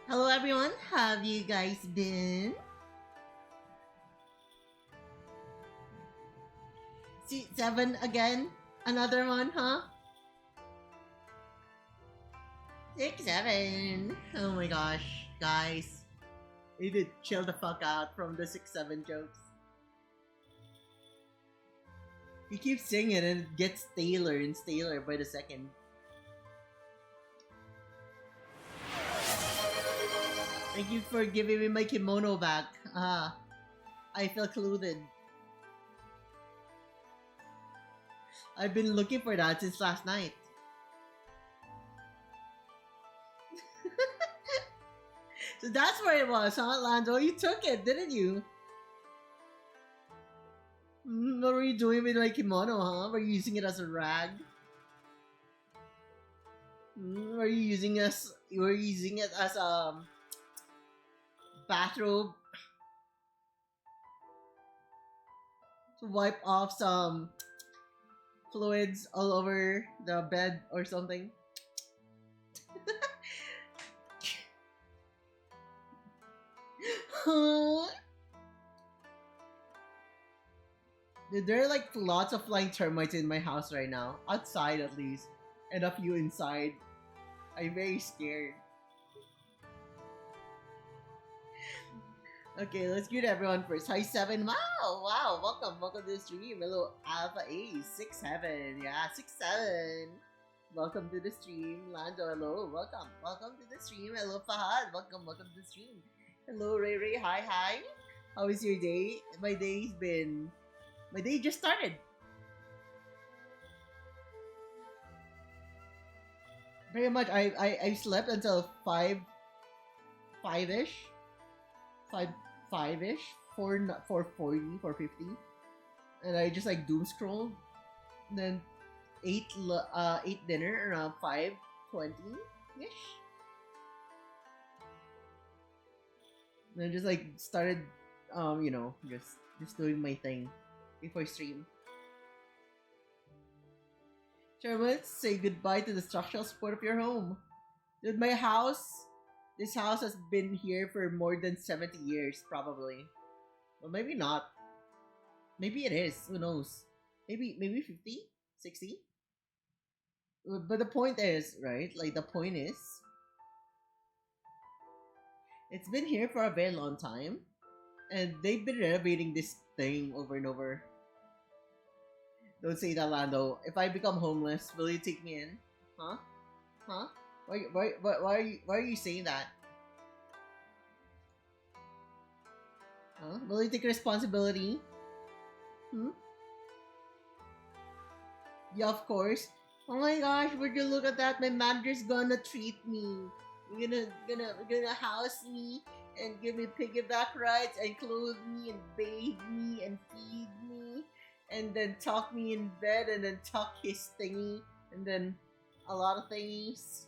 Hello everyone, have you guys been? See, 7 again? Another one, huh? 6, 7. Oh my gosh, guys. You need to chill the fuck out from the 6, 7 jokes. You keep singing and it gets staler and staler by the second. Thank you for giving me my kimono back. I feel clothed. I've been looking for that since last night. So that's where it was, huh, Lando? You took it, didn't you? What were you doing with my kimono, huh? Were you using it as a rag? Were you using it as a bathrobe to wipe off some fluids all over the bed or something? Dude, there are like lots of flying termites in my house right now. Outside at least. And a few inside. I'm very scared. Okay, let's greet everyone first. Hi 7. Wow, welcome to the stream. Hello Alpha A 6-7. Yeah, 6-7. Welcome to the stream. Lando, hello. Welcome to the stream. Hello Fahad. Welcome to the stream. Hello Ray. Hi. How is your day? My day just started. Very much. I slept until 5-ish. 5-ish. 4:40, 4:50. And I just like doom scrolled. And then ate dinner around 5:20-ish. And then just like started just doing my thing before stream. Sure, let's say goodbye to the structural support of your home. Dude, this house has been here for more than 70 years, probably. Well, maybe not. Maybe it is. Who knows? Maybe 50? 60? But the point is, right? Like, the point is, it's been here for a very long time. And they've been renovating this thing over and over. Don't say that, Lando. If I become homeless, will you take me in? Huh? Why are you saying that? Huh? Will you take responsibility? Yeah, of course. Oh my gosh, would you look at that? My manager's gonna treat me. Gonna house me and give me piggyback rides and clothe me and bathe me and feed me and then tuck me in bed and then tuck his thingy and then a lot of thingies.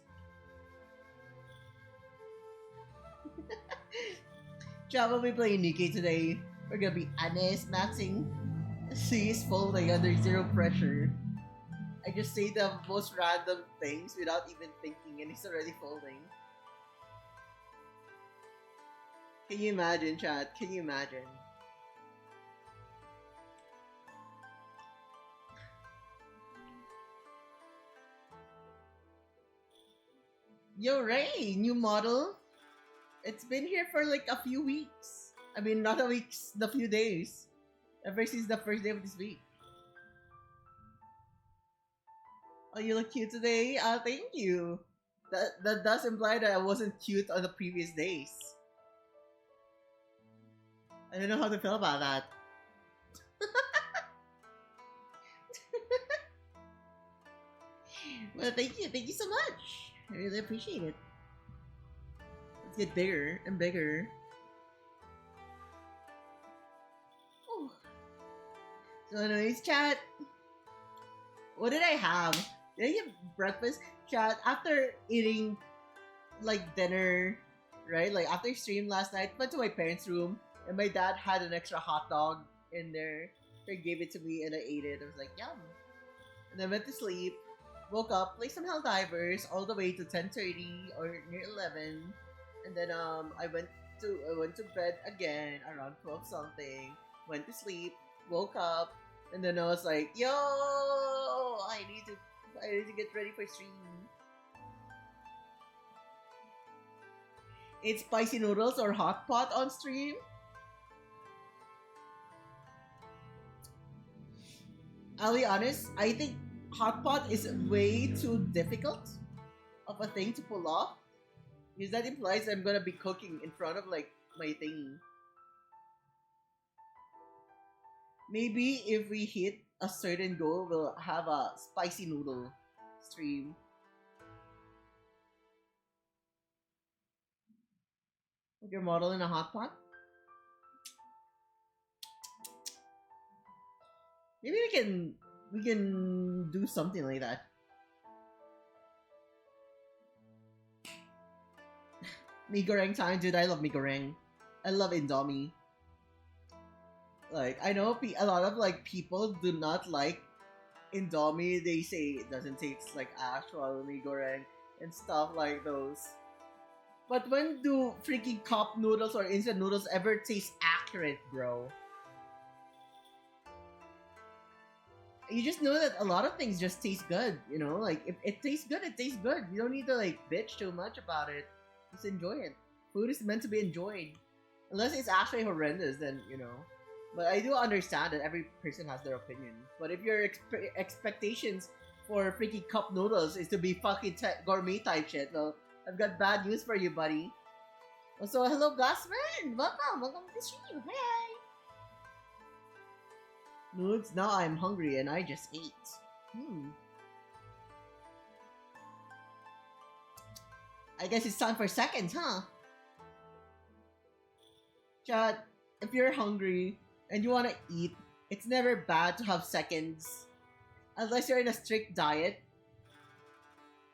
Chat, we'll be playing Nikkei today. We're gonna be AnisMAXXING. She is folding under zero pressure. I just say the most random things without even thinking and he's already folding. Can you imagine, chat? Can you imagine? Yo, Ray! New model? It's been here for like a few weeks. I mean, not a weeks, the few days. Ever since the first day of this week. Oh, you look cute today? Thank you. That does imply that I wasn't cute on the previous days. I don't know how to feel about that. Well, thank you so much. I really appreciate it. Let's get bigger and bigger. Oh. So anyways, chat. What did I have? Did I have breakfast? Chat, after eating like dinner, right? Like after stream last night, went to my parents' room and my dad had an extra hot dog in there. They gave it to me and I ate it. I was like, yum. And I went to sleep. woke up, played some Helldivers all the way to 10:30 or near 11, and then I went to bed again around 12 something. Went to sleep, woke up, and then I was like, "Yo, I need to get ready for stream." It's spicy noodles or hot pot on stream. I'll be honest, I think hot pot is way too difficult of a thing to pull off. Because that implies I'm gonna be cooking in front of like my thingy. Maybe if we hit a certain goal, we'll have a spicy noodle stream. With your model in a hot pot? Maybe we can do something like that. Mee goreng time, dude. I love mee goreng. I love Indomie. Like I know a lot of like people do not like Indomie. They say it doesn't taste like actual mee goreng and stuff like those. But when do freaking cup noodles or instant noodles ever taste accurate, bro? You just know that a lot of things just taste good, you know? Like, if it tastes good, it tastes good. You don't need to, like, bitch too much about it. Just enjoy it. Food is meant to be enjoyed. Unless it's actually horrendous, then, you know. But I do understand that every person has their opinion. But if your expectations for freaking cup noodles is to be fucking gourmet type shit, well, I've got bad news for you, buddy. Also, hello, Gosman! Welcome to the stream! Hi! Nudes, now I'm hungry and I just ate. I guess it's time for seconds, huh? Chat, if you're hungry and you want to eat, it's never bad to have seconds. Unless you're in a strict diet.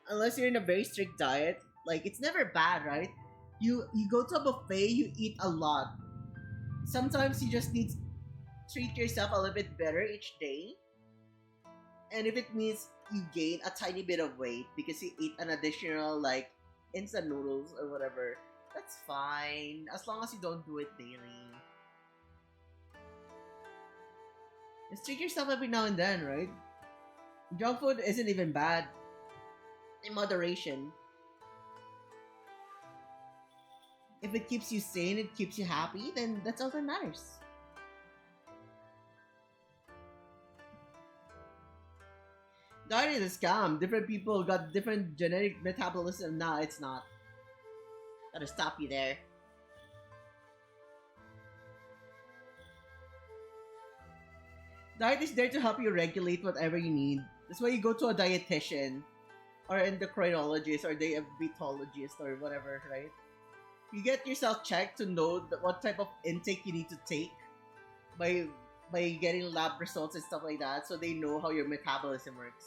Unless you're in a very strict diet. Like, it's never bad, right? You go to a buffet, you eat a lot. Sometimes you just need to treat yourself a little bit better each day. And if it means you gain a tiny bit of weight because you eat an additional, like, instant noodles or whatever, that's fine. As long as you don't do it daily. Just treat yourself every now and then, right? Junk food isn't even bad. In moderation. If it keeps you sane, it keeps you happy, then that's all that matters. Diet is a scam. Different people got different genetic metabolism. Nah, it's not. Gotta stop you there. Diet is there to help you regulate whatever you need. That's why you go to a dietitian or endocrinologist or diabetologist or whatever, right? You get yourself checked to know what type of intake you need to take by getting lab results and stuff like that, so they know how your metabolism works.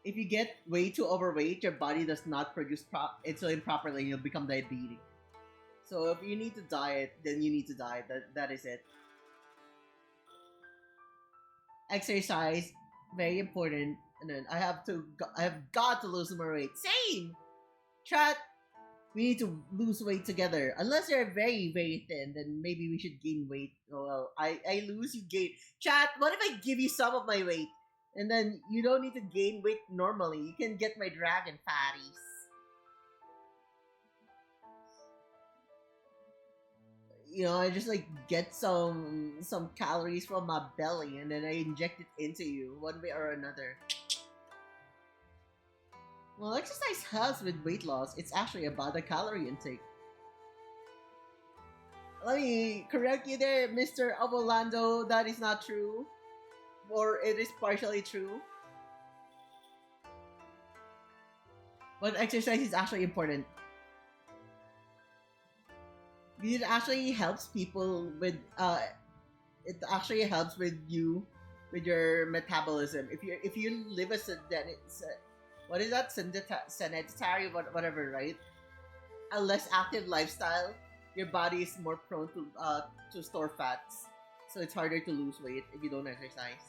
If you get way too overweight, your body does not produce insulin properly, and you'll become diabetic. So if you need to diet, then you need to diet. That is it. Exercise, very important. And then I have got to lose more weight. Same. Chat. We need to lose weight together. Unless you're very, very thin, then maybe we should gain weight. Oh, well, I lose, you gain. Chat, what if I give you some of my weight? And then you don't need to gain weight normally. You can get my dragon patties. You know, I just like get some calories from my belly and then I inject it into you one way or another. Well, exercise helps with weight loss. It's actually about the calorie intake. Let me correct you there, Mr. Abolando. That is not true. Or it is partially true. But exercise is actually important. It actually helps people with it actually helps with you with your metabolism. If you live a what is that? Sedentary, whatever, right? A less active lifestyle, your body is more prone to store fats. So it's harder to lose weight if you don't exercise.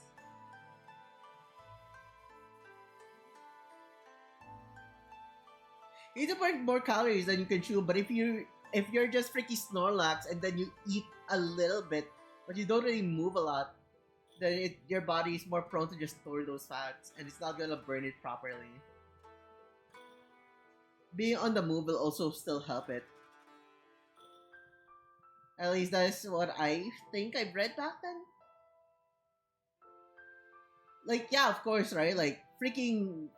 You need to burn more calories than you can chew. But if you're just freaking Snorlax and then you eat a little bit, but you don't really move a lot, then your body is more prone to just store those fats, and it's not gonna burn it properly. Being on the move will also still help it. At least that's what I think I've read back then. Like, yeah, of course, right? Like, freaking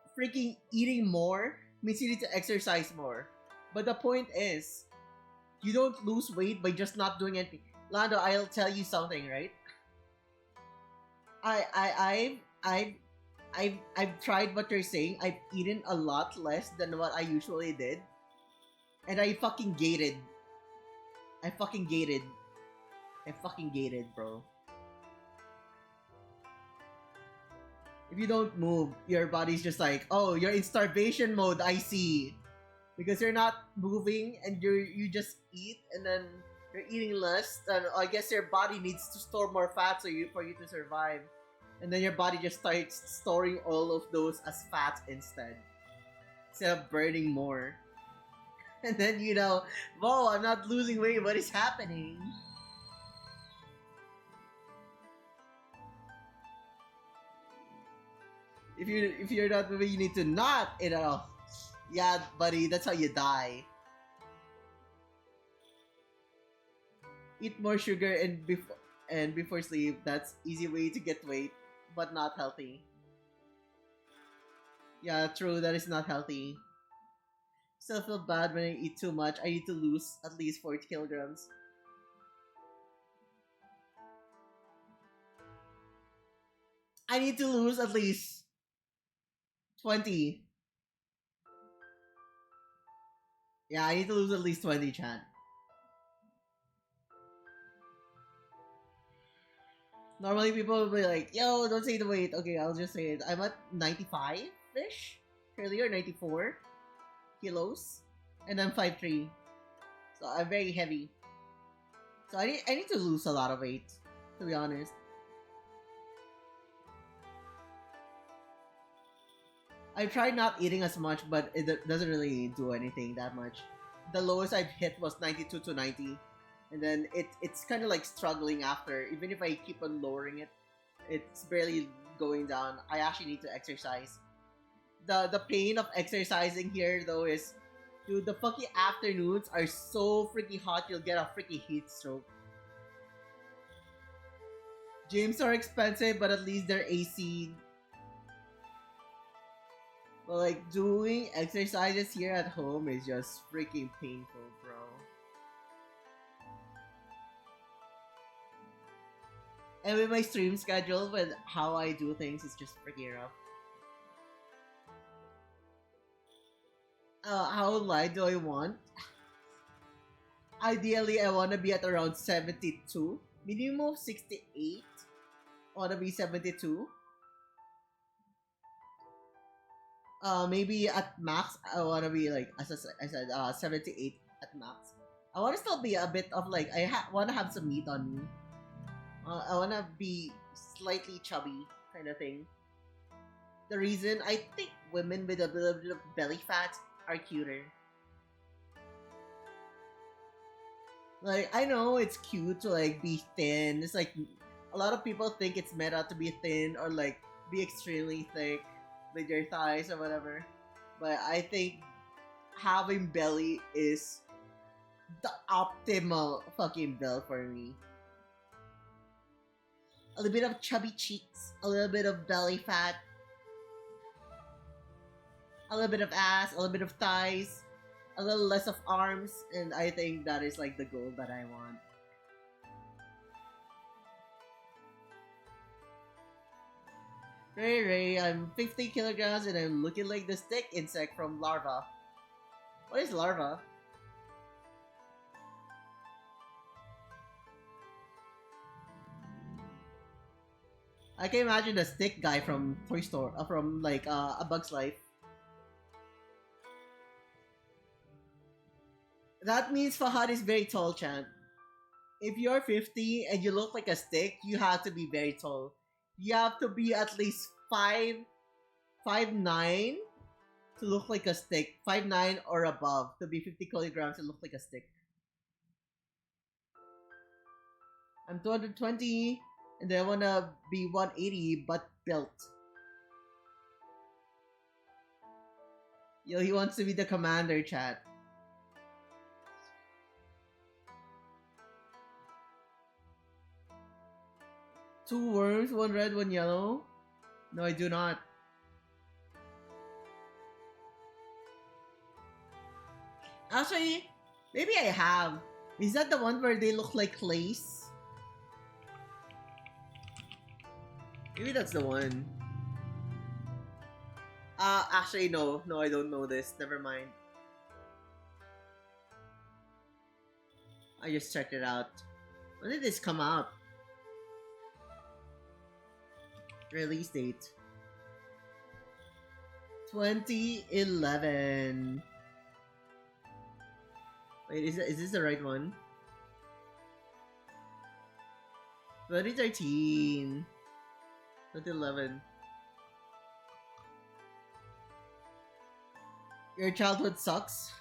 eating more means you need to exercise more. But the point is, you don't lose weight by just not doing anything. Lando, I'll tell you something, right? I I I've tried what you're saying. I've eaten a lot less than what I usually did, and I fucking gated. I fucking gated. I fucking gated, bro. If you don't move, your body's just like, oh, you're in starvation mode. I see, because you're not moving and you just eat, and then you're eating less. And I guess your body needs to store more fat for you to survive, and then your body just starts storing all of those as fat instead of burning more. And then whoa, I'm not losing weight. What is happening? If you're not moving, you need to not eat at all. Yeah, buddy, that's how you die. Eat more sugar and before sleep. That's easy way to get weight, but not healthy. Yeah, true. That is not healthy. Still feel bad when I eat too much. I need to lose at least 40 kilograms. I need to lose at least 20. Yeah, I need to lose at least 20, Chan. Normally people will be like, yo, don't say the weight. Okay, I'll just say it. I'm at 95-ish? Earlier, 94 kilos. And I'm 5'3". So I'm very heavy. So I need to lose a lot of weight, to be honest. I tried not eating as much, but it doesn't really do anything that much. The lowest I've hit was 92 to 90. And then it's kind of like struggling after. Even if I keep on lowering it, it's barely going down. I actually need to exercise. The pain of exercising here, though, is... Dude, the fucking afternoons are so freaking hot, you'll get a freaking heat stroke. Gyms are expensive, but at least they're AC. But like, doing exercises here at home is just freaking painful, bro. And with my stream schedule, with how I do things, it's just freaking rough. How light do I want? Ideally, I want to be at around 72. Minimum of 68. I want to be 72. Maybe at max, I want to be like, as I said, 78 at max. I want to still be a bit of like, want to have some meat on me. I want to be slightly chubby, kind of thing. The reason, I think women with a little bit of belly fat are cuter. Like, I know it's cute to like be thin. It's like, a lot of people think it's meta to be thin or like be extremely thick with your thighs or whatever. But I think having belly is the optimal fucking build for me. A little bit of chubby cheeks, a little bit of belly fat, a little bit of ass, a little bit of thighs, a little less of arms, and I think that is like the goal that I want. Ray, I'm 50 kilograms and I'm looking like the stick insect from larva. What is larva? I can imagine the stick guy from Toy Story, from like A Bug's Life. That means Fahad is very tall, Chan. If you're 50 and you look like a stick, you have to be very tall. You have to be at least 5'9", to look like a stick. 5'9" or above to be 50 kilograms to look like a stick. I'm 220 and I wanna be 180 but built. Yo, he wants to be the commander, chat. Two worms, one red, one yellow. No, I do not. Actually, maybe I have. Is that the one where they look like clays? Maybe that's the one. Actually, no. No, I don't know this. Never mind. I just checked it out. When did this come out? Release date 2011. Wait, is this the right one? 2013. 2011. Your childhood sucks.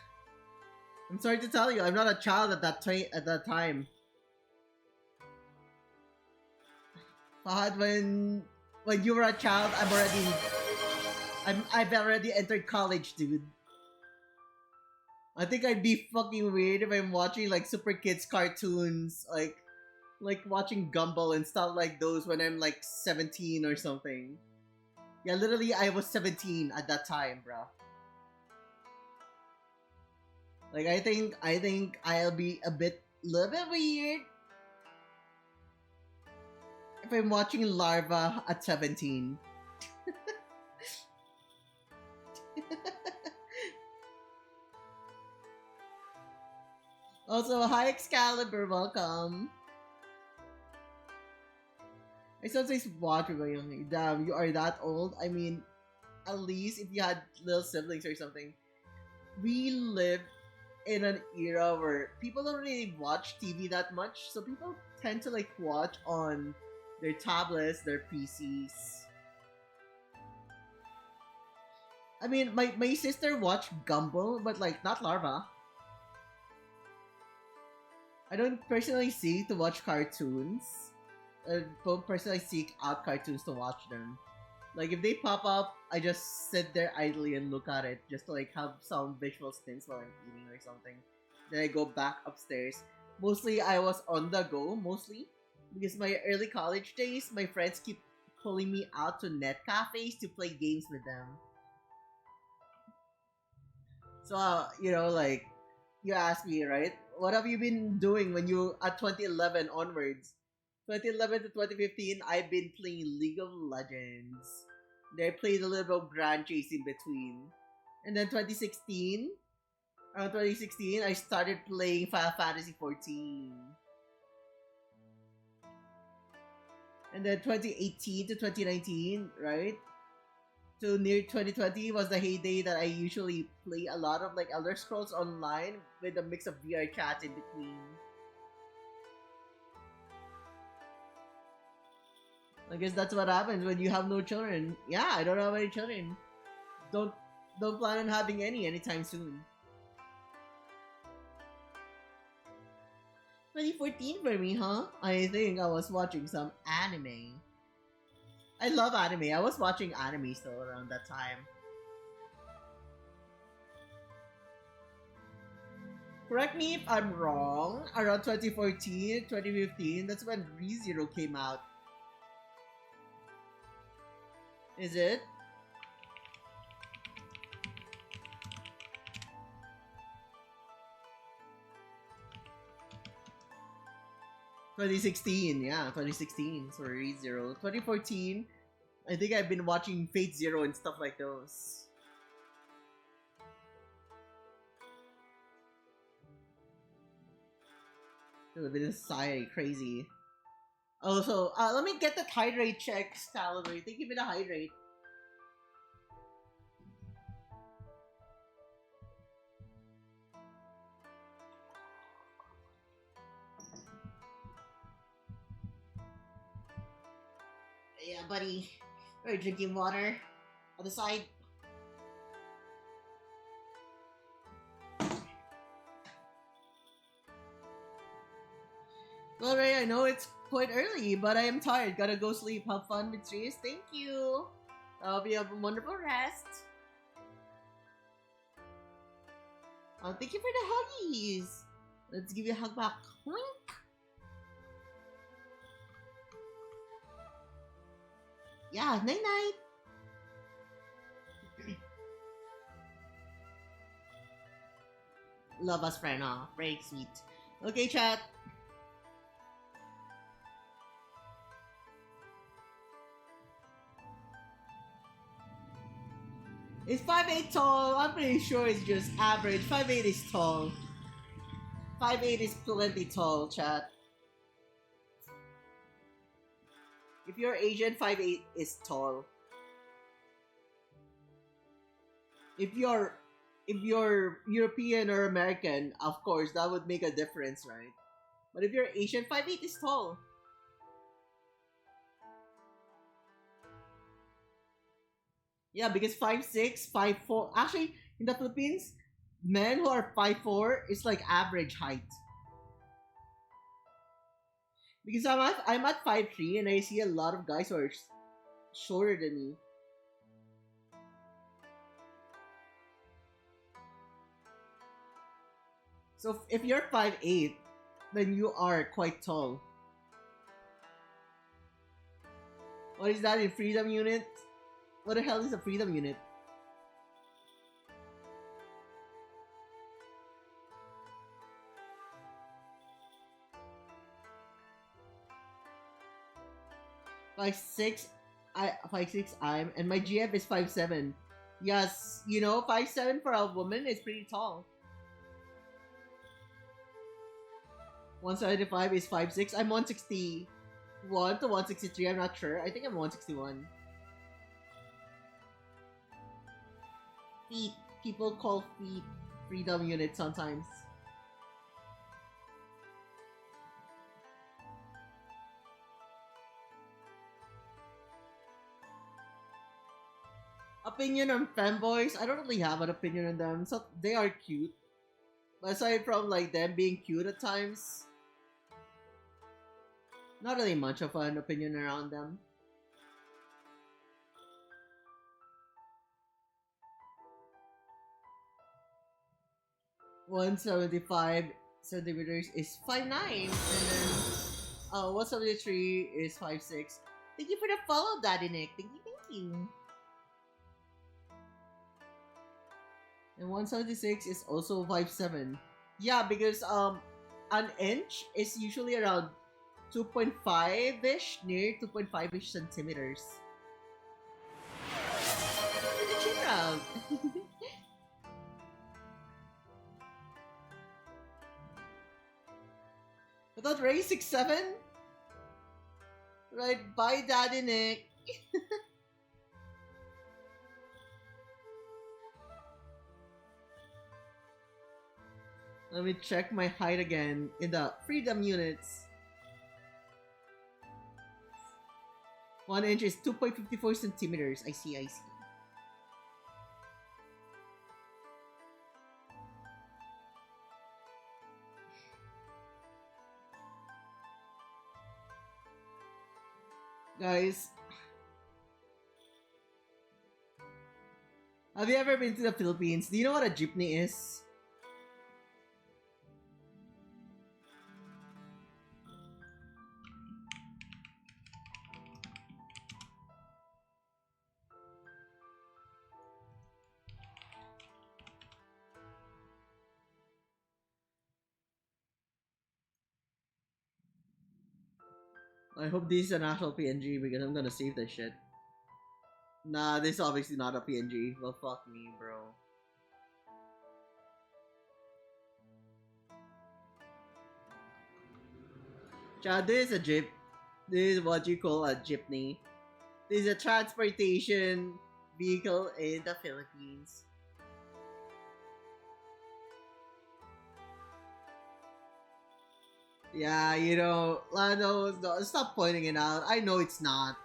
I'm sorry to tell you, I'm not a child at that time. Fahad, when you were a child, I've already entered college, dude. I think I'd be fucking weird if I'm watching like Super Kids cartoons, like watching Gumball and stuff like those when I'm like 17 or something. Yeah, literally, I was 17 at that time, bro. Like, I think I'll be little bit weird if I'm watching Larva at 17. Also, hi Excalibur, welcome. I sometimes watch it going, damn, you are that old? I mean, at least if you had little siblings or something. We live in an era where people don't really watch TV that much, so people tend to like watch on their tablets, their PCs. I mean, my sister watched Gumball, but like not Larva. I don't personally seek to watch cartoons. I don't personally seek out cartoons to watch them. Like if they pop up, I just sit there idly and look at it just to like have some visual stints while I'm eating or something. Then I go back upstairs. Mostly I was on the go, because my early college days, my friends keep pulling me out to net cafes to play games with them. So, you know, like, you asked me, right? What have you been doing when you, at 2011 onwards? 2011 to 2015, I've been playing League of Legends. Then I played a little bit of Grand Chase in between. And then 2016, around 2016, I started playing Final Fantasy 14. And then 2018 to 2019, right? So near 2020 was the heyday that I usually play a lot of like Elder Scrolls Online with a mix of VR chats in between. I guess that's what happens when you have no children. Yeah, I don't have any children. Don't plan on having any anytime soon. 2014 for me, huh? I think I was watching some anime. I love anime. I was watching anime still around that time. Correct me if I'm wrong. Around 2014, 2015, that's when ReZero came out. Is it? Yeah, 2016. So ReZero. 2014, I think I've been watching Fate Zero and stuff like those. It would have been society crazy. Also, let me get that hydrate check, Excalibur. Thank you for the hydrate. Yeah, buddy. We're drinking water on the side. Well, Ray, I know it's quite early, but I am tired. Gotta go sleep. Have fun with trees. Thank you. Hope you have a wonderful rest. Thank you for the huggies. Let's give you a hug back. Yeah, night night. Love us, friend. Very sweet. Okay, chat. Is 5'8" tall? I'm pretty sure it's just average. 5'8" is tall. 5'8" is plenty tall, chat. If you're Asian, 5'8" is tall. If you're European or American, of course that would make a difference, right? But if you're Asian, 5'8" is tall. Yeah, because 5'6", 5'4". Actually, in the Philippines, men who are 5'4" is like average height. Because I'm at 5'3" and I see a lot of guys who are shorter than me. So if you're 5'8", then you are quite tall. What is that in freedom unit? What the hell is a freedom unit? Five six, 5'6" and my GF is 5'7". Yes, 5'7" for a woman is pretty tall. 175 is 5'6". I'm 161 to 163. I'm not sure. I think I'm 161. Feet. People call feet freedom units sometimes. Opinion on femboys? I don't really have an opinion on them. So they are cute. But aside from like them being cute at times, not really much of an opinion around them. $175 is 5'9", and then 173 is 5'6". Thank you for the follow, Daddy Nick. Thank you. And 176 is also 5'7". Yeah, because an inch is usually around 2.5-ish, near 2.5-ish centimeters. Cheer I thought Ray 6'7"? Right, bye Daddy Nick. Let me check my height again in the freedom units. 1 inch is 2.54 centimeters. I see. Guys, have you ever been to the Philippines? Do you know what a jeepney is? I hope this is an actual PNG because I'm gonna save that shit. Nah, this is obviously not a PNG. Well, fuck me, bro. Chad, this is a jeep. This is what you call a jeepney. This is a transportation vehicle in the Philippines. Yeah, Lando, stop pointing it out. I know it's not.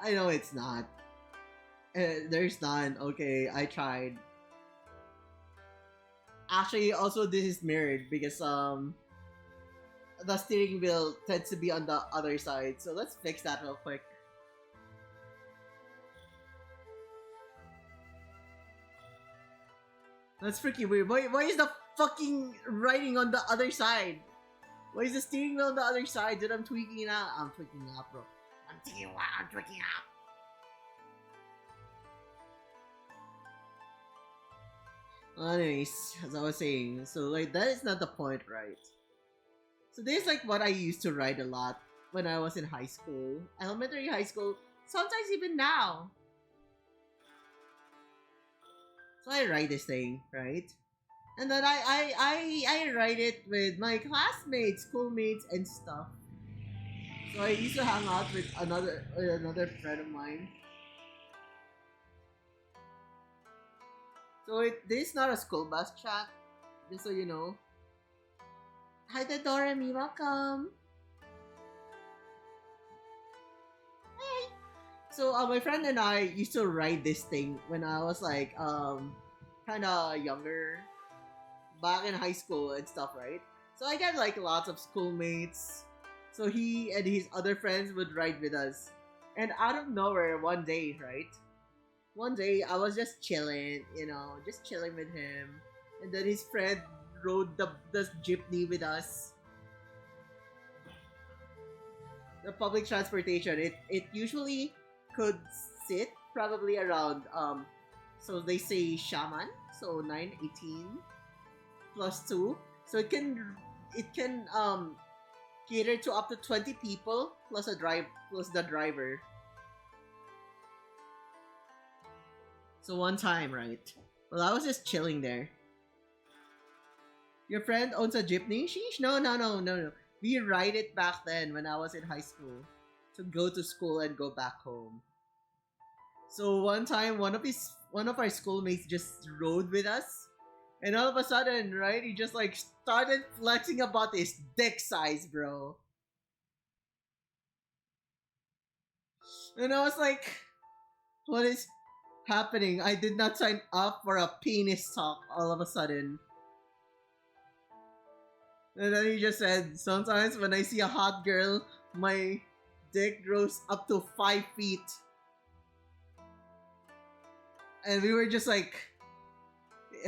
I know it's not. There's none. Okay, I tried. Actually, also this is mirrored because the steering wheel tends to be on the other side. So let's fix that real quick. That's freaking weird. Why is the fucking writing on the other side? Why is the steering wheel on the other side? Dude, I'm tweaking out. I'm tweaking out, bro. I'm tweaking out. Anyways, as I was saying, so like that is not the point, right? So this is like what I used to write a lot when I was in high school, elementary, high school, sometimes even now. So I write this thing, right? And then I write it with my classmates, schoolmates, and stuff. So I used to hang out with another friend of mine. So this is not a school bus chat, just so you know. Hi, Doremi, welcome. Hey. So my friend and I used to write this thing when I was like kind of younger, back in high school and stuff, right? So I got like lots of schoolmates. So he and his other friends would ride with us. And out of nowhere, one day, right? One day I was just chilling, just chilling with him. And then his friend rode the jeepney with us. The public transportation. It usually could sit probably around so they say shaman, so 918 plus 2. So it can cater to up to 20 people plus the driver. So one time, right? Well, I was just chilling there. Your friend owns a jeepney? Sheesh, no. We ride it back then when I was in high school to go to school and go back home. So one time, one of our schoolmates just rode with us, and all of a sudden, right, he just like started flexing about his dick size, bro. And I was like, what is happening? I did not sign up for a penis talk all of a sudden. And then he just said, sometimes when I see a hot girl, my dick grows up to 5 feet. And we were just like,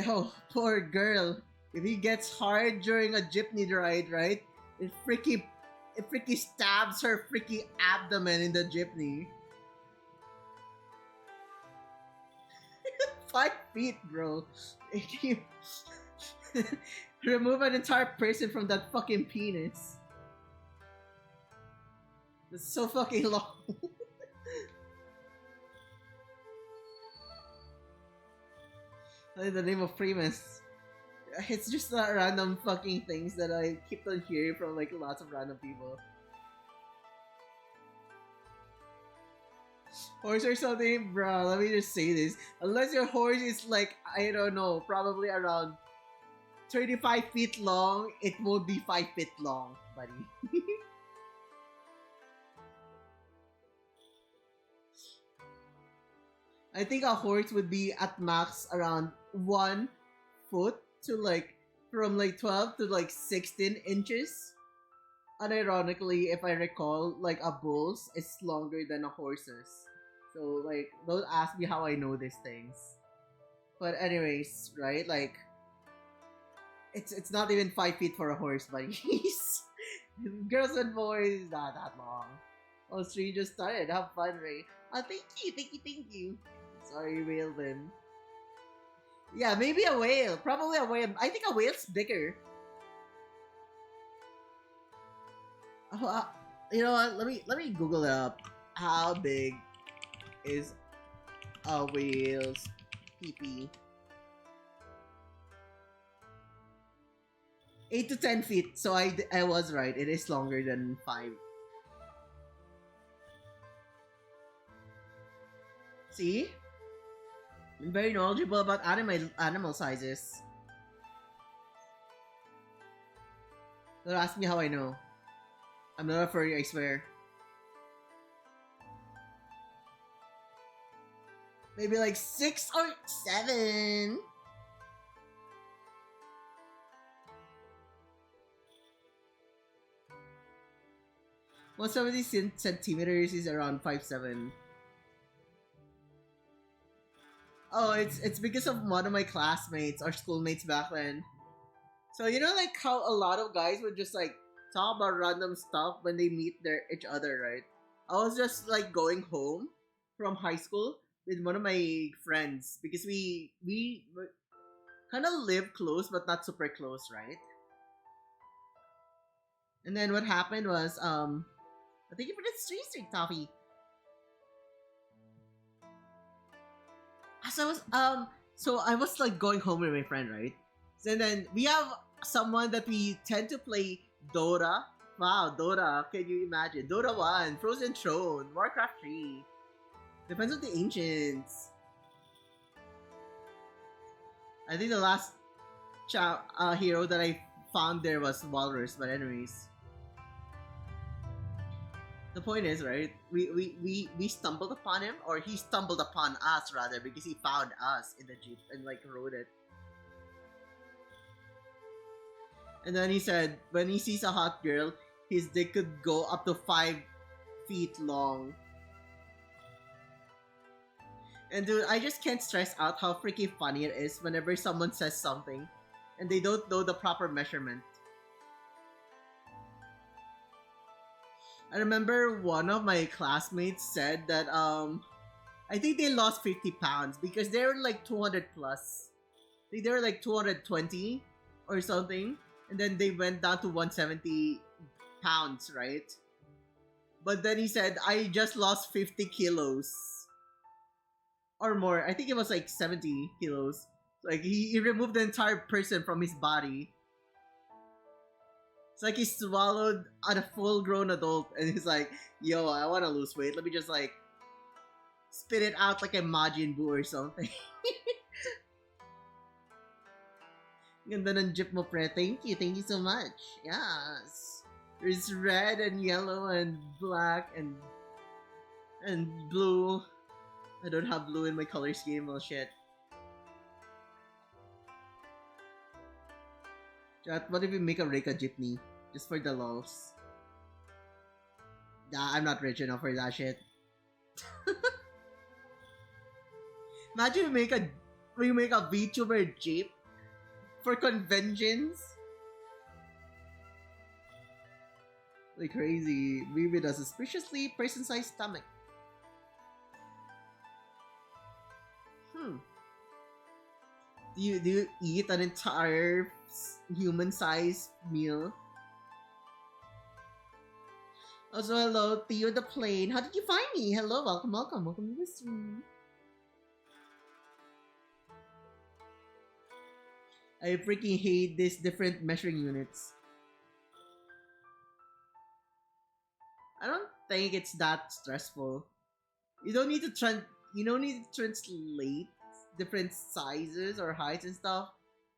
oh, poor girl. If he gets hard during a jeepney ride, right? It freaky stabs her freaky abdomen in the jeepney. 5 feet, bro. Remove an entire person from that fucking penis. It's so fucking long. In the name of Primus. It's just not random fucking things that I keep on hearing from like lots of random people. Horse or something? Bro, let me just say this. Unless your horse is like, I don't know, probably around 35 feet long, it won't be 5 feet long, buddy. I think a horse would be at max around 1 foot to like, from like 12 to like 16 inches. Unironically, if I recall, like a bull's is longer than a horse's. So like, don't ask me how I know these things. But anyways, right, like, it's not even 5 feet for a horse, buddies. Girls and boys, not that long. Oh, stream just started. Have fun, Ray. Oh, thank you. Sorry, whale then. Yeah, maybe a whale. Probably a whale. I think a whale's bigger. Oh, you know what? Let me Google it up. How big is a whale's pee-pee? 8 to 10 feet. So I was right. It is longer than 5. See? I'm very knowledgeable about animal sizes. Don't ask me how I know. I'm not a furry, I swear. Maybe like 6 or 7. 170 centimeters is around 5'7". Oh, it's because of one of my classmates or schoolmates back then. So you know, like how a lot of guys would just like talk about random stuff when they meet each other, right? I was just like going home from high school with one of my friends because we kind of live close but not super close, right? And then what happened was thank you for the street toffee. As I was so I was like going home with my friend, right? And then we have someone that we tend to play Dota. Wow, Dota, can you imagine? Dota 1, Frozen Throne, Warcraft 3. Depends on the ancients. I think the last hero that I found there was Walrus, but anyways. The point is, right, we stumbled upon him, or he stumbled upon us rather, because he found us in the jeep and like rode it. And then he said when he sees a hot girl, his dick could go up to 5 feet long. And dude, I just can't stress out how freaking funny it is whenever someone says something and they don't know the proper measurement. I remember one of my classmates said that I think they lost 50 pounds because they were like 200 plus. I think they were like 220 or something, and then they went down to 170 pounds, right? But then he said, I just lost 50 kilos or more. I think it was like 70 kilos. Like he removed the entire person from his body. It's like he swallowed a full-grown adult, and he's like, "Yo, I want to lose weight. Let me just like spit it out like a Majin Buu or something." Ganda ng jeep mo, pre. Thank you so much. Yes, there's red and yellow and black and blue. I don't have blue in my color scheme. Well, shit. Chat, what if we make a Reika jeepney? Just for the lols. Nah, I'm not rich enough for that shit. Imagine we make a VTuber jeep for conventions. Like crazy. Me with a suspiciously person-sized stomach. Do you eat an entire human-sized meal? Also, hello, Theo the Plane. How did you find me? Hello, welcome to the stream. I freaking hate these different measuring units. I don't think it's that stressful. You don't need to translate different sizes or heights and stuff,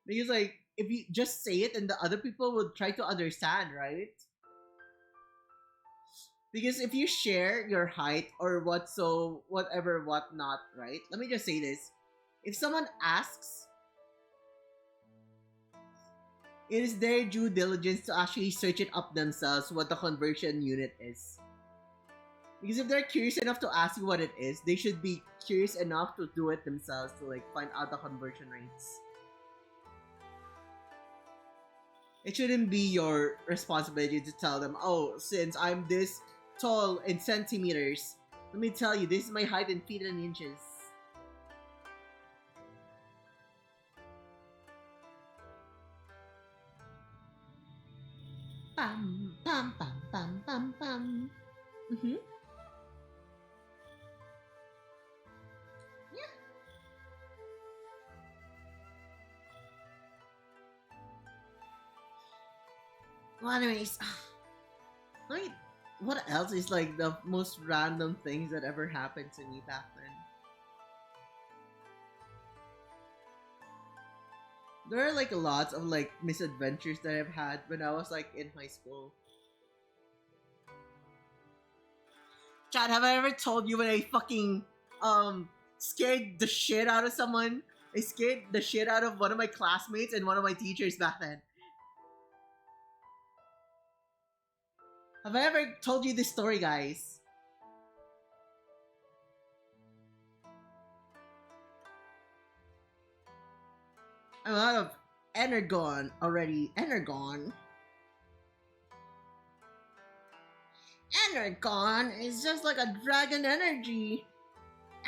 because like if you just say it and the other people would try to understand, right? Because if you share your height or whatnot, right? Let me just say this. If someone asks, it is their due diligence to actually search it up themselves what the conversion unit is. Because if they're curious enough to ask you what it is, they should be curious enough to do it themselves to like find out the conversion rates. It shouldn't be your responsibility to tell them, oh, since I'm this tall in centimeters, let me tell you, this is my height in feet and inches. Bam, bam, bam, bam, bam, bam. Mm-hmm. Yeah. Well, anyways, like, what else is like the most random things that ever happened to me back then? There are like lots of like misadventures that I've had when I was like in high school. Chad, have I ever told you when I fucking scared the shit out of someone? I scared the shit out of one of my classmates and one of my teachers back then. Have I ever told you this story, guys? I'm out of energon already. Energon. Energon is just like a dragon energy.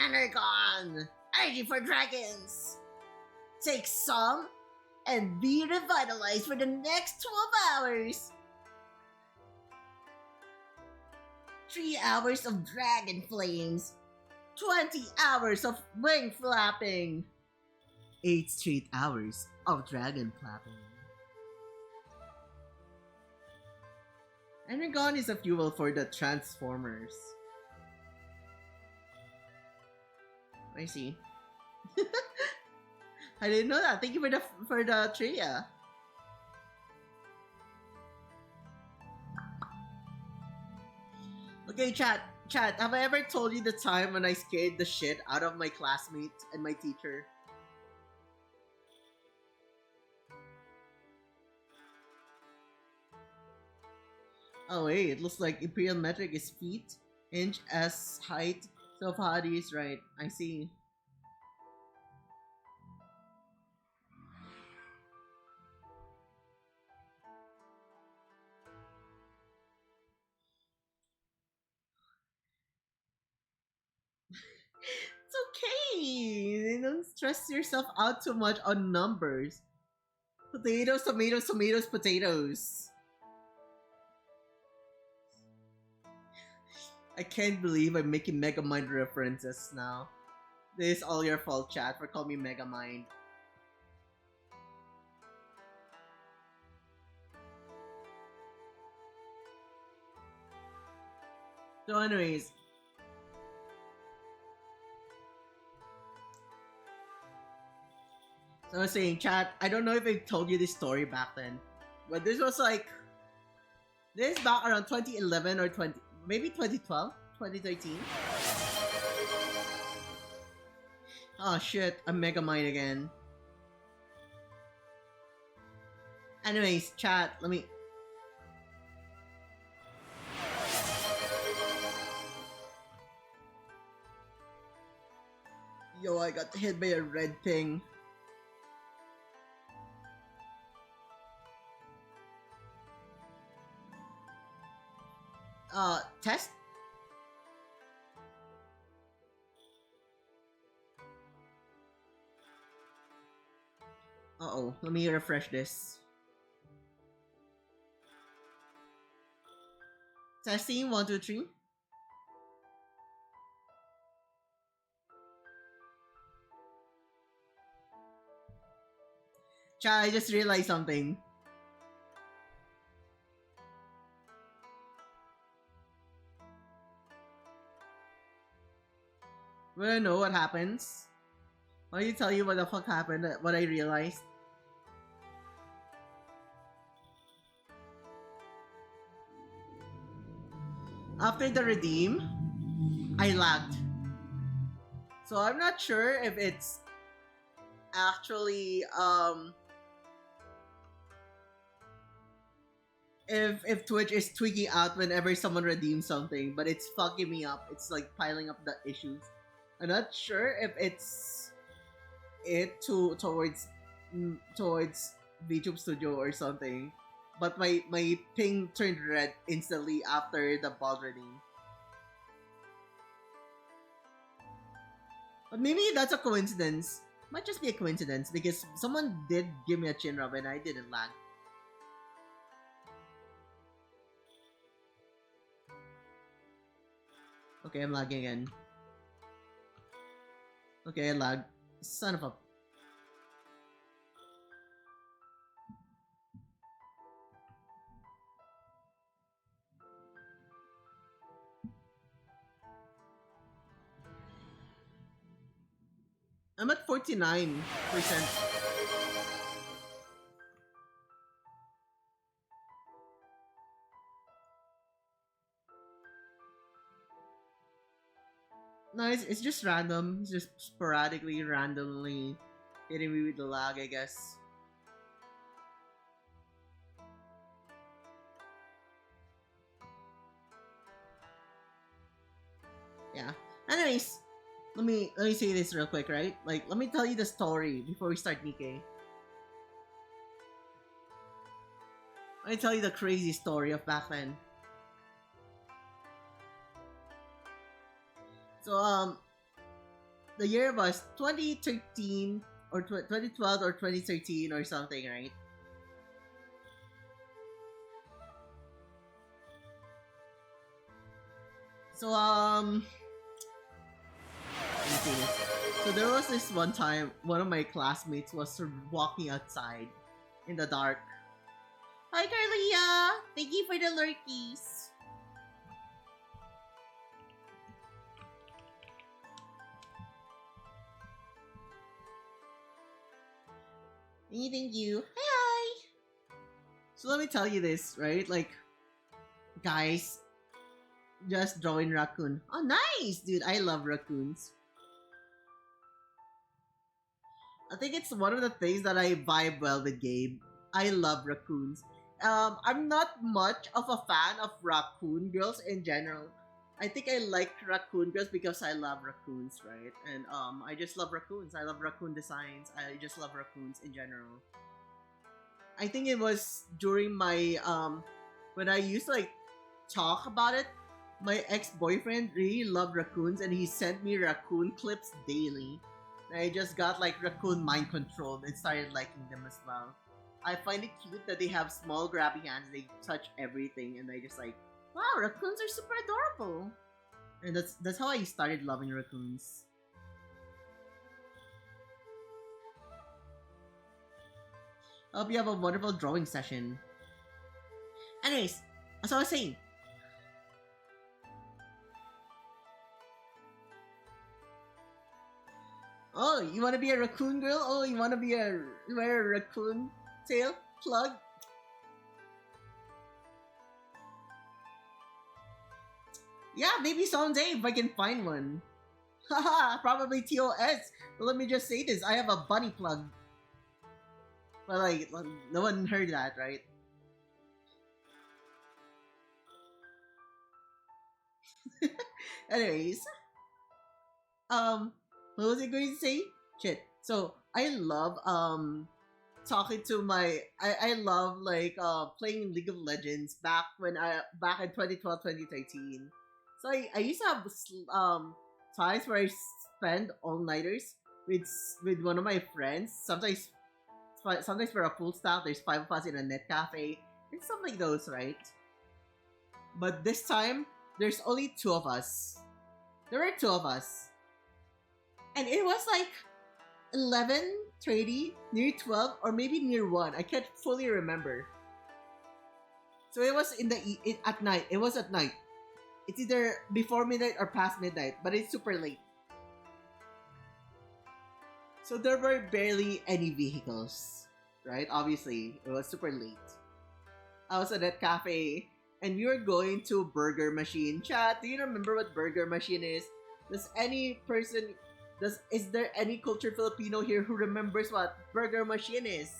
Energon! Energy for dragons! Take some and be revitalized for the next 12 hours. 3 hours of dragon flames. 20 hours of wing flapping. 8 straight hours of dragon flapping. Energon is a fuel for the Transformers. I see. I didn't know that. Thank you for the trivia. Okay, chat. Have I ever told you the time when I scared the shit out of my classmates and my teacher? Oh wait, it looks like Imperial metric is feet, inch as height. So Fahadi is right. I see. It's okay. Don't stress yourself out too much on numbers. Potatoes, tomatoes, tomatoes, potatoes. I can't believe I'm making Megamind references now. This is all your fault, chat, for calling me Megamind. So anyways. So I was saying, chat, I don't know if I told you this story back then. But this was like... This is back around 2011 or maybe 2012? 2013? Oh shit, I'm Megamind again. Anyways, chat, let me... Yo, I got hit by a red ping. Test? Uh-oh, let me refresh this. Testing, 1, 2, 3. Chat, I just realized something. Wanna know what happens? Why don't you tell you what the fuck happened, what I realized? After the redeem, I lagged. So I'm not sure if it's actually if Twitch is tweaking out whenever someone redeems something, but it's fucking me up. It's like piling up the issues. I'm not sure if it's towards VTube Studio or something. But my ping turned red instantly after the ball redeem. But maybe that's a coincidence. Might just be a coincidence because someone did give me a chin rub and I didn't lag. Okay, I'm lagging again. Okay, I lagged. Son of a... I'm at 49%. No, it's just random. It's just sporadically, randomly hitting me with the lag, I guess. Yeah. Anyways, let me say this real quick, right? Like, let me tell you the story before we start, Nikkei. Let me tell you the crazy story of back then. So the year was 2013 or 2012 or 2013 or something, right? So let me see this. So there was this one time one of my classmates was sort of walking outside in the dark. Hi Carlia! Thank you for the lurkies. Thank you. Hi! So let me tell you this, right? Like, guys, just drawing raccoon. Oh, nice, dude. I love raccoons. I think it's one of the things that I vibe well with Gabe. I love raccoons. I'm not much of a fan of raccoon girls in general. I think I like raccoon girls because I love raccoons, right? And I just love raccoons. I love raccoon designs. I just love raccoons in general. I think it was during my when I used to like talk about it. My ex-boyfriend really loved raccoons and he sent me raccoon clips daily. And I just got like raccoon mind controlled and started liking them as well. I find it cute that they have small grabby hands, they touch everything, and I just like, wow, raccoons are super adorable. And that's how I started loving raccoons. I hope you have a wonderful drawing session. Anyways, as I was saying, oh, you want to be a raccoon girl? Oh, you want to be wear a raccoon tail plug? Yeah, maybe someday if I can find one. Haha, probably TOS. But let me just say this: I have a bunny plug. But like, no one heard that, right? Anyways, what was I going to say? Shit. So I love talking to my I love like playing League of Legends back in 2012 2013. So I used to have times where I spend all nighters with one of my friends. Sometimes for a full staff, there's 5 of us in a net cafe and stuff like those, right? But this time there's only 2 of us. There were 2 of us, and it was like 11:30, near 12, or maybe near 1. I can't fully remember. So it was at night. It was at night. It's either before midnight or past midnight, but it's super late. So there were barely any vehicles, right? Obviously, it was super late. I was at that cafe, and we were going to Burger Machine. Chat, do you remember what Burger Machine is? Is there any cultured Filipino here who remembers what Burger Machine is?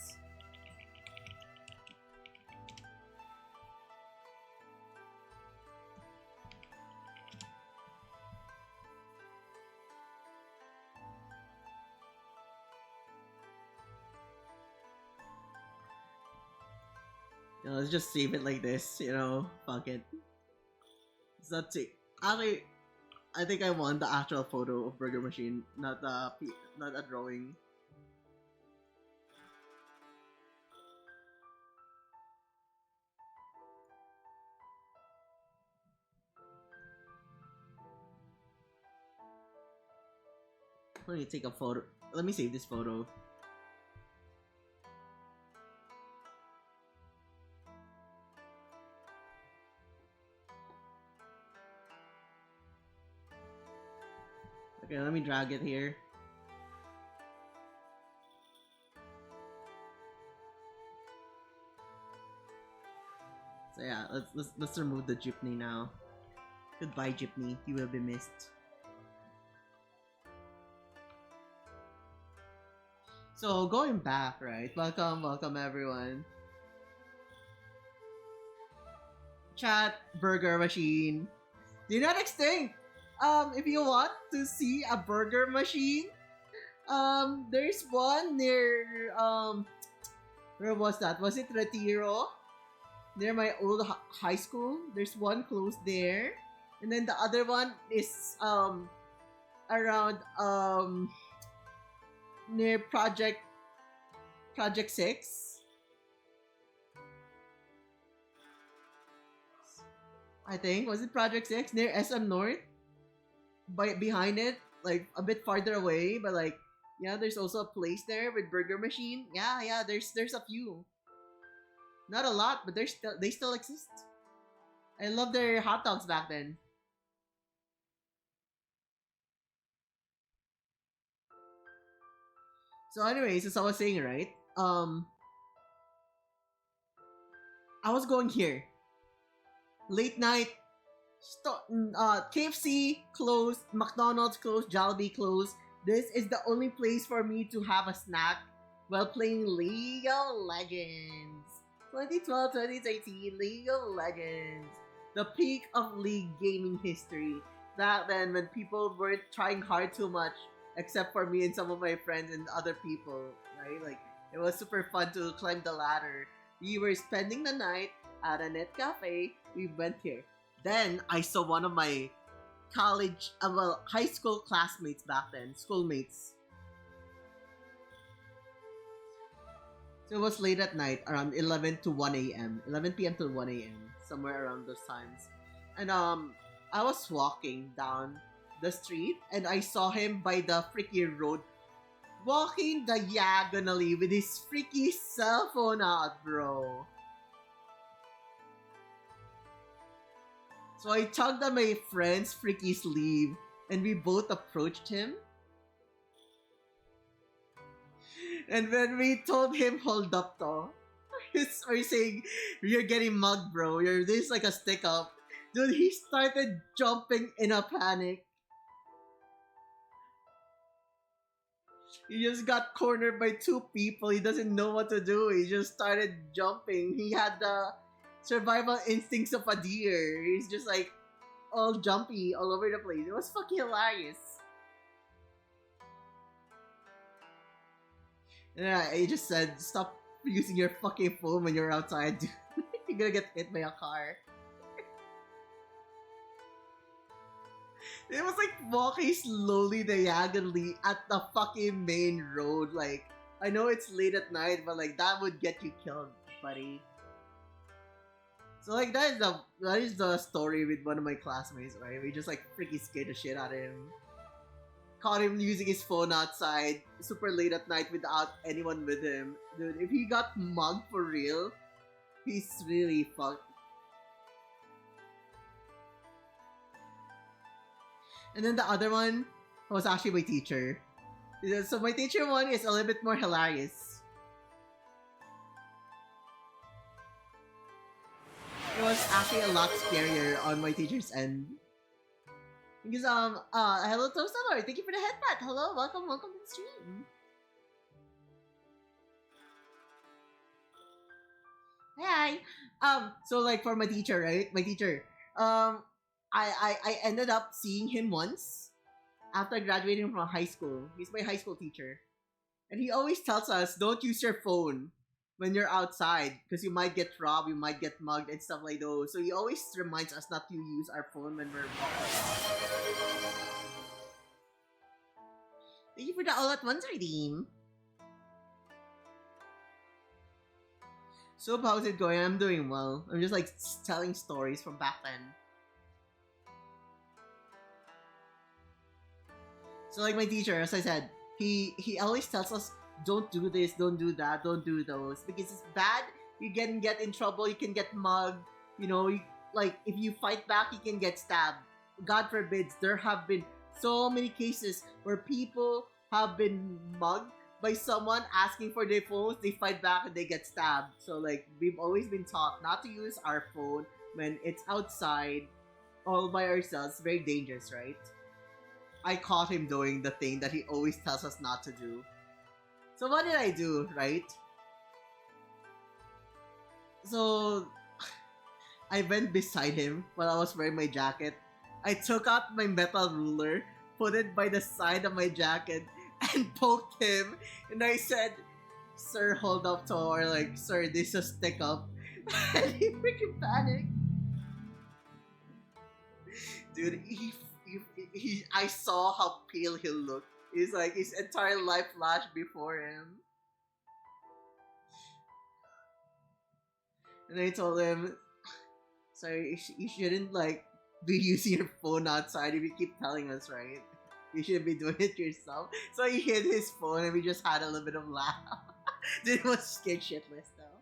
Let's just save it like this, fuck it. It's not actually, I think I want the actual photo of Burger Machine, not a drawing. Let me take a photo. Let me save this photo. Okay, let me drag it here. So yeah, let's remove the jeepney now. Goodbye, jeepney. You will be missed. So going back, right? Welcome everyone. Chat, Burger Machine. Do not extinct. If you want to see a burger machine, there's one near where was that? Was it Retiro? Near my old high school. There's one close there, and then the other one is around near Project 6. I think was it Project 6 near SM North, by behind it, like a bit farther away, but like yeah, there's also a place there with burger machine. Yeah, yeah, there's a few. Not a lot, but they still exist. I love their hot dogs back then. So anyways, as I was saying, right? I was going here. Late night, KFC closed, McDonald's closed, Jollibee closed. This is the only place for me to have a snack while playing League of Legends. 2012, 2013, League of Legends. The peak of League gaming history. Back then, when people weren't trying hard too much, except for me and some of my friends and other people, right? Like, it was super fun to climb the ladder. We were spending the night at a net cafe. We went here. Then, I saw one of my high school classmates back then, schoolmates. So it was late at night, around 11 to 1 a.m. 11 p.m. to 1 a.m. Somewhere around those times. And I was walking down the street and I saw him by the freaky road, walking diagonally with his freaky cell phone out, bro. So I tugged on my friend's freaky sleeve and we both approached him. And when we told him, hold up to, we're saying, you're getting mugged, bro. This like a stick up. Dude, he started jumping in a panic. He just got cornered by two people. He doesn't know what to do. He just started jumping. He had the survival instincts of a deer. He's just like all jumpy all over the place. It was fucking hilarious. And I just said, stop using your fucking phone when you're outside. You're gonna get hit by a car. It was like walking slowly diagonally at the fucking main road. Like, I know it's late at night, but like that would get you killed, buddy. So like that is the story with one of my classmates, right? We just like freaking scared the shit out of him. Caught him using his phone outside, super late at night without anyone with him. Dude, if he got mugged for real, he's really fucked. And then the other one was actually my teacher. So my teacher one is a little bit more hilarious. It was actually a lot scarier on my teacher's end. Because hello Toastador, thank you for the headbutt. Hello, welcome to the stream. Hi. So like for my teacher, right? My teacher. I ended up seeing him once after graduating from high school. He's my high school teacher. And he always tells us, don't use your phone when you're outside because you might get robbed, you might get mugged and stuff like those. So he always reminds us not to use our phone when we're walking. Thank you for the all at once redeem. So how's it going? I'm doing well. I'm just like telling stories from back then. So like my teacher, as I said, he always tells us, don't do this, don't do that, don't do those, because it's bad. You can get in trouble, you can get mugged, you know, like if you fight back, you can get stabbed. God forbids, there have been so many cases where people have been mugged by someone asking for their phones, they fight back and they get stabbed. So like we've always been taught not to use our phone when it's outside all by ourselves. Very dangerous, right? I caught him doing the thing that he always tells us not to do. So what did I do, right? So I went beside him while I was wearing my jacket. I took out my metal ruler, put it by the side of my jacket, and poked him. And I said, "Sir, hold up to," or like, "Sir, this is a stick up." And he freaking panicked. Dude, I saw how pale he looked. He's like, his entire life flashed before him. And I told him, "Sorry, you shouldn't like be using your phone outside if you keep telling us, right? You should be doing it yourself." So he hid his phone and we just had a little bit of laugh. Dude, it was scared shitless though.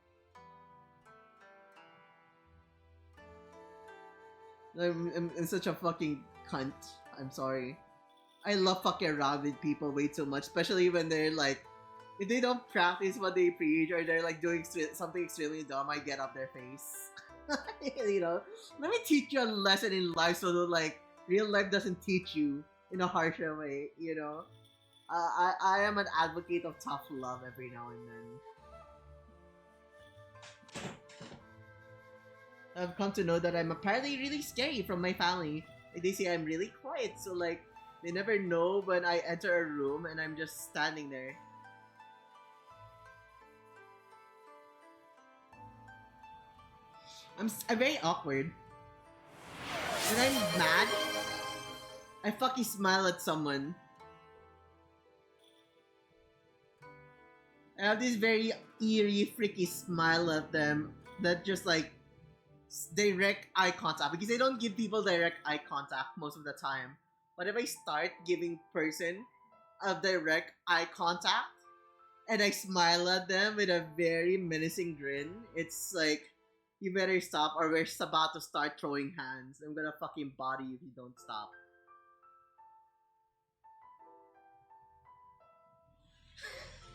I'm such a fucking cunt. I'm sorry. I love fucking around with people way too much, especially when they're like, if they don't practice what they preach or they're like doing something extremely dumb, I get up their face. You know, let me teach you a lesson in life so that like real life doesn't teach you in a harsher way. You know, I am an advocate of tough love every now and then. I've come to know that I'm apparently really scary from my family. They say I'm really quiet, so like they never know when I enter a room and I'm just standing there. I'm very awkward. When I'm mad, I fucking smile at someone. I have this very eerie, freaky smile at them that just like direct eye contact, because they don't give people direct eye contact most of the time. But if I start giving person a direct eye contact and I smile at them with a very menacing grin, it's like, you better stop or we're about to start throwing hands. I'm gonna fucking body you if you don't stop.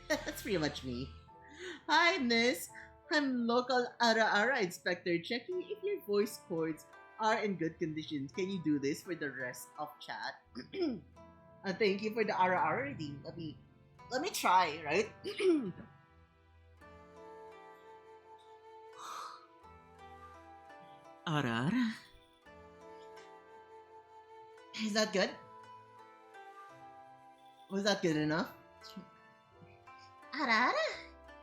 That's pretty much me. Hi, miss. I'm local Ara inspector checking if your voice cords are in good condition. Can you do this for the rest of chat? Thank you for the Ara reading. Let me try, right? Ara. Is that good? Was that good enough? Ara.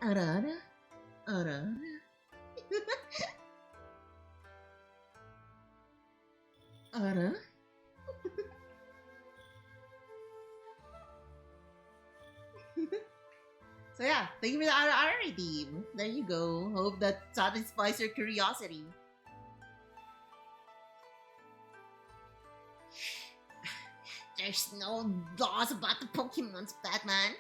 Ara. Ara. Ara. So yeah, thank you for the Ara redeem. There you go. Hope that satisfies your curiosity. There's no laws about the Pokemons, Batman.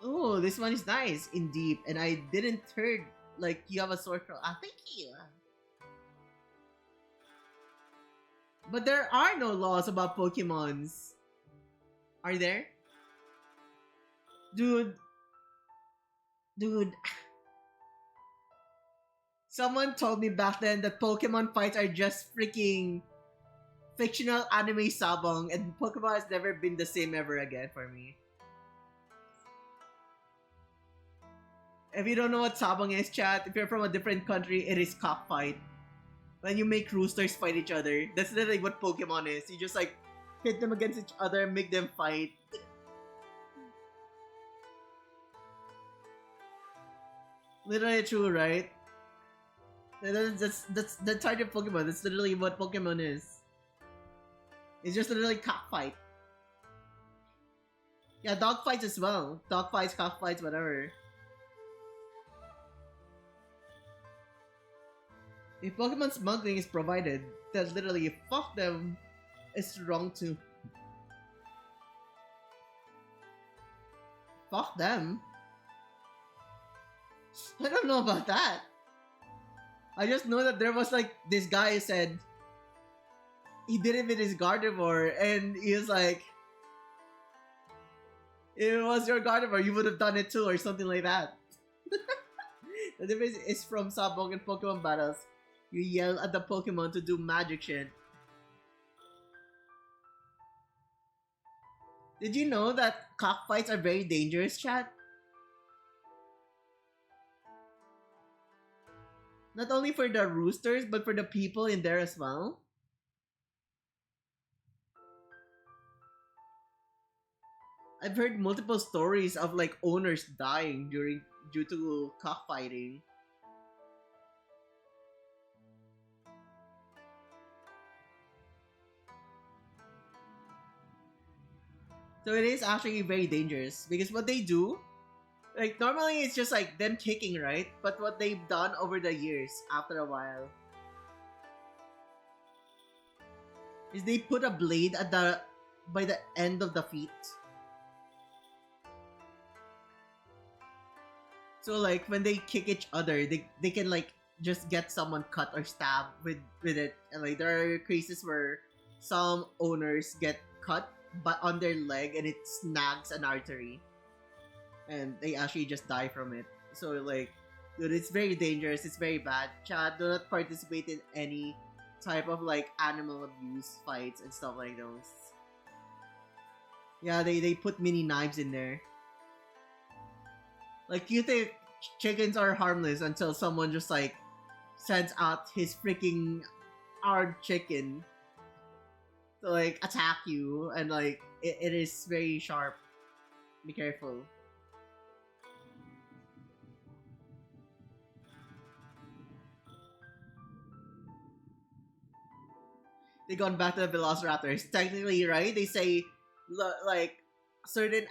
Oh, this one is nice in deep, and I didn't heard like you have a sore throat. Ah, thank you. But there are no laws about Pokemons. Are there? Dude. Someone told me back then that Pokemon fights are just freaking fictional anime sabong, and Pokemon has never been the same ever again for me. If you don't know what sabong is, chat, if you're from a different country, it is cockfight. When you make roosters fight each other, that's literally what Pokemon is. You just like pit them against each other, make them fight. Literally true, right? That's the target Pokemon. That's literally what Pokemon is. It's just literally cockfight. Yeah, dog fights as well. Dog fights, cockfights, whatever. If Pokemon smuggling is provided, then literally fuck them is wrong too. Fuck them. I don't know about that. I just know that there was like this guy said he did it with his Gardevoir, and he was like, if it was your Gardevoir, you would have done it too, or something like that. The difference is from Sabong and Pokemon battles, you yell at the Pokemon to do magic shit. Did you know that cockfights are very dangerous, chat? Not only for the roosters, but for the people in there as well. I've heard multiple stories of like owners dying due to cockfighting. So it is actually very dangerous because what they do, like normally it's just like them kicking, right? But what they've done over the years, after a while, is they put a blade at the by the end of the feet. So like when they kick each other, they can like just get someone cut or stabbed with it. And like there are cases where some owners get cut but on their leg and it snags an artery and they actually just die from it. So like dude, it's very dangerous, it's very bad. Chat, do not participate in any type of like animal abuse fights and stuff like those. Yeah, they put mini knives in there. Like, you think chickens are harmless until someone just, like, sends out his freaking armed chicken to, like, attack you. And, like, it is very sharp. Be careful. They gone back to the velociraptors. Technically, right? They say, like, certain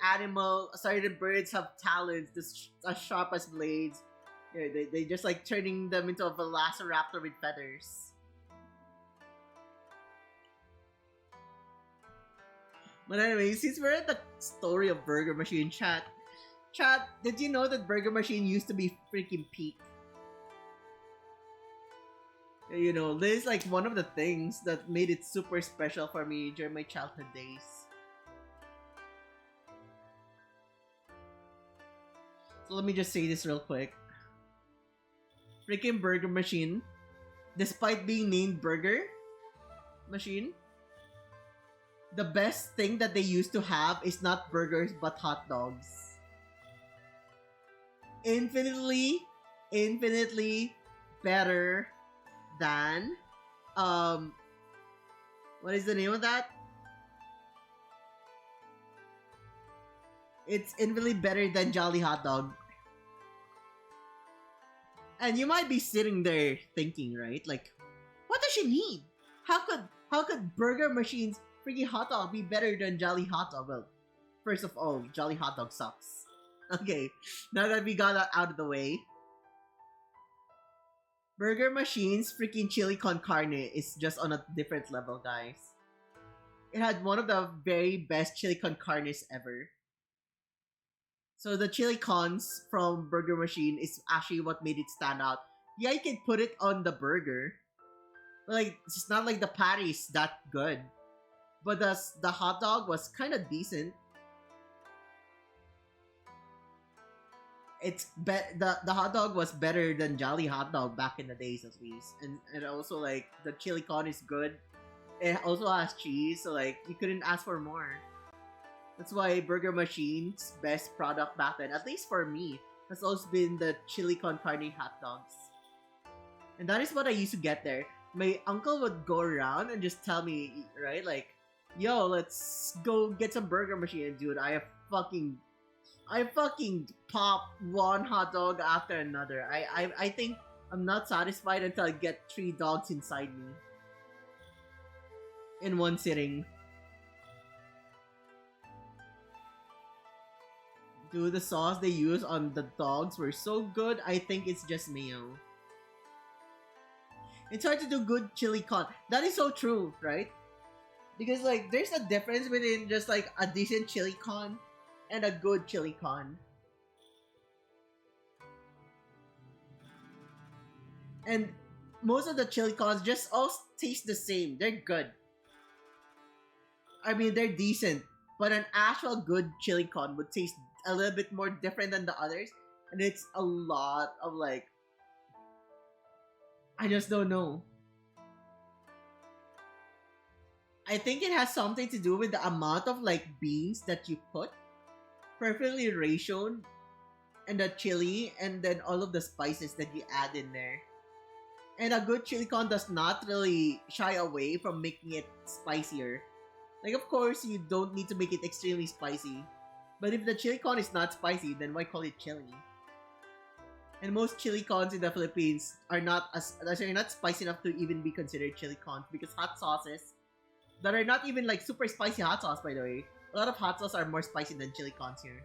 birds have talons as sharp as blades. Yeah, they just like turning them into a velociraptor with feathers. But anyway, since we're at the story of Burger Machine, chat, did you know that Burger Machine used to be freaking peak? You know, this is like one of the things that made it super special for me during my childhood days. So let me just say this real quick. Freaking Burger Machine, despite being named Burger Machine, the best thing that they used to have is not burgers but hot dogs. Infinitely better than what is the name of that? It's infinitely better than Jolly Hot Dog. And you might be sitting there thinking, right? Like, what does she mean? How could Burger Machine's freaking hot dog be better than Jolly Hot Dog? Well, first of all, Jolly Hot Dog sucks. Okay, now that we got that out of the way, Burger Machine's freaking chili con carne is just on a different level, guys. It had one of the very best chili con carnes ever. So the chili cons from Burger Machine is actually what made it stand out. Yeah, you can put it on the burger, but like it's not like the patty's that good. But the hot dog was kind of decent. The hot dog was better than Jolly Hot Dog back in the days, at least, and also like the chili con is good. It also has cheese, so like you couldn't ask for more. That's why Burger Machine's best product back then, at least for me, has always been the chili con carne hot dogs. And that is what I used to get there. My uncle would go around and just tell me, right, like, yo, let's go get some Burger Machine. And dude, I fucking pop one hot dog after another. I think I'm not satisfied until I get 3 dogs inside me. In one sitting. Dude, the sauce they use on the dogs were so good, I think it's just mayo. It's hard to do good chili con. That is so true, right? Because like, there's a difference between just like a decent chili con and a good chili con. And most of the chili cons just all taste the same. They're good. I mean, they're decent. But an actual good chili con would taste a little bit more different than the others. And it's a lot of like... I just don't know. I think it has something to do with the amount of like beans that you put. Perfectly ratioed. And the chili and then all of the spices that you add in there. And a good chili con does not really shy away from making it spicier. Like, of course, you don't need to make it extremely spicy. But if the chili con is not spicy, then why call it chili? And most chili cons in the Philippines are not spicy enough to even be considered chili cons because hot sauces that are not even like super spicy hot sauce, by the way. A lot of hot sauce are more spicy than chili cons here.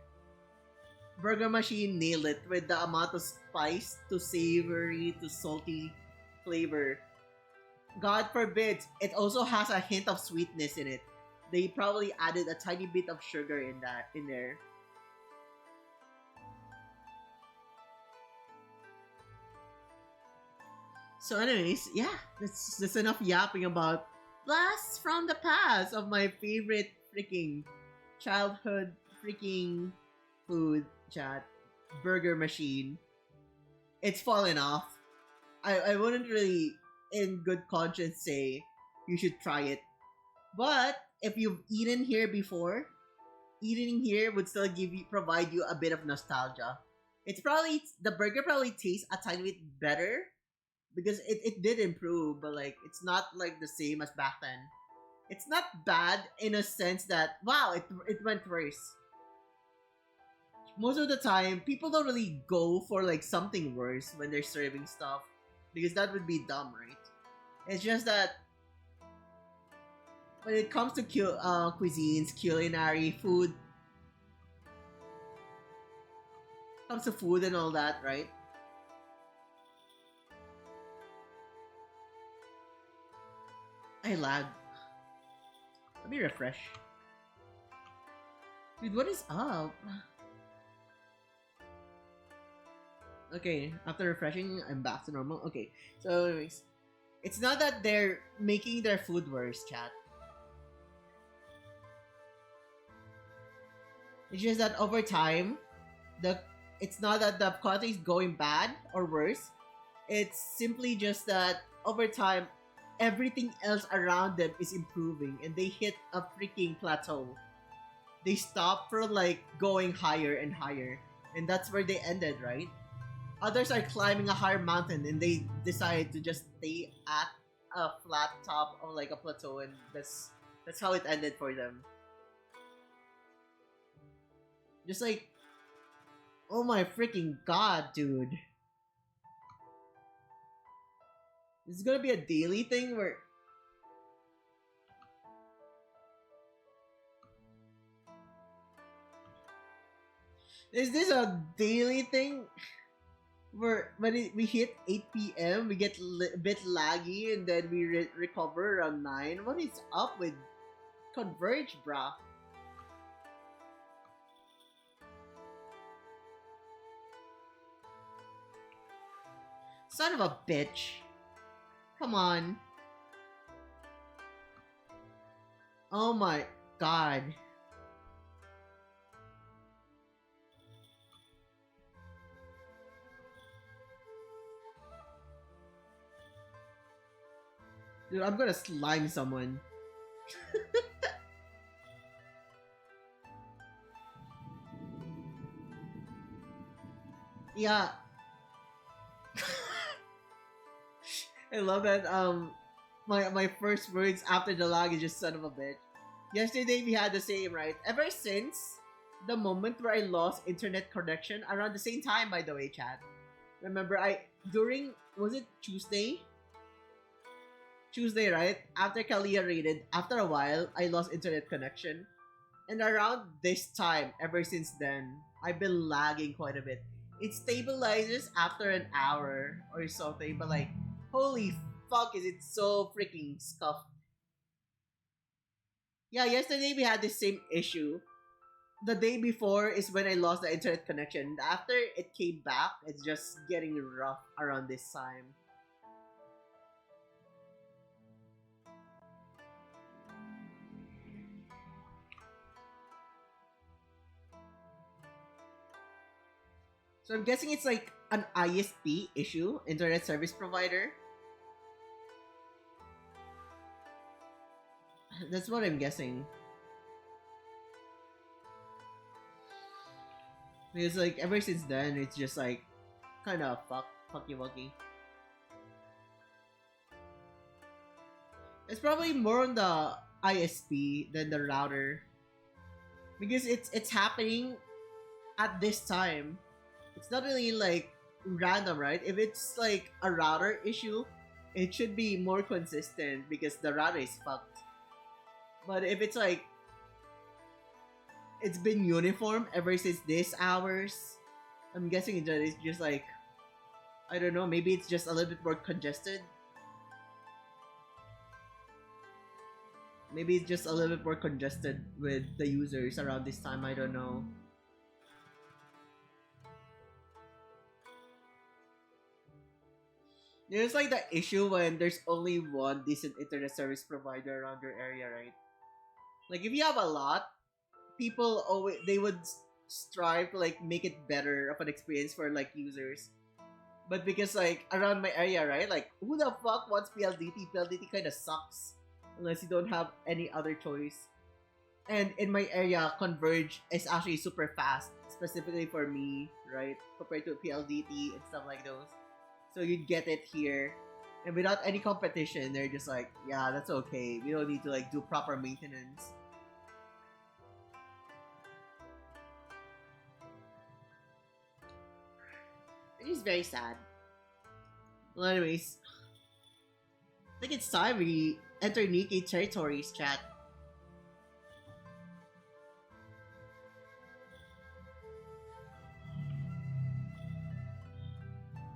Burger Machine nailed it with the amount of spice to savory to salty flavor. God forbid, it also has a hint of sweetness in it. They probably added a tiny bit of sugar in there. So anyways, yeah, that's enough yapping about blasts from the past of my favorite freaking childhood freaking food chat. Burger Machine. It's fallen off. I wouldn't really in good conscience say you should try it. But if you've eaten here before, eating here would still provide you a bit of nostalgia. It's probably the burger probably tastes a tiny bit better because it did improve, but like it's not like the same as back then. It's not bad in a sense that wow, it went worse. Most of the time, people don't really go for like something worse when they're serving stuff because that would be dumb, right? It's just that when it comes to cuisines, culinary food, comes to food and all that, right? I lag. Let me refresh. Dude, what is up? Okay, after refreshing, I'm back to normal. Okay, so anyways, it's not that they're making their food worse, chat. It's just that over time, the it's not that the quality is going bad or worse. It's simply just that over time, everything else around them is improving and they hit a freaking plateau. They stop from like going higher and higher. And that's where they ended, right? Others are climbing a higher mountain and they decide to just stay at a flat top of like a plateau, and that's how it ended for them. Just like, oh my freaking god, dude. This is gonna be a daily thing where is this a daily thing where when we hit 8 p.m. we get a bit laggy and then we recover around 9? What is up with Converge, brah? Son of a bitch. Come on. Oh my god. Dude, I'm gonna slime someone. Yeah. I love that my first words after the lag is just son of a bitch. Yesterday we had the same, right? Ever since the moment where I lost internet connection around the same time, by the way, chat. Remember during was it Tuesday? Tuesday, right? After Kalia raided, after a while, I lost internet connection. And around this time, ever since then, I've been lagging quite a bit. It stabilizes after an hour or something, but like, holy fuck, is it so freaking scuffed. Yeah, yesterday we had the same issue. The day before is when I lost the internet connection. After it came back, it's just getting rough around this time. So I'm guessing it's like an ISP issue, internet service provider. That's what I'm guessing. Because like ever since then, it's just like kind of fucky wucky. It's probably more on the ISP than the router because it's happening at this time. It's not really like random, right? If it's like a router issue, it should be more consistent because the router is fucked. But if it's like it's been uniform ever since these hours, I'm guessing that it's just like I don't know, maybe it's just a little bit more congested. Maybe it's just a little bit more congested with the users around this time, I don't know. There's like the issue when there's only one decent internet service provider around your area, right? Like if you have a lot, people always they would strive to like make it better of an experience for like users. But because like around my area, right? Like who the fuck wants PLDT? PLDT kind of sucks unless you don't have any other choice. And in my area, Converge is actually super fast, specifically for me, right? Compared to PLDT and stuff like those. So you'd get it here. And without any competition, they're just like, yeah, that's okay. We don't need to like do proper maintenance. It is very sad. Well, anyways, I think it's time we enter Nikkei territories, chat.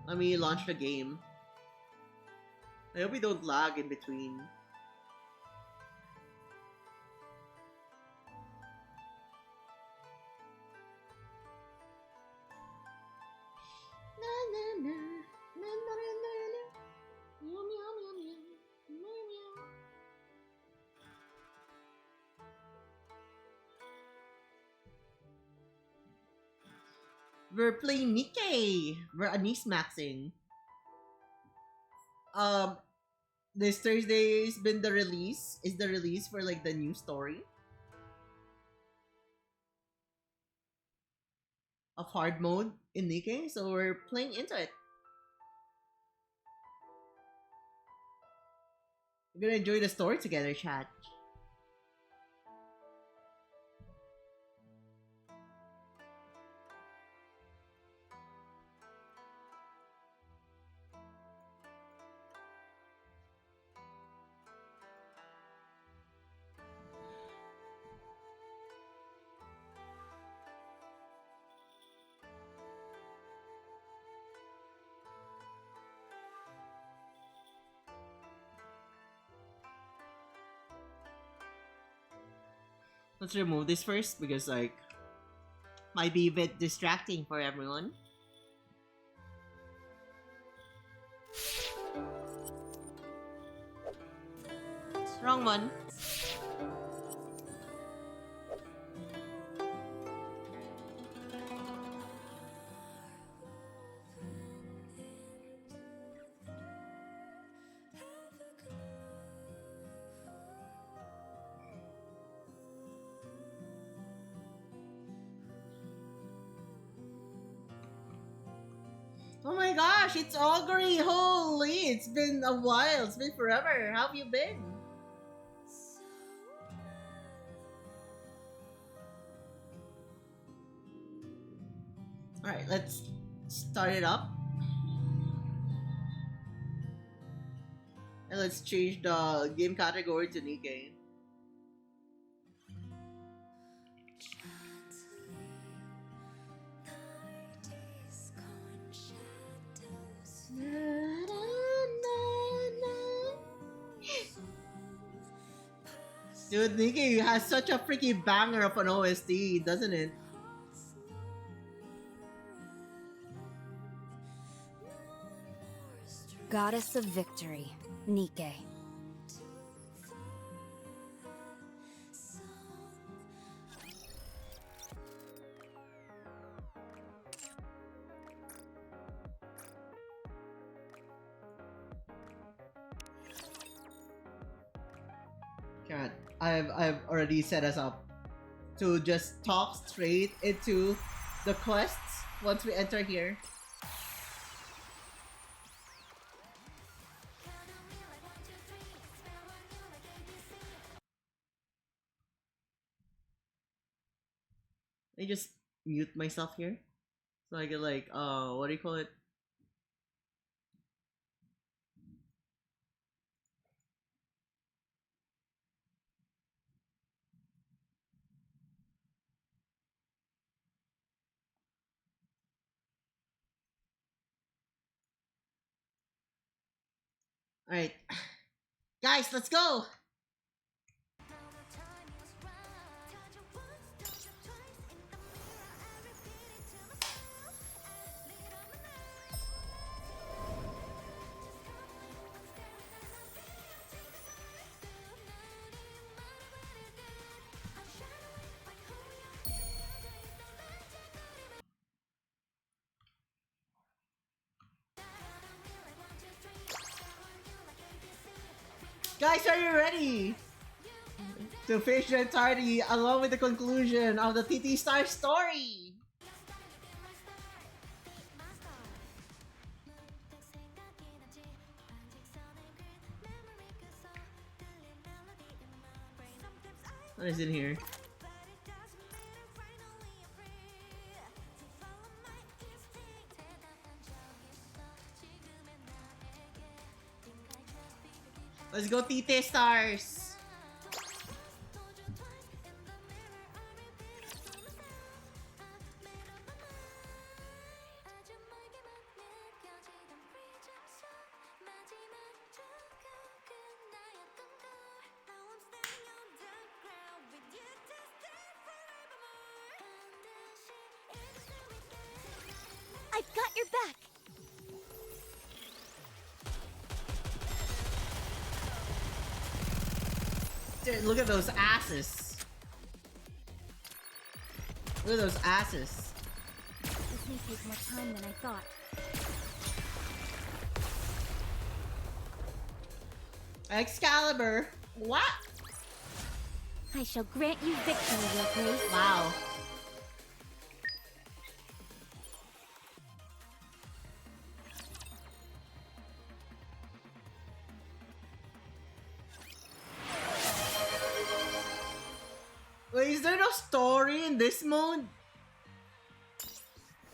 Let me launch the game. I hope we don't lag in between. We're playing Nikkei. We're AnisMAXXING. This Thursday has been the release. Is the release for like the new story of hard mode in Nikkei, so we're playing into it. We're gonna enjoy the story together, chat. Let's remove this first because like might be a bit distracting for everyone. Wrong one. Oh my gosh, it's Augury! Holy, it's been a while. It's been forever. How have you been? Alright, let's start it up. And let's change the game category to Nikkei. Dude, Nikkei has such a freaking banger of an OST, doesn't it? Goddess of Victory, Nikkei. God, I've already set us up to just talk straight into the quests once we enter here. I just mute myself here so I can like what do you call it? All right, guys, let's go. Guys, are you ready to finish the entirety along with the conclusion of the TT Star story? What is in here? Let's go, TT Stars! I've got your back! Dude, look at those asses. Look at those asses. This may take more time than I thought. Excalibur. What? I shall grant you victory, Your Grace. Wow. Wait, is there no story in this mode?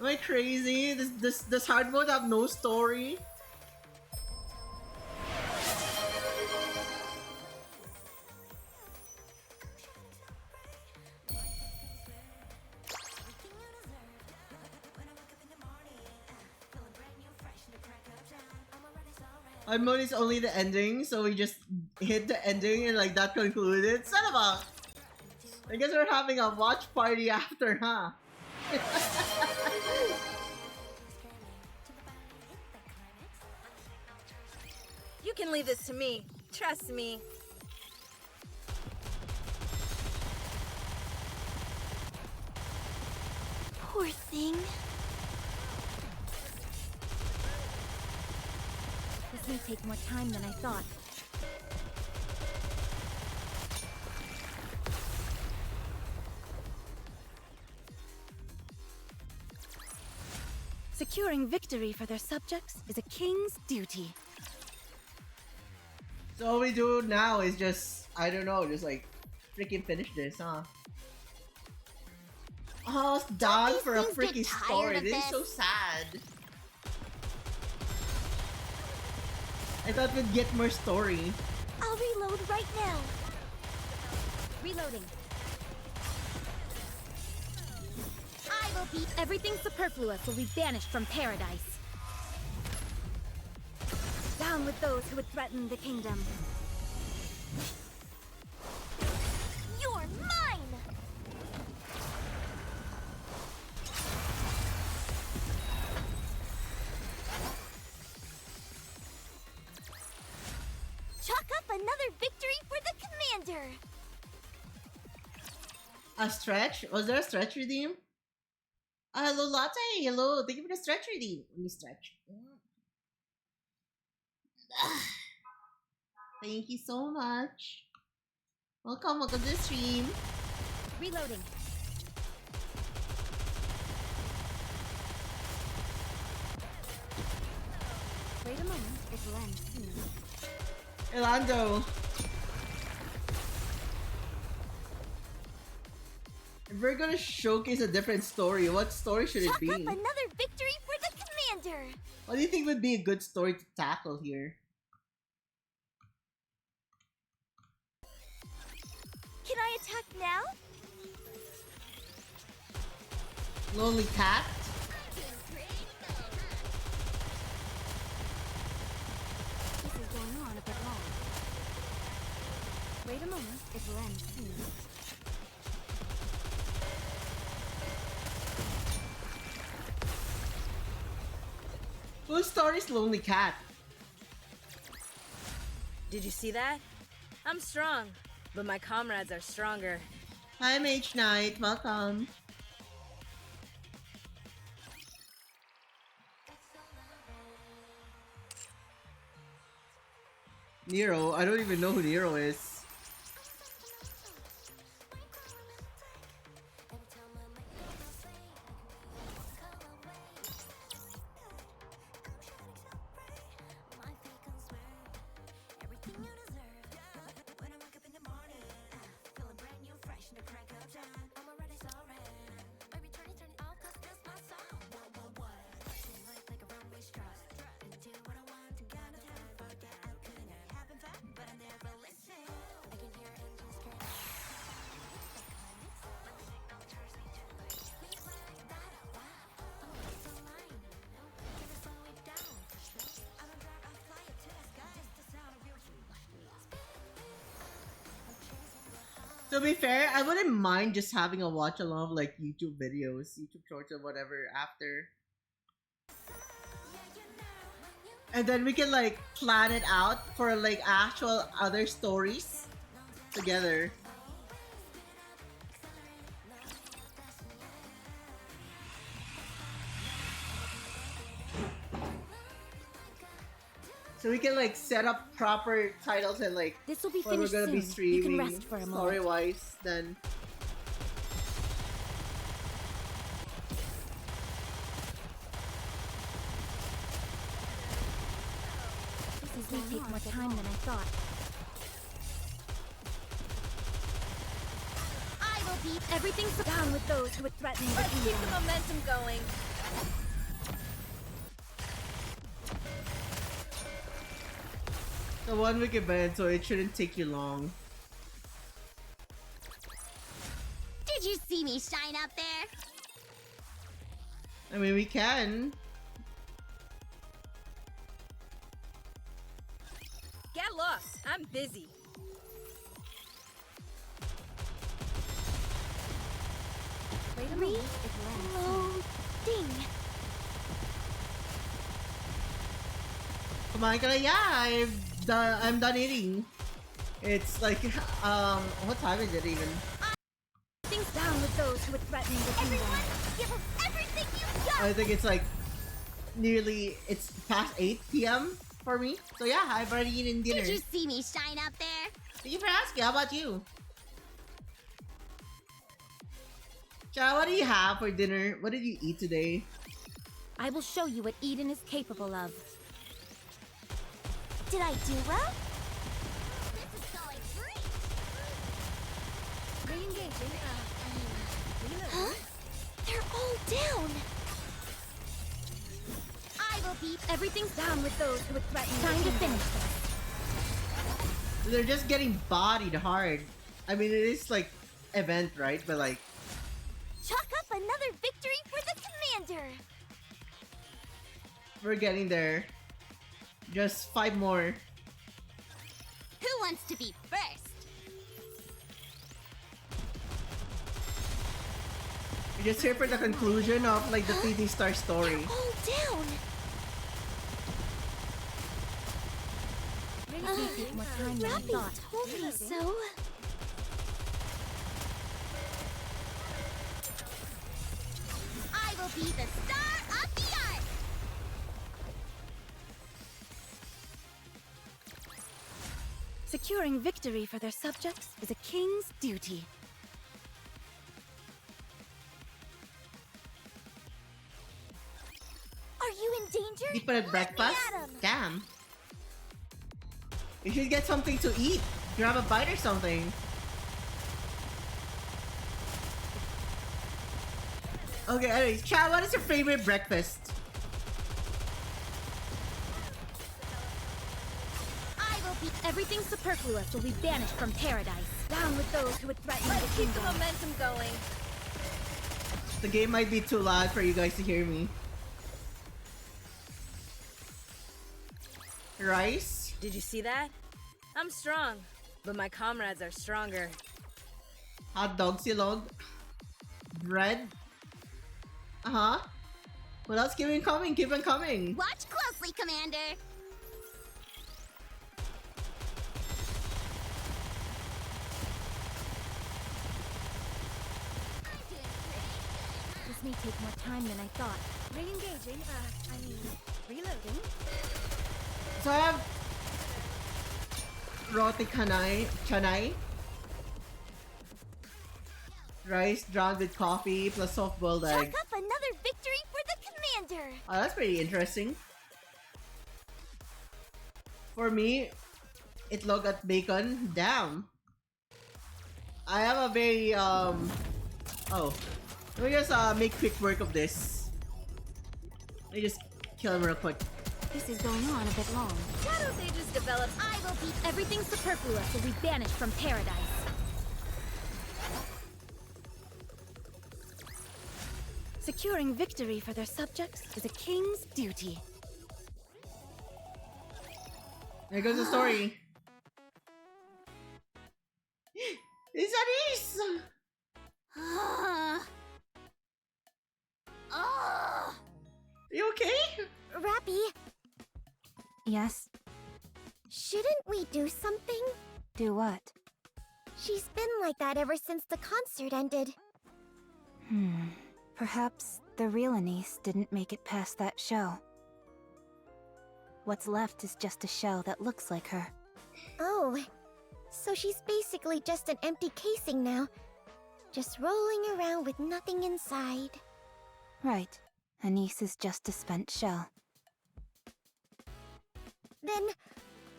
Am I crazy? Does hard mode have no story? Hard mode is only the ending, so we just hit the ending and like that concluded. Son of a... I guess we're having a watch party after, huh? You can leave this to me. Trust me. Poor thing. This may take more time than I thought. Securing victory for their subjects is a king's duty. So all we do now is just, I don't know, just like freaking finish this, huh? Oh, it's done these for a things get freaking tired story. of This is this? so sad. I thought we'd get more story. I'll reload right now. Reloading. I will beat everything superfluous will be banished from paradise. Down with those who would threaten the kingdom. You're mine! Chalk up another victory for the commander! A stretch? Was there a stretch redeem? Hello, Latte. Hello. Thank you for the stretch redeem. Let me stretch. Thank you so much. Welcome to the stream. Reloading. Wait a moment, it'll end soon. Elando. we're gonna showcase a different story. What story should it Chalk be? up another victory for the commander. What do you think would be a good story to tackle here? Can I attack now? Lonely Cat? This is going on a bit long. Wait a moment, it will end soon. Whose story is Lonely Cat? Did you see that? I'm strong, but my comrades are stronger. Hi, Mage Knight. Welcome. Nero? I don't even know who Nero is. To be fair, I wouldn't mind just having a watch along of like YouTube videos, YouTube shorts or whatever after. And then we can like plan it out for like actual other stories together. So we can like set up proper titles and like This will be what we're finished gonna soon. be streaming You can rest for a moment. story-wise then. This may take more time than I thought. I will beat everything down with those who would threaten the Let's keep the kingdom. momentum going. The 1 week event, so it shouldn't take you long. Did you see me shine up there? I mean, we can. Get lost. I'm busy. Wait a moment. It lands. Ding. Kumain ka na, yeah, I'm done eating. It's like, what time is it even? Things down with those who would threaten the kingdom. Everyone, give us everything you've got. I think it's like it's past 8 p.m. for me. So yeah, I've already eaten dinner. Did you see me shine up there? Thank you for asking. How about you? Cha, what do you have for dinner? What did you eat today? I will show you what Eden is capable of. Did I do well? This is going great. Re-engaging. Huh? They're all down. I will beat everything's down with those who would threaten. Time to finish this. They're just getting bodied hard. I mean, it is like event, right? But like, Chalk up another victory for the commander. we're getting there. Just 5 more. Who wants to be first? We're just here for the conclusion of like the 3D Star story. All down. Take more time than I thought. Told me so. I will be the star of the art. Securing victory for their subjects is a king's duty. Are you in danger? Di pa breakfast? Damn. You should get something to eat. Grab a bite or something. Okay, anyways, chat, what is your favorite breakfast? I will be. Everything superfluous will be banished from paradise. Down with those who would threaten the Keep the kingdom. momentum going. The game might be too loud for you guys to hear me. Rice? Did you see that? I'm strong, but my comrades are stronger. Hot dog silog? Bread? Uh-huh. What else? Keep on coming, keep on coming. Watch closely, Commander. This may take more time than I thought. Re-engaging, reloading. So I have roti canai, rice drowned with coffee plus soft-boiled Chalk egg. up another victory for the Commander. Oh, that's pretty interesting. For me, itlog at bacon. Damn. I have a very oh, let me just make quick work of this. Let me just kill him real quick. This is going on a bit long. Shadow Sages developed. I will be. Everything superfluous will be banished from paradise. Securing victory for their subjects is a king's duty. There goes the story. It's Anis! You okay? Rappy, Yes? shouldn't we do something? Do what? She's been like that ever since the concert ended. Perhaps the real Anise didn't make it past that show. What's left is just a shell that looks like her. Oh, so she's basically just an empty casing now. Just rolling around with nothing inside. Right. Anise is just a spent shell. Then,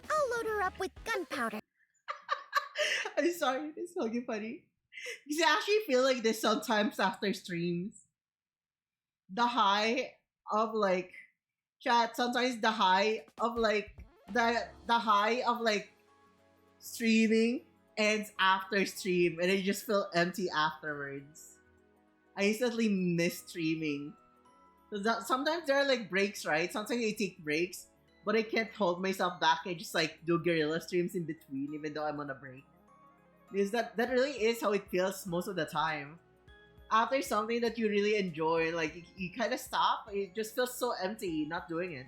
I'll load her up with gunpowder. I'm sorry, it's fucking funny. Because I actually feel like this sometimes after streams. The high of like chat, sometimes the high of like the high of like streaming ends after stream and I just feel empty afterwards. I instantly miss streaming. Sometimes there are like breaks, right? Sometimes I take breaks, but I can't hold myself back. I just like do guerrilla streams in between even though I'm on a break. Because that really is how it feels most of the time. After something that you really enjoy, like you kind of stop, it just feels so empty not doing it.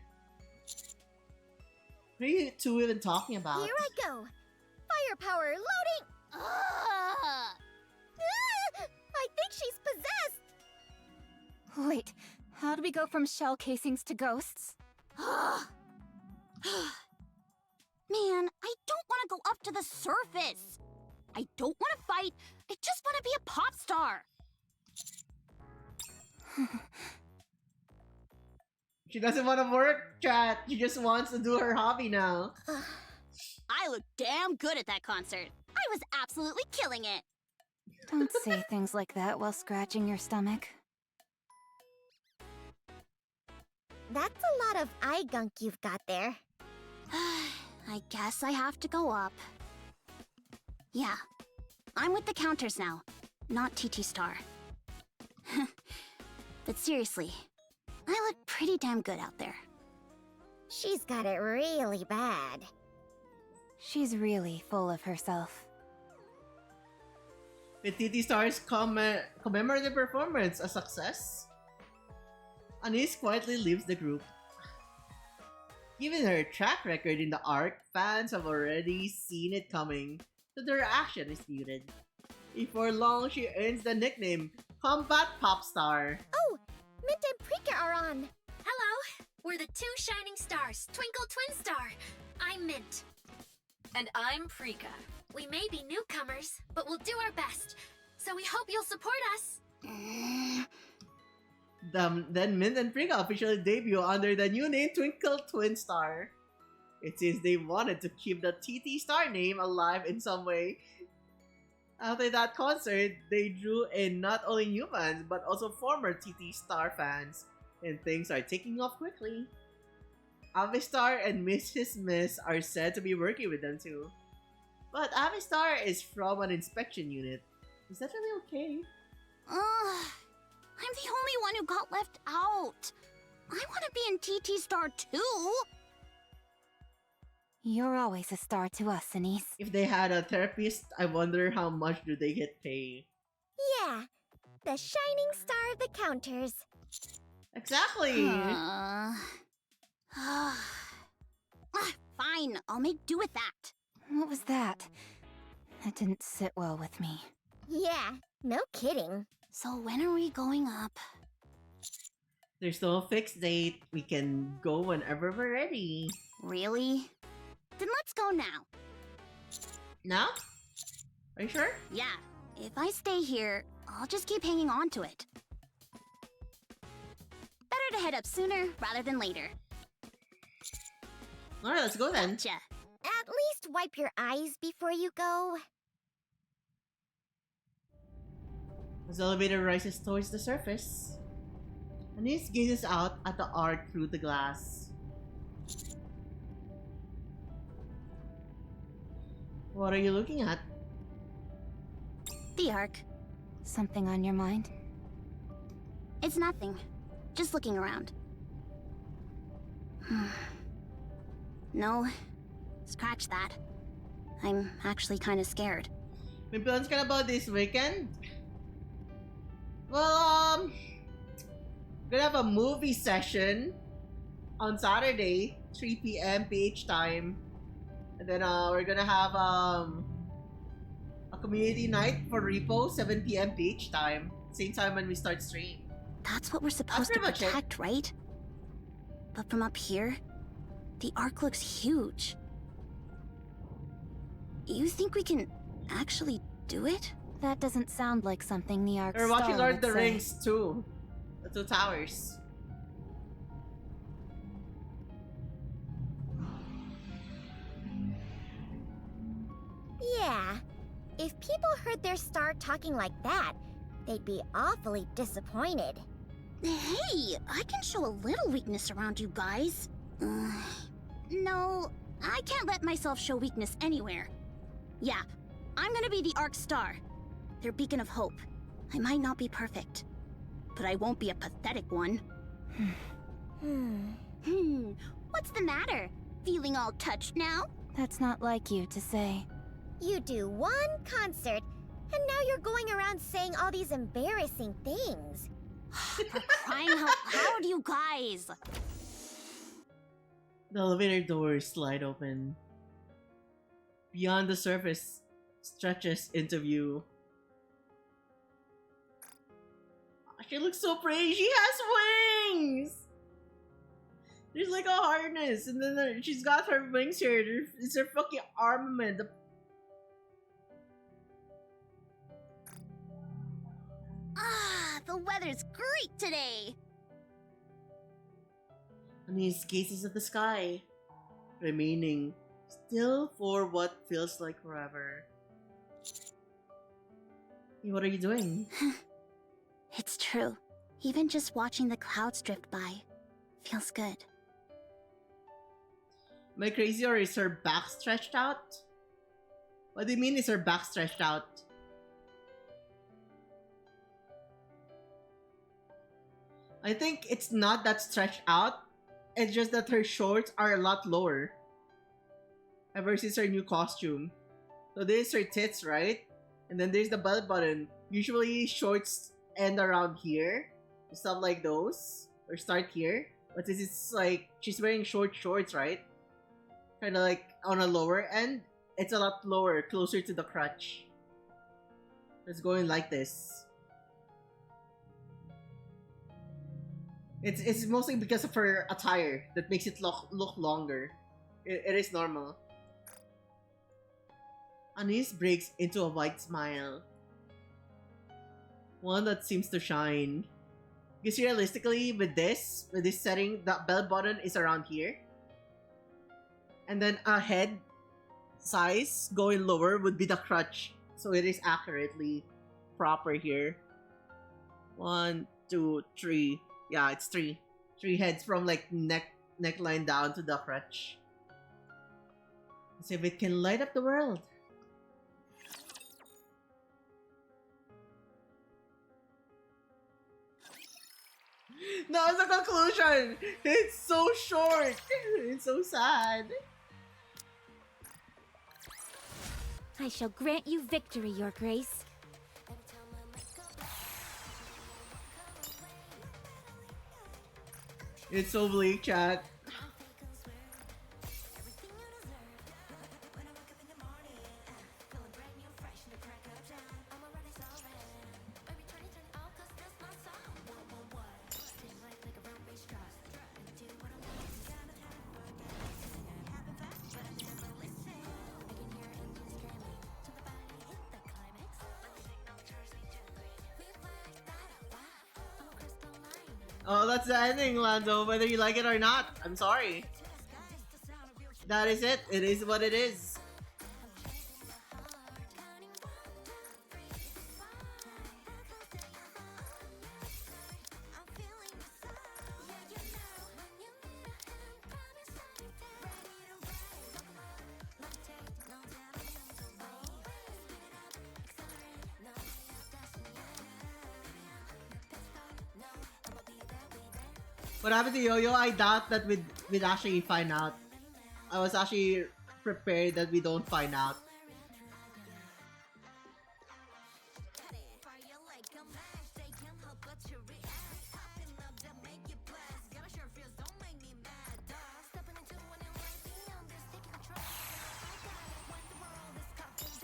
What are you two even talking about? Here I go. Firepower loading. Ah! I think she's possessed. Wait, how do we go from shell casings to ghosts? Man, I don't want to go up to the surface. I don't want to fight. I just want to be a pop star. She doesn't want to work, chat. She just wants to do her hobby now. I look damn good at that concert. I was absolutely killing it. Don't say things like that while scratching your stomach. That's a lot of eye gunk you've got there. I guess I have to go up. Yeah, I'm with the counters now, not TT Star. But seriously, I look pretty damn good out there. She's got it really bad. She's really full of herself. With TT Star's commemorative performance a success, Anis quietly leaves the group. Given her track record in the arc, fans have already seen it coming, so the reaction is muted. Before long, she earns the nickname Combat Pop Star. Oh, Mint and Prika are on. Hello, we're the two shining stars, Twinkle Twin Star. I'm Mint. And I'm Prika. We may be newcomers, but we'll do our best. So we hope you'll support us. Then Mint and Prika officially debut under the new name Twinkle Twin Star. It seems they wanted to keep the TT Star name alive in some way. After that concert, they drew in not only new fans but also former TT Star fans, and things are taking off quickly. Avistar and Mrs. Miss are said to be working with them too. But Avistar is from an inspection unit. Is that really okay? I'm the only one who got left out. I want to be in TT Star too. You're always a star to us, Anise. If they had a therapist, I wonder how much do they get paid. Yeah, the shining star of the counters. Exactly! Fine, I'll make do with that. What was that? That didn't sit well with me. Yeah, no kidding. So when are we going up? There's no fixed date. We can go whenever we're ready. Really? Then let's go now. Now? Are you sure? Yeah, if I stay here, I'll just keep hanging on to it. Better to head up sooner rather than later. Alright, let's go then. Gotcha. At least wipe your eyes before you go. As the elevator rises towards the surface, Anis gazes out at the arc through the glass. What are you looking at? The Ark. Something on your mind? It's nothing. Just looking around. No. Scratch that. I'm actually kind of scared. May plans ka na ba this weekend? Well, gonna have a movie session on Saturday, 3 p.m. PH time. And then we're gonna have a community night for Repo, 7 p.m. PH time. Same time when we start stream. That's what we're supposed to pretty much it. protect, right? But from up here, the Ark looks huge. You think we can actually do it? That doesn't sound like something the Ark We're watching star Lord of would the say. Rings too. The Two Towers. Yeah, if people heard their star talking like that, they'd be awfully disappointed. Hey, I can show a little weakness around you guys. No, I can't let myself show weakness anywhere. Yeah, I'm gonna be the Ark Star, their beacon of hope. I might not be perfect, but I won't be a pathetic one. What's the matter? Feeling all touched now? That's not like you to say. You do one concert, and now you're going around saying all these embarrassing things. For crying out loud, you guys! The elevator doors slide open. Beyond the surface stretches into view. She looks so pretty. She has wings! There's like a harness, and then she's got her wings here. It's her fucking armament. The weather's great today! Anis gazes at the sky, remaining still for what feels like forever. Hey, what are you doing? It's true. Even just watching the clouds drift by feels good. Am I crazy or is her back stretched out? What do you mean is her back stretched out? I think it's not that stretched out. It's just that her shorts are a lot lower. Ever since her new costume. So this is her tits, right? And then there's the belt button. Usually shorts end around here. Stuff like those. Or start here. But this is like, she's wearing short shorts, right? Kind of like on a lower end. It's a lot lower, closer to the crotch. It's going like this. It's mostly because of her attire that makes it look longer. It is normal. Anis breaks into a white smile. One that seems to shine. Because realistically, with this setting, the bell button is around here. And then a head size going lower would be the crutch. so it is accurately proper here. 1, 2, 3. Yeah, it's 3. 3 heads from like neckline down to the crutch. Let's see if it can light up the world. No, it's the conclusion. It's so short. It's so sad. I shall grant you victory, Your Grace. It's so bleak, chat. Oh, that's the ending, Lando, whether you like it or not. I'm sorry. That is it. It is what it is. What happened to Yo-Yo? I doubt that we'd actually find out. I was actually prepared that we don't find out.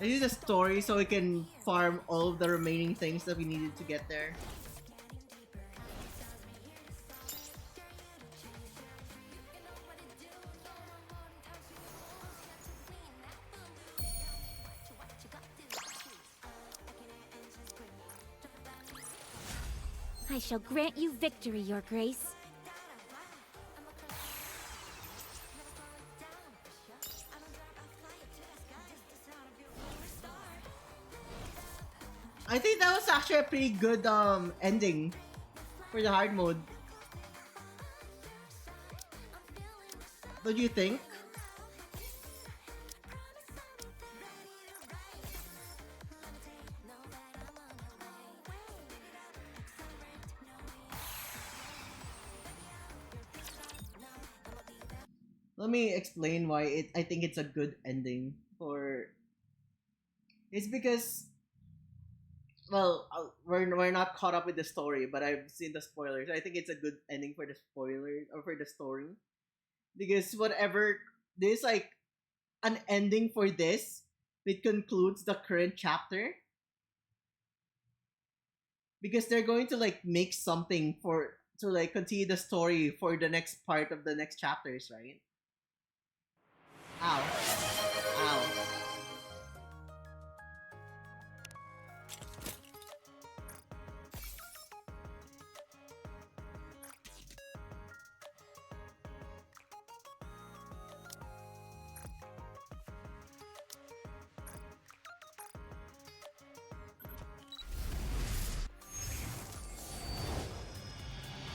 I use a story so we can farm all of the remaining things that we needed to get there. I shall grant you victory, Your Grace. I think that was actually a pretty good ending for the hard mode. What do you think? Let me explain why I think it's a good ending for. It's because, well, we're not caught up with the story, but I've seen the spoilers. I think it's a good ending for the spoiler or for the story, because whatever there's like an ending for this, it concludes the current chapter. Because they're going to like make something to like continue the story for the next part of the next chapters, right? Ow. Ow.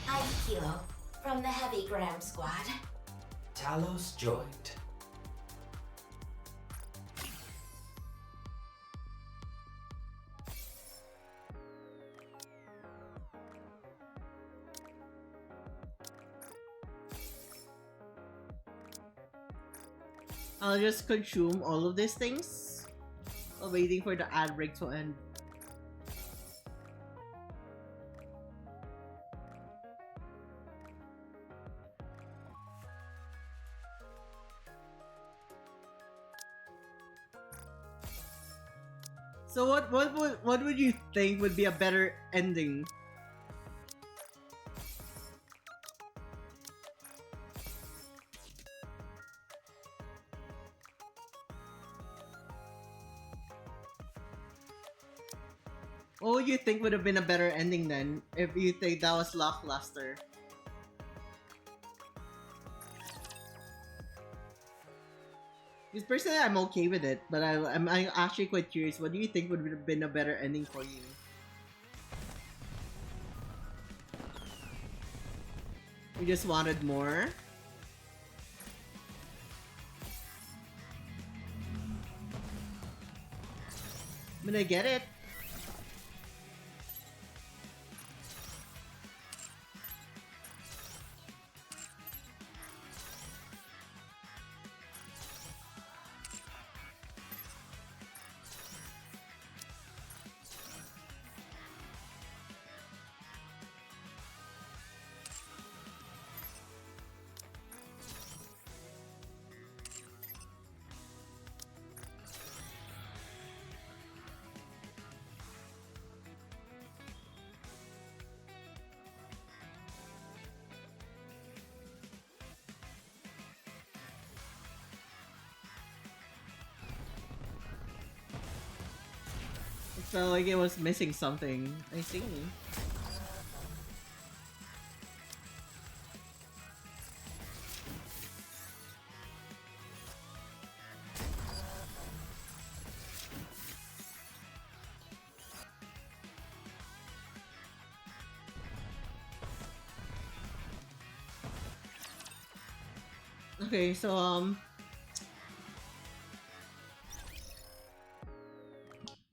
I'm Kilo, from the Heavy Gram Squad. Talos joined. I'll just consume all of these things while waiting for the ad break to end. So what would you think would be a better ending? What would you think would have been a better ending then, if you think that was lackluster? Because Because personally, I'm okay with it, but I'm actually quite curious. What do you think would have been a better ending for you? You just wanted more? I mean, I get it. It felt like it was missing something. I see. Okay, so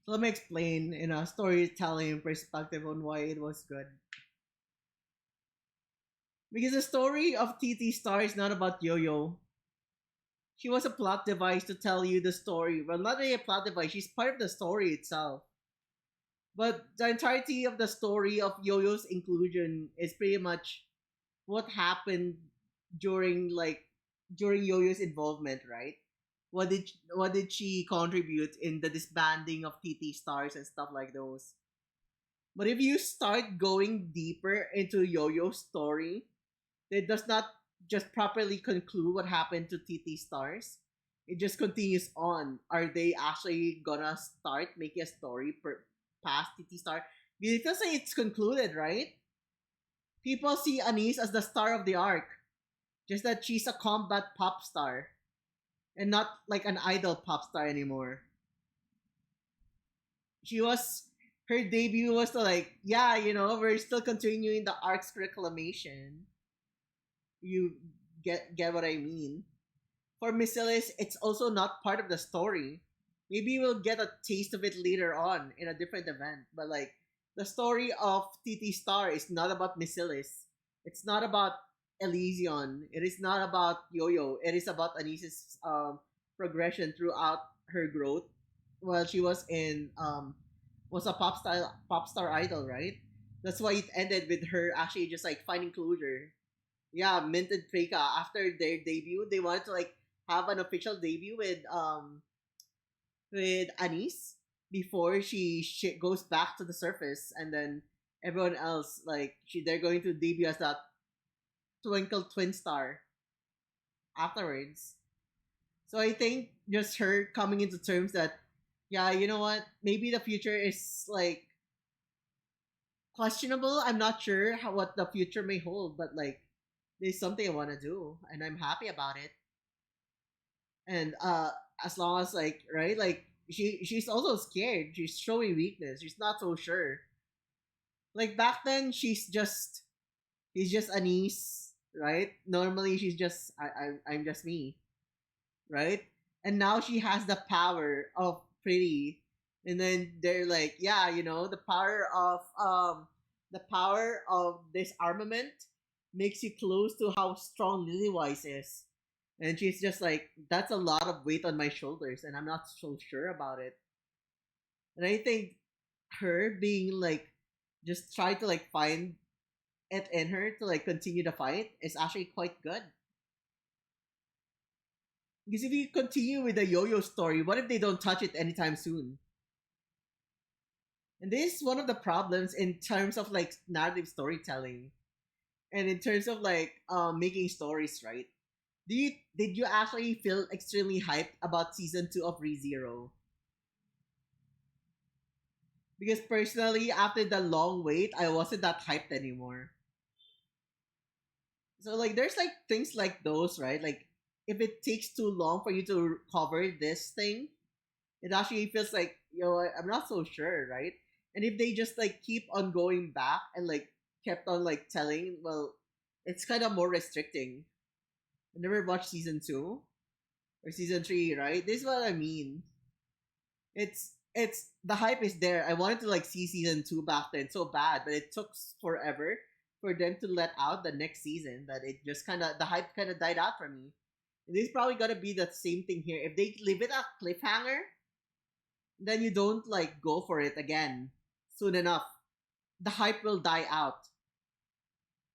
let me explain in a storytelling perspective on why it was good. Because the story of TT Star is not about Yo-Yo. She was a plot device to tell you the story. Well, not really a plot device, she's part of the story itself. But the entirety of the story of Yo-Yo's inclusion is pretty much what happened during during Yo-Yo's involvement, right? What did she contribute in the disbanding of TT Stars and stuff like those? But if you start going deeper into Yo-Yo's story, it does not just properly conclude what happened to TT Stars. It just continues on. Are they actually gonna start making a story past TT Star? Because it feels like it's concluded, right? People see Anis as the star of the arc. Just that she's a combat pop star. And not like an idol pop star anymore. Her debut was to like, yeah, we're still continuing the arc's reclamation. You get what I mean? For Misilis, it's also not part of the story. Maybe we'll get a taste of it later on in a different event. But like, the story of TT Star is not about Misilis. It's not about Elysion. It is not about Yo-Yo. It is about Anis's progression throughout her growth while she was was a pop star idol, right? That's why it ended with her actually just like finding closure. Yeah, Mint and Preka after their debut, they wanted to like have an official debut with Anis before she goes back to the surface, and then everyone else like they're going to debut as that Twinkle Twin Star afterwards. So I think just her coming into terms that, yeah, you know what, maybe the future is like questionable. I'm not sure what the future may hold, but like there's something I want to do, and I'm happy about it. And as long as like right, like she's also scared. She's showing weakness. She's not so sure. Like back then, he's just Anis, right? Normally, she's just I'm just me, right? And now she has the power of Pretty, and then they're like, yeah, the power of this armament makes you close to how strong Lilywise is. And she's just like, that's a lot of weight on my shoulders, and I'm not so sure about it. And I think her being like, just try to like find it in her to like continue the fight is actually quite good. Because if you continue with the Yo-Yo story, what if they don't touch it anytime soon? And this is one of the problems in terms of like narrative storytelling, and in terms of like making stories, right? Did you actually feel extremely hyped about season 2 of ReZero? Because personally, after the long wait, I wasn't that hyped anymore. So like there's like things like those, right? Like if it takes too long for you to cover this thing, it actually feels like, I'm not so sure, right? And if they just like keep on going back and like kept on like telling, well, it's kind of more restricting. I never watched season 2 or season 3, right? This is what I mean. It's the hype is there. I wanted to like see season 2 back then so bad, but it took forever for them to let out the next season that it just kind of, the hype kind of died out for me. And this is probably gonna be the same thing here. If they leave it a cliffhanger, then you don't like go for it again soon enough. The hype will die out.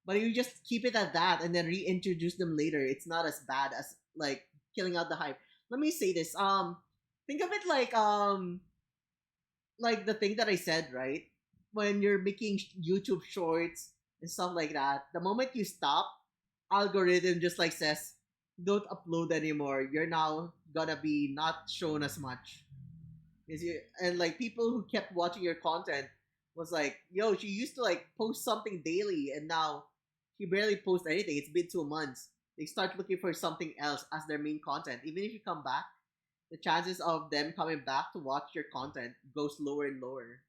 But if you just keep it at that and then reintroduce them later, it's not as bad as like killing out the hype. Let me say this. Think of it like the thing that I said, right? When you're making YouTube shorts and stuff like that, the moment you stop, algorithm just like says, don't upload anymore. You're now gonna be not shown as much. And like people who kept watching your content was like, yo, she used to like post something daily and now she barely posts anything. It's been 2 months. They start looking for something else as their main content. Even if you come back, the chances of them coming back to watch your content goes lower and lower.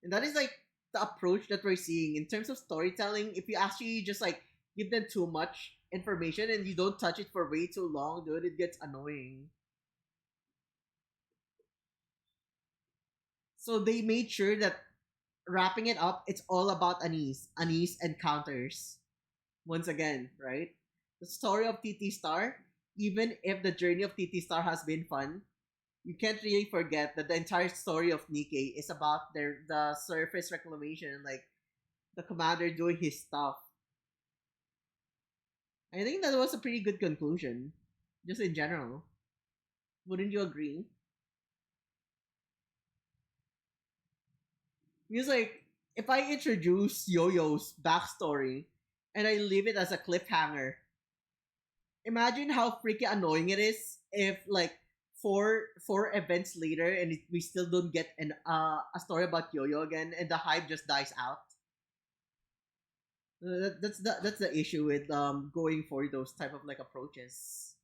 And that is like the approach that we're seeing in terms of storytelling. If you actually just like give them too much information and you don't touch it for way too long, dude, it gets annoying. So they made sure that wrapping it up, it's all about Anis encounters. Once again, right? The story of TT Star, even if the journey of TT Star has been fun, you can't really forget that the entire story of Nikkei is about the surface reclamation, like the commander doing his stuff. I think that was a pretty good conclusion, just in general. Wouldn't you agree? Because like, if I introduce Yo-Yo's backstory and I leave it as a cliffhanger, imagine how freaking annoying it is if like four events later and we still don't get a story about Yo-Yo again and the hype just dies out. That's the issue with going for those type of like approaches.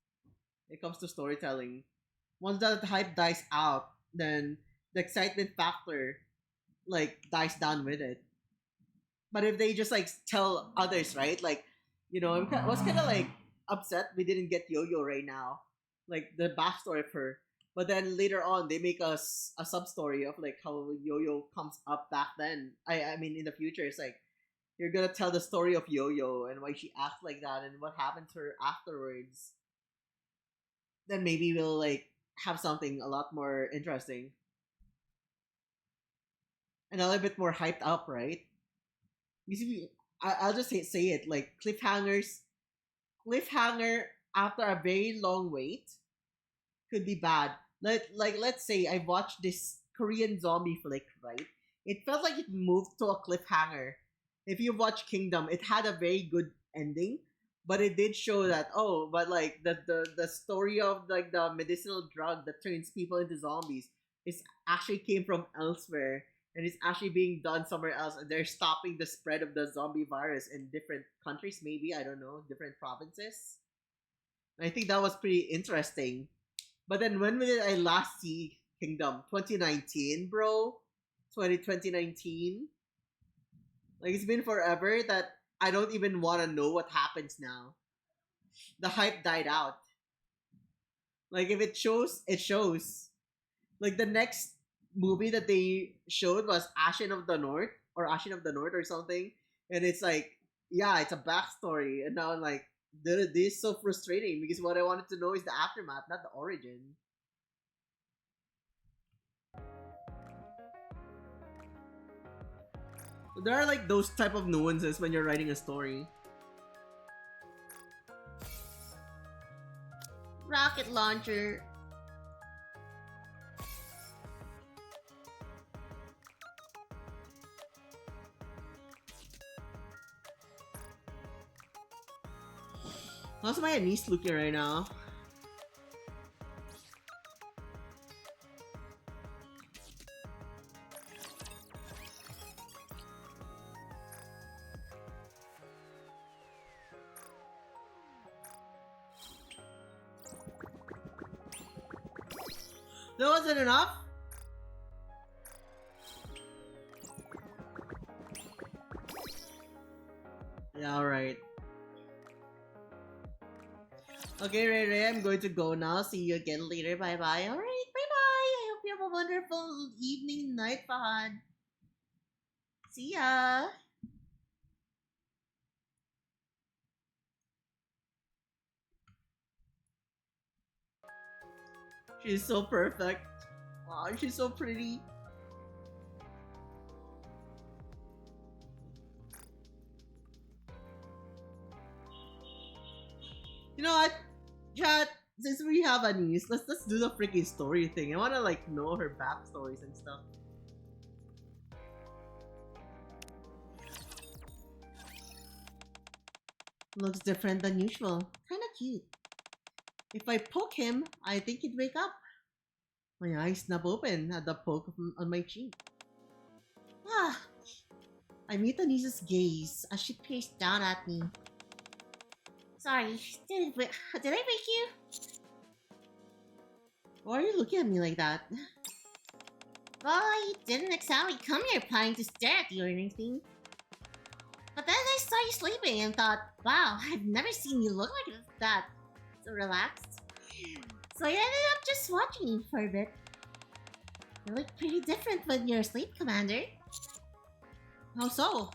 When it comes to storytelling, once the hype dies out, then the excitement factor like dies down with it. But if they just like tell others, right? Like, I was kind of like upset we didn't get Yo-Yo right now, like the backstory of her. But then later on, they make us a sub story of like how Yo-Yo comes up back then. I mean, in the future, it's like you're gonna tell the story of Yo-Yo and why she acts like that and what happened to her afterwards. Then maybe we'll like have something a lot more interesting and a little bit more hyped up, right? You see, I'll just say it like cliffhanger after a very long wait could be bad. Let's say I watched this Korean zombie flick, right? It felt like it moved to a cliffhanger. If you watch Kingdom, it had a very good ending, but it did show that but like the story of like the medicinal drug that turns people into zombies is actually came from elsewhere and it's actually being done somewhere else and they're stopping the spread of the zombie virus in different countries, maybe, I don't know, different provinces. And I think that was pretty interesting. But then when did I last see Kingdom? 2019, bro? 2019? Like, it's been forever that I don't even want to know what happens now. The hype died out. Like, if it shows, it shows. Like, the next movie that they showed was Ashen of the North or something. And it's like, yeah, it's a backstory. And now I'm like, dude, this is so frustrating because what I wanted to know is the aftermath, not the origin. So there are like those type of nuances when you're writing a story. Rocket launcher. How's my niece looking right now? That wasn't enough? Yeah, alright. Okay, Ray Ray, I'm going to go now. See you again later. Bye bye. Alright, bye bye. I hope you have a wonderful evening, night, Fahad. See ya. She's so perfect. Wow, she's so pretty. You know what, chat? Since we have Anis, let's do the freaking story thing. I wanna like know her backstories and stuff. Looks different than usual. Kinda cute. If I poke him, I think he'd wake up. My eyes snap open at the poke on my cheek. Ah! I meet Anis's gaze as she peers down at me. Sorry, did I wake you? Why are you looking at me like that? Well, I didn't exactly come here planning to stare at you or anything. But then I saw you sleeping and thought, wow, I've never seen you look like that. So relaxed. So I ended up just watching you for a bit. You look pretty different when you're asleep, Commander. How so?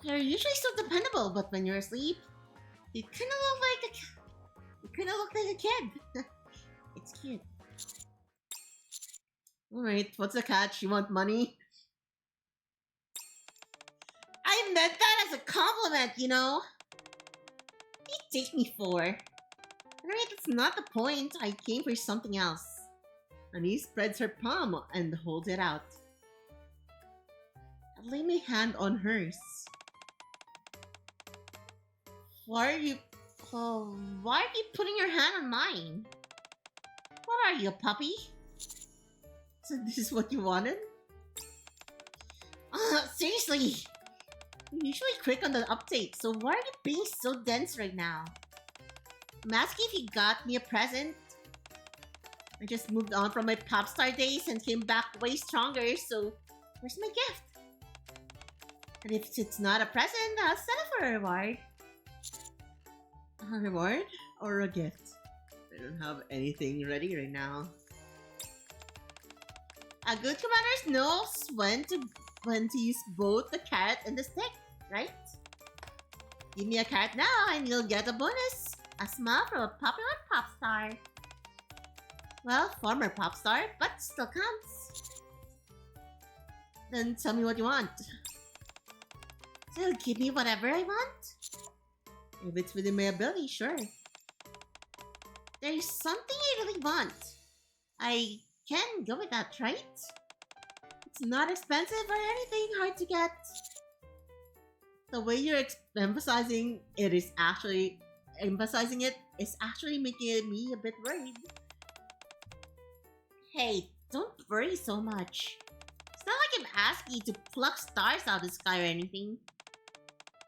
You're usually so dependable, but when you're asleep, you kinda look like a kid. It's cute. Alright, what's the catch? You want money? I meant that as a compliment, you know? What do you take me for? Alright, that's not the point. I came for something else. Anis spreads her palm and holds it out. I lay my hand on hers. Why are you putting your hand on mine? What are you, a puppy? So this is what you wanted? Seriously! You usually quick on the update, so why are you being so dense right now? I'm asking if you got me a present. I just moved on from my pop star days and came back way stronger, so where's my gift? And if it's not a present, I'll settle for a reward. A reward or a gift? I don't have anything ready right now. A good commander knows when to use both the carrot and the stick, right? Give me a carrot now and you'll get a bonus. A smile from a popular pop star. Well, former pop star, but still counts. Then tell me what you want. So give me whatever I want? If it's within my ability, sure. There's something I really want. I can go with that, right? It's not expensive or anything hard to get. The way you're emphasizing it is actually making me a bit worried. Hey, don't worry so much. It's not like I'm asking you to pluck stars out of the sky or anything.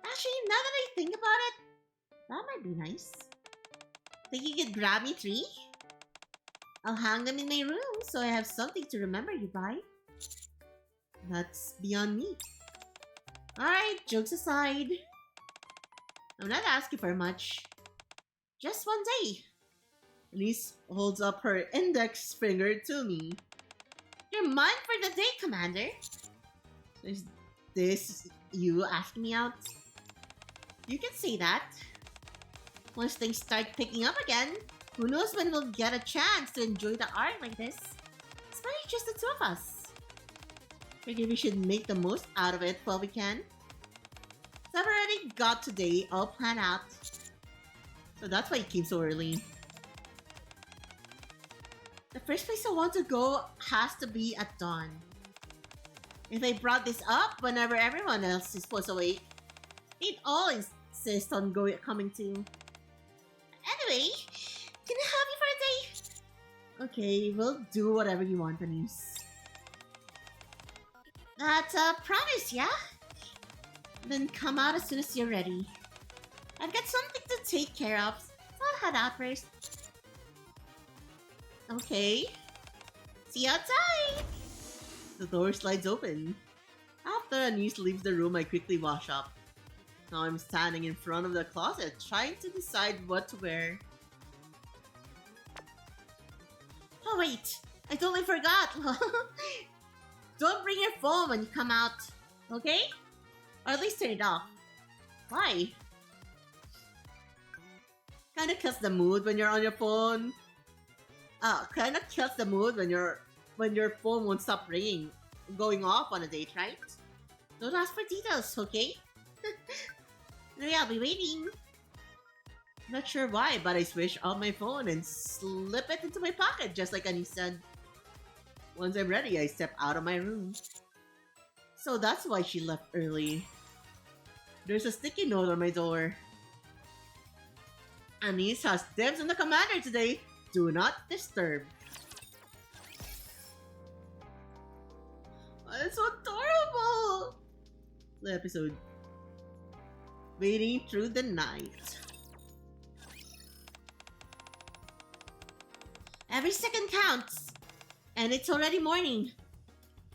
Actually, now that I think about it, that might be nice. Think you could grab me 3? I'll hang them in my room so I have something to remember you by. That's beyond me. Alright, jokes aside. I'm not asking for much. Just one day. Elise holds up her index finger to me. You're mine for the day, Commander. Is this you asking me out? You can say that. Once things start picking up again, who knows when we'll get a chance to enjoy the art like this. Especially just the two of us. Figure we should make the most out of it while we can. So I've already got today all planned out. So that's why it came so early. The first place I want to go has to be at dawn. If I brought this up whenever everyone else was awake, they'd all insist on coming too. Anyway, can I have you for a day? Okay, we'll do whatever you want, Anis. That's a promise, yeah? Then come out as soon as you're ready. I've got something to take care of, so I'll head out first. Okay. See you outside! The door slides open. After Anis leaves the room, I quickly wash up. Now I'm standing in front of the closet, trying to decide what to wear. Oh wait! I totally forgot! Don't bring your phone when you come out, okay? Or at least turn it off. Why? Kinda kills the mood when you're on your phone. Kinda kills the mood when your phone won't stop ringing, going off on a date, right? Don't ask for details, okay? Maybe I'll be waiting. Not sure why, but I switch off my phone and slip it into my pocket, just like Anis said. Once I'm ready, I step out of my room. So that's why she left early. There's a sticky note on my door. Anis has dibs on the commander today. Do not disturb. Oh, it's so adorable! The episode. Waiting through the night. Every second counts. And it's already morning.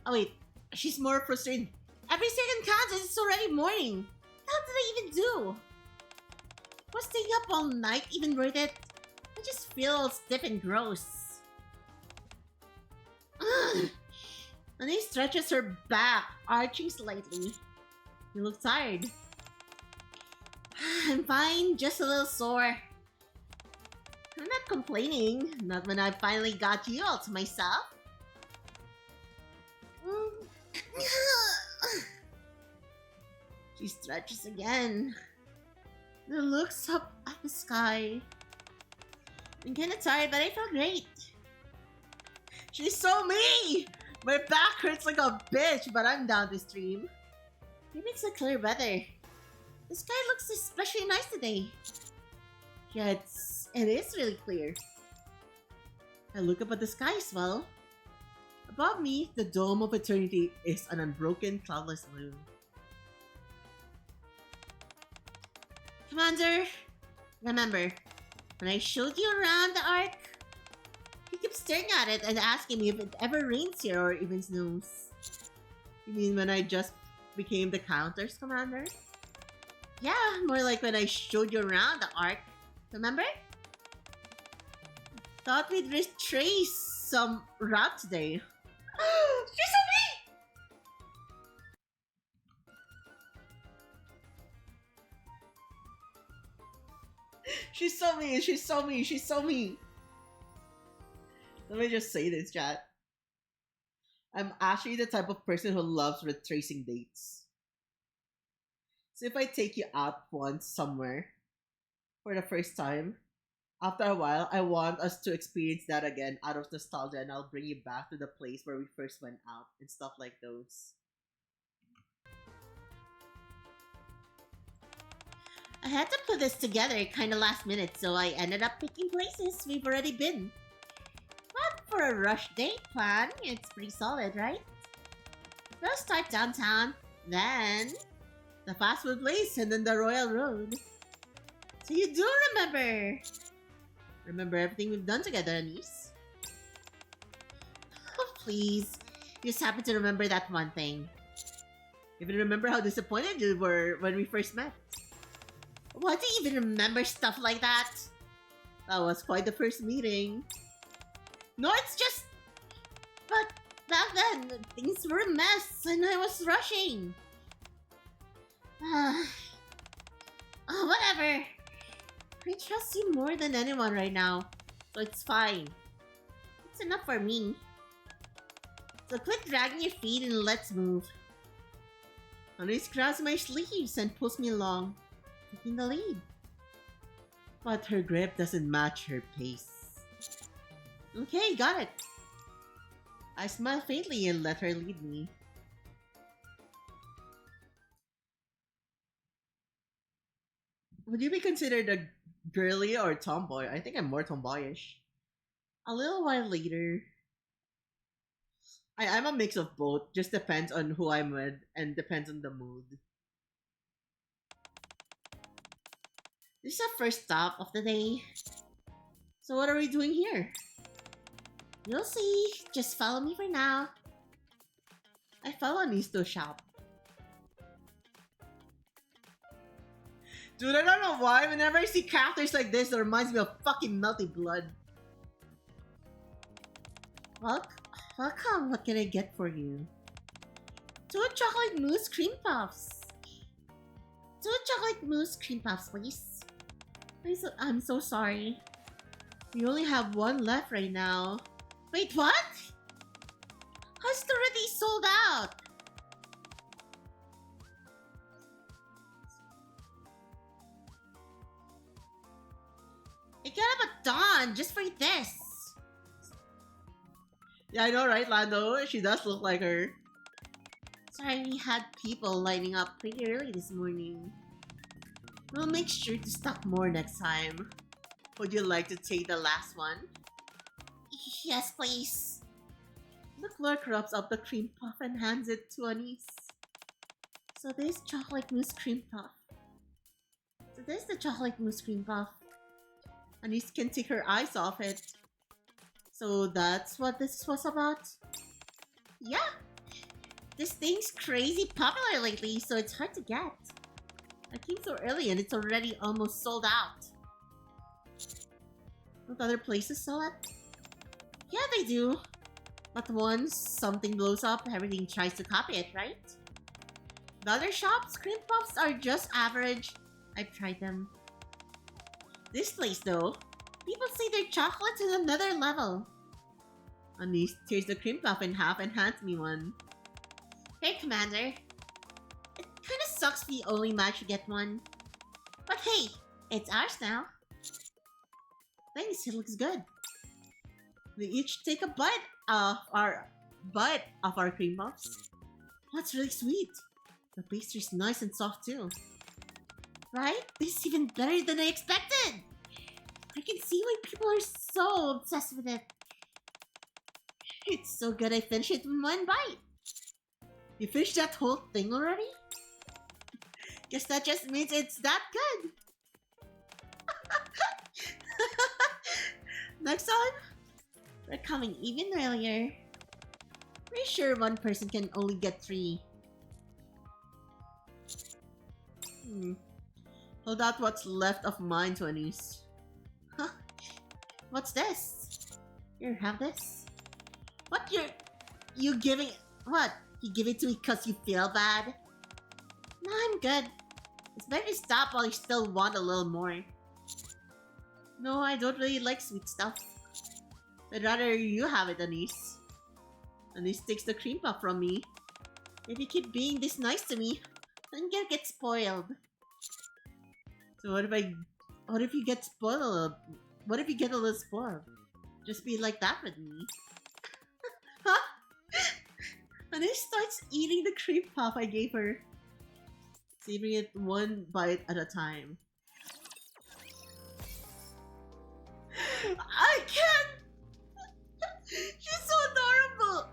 Oh wait, she's more frustrated. Every second counts and it's already morning. How did I even do? Was staying up all night even worth it? I just feel stiff and gross. Ugh. And he stretches her back, arching slightly. You look tired. I'm fine, just a little sore. I'm not complaining. Not when I finally got you all to myself. She stretches again. Then looks up at the sky. I'm kinda tired, but I feel great. She's so me! My back hurts like a bitch, but I'm down to stream. Maybe it's the clear weather. The sky looks especially nice today. Yeah, it is really clear. I look up at the sky as well. Above me, the dome of eternity is an unbroken cloudless blue. Commander, remember, when I showed you around the Ark, you kept staring at it and asking me if it ever rains here or even snows. You mean when I just became the Counters Commander? Yeah, more like when I showed you around the Ark. Remember? Thought we'd retrace some route today. She's so mean! She's so mean, she's so mean, she's so mean. Let me just say this, chat. I'm actually the type of person who loves retracing dates. So if I take you out once somewhere for the first time, after a while, I want us to experience that again out of nostalgia, and I'll bring you back to the place where we first went out and stuff like those. I had to put this together kinda last minute, so I ended up picking places we've already been. But for a rush date plan, it's pretty solid, right? We'll start downtown, then the fast food place, and then the Royal Road. So you do remember! Remember everything we've done together, Anis? Oh, please. You just happen to remember that one thing. Even remember how disappointed you were when we first met. Why do you even remember stuff like that? That was quite the first meeting. No, it's just... But back then, things were a mess and I was rushing. Oh, whatever. I trust you more than anyone right now, so it's fine. It's enough for me. So quit dragging your feet and let's move. Anis grabs my sleeves and pulls me along, taking the lead. But her grip doesn't match her pace. Okay, got it. I smile faintly and let her lead me. Would you be considered a girly or tomboy? I think I'm more tomboyish. A little while later, I'm a mix of both. Just depends on who I'm with and depends on the mood. This is our first stop of the day. So what are we doing here? You'll see. Just follow me for now. I follow Anis to shop. Dude, I don't know why. Whenever I see characters like this, it reminds me of fucking Melty Blood. Welcome. What can I get for you? 2 chocolate mousse cream puffs. 2 chocolate mousse cream puffs, please. I'm so sorry. We only have 1 left right now. Wait, what? How's it already sold out? I got up at dawn just for this. Yeah, I know, right, Lando? She does look like her. Sorry, we had people lining up pretty early this morning. We'll make sure to stock more next time. Would you like to take the last one? Yes, please. The clerk rubs up the cream puff and hands it to Anis. So there's chocolate mousse cream puff. So there's the chocolate mousse cream puff. Anis can take her eyes off it. So that's what this was about? Yeah. This thing's crazy popular lately, so it's hard to get. I came so early and it's already almost sold out. Don't other places sell it? Yeah, they do. But once something blows up, everything tries to copy it, right? The other shops, cream puffs are just average. I've tried them. This place though, people say their chocolate is another level. Anis tears the cream puff in half and hands me one. Hey, Commander. It kinda sucks we only managed to get one. But hey, it's ours now. Thanks, it looks good. We each take a bite of our cream puffs. That's really sweet. The pastry's nice and soft too. Right? This is even better than I expected! I can see why people are so obsessed with it. It's so good I finished it in 1 bite. You finished that whole thing already? Guess that just means it's that good. Next time, we're coming even earlier. Pretty sure 1 person can only get 3. Hold out what's left of mine to Anis. Huh? What's this? Here, have this. What you giving? What? You give it to me because you feel bad? No, I'm good. It's better to stop while you still want a little more. No, I don't really like sweet stuff. I'd rather you have it, Anis. Anis takes the cream puff from me. If you keep being this nice to me, then you'll get spoiled. So what if you get spoiled? What if you get a little spoiled? Just be like that with me. Huh? Anis starts eating the cream puff I gave her. Savoring it 1 bite at a time. I can't! She's so adorable!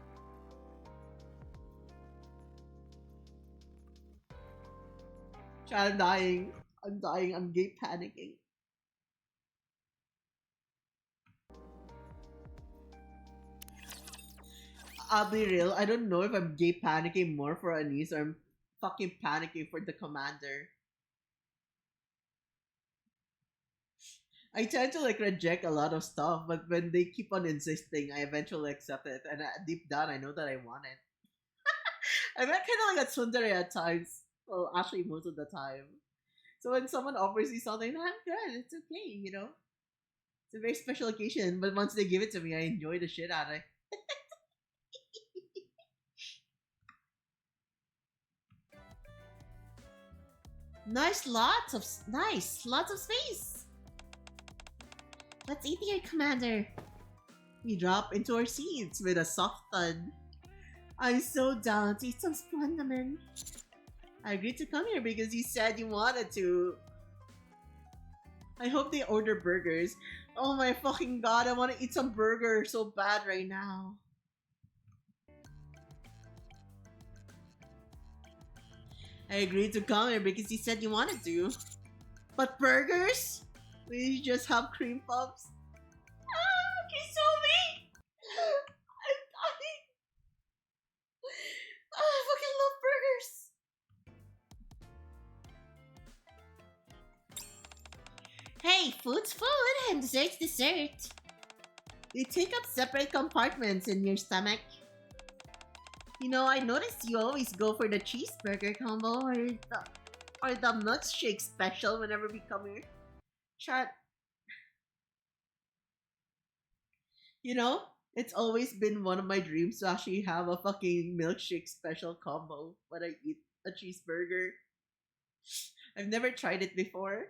Child, I'm dying. I'm dying. I'm gay panicking. I'll be real. I don't know if I'm gay panicking more for Anis or I'm fucking panicking for the commander. I tend to like reject a lot of stuff, but when they keep on insisting, I eventually accept it. And deep down, I know that I want it. I'm kind of like a tsundere at times. Well, actually, most of the time. So when someone offers me something, I'm good. It's okay, you know. It's a very special occasion, but once they give it to me, I enjoy the shit out of it. Nice, lots of space. Let's eat here, Commander. We drop into our seats with a soft thud. I'm so down to eat some Splendaman. I agreed to come here because you said you wanted to. I hope they order burgers. Oh my fucking god, I want to eat some burger so bad right now. I agreed to come here because you said you wanted to. But burgers? We just have cream puffs. Ah, Food's food and dessert's dessert. They take up separate compartments in your stomach. You know, I noticed you always go for the cheeseburger combo or the milkshake special whenever we come here. Chat, you know, it's always been one of my dreams to actually have a fucking milkshake special combo when I eat a cheeseburger. I've never tried it before.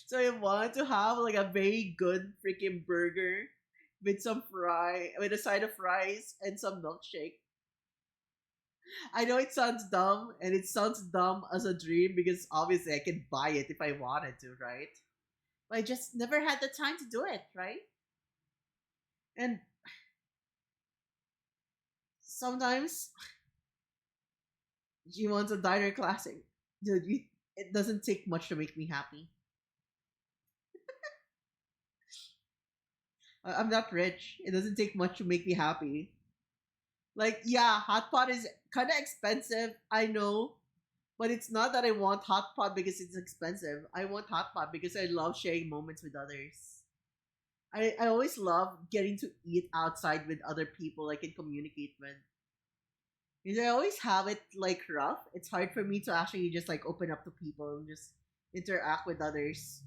So I want to have like a very good freaking burger with with a side of fries and some milkshake. I know it sounds dumb, and it sounds dumb as a dream because obviously I can buy it if I wanted to, right? But I just never had the time to do it, right? And sometimes she wants a diner classic. Dude, it doesn't take much to make me happy. I'm not rich. It doesn't take much to make me happy. Like, yeah, hot pot is kind of expensive, I know. But it's not that I want hot pot because it's expensive. I want hot pot because I love sharing moments with others. I always love getting to eat outside with other people I can communicate with. Because I always have it like rough. It's hard for me to actually just like open up to people and just interact with others.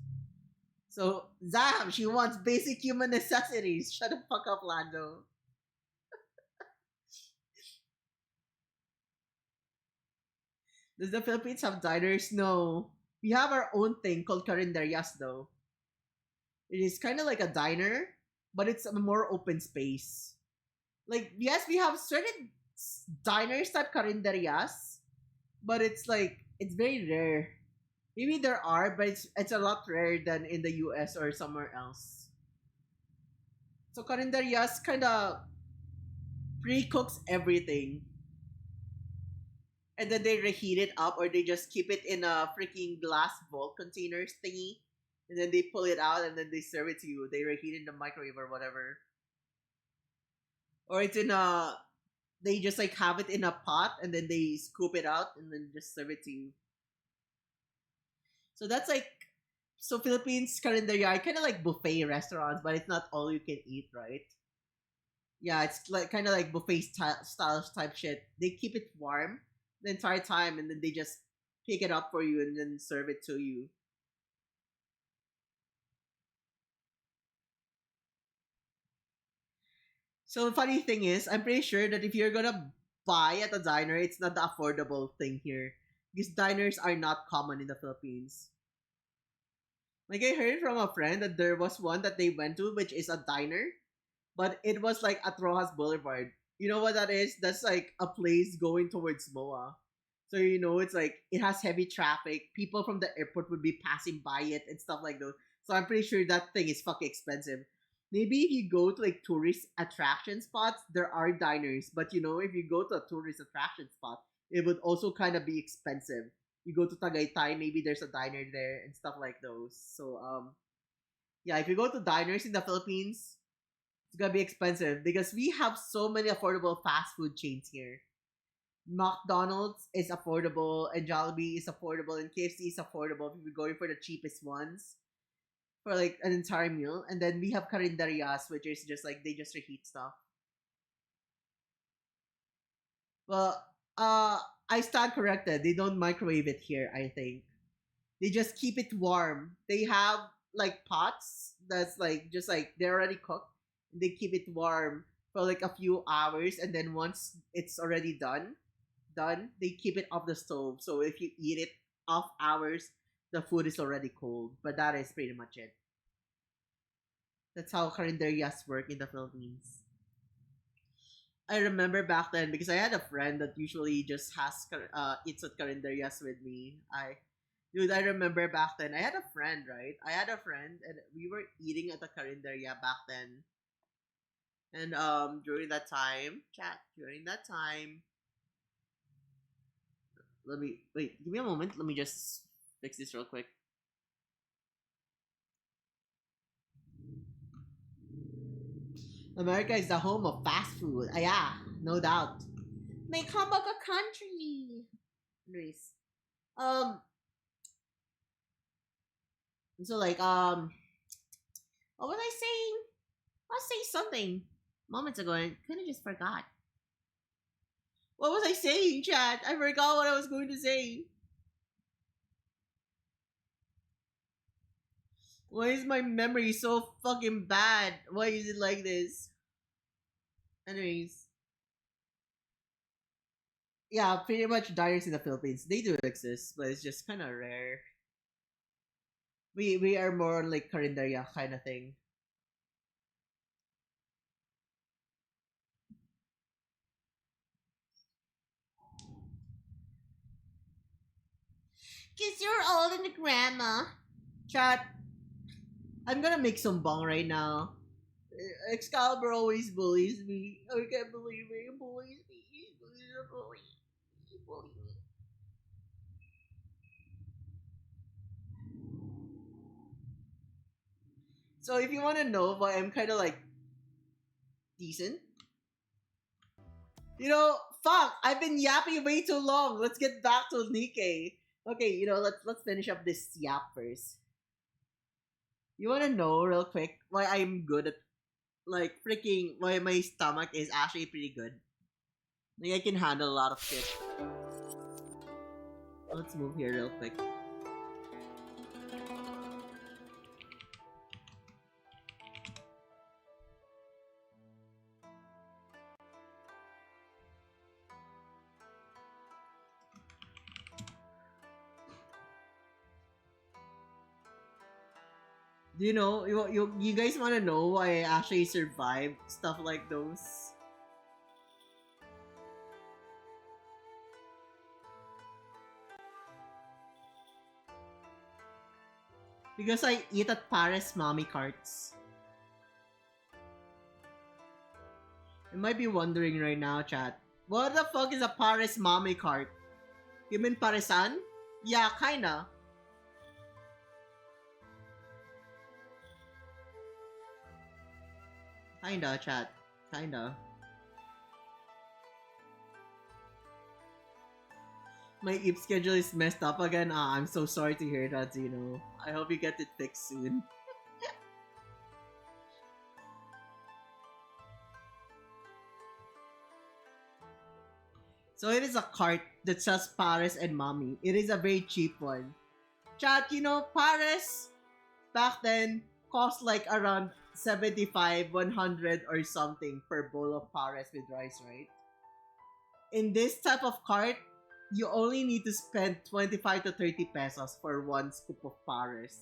So, Zam, she wants basic human necessities. Shut the fuck up, Lando. Does the Philippines have diners? No. We have our own thing called carinderias, though. It is kind of like a diner, but it's a more open space. Like, yes, we have certain diners type carinderias, but it's like, it's very rare. Maybe there are, but it's a lot rarer than in the US or somewhere else. So carinderias kind of pre-cooks everything. And then they reheat it up, or they just keep it in a freaking glass vault containers thingy. And then they pull it out and then they serve it to you. They reheat it in the microwave or whatever. Or it's in a... They just like have it in a pot and then they scoop it out and then just serve it to you. So that's like... So Philippines carinderia, kind of like buffet restaurants, but it's not all you can eat, right? Yeah, it's like kind of like buffet style type shit. They keep it warm the entire time and then they just pick it up for you and then serve it to you. So the funny thing is, I'm pretty sure that if you're gonna buy at a diner, it's not the affordable thing here. Because diners are not common in the Philippines. Like I heard from a friend that there was one that they went to, which is a diner, but it was like at Rojas Boulevard. You know what that is? That's like a place going towards MOA. So you know it's like it has heavy traffic. People from the airport would be passing by it and stuff like those. So I'm pretty sure that thing is fucking expensive. Maybe if you go to like tourist attraction spots, there are diners. But you know, if you go to a tourist attraction spot, it would also kind of be expensive. You go to Tagaytay, maybe there's a diner there and stuff like those. So yeah, if you go to diners in the Philippines, it's gonna be expensive because we have so many affordable fast food chains here. McDonald's is affordable, and Jollibee is affordable, and KFC is affordable if you're going for the cheapest ones for like an entire meal. And then we have carinderias, which is just like they just reheat stuff. Well, I stand corrected. They don't microwave it here, I think. They just keep it warm. They have like pots that's like just like they're already cooked. They keep it warm for like a few hours, and then once it's already done, they keep it off the stove. So if you eat it off hours, the food is already cold. But that is pretty much it. That's how carinderias work in the Philippines. I remember back then because I had a friend that usually just has eats at carinderias with me. I remember back then I had a friend, right? I had a friend and we were eating at the carinderia back then. And during that time, let me wait, give me a moment. Let me just fix this real quick. America is the home of fast food. Ah, yeah, no doubt. May come back a country. Anyways, So like what was I saying? I was saying something moments ago and kind of just forgot. What was I saying, chat? I forgot what I was going to say. Why is my memory so fucking bad? Why is it like this? Anyways. Yeah, pretty much diners in the Philippines. They do exist, but it's just kind of rare. We are more on like Carinderia kind of thing. Cause you're old and a grandma. Chat, I'm gonna make some bong right now. Excalibur always bullies me. I can't believe it. He bullies me. He's a bully. He bullies me. So if you want to know why I'm kind of like decent, you know, fuck, I've been yapping way too long. Let's get back to Nikkei. Okay, you know, let's finish up this yap first. You want to know real quick why I'm good at like freaking why my stomach is actually pretty good. Like I can handle a lot of shit. Let's move here real quick. Do you know you guys want to know why I actually survived stuff like those? Because I eat at Paris mommy carts. You might be wondering right now, chat. What the fuck is a Paris mommy cart? You mean Parisan? Yeah, kinda. Kinda, chat. Kinda. My eat schedule is messed up again. Ah, I'm so sorry to hear that, Zeno. I hope you get it fixed soon. So it is a cart that sells Paris and Mommy. It is a very cheap one. Chat, you know, Paris back then cost like around 75, 100 or something per bowl of Paris with rice, right? In this type of cart, you only need to spend 25 to 30 pesos for one scoop of Paris.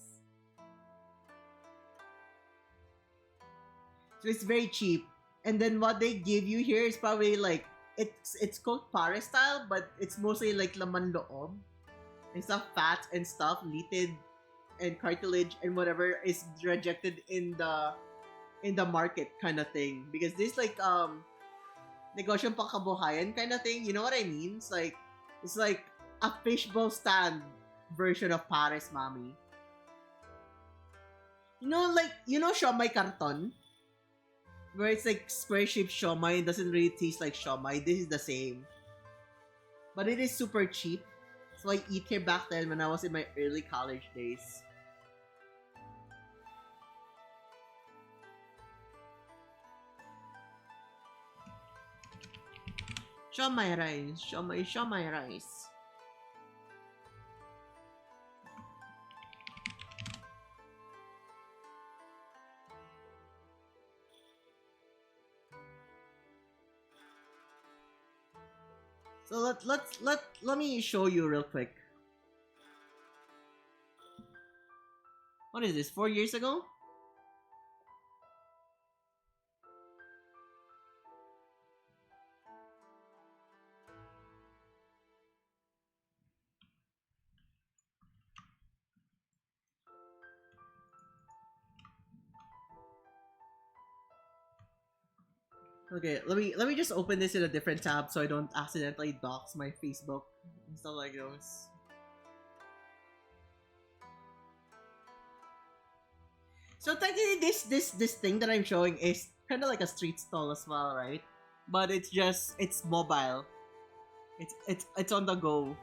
So it's very cheap. And then what they give you here is probably like it's cooked Paris style, but it's mostly like laman loob and stuff, fat and stuff, litid and cartilage and whatever is rejected in the market kind of thing. Because this like negosyong pangkabuhayan kind of thing. You know what I mean? It's like a fishbowl stand version of Paris Mommy. You know siomai karton? Where it's like square-shaped siomai and doesn't really taste like siomai. This is the same. But it is super cheap. So I eat here back then when I was in my early college days. Siomai rice. Siomai rice. So let me show you real quick. What is this? 4 years ago? Okay, let me just open this in a different tab so I don't accidentally dox my Facebook and stuff like those. So technically this thing that I'm showing is kind of like a street stall as well, right? But it's mobile. It's on the go.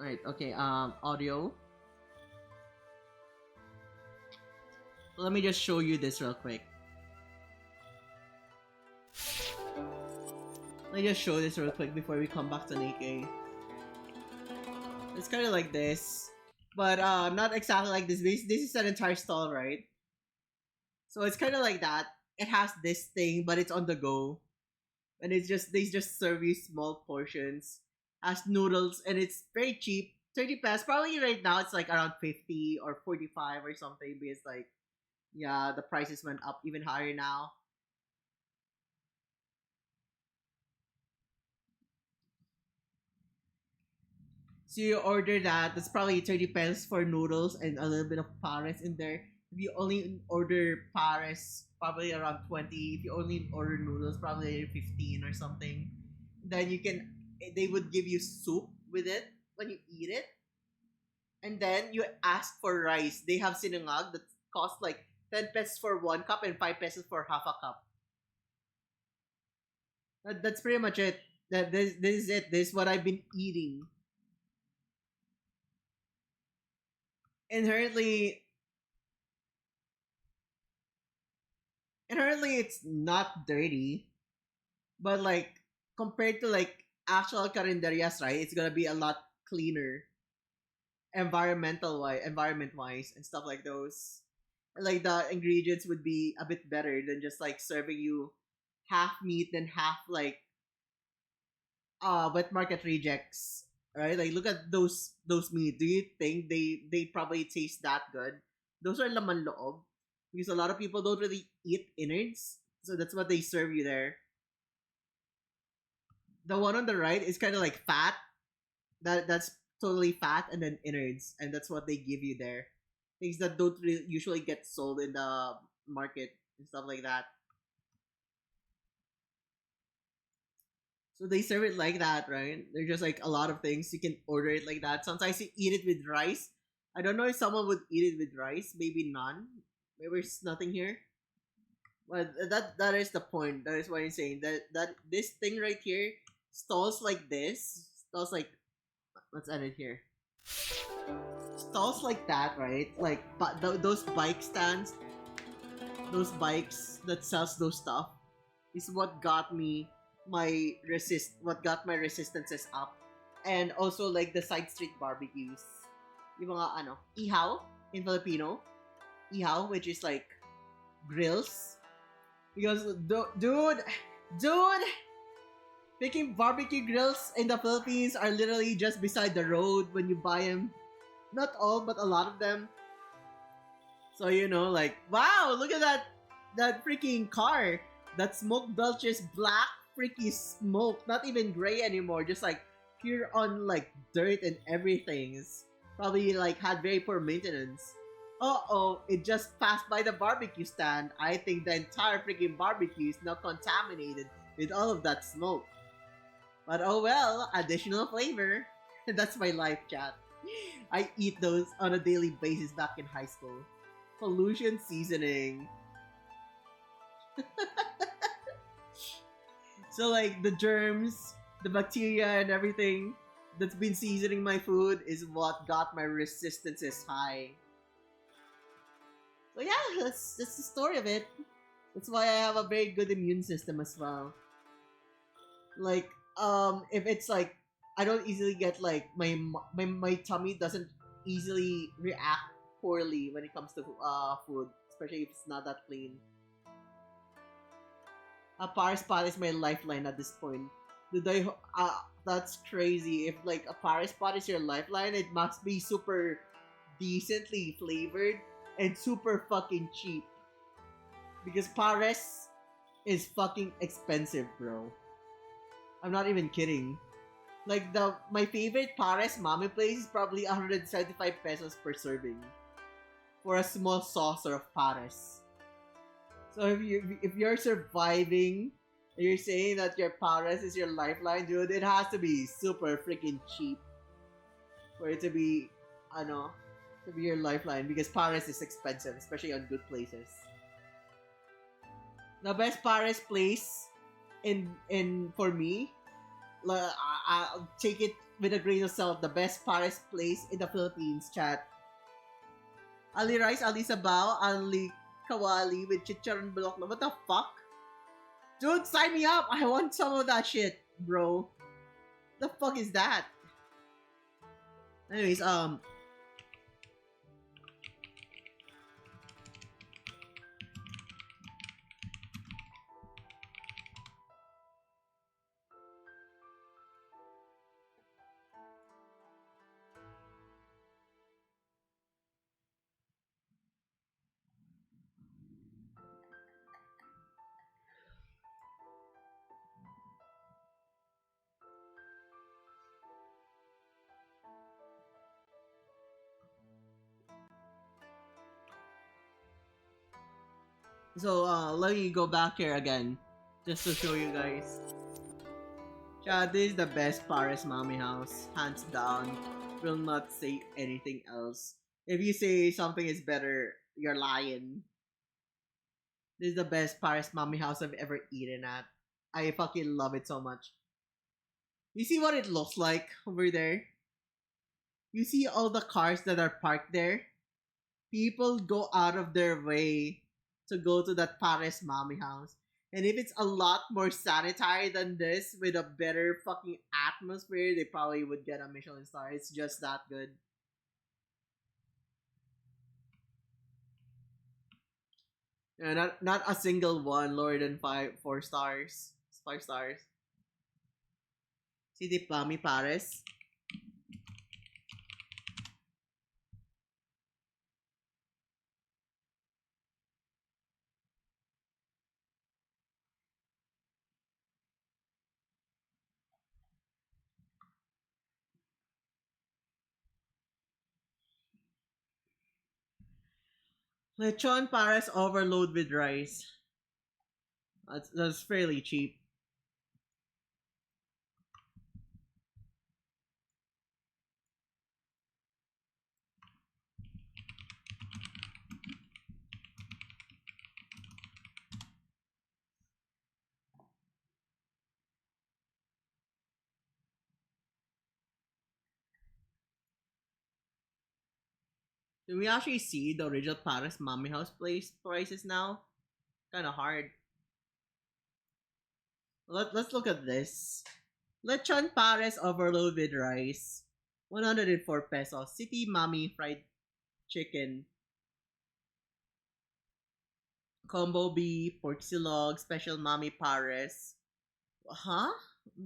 Alright, okay, audio. Let me just show you this real quick. Let me just show this real quick before we come back to Nikkei. It's kind of like this, but not exactly like this. This is an entire stall, right? So it's kind of like that. It has this thing, but it's on the go, and it's just they just serve you small portions as noodles, and it's very cheap, 30 pesos. Probably right now it's like around 50 or 45 or something because like yeah, the prices went up even higher now. So you order that. That's probably 30 pesos for noodles and a little bit of pares in there. If you only order pares, probably around 20. If you only order noodles, probably 15 or something. Then you can, they would give you soup with it when you eat it. And then you ask for rice. They have sinangag that costs like 10 pesos for 1 cup and 5 pesos for half a cup. That's pretty much it. This is it. This is what I've been eating. Inherently it's not dirty, but like compared to like actual carinderias, right, it's gonna be a lot cleaner environment wise and stuff like those. Like the ingredients would be a bit better than just like serving you half meat and half like wet market rejects, right? Like look at those meat. Do you think they probably taste that good? Those are laman loob because a lot of people don't really eat innards, so that's what they serve you there. The one on the right is kind of like fat. That's totally fat, and then innards, and that's what they give you there. Things that don't really usually get sold in the market and stuff like that. So they serve it like that, right? There's just like a lot of things. You can order it like that. Sometimes you eat it with rice. I don't know if someone would eat it with rice. Maybe none. Maybe there's nothing here. But that is the point. That is what I'm saying. That this thing right here, stalls like this, stalls like, let's end it here. Stalls like that, right? Like those bike stands, those bikes that sells those stuff, is what got me what got my resistances up. And also like the side street barbecues, yung mga ano, ihaw in Filipino, ihaw, which is like grills, because dude, picking barbecue grills in the Philippines are literally just beside the road when you buy them. Not all, but a lot of them. So you know, like, wow, look at that freaking car. That smoke belches black freaky smoke, not even gray anymore, just like pure on like dirt and everything. It's probably like had very poor maintenance. It just passed by the barbecue stand. I think the entire freaking barbecue is now contaminated with all of that smoke. But oh well, additional flavor. That's my life, chat. I eat those on a daily basis back in high school. Pollution seasoning. So like the germs, the bacteria and everything that's been seasoning my food is what got my resistances high. So yeah, that's the story of it. That's why I have a very good immune system as well. Like, if it's like, I don't easily get like, my tummy doesn't easily react poorly when it comes to food, especially if it's not that clean. A Paris pot is my lifeline at this point. That's crazy. If like a Paris pot is your lifeline, it must be super decently flavored and super fucking cheap. Because Paris is fucking expensive, bro. I'm not even kidding. Like my favorite Paris mami place is probably 175 pesos per serving for a small saucer of Paris. So if you're surviving, you're saying that your Paris is your lifeline, dude, it has to be super freaking cheap for it to be, to be your lifeline, because Paris is expensive, especially on good places. The best Paris place in for me I'll take it with a grain of salt. The best Paris place in the Philippines, chat. Ali rice, ali sabaw, ali kawali with chicharon bulok. What the fuck? Dude, sign me up! I want some of that shit, bro. The fuck is that? Anyways, let me go back here again, just to show you guys. Yeah, this is the best Paris mommy house, hands down. Will not say anything else. If you say something is better, you're lying. This is the best Paris mommy house I've ever eaten at. I fucking love it so much. You see what it looks like over there? You see all the cars that are parked there? People go out of their way to go to that Paris mommy house. And if it's a lot more sanitary than this, with a better fucking atmosphere, they probably would get a Michelin star. It's just that good. Yeah, not a single one lower than 4 stars. 5 stars. See the Plummy Paris? Lechon Paris overload with rice. That's fairly cheap. Can we actually see the original Paris Mommy House place prices now? Kind of hard. Let's look at this. Lechon Paris overload with rice. 104 pesos. City Mommy fried chicken. Combo beef, pork silog, special Mommy Paris. Huh?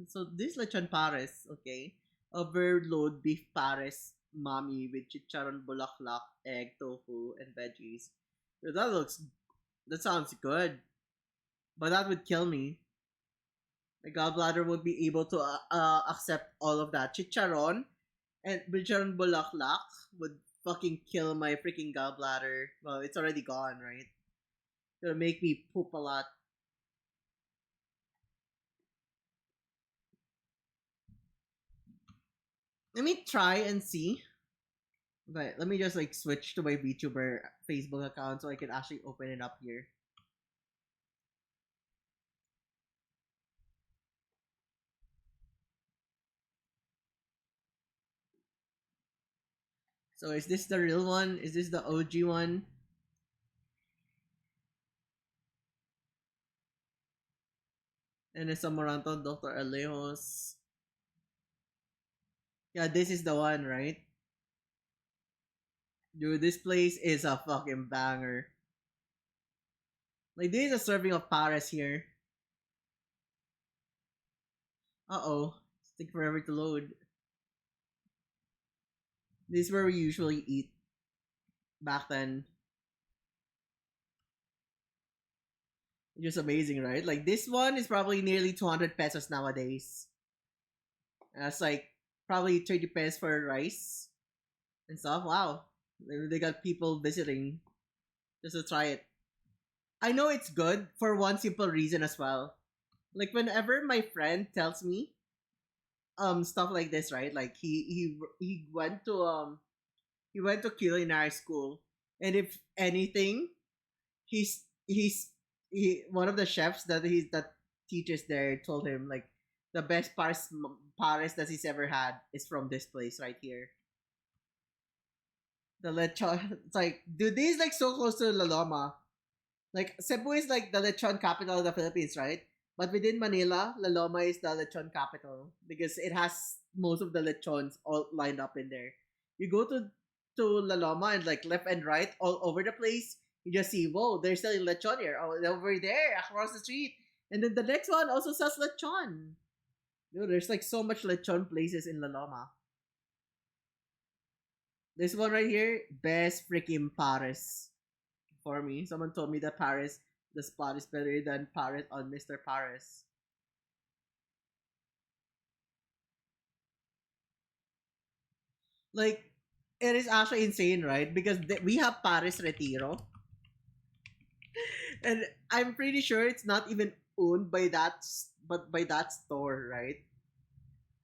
So this Lechon Paris, okay. Overload beef Paris Mommy with chicharon bulaklak, egg, tofu, and veggies. So that sounds good. But that would kill me. My gallbladder would be able to accept all of that. Chicharon and chicharon bulaklak would fucking kill my freaking gallbladder. Well, it's already gone, right? It'll make me poop a lot. Let me try and see. Okay, let me just like switch to my VTuber Facebook account so I can actually open it up here. So is this the real one? Is this the OG one? And it's Amaranto, Dr. Alejos. Yeah, this is the one, right? Dude, this place is a fucking banger. Like, this is a serving of Paris here. Uh-oh. It's taking forever to load. This is where we usually eat. Back then. Just amazing, right? Like, this one is probably nearly 200 pesos nowadays. That's like probably 30 pesos for rice and stuff. Wow. They got people visiting just to try it. I know it's good for one simple reason as well. Like, whenever my friend tells me stuff like this, right? Like, he went to culinary school, and if anything, he one of the chefs that teaches there told him, like, The best Paris that he's ever had is from this place right here. The lechon. It's like, dude, this is like so close to La Loma. Like, Cebu is like the lechon capital of the Philippines, right? But within Manila, La Loma is the lechon capital because it has most of the lechons all lined up in there. You go to La Loma and like left and right all over the place, you just see, whoa, there's still lechon here. Oh, over there across the street. And then the next one also sells lechon. Dude, there's like so much lechon places in La Loma. This one right here, best freaking Paris for me. Someone told me that Paris, the spot is better than Paris on Mr. Paris. Like, it is actually insane, right? Because we have Paris Retiro. And I'm pretty sure it's not even owned by but by that store, right?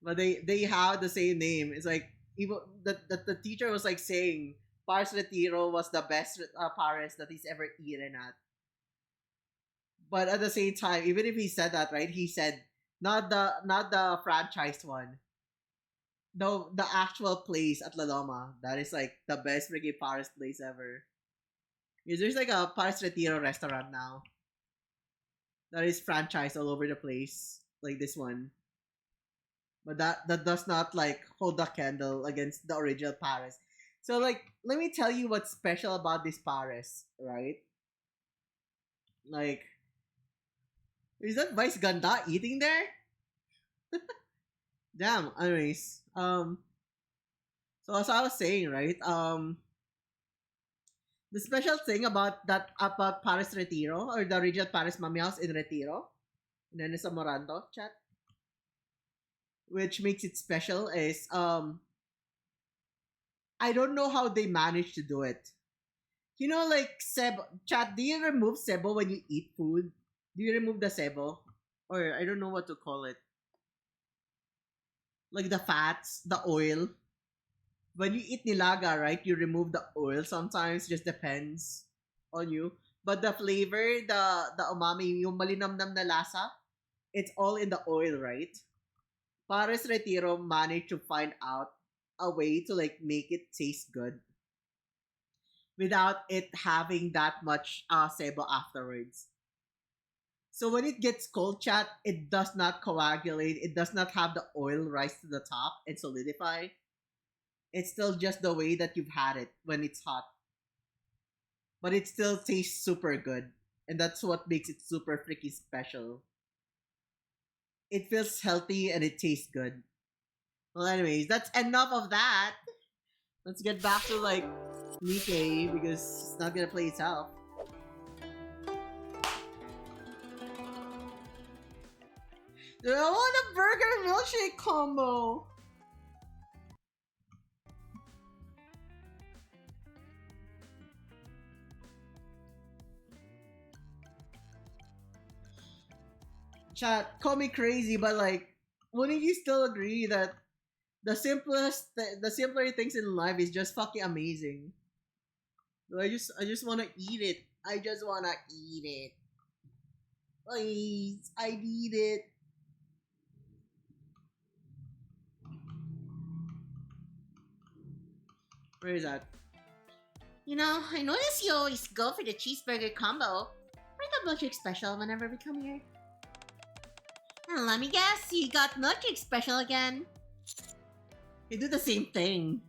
But they have the same name. It's like, even the teacher was like saying Paris Retiro was the best Paris that he's ever eaten at. But at the same time, even if he said that, right? He said not the franchised one. No, the actual place at La Loma. That is like the best freaking Paris place ever. Because there's like a Paris Retiro restaurant now. That is franchised all over the place. Like this one. But that does not like hold a candle against the original Paris. So like, let me tell you what's special about this Paris, right? Like, is that Vice Ganda eating there? Damn. Anyways, so as I was saying, right? The special thing about Paris Retiro or the original Paris Mami House in Retiro, and then sa Morando chat, which makes it special is I don't know how they managed to do it. You know, like sebo chat. Do you remove sebo when you eat food? Do you remove the sebo, or I don't know what to call it? Like the fats, the oil. When you eat nilaga, right, you remove the oil sometimes, just depends on you. But the flavor, the umami, yung malinamnam na lasa, it's all in the oil, right? Paris Retiro managed to find out a way to like make it taste good without it having that much sebo afterwards. So when it gets cold, chat, it does not coagulate. It does not have the oil rise to the top and solidify. It's still just the way that you've had it when it's hot. But it still tastes super good. And that's what makes it super freaky special. It feels healthy and it tastes good. Well, anyways, that's enough of that. Let's get back to like Nikkei because it's not gonna play itself. Dude, I want a burger milkshake combo. Chat, call me crazy, but like, wouldn't you still agree that the simpler things in life is just fucking amazing? I just wanna eat it. I just wanna eat it. Please, I need it. Where is that? You know, I notice you always go for the cheeseburger combo. Bring a milkshake special whenever we come here. And let me guess, you got milkshake special again. You do the same thing.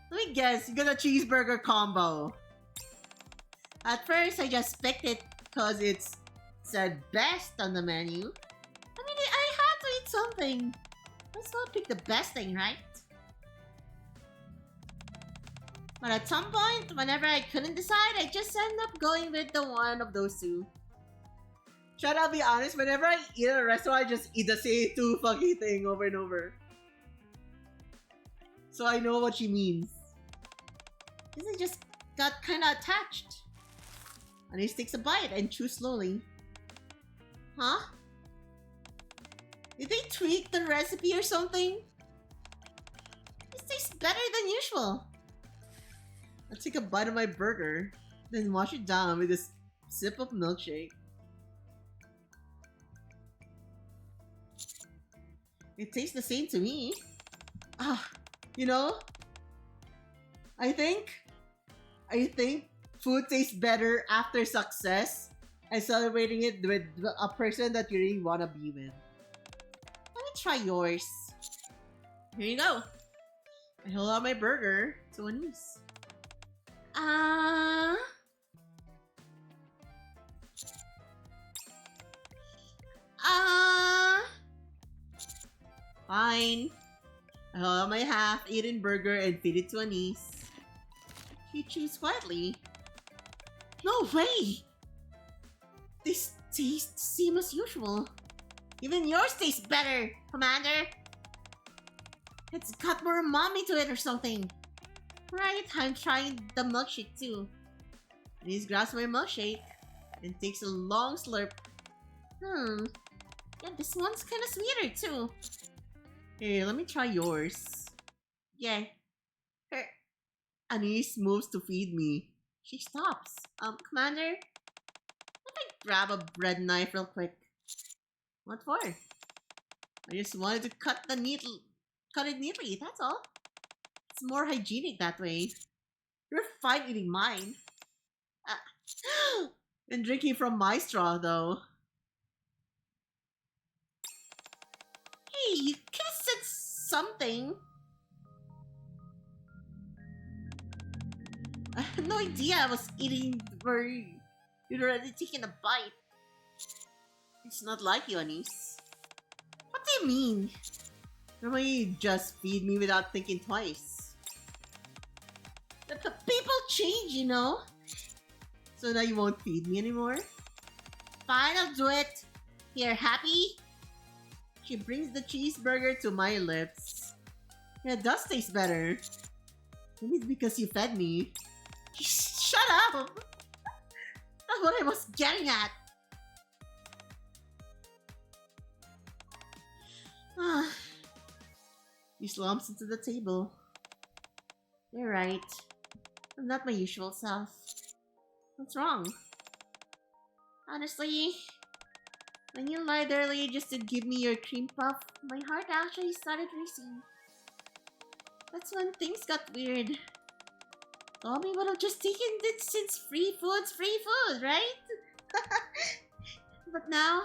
Let me guess, you got a cheeseburger combo. At first, I just picked it because it's said best on the menu. I mean, I had to eat something. Let's not pick the best thing, right? But at some point, whenever I couldn't decide, I just end up going with the one of those two. Should I be honest, whenever I eat at a restaurant, I just eat the same two fucking thing over and over. So I know what she means. This I just got kinda attached. And he takes a bite and chews slowly. Huh? Did they tweak the recipe or something? This tastes better than usual. I'll take a bite of my burger, then wash it down with this sip of milkshake. It tastes the same to me. Ah, you know, I think food tastes better after success and celebrating it with a person that you really want to be with. Let me try yours. Here you go. I hold out my burger to Anis. Ah. Fine. I hold out my half-eaten burger and feed it to Anis. She chews quietly. No way! This tastes the same as usual. Even yours tastes better, Commander. It's got more umami to it or something. Right, I'm trying the milkshake too. Anis grabs my milkshake and takes a long slurp. Yeah, this one's kind of sweeter too. Here, let me try yours. Yeah. Here. Anis moves to feed me. She stops. Commander? Let me grab a bread knife real quick. What for? I just wanted to cut it neatly, that's all. It's more hygienic that way. You're fine eating mine. And drinking from my straw, though. Hey, you could have said something. I had no idea I was eating where you'd already taken a bite. It's not like you, Anis. What do you mean? Normally you just feed me without thinking twice. The people change, you know? So now you won't feed me anymore? Fine, I'll do it. Here, happy? She brings the cheeseburger to my lips. Yeah, it does taste better. Maybe it's because you fed me. Shut up! That's what I was getting at. He slumps into the table. You're right. I'm not my usual self. What's wrong? Honestly, when you lied earlier just to give me your cream puff, my heart actually started racing. That's when things got weird. Tommy would have just taken it since free food's free food, right? But now,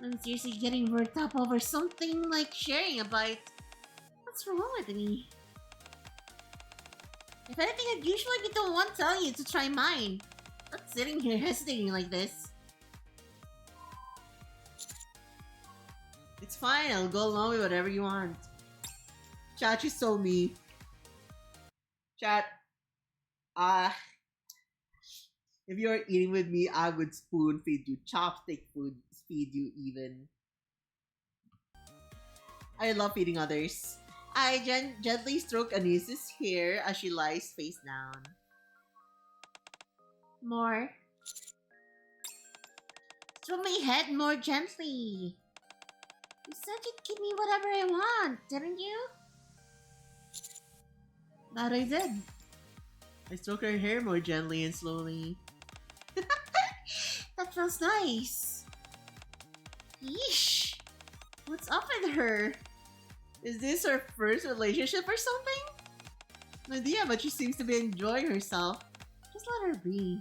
I'm seriously getting worked up over something like sharing a bite. What's wrong with me? If anything, I'd usually be the one telling you to try mine. Not sitting here hesitating like this. It's fine, I'll go along with whatever you want. Chat, you told me. Chat, if you're eating with me, I would spoon feed you, chopstick food feed you even. I love feeding others. I gently stroke Anis's hair as she lies face down. More. Stroke my head more gently. You said you'd give me whatever I want, didn't you? That I did. I stroke her hair more gently and slowly. That feels nice. Yeesh. What's up with her? Is this her first relationship or something? No idea, but she seems to be enjoying herself. Just let her be.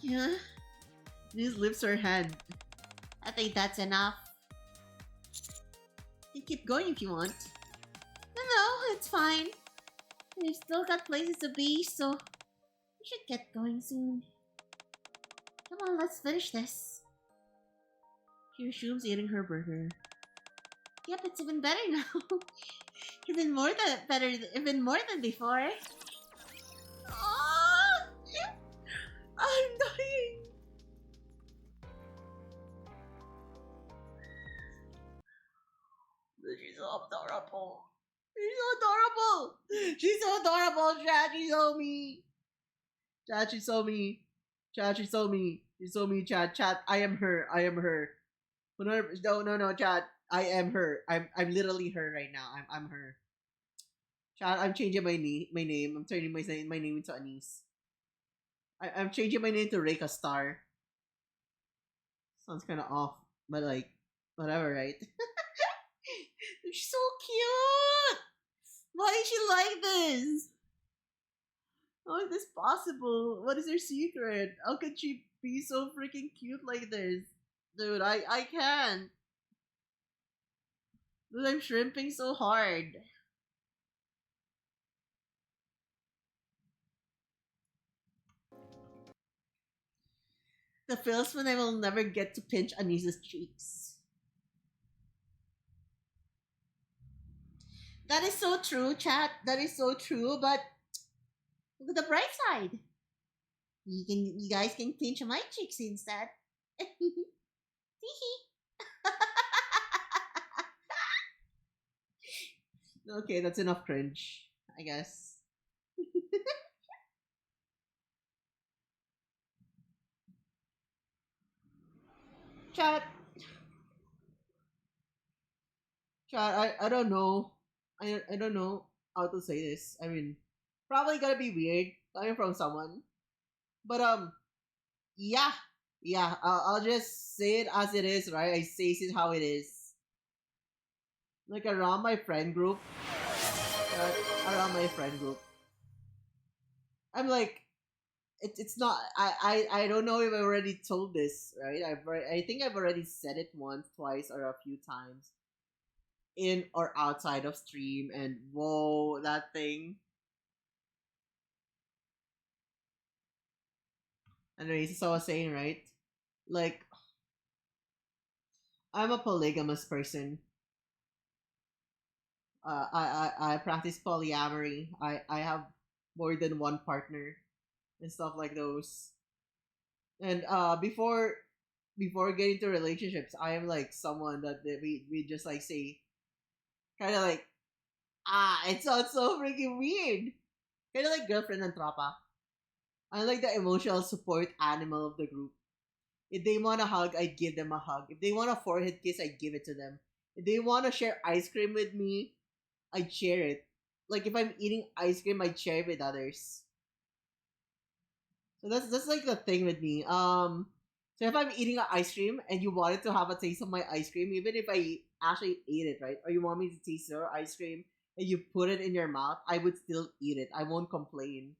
Yeah? Liz lifts her head. I think that's enough. You can keep going if you want. No, it's fine. We've still got places to be, so we should get going soon. Come on, let's finish this. She resumes eating her burger. Yep, it's even better now. Even more than before. Oh, I'm dying. She's so adorable. She's so adorable. She's so adorable, Chad. She's so me. Chad, she's so me. Chad, she's so me. She's so me, Chad. Chad, I am her. I am her. No, Chad. I am her. I'm literally her right now. I'm her. Chad, I'm changing my name. I'm turning my name into Anis. I'm changing my name to Raekathon. Sounds kind of off. But like, whatever, right? She's so cute. Why is she like this? How is this possible? What is her secret? How could she be so freaking cute like this? Dude, I can't. Dude, I'm shrimping so hard. The feels when I will never get to pinch Anisa's cheeks. That is so true, chat. That is so true, but look at the bright side. You guys can pinch my cheeks instead. Okay, that's enough cringe, I guess. Chat, I don't know. I don't know how to say this. I mean, probably gonna be weird coming from someone. But yeah, yeah. I'll just say it as it is, right? I say it how it is. Like around my friend group, around my friend group, I'm like, it's not. I don't know if I already told this, right? I think I've already said it once, twice, or a few times in or outside of stream, and whoa, that thing. Anyways, so I was saying, right? Like, I'm a polygamous person. I practice polyamory. I have more than one partner and stuff like those. And before getting to relationships, I am like someone that we just like say kind of like it sounds so freaking weird. Kind of like girlfriend and tropa. I'm like the emotional support animal of the group. If they want a hug, I give them a hug. If they want a forehead kiss, I give it to them. If they want to share ice cream with me, I share it. Like if I'm eating ice cream, I share it with others. So that's like the thing with me. So if I'm eating an ice cream and you wanted to have a taste of my ice cream, even if I actually ate it, right? Or you want me to taste your ice cream and you put it in your mouth, I would still eat it. I won't complain.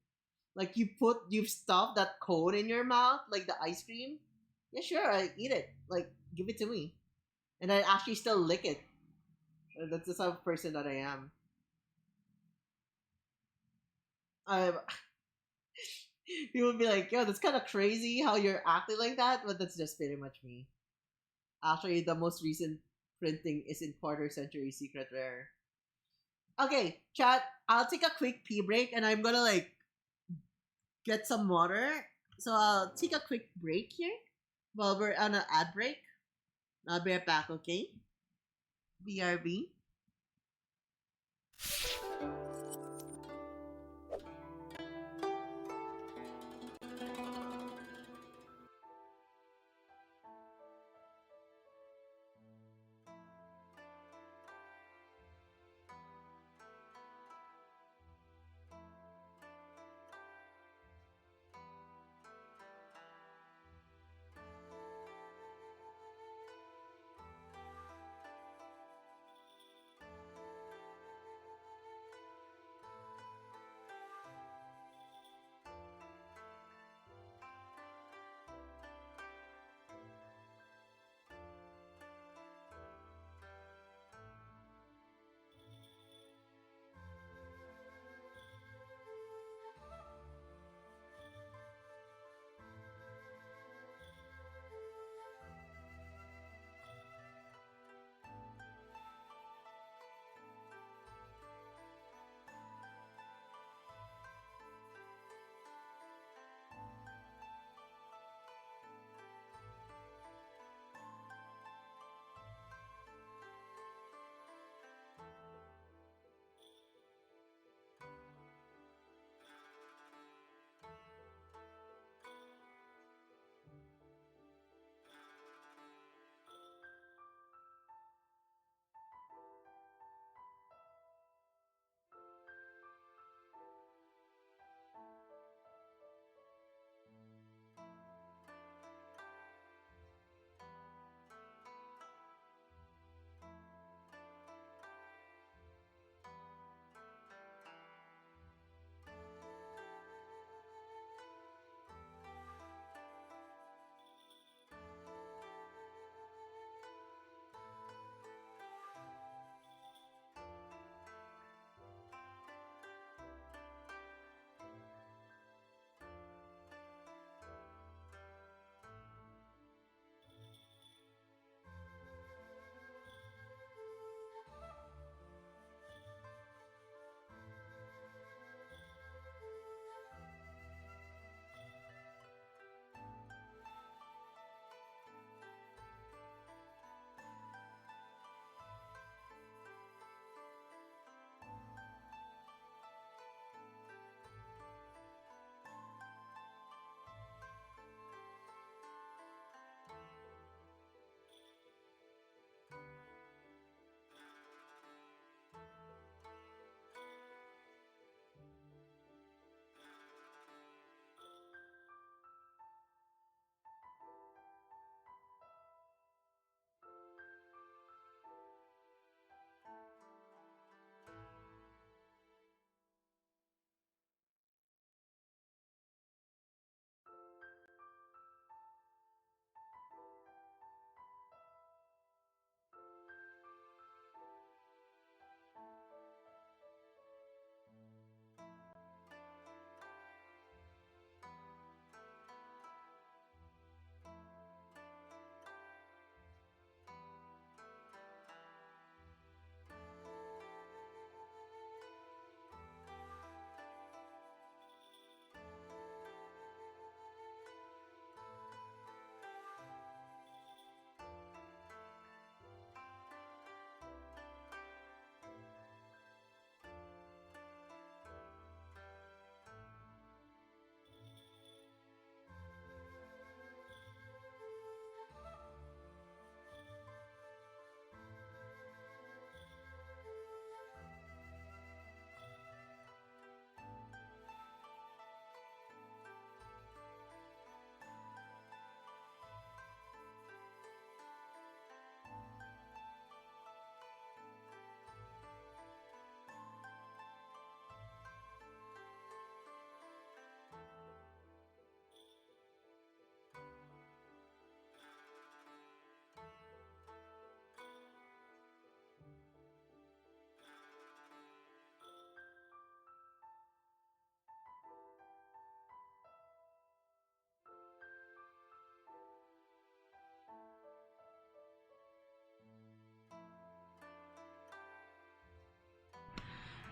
Like you've stuffed that cone in your mouth, like the ice cream. Yeah, sure, I eat it. Like give it to me, and I actually still lick it. That's the type of person that I am. I People would be like, "Yo, that's kind of crazy how you're acting like that," but that's just pretty much me. Actually, the most recent printing is in quarter century secret rare. Okay, chat. I'll take a quick pee break, and I'm gonna like get some water. So I'll take a quick break here while we're on an ad break. I'll be right back. Okay. BRB.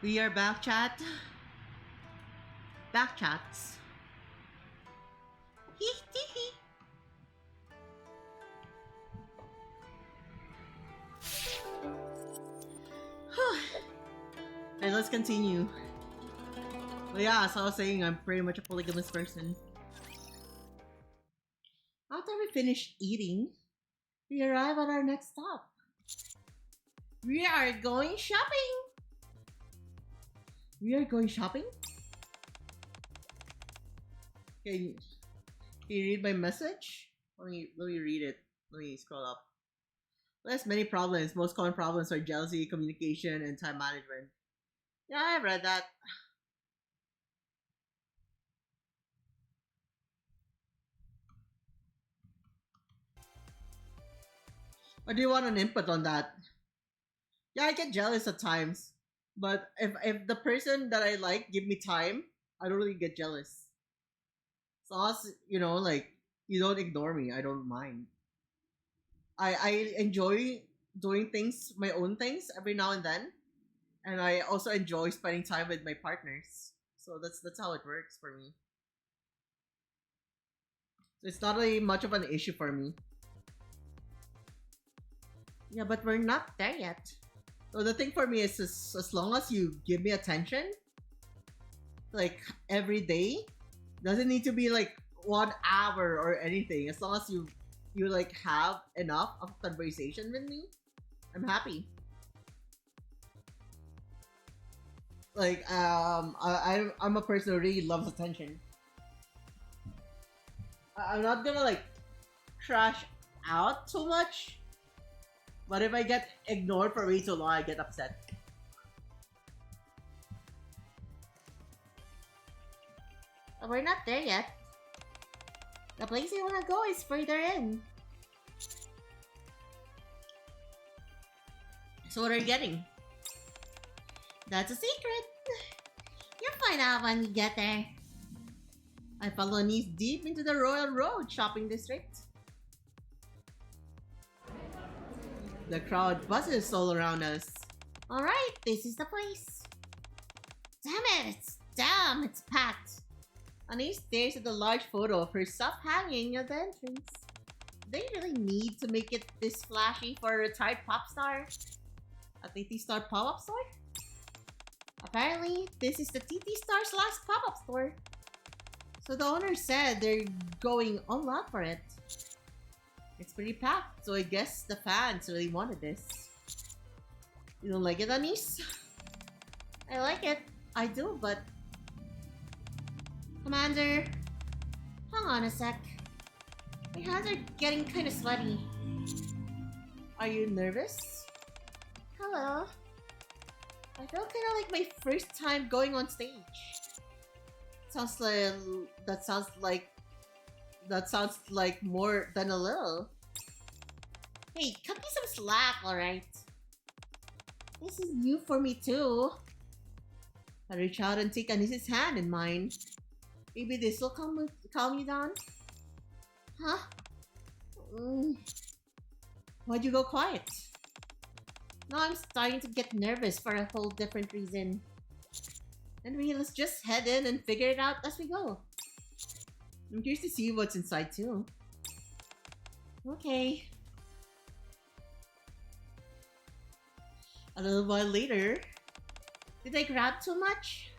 We are back, chat. Back chats. Hee hee hee. Alright, let's continue. But yeah, as I was saying, I'm pretty much a polygamous person. After we finish eating, we arrive at our next stop. We are going shopping! We are going shopping? Can you read my message? Let me read it. Let me scroll up. There's many problems. Most common problems are jealousy, communication, and time management. Yeah, I read that. Or do you want an input on that? Yeah, I get jealous at times. But if the person that I like give me time, I don't really get jealous. As long as, you know, like, you don't ignore me, I don't mind. I enjoy doing things, my own things, every now and then. And I also enjoy spending time with my partners. So that's how it works for me. So it's not really much of an issue for me. Yeah, but we're not there yet. So the thing for me is as long as you give me attention, like every day, doesn't need to be like 1 hour or anything. As long as you like have enough of conversation with me, I'm happy. Like I'm a person who really loves attention. I'm not gonna like trash out too much, but if I get ignored for way too long, I get upset. But we're not there yet. The place I wanna go is further in. So what are you getting? That's a secret. You'll find out when we get there. I follow Anis deep into the Royal Road shopping district. The crowd buzzes all around us. Alright, this is the place. Damn it! It's packed. Anis stares at the large photo of herself hanging at the entrance. They really need to make it this flashy for a retired pop star? A TT Star pop-up store? Apparently, this is the TT Star's last pop-up store. So the owner said they're going all out for it. It's pretty packed, so I guess the fans really wanted this. You don't like it, Anis? I like it. I do, but... Commander, hang on a sec. My hands are getting kind of sweaty. Are you nervous? Hello. I feel kind of like my first time going on stage. Sounds like more than a little. Hey, cut me some slack, alright? This is new for me too. I reach out and take Anis's hand in mine. Maybe this will calm you down? Huh? Why'd you go quiet? Now I'm starting to get nervous for a whole different reason. Anyway, let's just head in and figure it out as we go. I'm curious to see what's inside too. Okay. A little while later. Did I grab too much?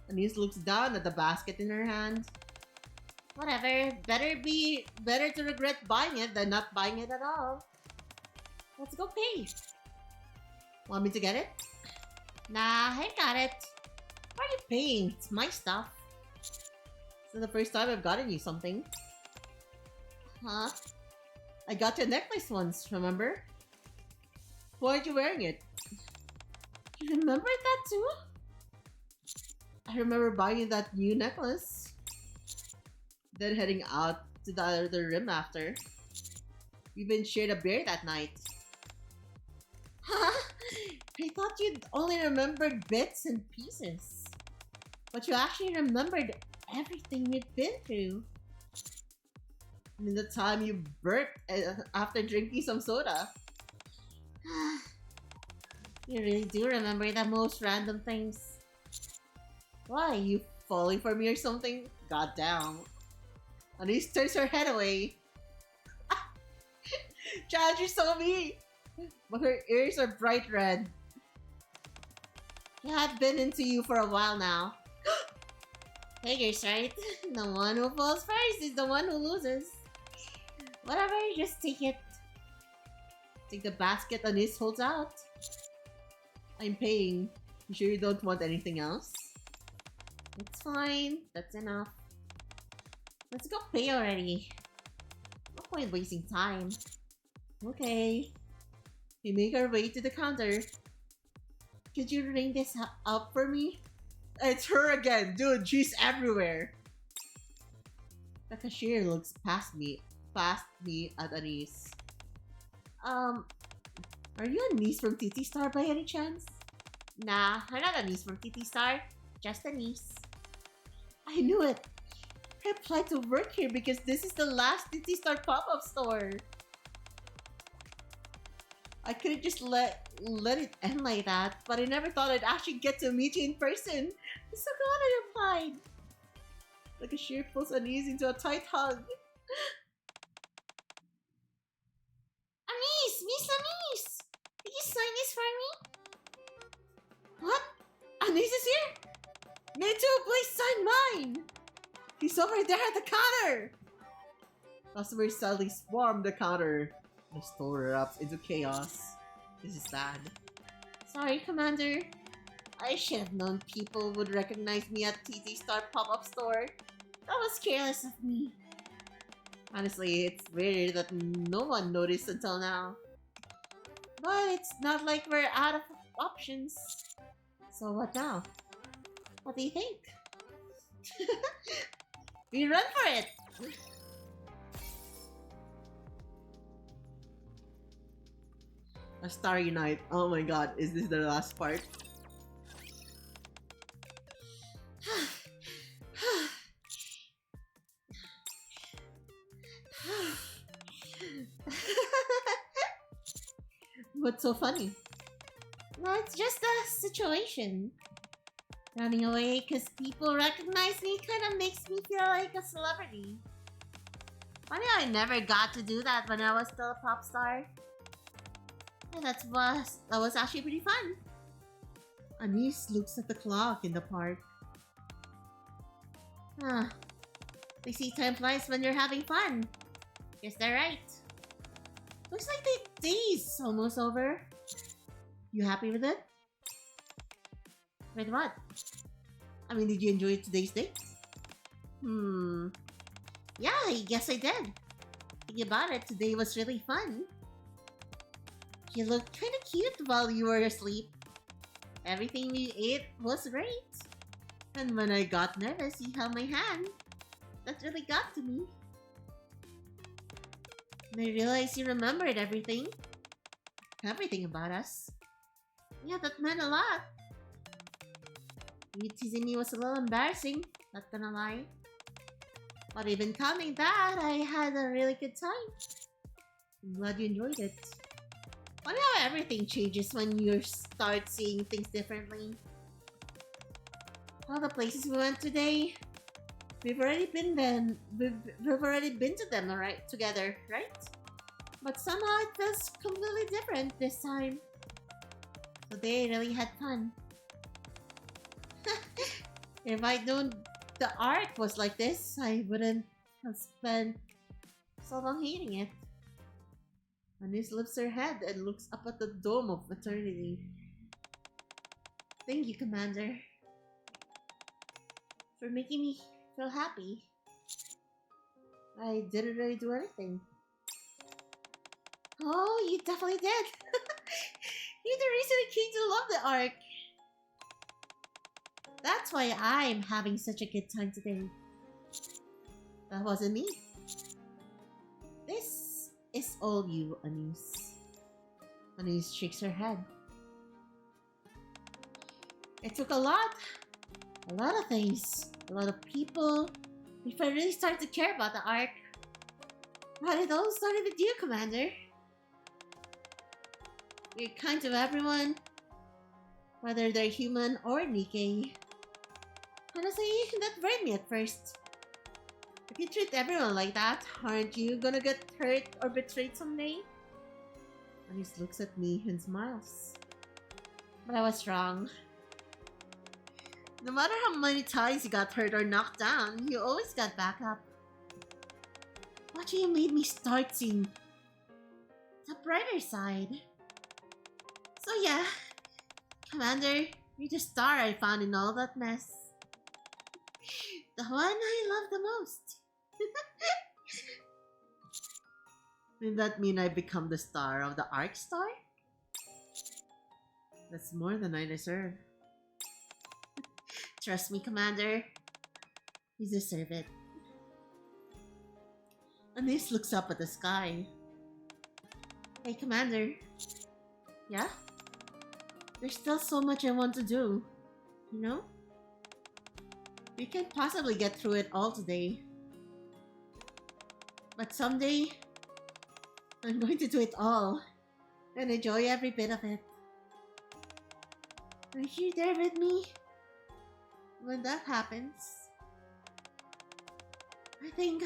Anis looks down at the basket in her hand. Whatever. Better to regret buying it than not buying it at all. Let's go pay. Want me to get it? Nah, I got it. Why are you paying? It's my stuff. This is the first time I've gotten you something. Huh? I got you a necklace once, remember? Why aren't you wearing it? You remember that too? I remember buying you that new necklace. Then heading out to the other rim after. We even shared a beer that night. Huh? I thought you'd only remembered bits and pieces. But you actually remembered everything we'd been through. I mean, the time you burped after drinking some soda. You really do remember the most random things. Why, you falling for me or something? Goddamn. Anis turns her head away. Chad, you saw me! But her ears are bright red. Yeah, I've been into you for a while now. Figures, right? The one who falls first is the one who loses. Whatever, just take it. Take the basket Anis holds out. I'm paying. You sure you don't want anything else? It's fine. That's enough. Let's go pay already. No point wasting time. Okay. We make our way to the counter. Could you ring this up for me? It's her again! Dude, she's everywhere! The cashier looks past me at Anis. Are you Anis from TT Star by any chance? Nah, I'm not Anis from TT Star. Just Anis. I knew it! I applied to work here because this is the last TT Star pop-up store. I could've just let it end like that, but I never thought I'd actually get to meet you in person. I'm so glad I applied. The cashier pulls Anis into a tight hug. Anis! Miss Anis! Did you sign this for me? What? Anis is here? Me too, please sign mine! He's over there at the counter! Customers suddenly swarm the counter. The store erupts into chaos. This is sad. Sorry, Commander. I should have known people would recognize me at TT Star pop-up store. That was careless of me. Honestly, it's weird that no one noticed until now. But it's not like we're out of options. So what now? What do you think? We run for it! A starry night. Oh my god, is this the last part? What's so funny? No, it's just a situation. Running away because people recognize me kind of makes me feel like a celebrity. Funny how I never got to do that when I was still a pop star. Yeah, that was actually pretty fun. Anis looks at the clock in the park. Huh. They see time flies when you're having fun. Guess they're right. Looks like the day's almost over. You happy with it? With what? I mean, did you enjoy today's date? Yeah, I guess I did. Thinking about it, today was really fun. You looked kinda cute while you were asleep. Everything we ate was great. And when I got nervous, you held my hand. That really got to me. And I realized you remembered everything. Everything about us. Yeah, that meant a lot. You teasing me was a little embarrassing, not gonna lie. But even counting that, I had a really good time. I'm glad you enjoyed it. Funny how everything changes when you start seeing things differently. All the places we went today, we've already been to them, alright, together, right? But somehow it feels completely different this time. Today I really had fun. If I'd known the arc was like this, I wouldn't have spent so long hating it. Anis lifts her head and looks up at the dome of eternity. Thank you, Commander, for making me feel happy. I didn't really do anything. Oh, you definitely did! You're the reason I came to love the arc! That's why I'm having such a good time today. That wasn't me. This is all you, Anis. Anis shakes her head. It took a lot of things, a lot of people, before I really started to care about the arc. But it all started with you, Commander. You're kind to everyone, whether they're human or Nikkei. Honestly, that burned me at first. If you treat everyone like that, aren't you gonna get hurt or betrayed someday? Anis looks at me and smiles. But I was wrong. No matter how many times you got hurt or knocked down, you always got back up. Watching you made me start seeing the brighter side. So yeah, Commander, you're the star I found in all that mess. The one I love the most. Did that mean I become the star of the Arc Star? That's more than I deserve. Trust me, Commander. You deserve it. Anis looks up at the sky. Hey, Commander. Yeah? There's still so much I want to do. You know? We can't possibly get through it all today. But someday, I'm going to do it all. And enjoy every bit of it. Are you there with me? When that happens, I think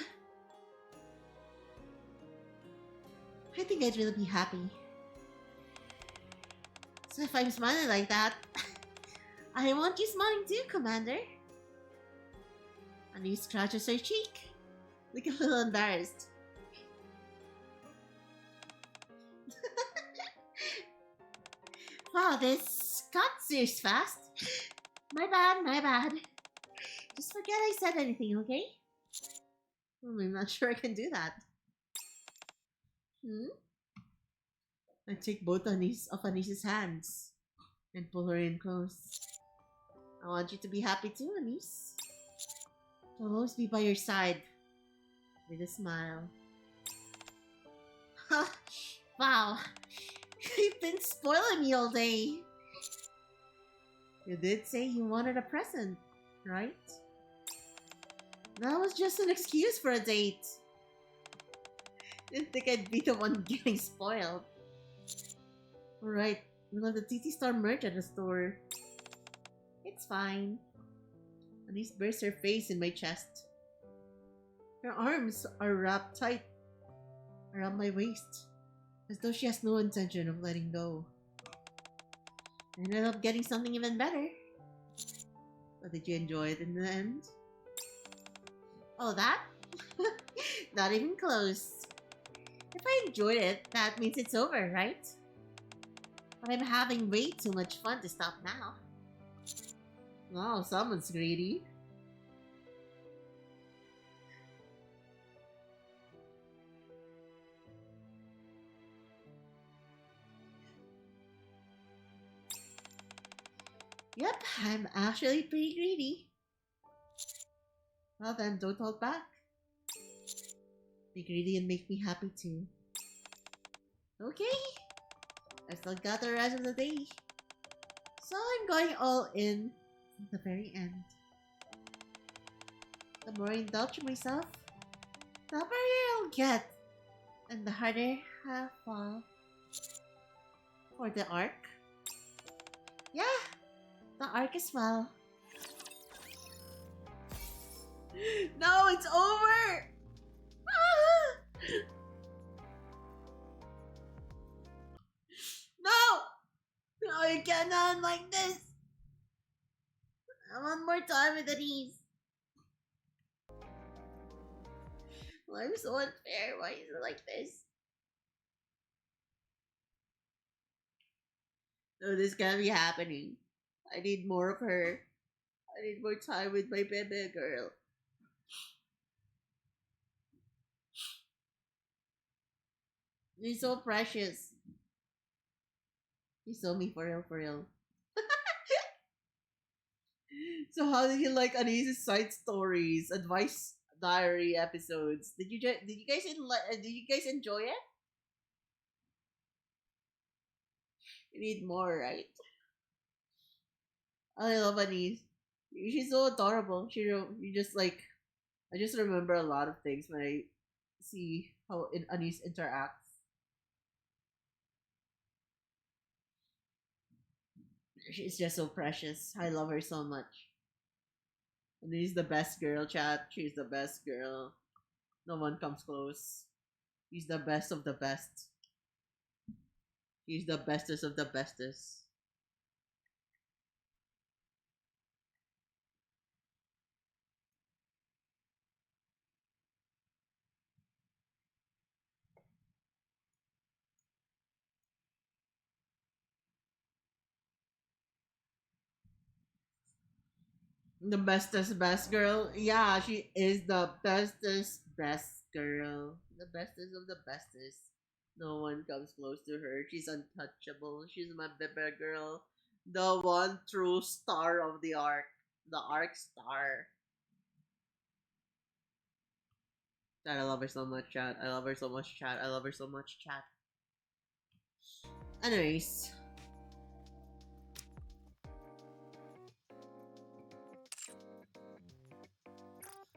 I'd really be happy. So if I'm smiling like that, I want you smiling too, Commander. And he scratches her cheek, like a little embarrassed. Wow, this got serious fast. My bad. Just forget I said anything, okay? I'm not sure I can do that. I take both of Anis's hands and pull her in close. I want you to be happy too, Anis. I'll always be by your side with a smile. Wow, you've been spoiling me all day. You did say you wanted a present, right? That was just an excuse for a date. Didn't think I'd be the one getting spoiled. Alright, we'll have the TT Star merch at the store. It's fine. Anis bursts her face in my chest. Her arms are wrapped tight around my waist, as though she has no intention of letting go. I ended up getting something even better. But did you enjoy it in the end? Oh, that? Not even close. If I enjoyed it, that means it's over, right? But I'm having way too much fun to stop now. Wow, someone's greedy. Yep, I'm actually pretty greedy. Well then, don't hold back. Be greedy and make me happy too. Okay, I've still got the rest of the day. So I'm going all in at the very end. The more I indulge myself, the happier I'll get. And the harder I'll fall. For the arc. Yeah, the arc as well. No, it's over! Ah! No! No, you cannot like this! I want more time with Anis. Life's so unfair. Why is it like this? No, this can't be happening. I need more of her. I need more time with my baby girl. You're so precious. You saw me for real, for real. So how did you like Anis's side stories, advice diary episodes? Did you guys enjoy it? You need more, right? I love Anis. She's so adorable. You just like, I just remember a lot of things when I see how Anis interacts. She's just so precious. I love her so much. She's the best girl, chat. She's the best girl. No one comes close. She's the best of the best. She's the bestest of the bestest. The bestest best girl. Yeah, she is the bestest best girl. The bestest of the bestest. No one comes close to her. She's untouchable. She's my baby girl. The one true star of the arc. The arc star. Chat, I love her so much, chat. I love her so much, chat. I love her so much, chat. Anyways.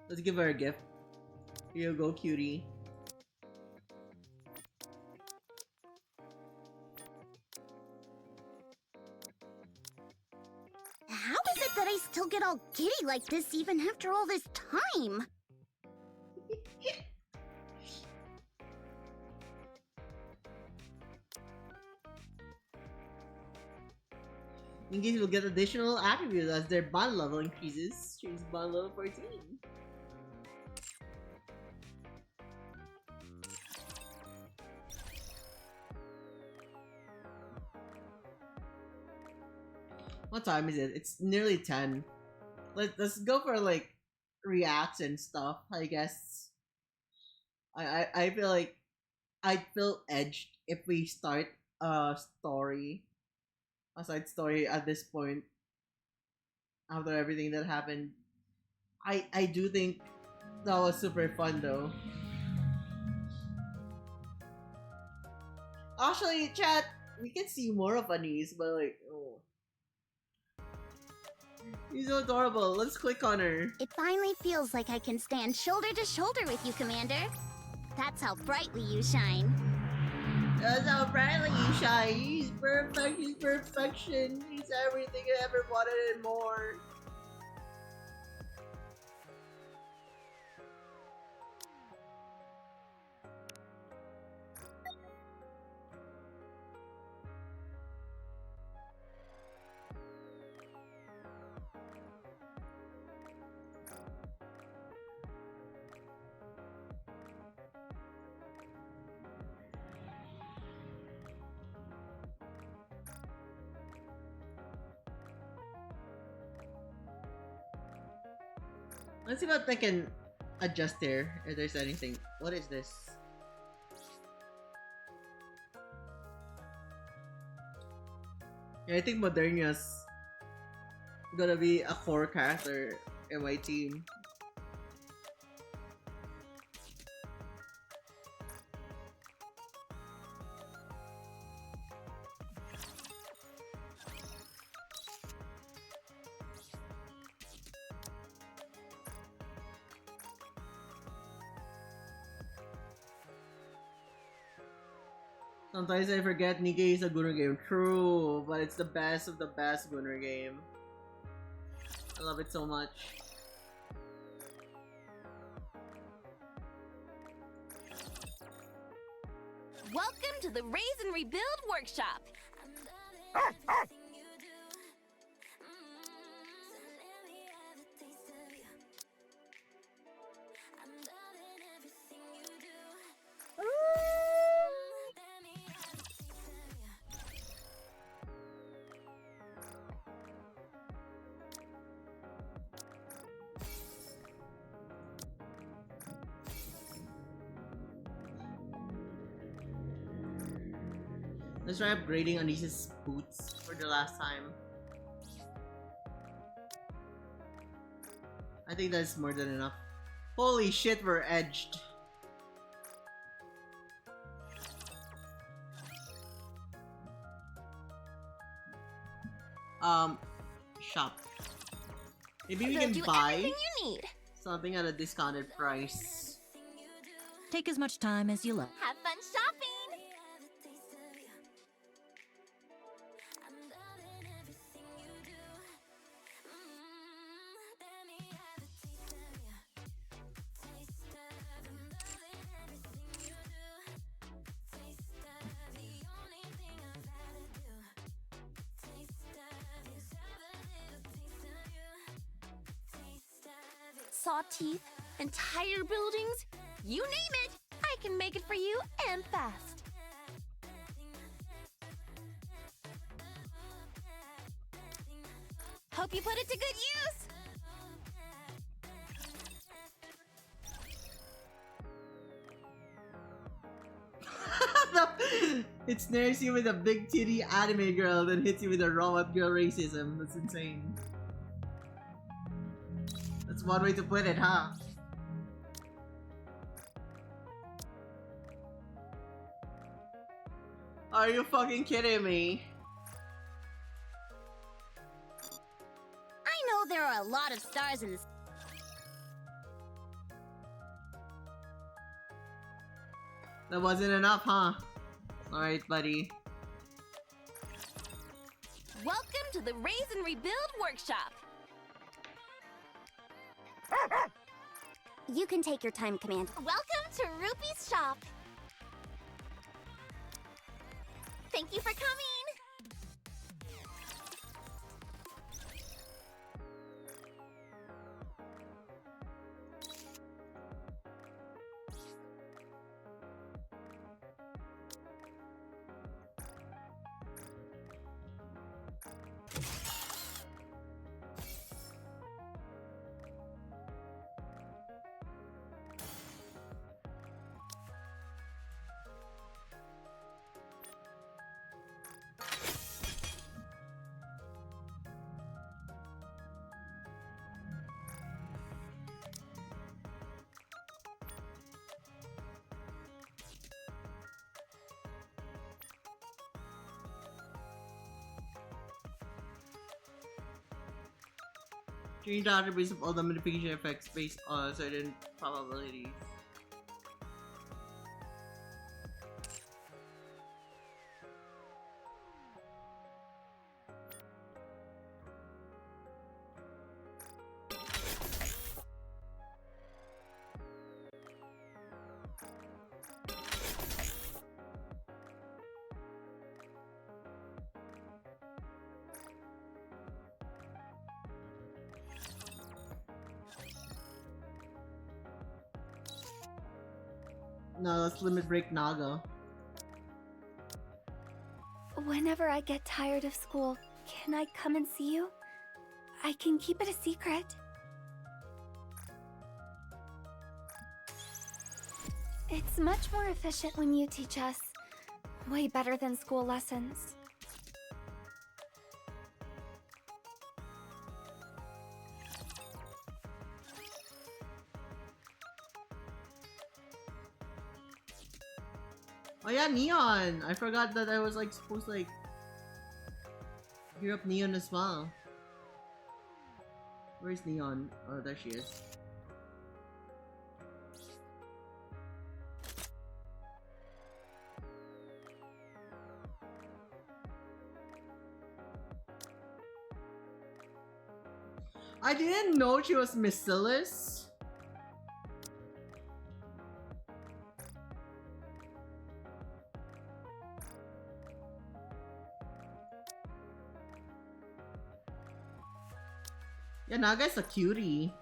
Let's give her a gift. Here you go, cutie. How is it that I still get all giddy like this even after all this time? Ninjas will get additional attributes as their bond level increases. She's bond level 14. What time is it? It's nearly 10. Let's go for like reacts and stuff, I guess. I feel like I'd feel edged if we start a story. A side story at this point. After everything that happened. I do think that was super fun though. Actually, chat, we can see more of Anis, but like, oh. He's so adorable. Let's click on her. It finally feels like I can stand shoulder to shoulder with you, Commander. That's how brightly you shine. That's how brightly you shine. He's perfect. He's perfection. He's everything I ever wanted and more. Let's see what I can adjust here, if there's anything. What is this? Yeah, I think Modernia's gonna be a core character in my team. Sometimes I forget Nikkei is a Gunner game. True, but it's the best of the best Gunner game. I love it so much. Welcome to the Raise and Rebuild Workshop. Let's try upgrading Anis's boots for the last time. I think that's more than enough. Holy shit, we're edged. Shop. Maybe we can buy everything you need. something at a discounted price. Take as much time as you like. Have fun shopping. saw teeth, entire buildings, you name it, I can make it for you and fast. Hope you put it to good use. It snares you with a big titty anime girl, then hits you with a robot girl racism. That's insane. That's one way to put it, huh? Are you fucking kidding me? I know there are a lot of stars in this. That wasn't enough, huh? Alright, buddy. Welcome to the Raise and Rebuild Workshop. You can take your time, Commander. Welcome to Rupee's shop. Thank you for coming. Change the attributes of all the modification effects based on certain probabilities. No, let's limit break Naga. Whenever I get tired of school, can I come and see you? I can keep it a secret. It's much more efficient when you teach us. Way better than school lessons. Oh yeah, Neon! I forgot that I was like supposed to like gear up Neon as well. Where's Neon? Oh, there she is. I didn't know she was Missilus. Yeah, Naga's a cutie.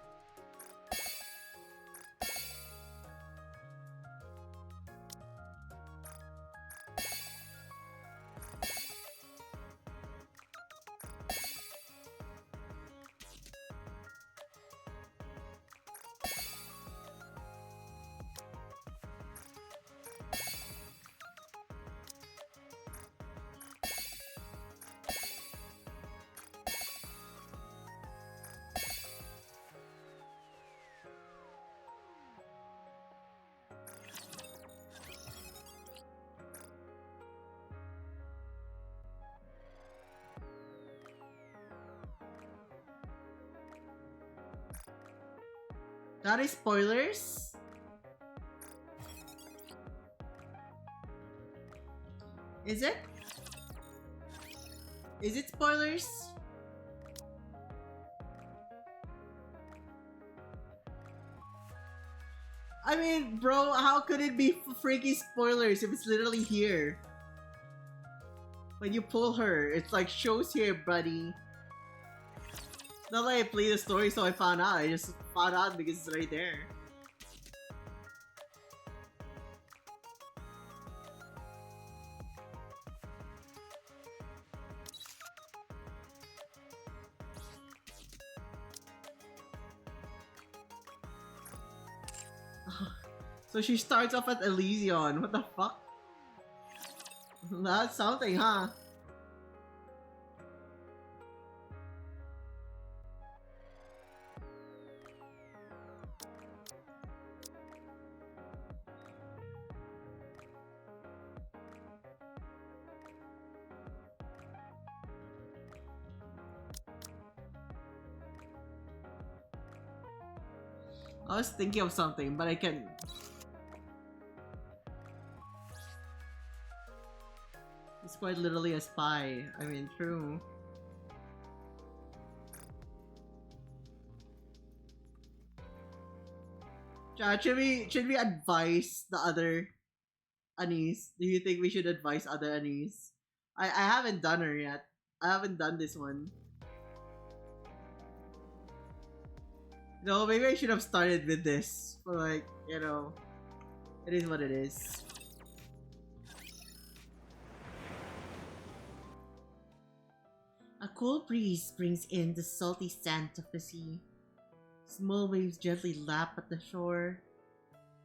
That is spoilers? Is it? Is it spoilers? I mean, bro, how could it be freaky spoilers if it's literally here? When you pull her, it's like shows here, buddy. Not like I played the story so I found out. I just found out because it's right there. So she starts off at Elysion. What the fuck? That's something, huh? I was thinking of something, but I can't. It's quite literally a spy. I mean, true. Chat, should we advise the other Anis? Do you think we should advise other Anis? I haven't done her yet. I haven't done this one. No, maybe I should have started with this. But like, you know, it is what it is. A cool breeze brings in the salty scent of the sea. Small waves gently lap at the shore.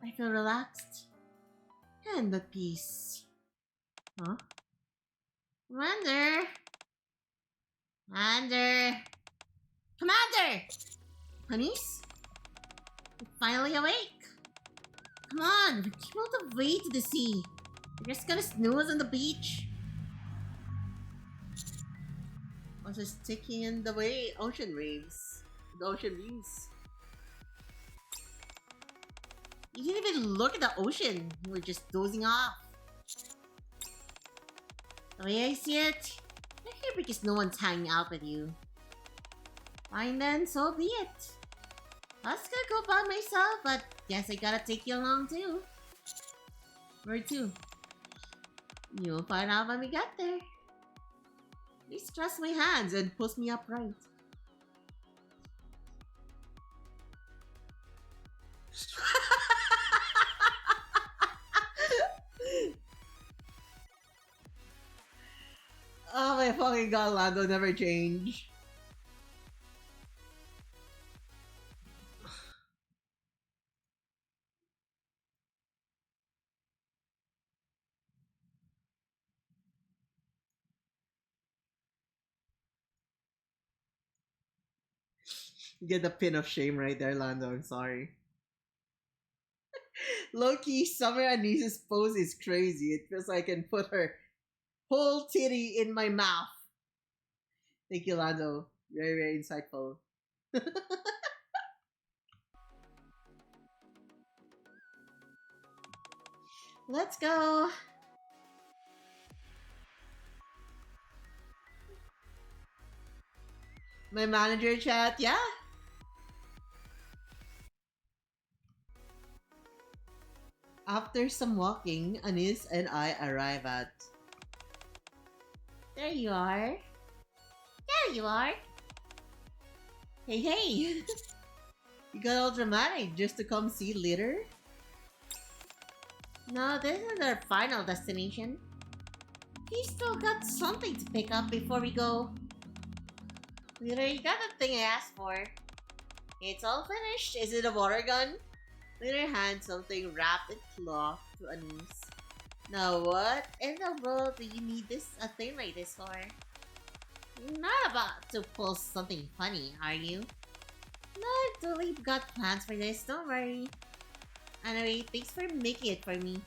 I feel relaxed and at peace. Huh? Commander! Commander! Commander! Honeys? You're finally awake! Come on, we came all the way to the sea. You're just gonna snooze on the beach. I was just taking in the ocean waves. The ocean views. You didn't even look at the ocean. You were just dozing off. The way I see it, you're here because no one's hanging out with you. Fine then, so be it. I was gonna go by myself, but guess I gotta take you along too. Where to? You'll find out when we get there. Please trust my hands and push me upright. Oh my fucking god, Lando never change. You get the pin of shame right there, Lando. I'm sorry. Low-key, Summer Anis's pose is crazy. It feels like I can put her whole titty in my mouth. Thank you, Lando. Very, very insightful. Let's go. My manager chat, yeah. After some walking, Anis and I arrive at... There you are. There you are. Hey, hey. You got all dramatic just to come see Litter? No, this is our final destination. We still got something to pick up before we go. Litter, you got the thing I asked for. It's all finished. Is it a water gun? Litter hands something wrapped in cloth to Anis. Now what in the world do you need a thing like this for? You're not about to pull something funny, are you? No, I've totally got plans for this, don't worry. Anyway, thanks for making it for me.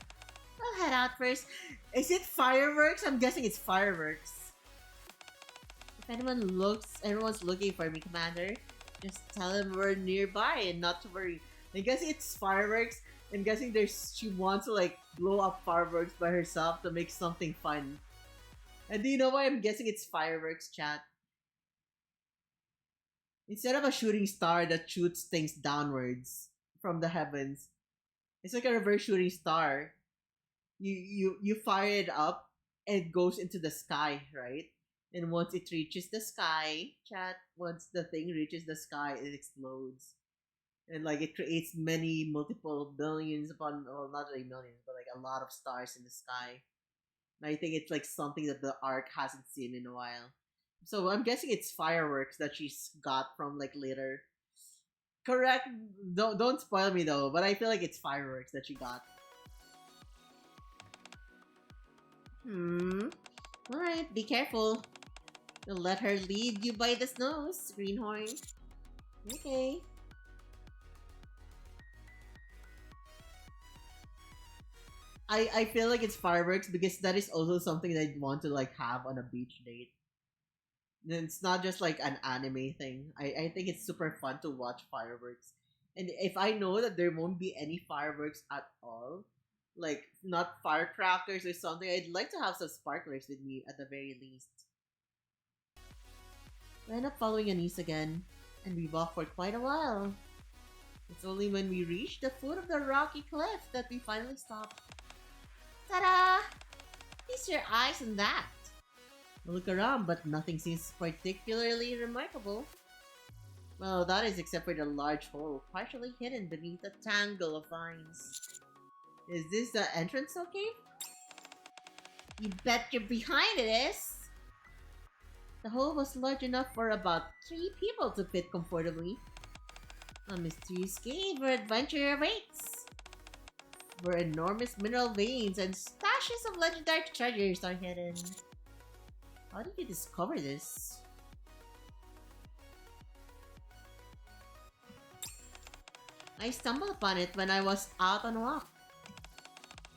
I'll head out first. Is it fireworks? I'm guessing it's fireworks. If everyone's looking for me, Commander, just tell them we're nearby and not to worry. I guess it's fireworks. I'm guessing she wants to like blow up fireworks by herself to make something fun. And do you know why I'm guessing it's fireworks, chat? Instead of a shooting star that shoots things downwards from the heavens, it's like a reverse shooting star. You fire it up and it goes into the sky, right? And once it reaches the sky, chat, once the thing reaches the sky, it explodes. And like it creates many multiple billions upon, well, not really millions, but like a lot of stars in the sky. And I think it's like something that the arc hasn't seen in a while. So I'm guessing it's fireworks that she's got from like later. Correct? Don't spoil me though, but I feel like it's fireworks that she got. Alright, be careful. You'll let her lead you by the nose, Greenhorn. Okay. I feel like it's fireworks because that is also something that I'd want to like have on a beach date. And it's not just like an anime thing. I think it's super fun to watch fireworks. And if I know that there won't be any fireworks at all, like not firecrackers or something, I'd like to have some sparklers with me at the very least. We end up following Anise again, and we walk for quite a while. It's only when we reach the foot of the rocky cliff that we finally stop. Ta-da! Feast your eyes on that! I look around, but nothing seems particularly remarkable. Well, that is except for the large hole partially hidden beneath a tangle of vines. Is this the entrance, okay? You bet you're behind it is! The hole was large enough for about 3 people to fit comfortably. A mysterious cave where adventure awaits, where enormous mineral veins and stashes of legendary treasures are hidden. How did you discover this? I stumbled upon it when I was out on a walk.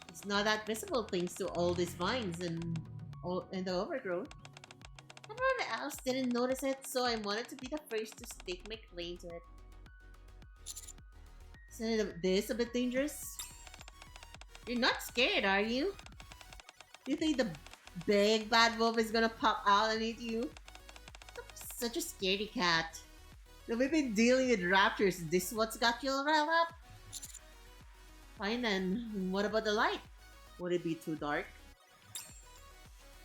It's not that visible thanks to all these vines and the overgrowth. Everyone else didn't notice it, so I wanted to be the first to stake my claim to it. Isn't this a bit dangerous? You're not scared, are you? You think the big bad wolf is gonna pop out and eat you? Such a scaredy cat. We've been dealing with raptors. This what's got you all riled up? Fine then. What about the light? Would it be too dark?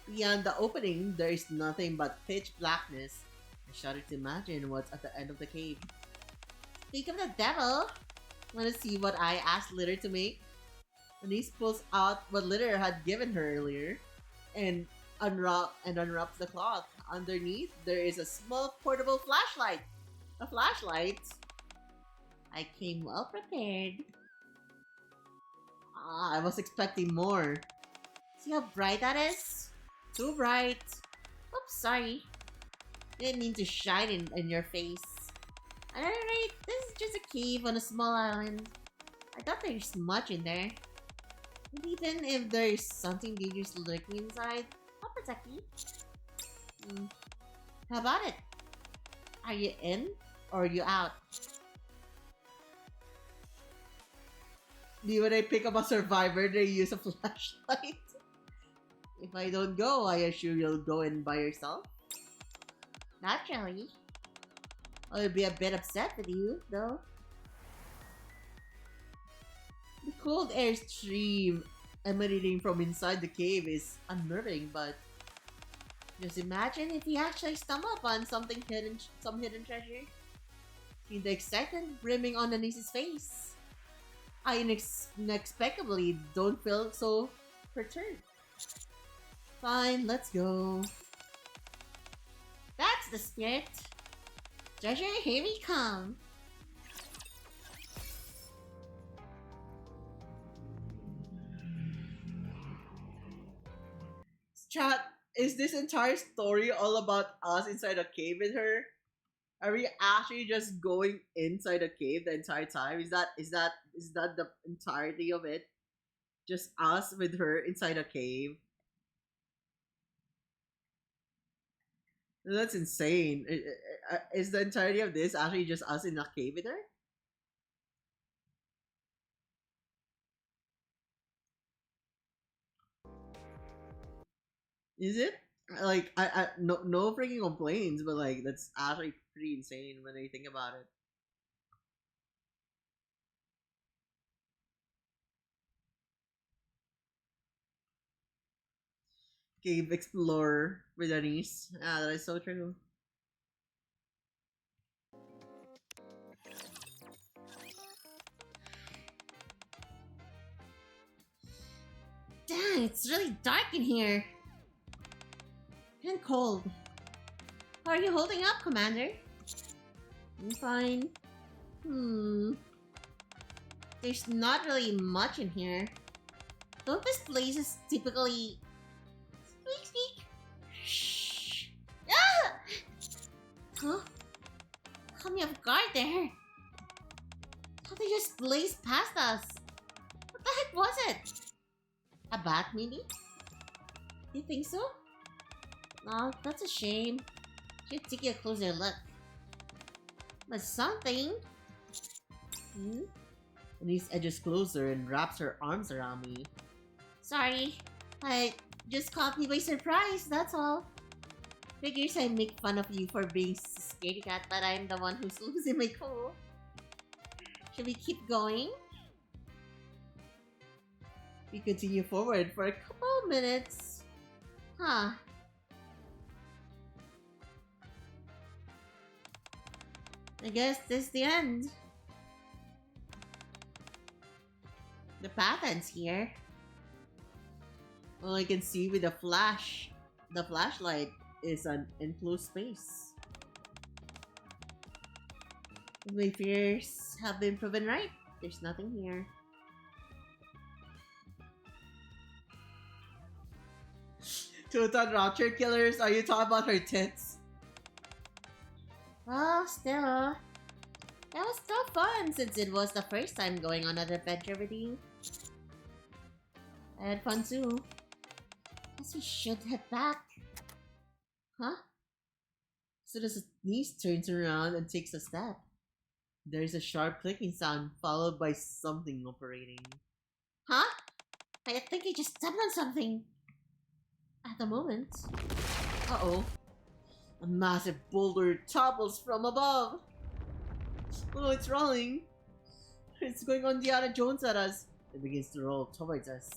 Beyond the opening, there is nothing but pitch blackness. I shudder to imagine what's at the end of the cave. Speak of the devil! Wanna see what I asked Litter to make? Anise pulls out what Litter had given her earlier and unwraps the cloth. Underneath, there is a small portable flashlight. A flashlight? I came well prepared. I was expecting more. See how bright that is? Too bright. Oops, sorry. Didn't mean to shine in your face. At any rate, this is just a cave on a small island. I thought there's much in there. And even if there's something dangerous lurking inside, I'll protect you. How about it? Are you in or are you out? When I pick up a survivor, they use a flashlight. If I don't go, I assume you'll go in by yourself. Naturally. I'll be a bit upset with you, though. The cold air stream emanating from inside the cave is unnerving, but just imagine if you actually stumble upon some hidden treasure. See the excitement brimming on Anise's face. I inexplicably don't feel so perturbed. Fine, let's go. That's the spirit. Treasure, here we come. Chat, is this entire story all about us inside a cave with her? Are we actually just going inside a cave the entire time? Is that the entirety of it? Just us with her inside a cave? That's insane. Is the entirety of this actually just us in a cave with her? Is it? Like, no freaking complaints, but like, that's actually pretty insane when I think about it. cave explorer with Anis. Ah, that is so true. Dang, it's really dark in here. And cold. How are you holding up, Commander? I'm fine. There's not really much in here. Don't these places typically... Squeak, squeak. Shh. Ah! Huh? Caught me off guard there. How they just blazed past us? What the heck was it? A bat, maybe? You think so? Oh, that's a shame. Should take a closer look. But something... Denise edges closer and wraps her arms around me. Sorry, I just caught me by surprise, that's all. Figures I make fun of you for being scaredy cat, but I'm the one who's losing my cool. Should we keep going? We continue forward for a couple of minutes. Huh. I guess this is the end. The path ends here. All I can see with the flashlight is an enclosed space. My fears have been proven right. There's nothing here. Two-ton rapture killers? Are you talking about her tits? Well, still. That was still fun since it was the first time going on an adventure with you. I had fun too. Guess we should head back. Huh? So as Denise turns around and takes a step, there's a sharp clicking sound followed by something operating. Huh? I think I just stepped on something. At the moment. Uh-oh. A massive boulder topples from above. Oh, it's rolling. It's going on Indiana Jones at us. It begins to roll towards us.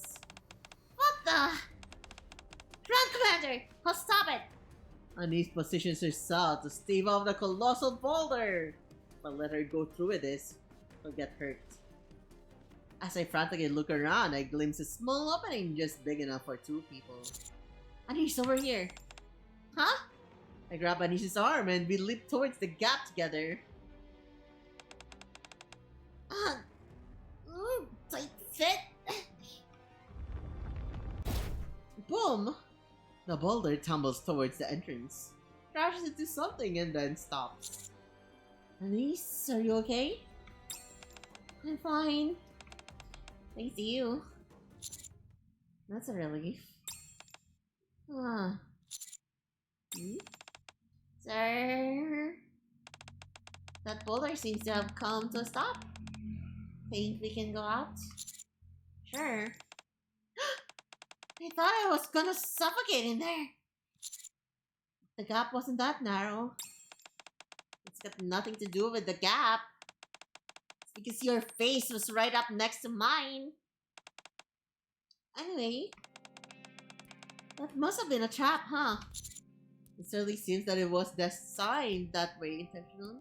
What the? Run, Commander! I'll stop it! Anis positions herself to stave off the colossal boulder. If I let her go through with this, she'll get hurt. As I frantically look around, I glimpse a small opening just big enough for two people. Anis, over here. Huh? I grab Anis's arm and we leap towards the gap together. Tight fit. Boom! The boulder tumbles towards the entrance, crashes into something and then stops. Anis, are you okay? I'm fine. Thanks to you. That's a relief. Sir? That boulder seems to have come to a stop. Think we can go out? Sure. I thought I was gonna suffocate in there. The gap wasn't that narrow. It's got nothing to do with the gap. It's because your face was right up next to mine. Anyway, that must have been a trap, huh? It certainly seems that it was designed that way intentionally.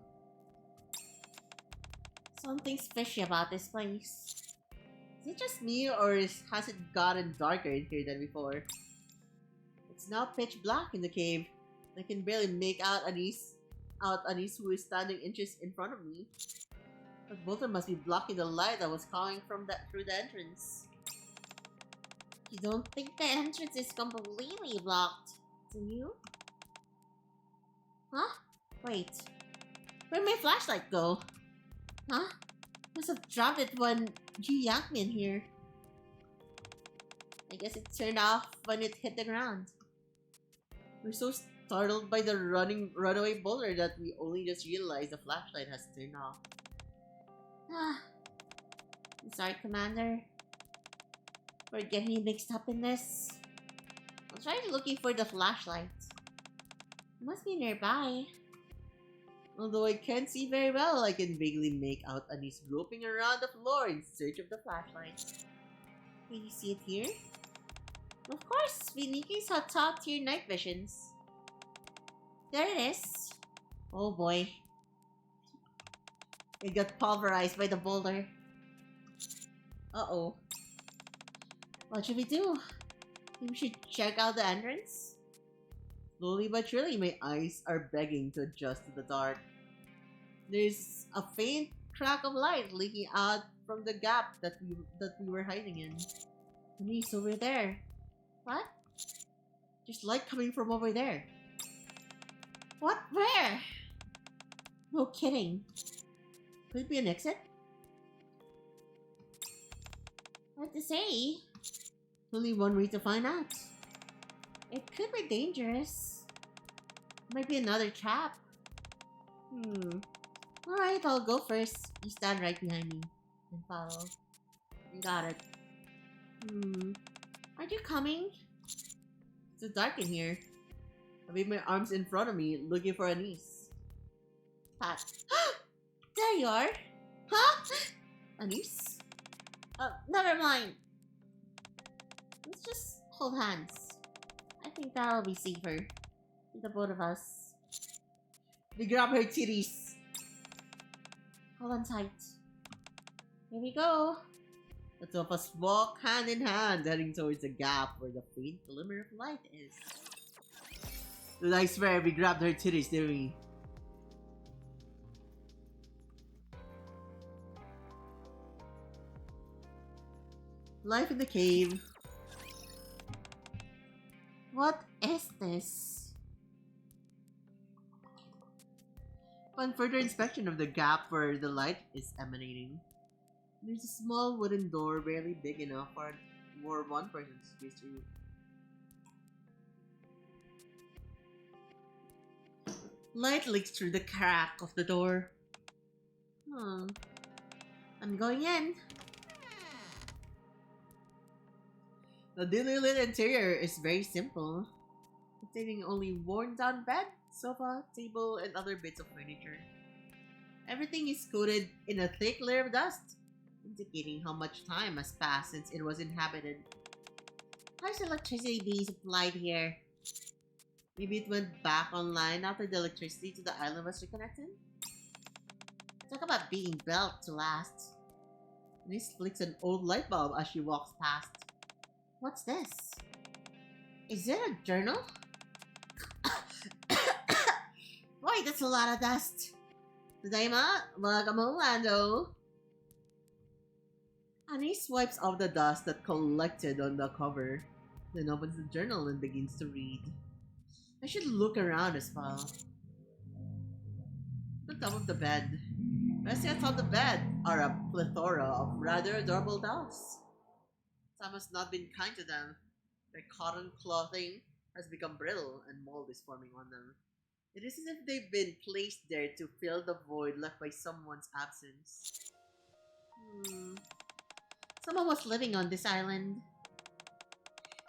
Something's fishy about this place. Is it just me, or has it gotten darker in here than before? It's now pitch black in the cave. I can barely make out Anis who is standing inches in front of me. But boulder must be blocking the light that was coming from through the entrance. You don't think the entrance is completely blocked, do you? Huh? Wait. Where'd my flashlight go? Huh? Must have dropped it when you yanked me in here. I guess it turned off when it hit the ground. We're so startled by the runaway boulder that we only just realized the flashlight has turned off. I'm sorry, Commander, for getting you mixed up in this. I'll try looking for the flashlight. It must be nearby. Although I can't see very well, I can vaguely make out Anis groping around the floor in search of the flashlight. Can you see it here? Of course, Viniki's hot top tier night visions. There it is. Oh boy. It got pulverized by the boulder. Uh-oh. What should we do? Think we should check out the entrance? Slowly but surely, my eyes are begging to adjust to the dark. There's a faint crack of light leaking out from the gap that we were hiding in. Anis, over there. What? There's light coming from over there. What? Where? No kidding. Could it be an exit? What to say? Only one way to find out. It could be dangerous. Might be another trap. Alright, I'll go first. You stand right behind me and follow. You got it. Aren't you coming? It's so dark in here. I wave my arms in front of me, looking for Anis. Pat. There you are! Huh? Anis? Never mind. Let's just hold hands. I think that'll be safer. For the both of us. We grab her titties. Hold on tight. Here we go. The two of us walk hand in hand, heading towards the gap where the faint glimmer of light is. Dude, I swear we grabbed her titties, didn't we? Life in the cave. What is this? Upon further inspection of the gap where the light is emanating, there's a small wooden door barely big enough for one person's space to reach. Light leaks through the crack of the door. I'm going in. The dimly lit interior is very simple, containing only worn-down bed, sofa, table, and other bits of furniture. Everything is coated in a thick layer of dust, indicating how much time has passed since it was inhabited. How's electricity being supplied here? Maybe it went back online after the electricity to the island was reconnected? Talk about being built to last. Anis flicks an old light bulb as she walks past. What's this? Is it a journal? Boy, that's a lot of dust. Tadaima, welcome home, Lando. Anis wipes off the dust that collected on the cover, then opens the journal and begins to read. I should look around as well. The top of the bed. Resting atop the bed are a plethora of rather adorable dolls. Time has not been kind to them. Their cotton clothing has become brittle and mold is forming on them. It is as if they've been placed there to fill the void left by someone's absence. Someone was living on this island.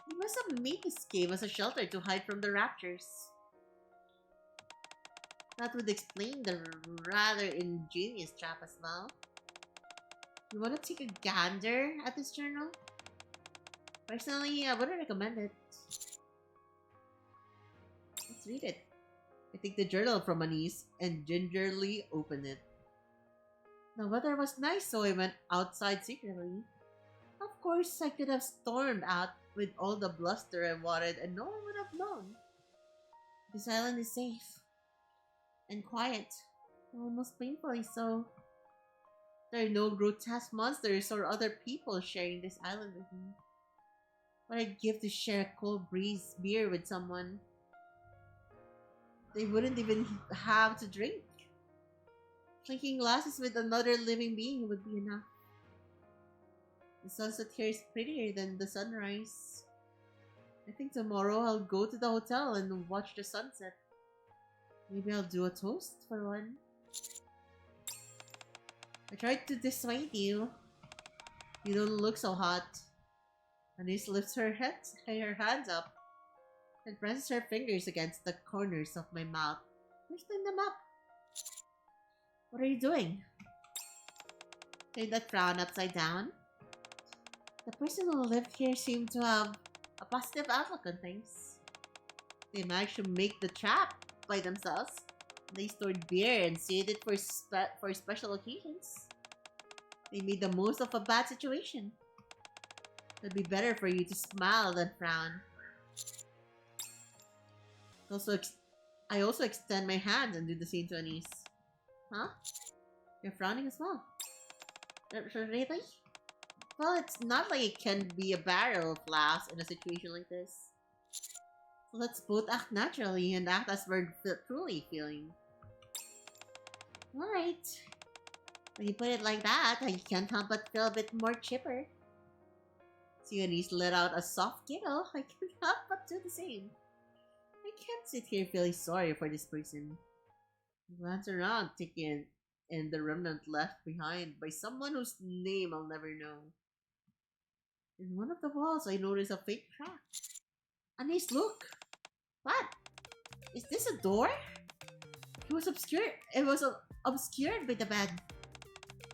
They must have made this cave as a shelter to hide from the raptures. That would explain the rather ingenious trap as well. You want to take a gander at this journal? Personally, I wouldn't recommend it. Let's read it. I take the journal from Anis and gingerly open it. The weather was nice, so I went outside secretly. Of course, I could have stormed out with all the bluster I wanted and no one would have known. This island is safe. And quiet. Almost painfully so. There are no grotesque monsters or other people sharing this island with me. What I'd give to share a cold breeze beer with someone. They wouldn't even have to drink. Clinking glasses with another living being would be enough. The sunset here is prettier than the sunrise. I think tomorrow I'll go to the hotel and watch the sunset. Maybe I'll do a toast for one. I tried to dissuade you. You don't look so hot. Anis lifts her hands up and presses her fingers against the corners of my mouth, lifting them up. What are you doing? Turn that frown upside down. The person who lived here seemed to have a positive outlook on things. They managed to make the trap by themselves. They stored beer and saved it for special occasions. They made the most of a bad situation. It'd be better for you to smile than frown. I also extend my hand and do the same to Anis. Huh? You're frowning as well. Really? Well, it's not like it can be a barrel of laughs in a situation like this. So let's both act naturally and act as we're truly feeling. Alright. When you put it like that, I can't help but feel a bit more chipper. Anis let out a soft giggle. I can't help but do the same. I can't sit here feeling sorry for this person. I glance around, taking in the remnant left behind by someone whose name I'll never know. In one of the walls, I notice a fake crack. Anis, look! What? Is this a door? It was obscured. It was obscured by the bed.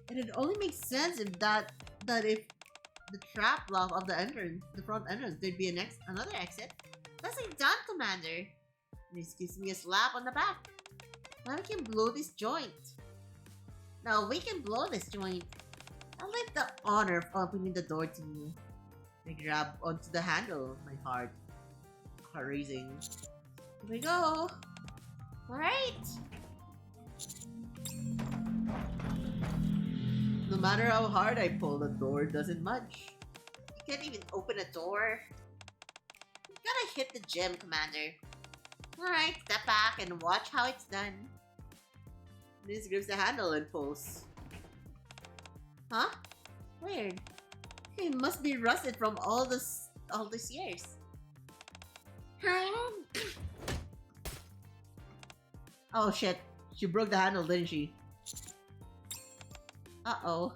And it only makes sense if that if the trap lock of the front entrance, there'd be another exit. Nicely done, Commander. This gives me a slap on the back. Now we can blow this joint. I'll let the honor of opening the door to you. I grab onto the handle, my heart racing. Here we go. Alright. No matter how hard I pull, the door doesn't budge. You can't even open a door. You gotta hit the gem, Commander. Alright, step back and watch how it's done. This grips the handle and pulls. Huh? Weird. It must be rusted from all these years. Oh shit. She broke the handle, didn't she? Uh-oh.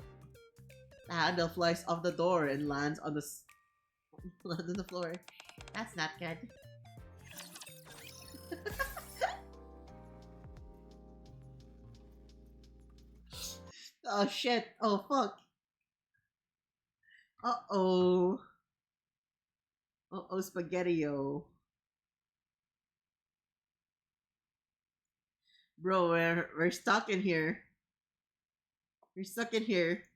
The handle flies off the door and lands on the floor. That's not good. Oh shit. Oh fuck. Uh-oh. Uh-oh, spaghetti-o. Bro, we're stuck in here. We're stuck in here.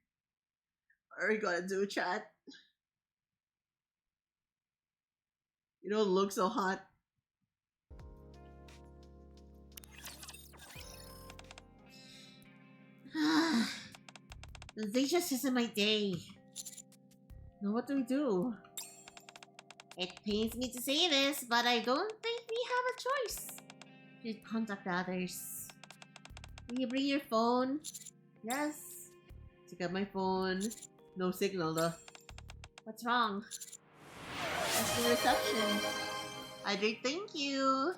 What are we gonna do, chat? You don't look so hot. They just isn't my day. Now what do we do? It pains me to say this, but I don't think we have a choice. We should contact others. Will you bring your phone? Yes. Took out my phone. No signal though. What's wrong? That's the reception. I do thank you.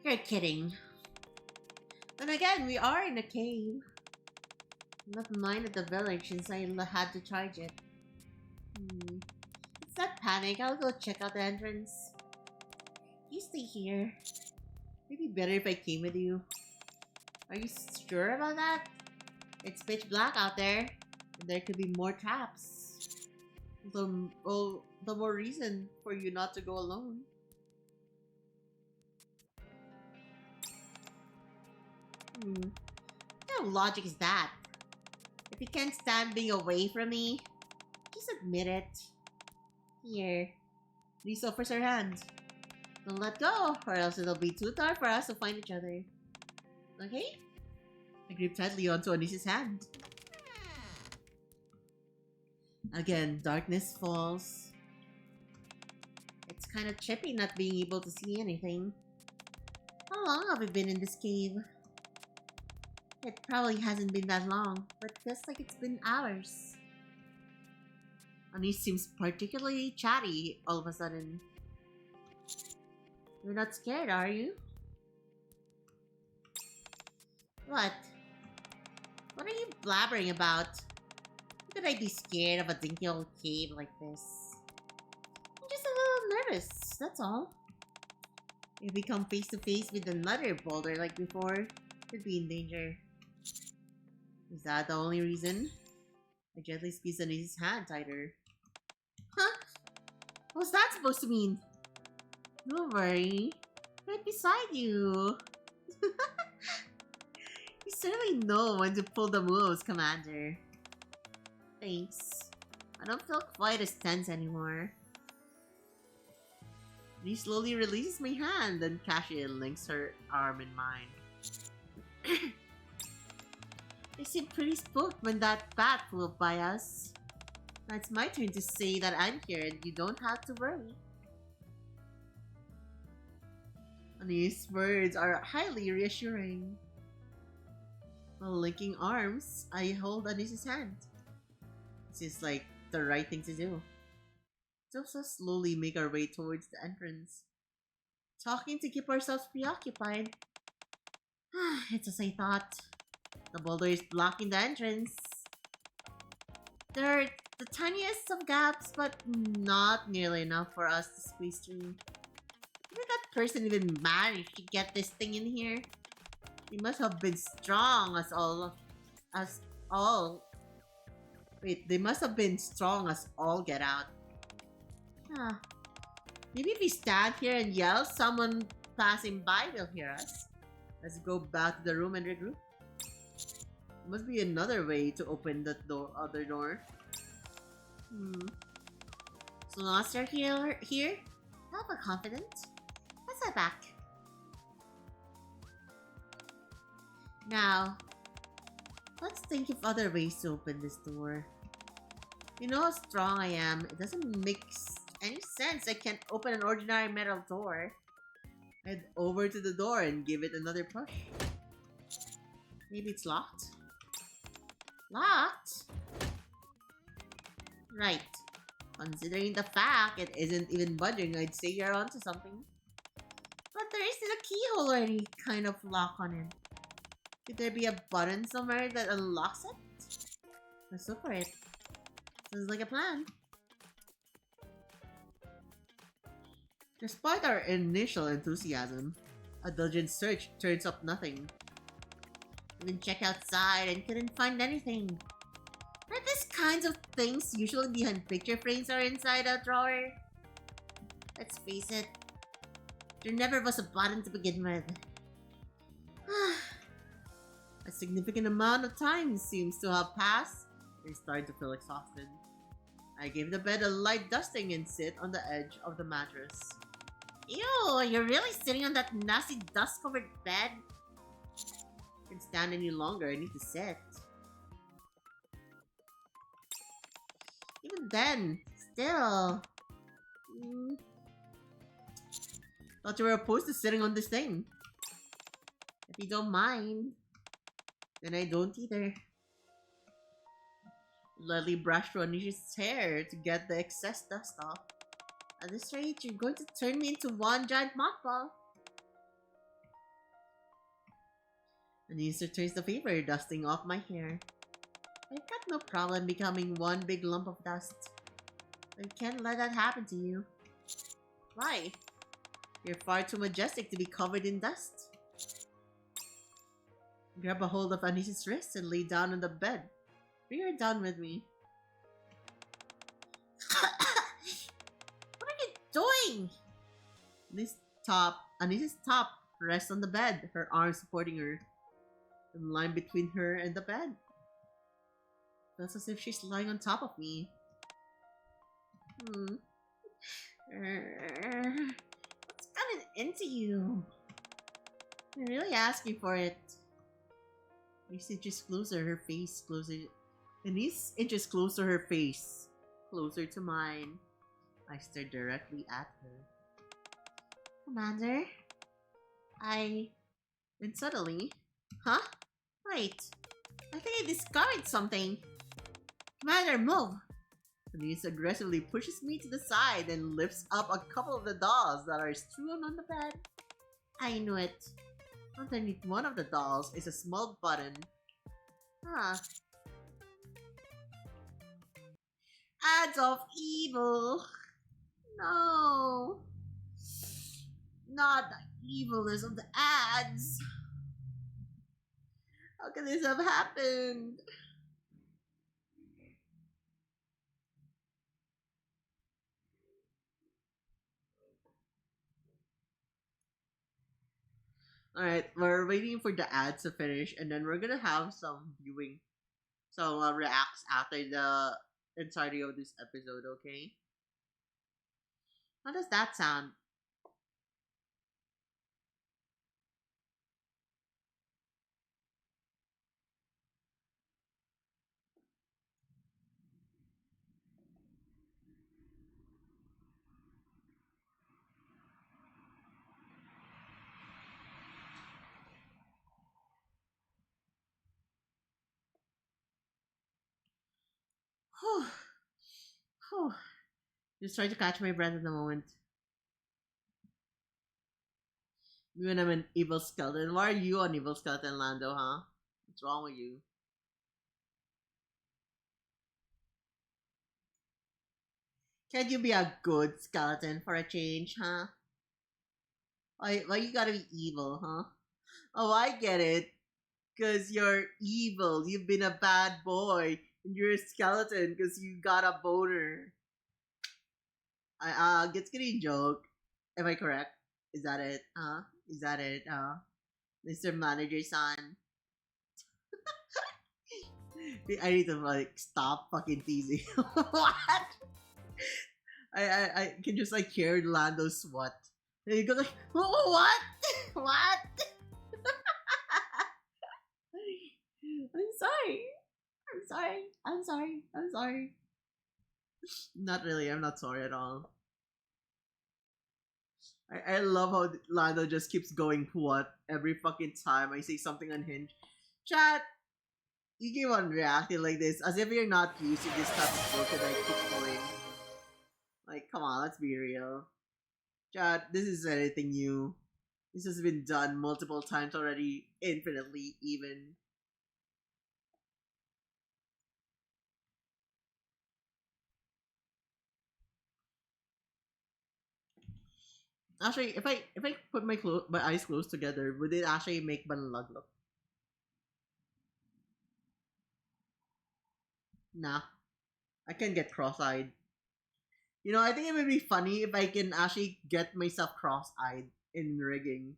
You're kidding. Then again, we are in a cave. Not mine at the village since I had to charge it. It's not panic. I'll go check out the entrance. You stay here. Maybe better if I came with you. Are you sure about that? It's pitch black out there, and there could be more traps. The more reason for you not to go alone. What kind of logic is that? If you can't stand being away from me, just admit it. Here. Lisa offers her hand. Don't let go, or else it'll be too dark for us to find each other. Okay? I grip tightly onto Anis's hand. Again, darkness falls. It's kind of trippy not being able to see anything. How long have we been in this cave? It probably hasn't been that long, but it feels like it's been hours. Anis seems particularly chatty all of a sudden. You're not scared, are you? What? What are you blabbering about? How could I be scared of a dinky old cave like this? I'm just a little notice, that's all. If we come face to face with another boulder like before, could be in danger. Is that the only reason? I gently squeezed Anis's hand tighter. Huh? What's that supposed to mean? Don't worry. Right beside you. You certainly know when to pull the moves, Commander. Thanks. I don't feel quite as tense anymore. He slowly releases my hand, then casually links her arm in mine. They seemed pretty spooked when that bat flew up by us. Now it's my turn to say that I'm here and you don't have to worry. These words are highly reassuring. While linking arms, I hold Anis's hand. This is like the right thing to do. So slowly make our way towards the entrance, talking to keep ourselves preoccupied. It's as I thought. The boulder is blocking the entrance. There are the tiniest of gaps, but not nearly enough for us to squeeze through. Did that person even manage to get this thing in here? He must have been strong as all. Wait, they must have been strong as all get out. Maybe if we stand here and yell, someone passing by will hear us. Let's go back to the room and regroup. Must be another way to open that other door. So lost are here? Not for confident. Let's head back. Now, let's think of other ways to open this door. You know how strong I am. It doesn't make any sense. I can't open an ordinary metal door. Head over to the door and give it another push. Maybe it's locked? Locked? Right. Considering the fact it isn't even budging, I'd say you're onto something. But there is still a keyhole or any kind of lock on it. Could there be a button somewhere that unlocks it? Let's look for it. Sounds like a plan. Despite our initial enthusiasm, a diligent search turns up nothing. Even checked outside and couldn't find anything. Aren't these kinds of things usually behind picture frames or inside a drawer? Let's face it, there never was a button to begin with. A significant amount of time seems to have passed. I started to feel exhausted. I gave the bed a light dusting and sit on the edge of the mattress. Ew, you're really sitting on that nasty dust-covered bed? I can't stand any longer, I need to sit. Even then, still. Thought you were opposed to sitting on this thing. If you don't mind, then I don't either. Lightly brushed through Anisha's hair to get the excess dust off. At this rate, you're going to turn me into one giant mothball. Anisha returns the favor, dusting off my hair. I've got no problem becoming one big lump of dust. I can't let that happen to you. Why? You're far too majestic to be covered in dust. Grab a hold of Anisha's wrist and lay down on the bed. Bring her down with me. What are you doing? Anisha's top rests on the bed, her arms supporting her. The line between her and the bed. Feels as if she's lying on top of me. What's gotten into you? You're really asking for it. These inches closer, her face closer. And these inches closer, her face closer to mine. I stared directly at her. Commander? And suddenly... Huh? Wait. I think I discovered something. Commander, move! Denise aggressively pushes me to the side and lifts up a couple of the dolls that are strewn on the bed. I knew it. Underneath one of the dolls is a small button. Ads of evil! No. Not the evilness of the ads. How can this have happened? Alright, we're waiting for the ads to finish and then we're gonna have some viewing. Some reacts after the entirety of this episode, okay? How does that sound? Whew. Whew. Just trying to catch my breath at the moment. When I'm an evil skeleton. Why are you an evil skeleton, Lando, huh? What's wrong with you? Can't you be a good skeleton for a change, huh? Why you gotta be evil, huh? Oh, I get it. Because you're evil. You've been a bad boy. And you're a skeleton because you got a boner. Gets getting joke. Am I correct? Is that it? Is that it? Mr. Manager son. I need to like stop fucking teasing. What? I can just like hear Lando sweat. And he goes like, what? What? I'm sorry. I'm sorry. I'm sorry. I'm sorry. Not really. I'm not sorry at all. I love how Lando just keeps going what every fucking time I say something unhinged. Chat, you keep on reacting like this as if you're not used to this type of bullshit I keep going. Like, come on, let's be real. Chat, this is anything new. This has been done multiple times already, infinitely even. Actually, if I put my eyes closed together, would it actually make Banlag look? Nah, I can get cross-eyed. You know, I think it would be funny if I can actually get myself cross-eyed in rigging.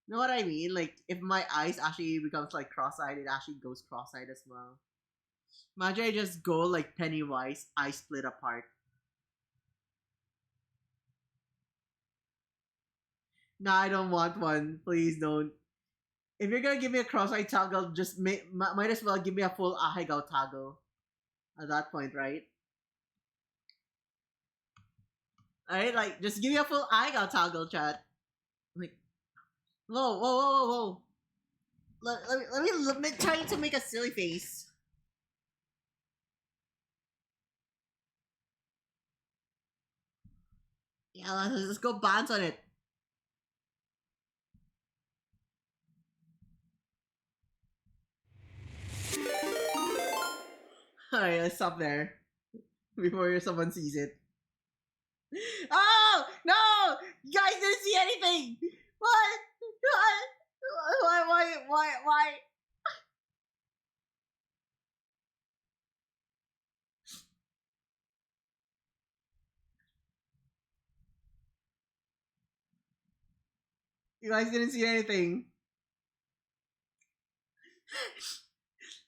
You know what I mean? Like, if my eyes actually becomes like cross-eyed, it actually goes cross-eyed as well. Imagine I just go like Pennywise, eyes split apart. Nah, I don't want one. Please don't. If you're gonna give me a cross-eyed toggle, just might as well give me a full Ahegao toggle. At that point, right? Alright, like, just give me a full Ahegao toggle, chat. Like, whoa, whoa, whoa, whoa, whoa. Let me try to make a silly face. Yeah, let's go bounce on it. Alright, let's stop there. Before someone sees it. Oh! No! You guys didn't see anything! What? Why? You guys didn't see anything.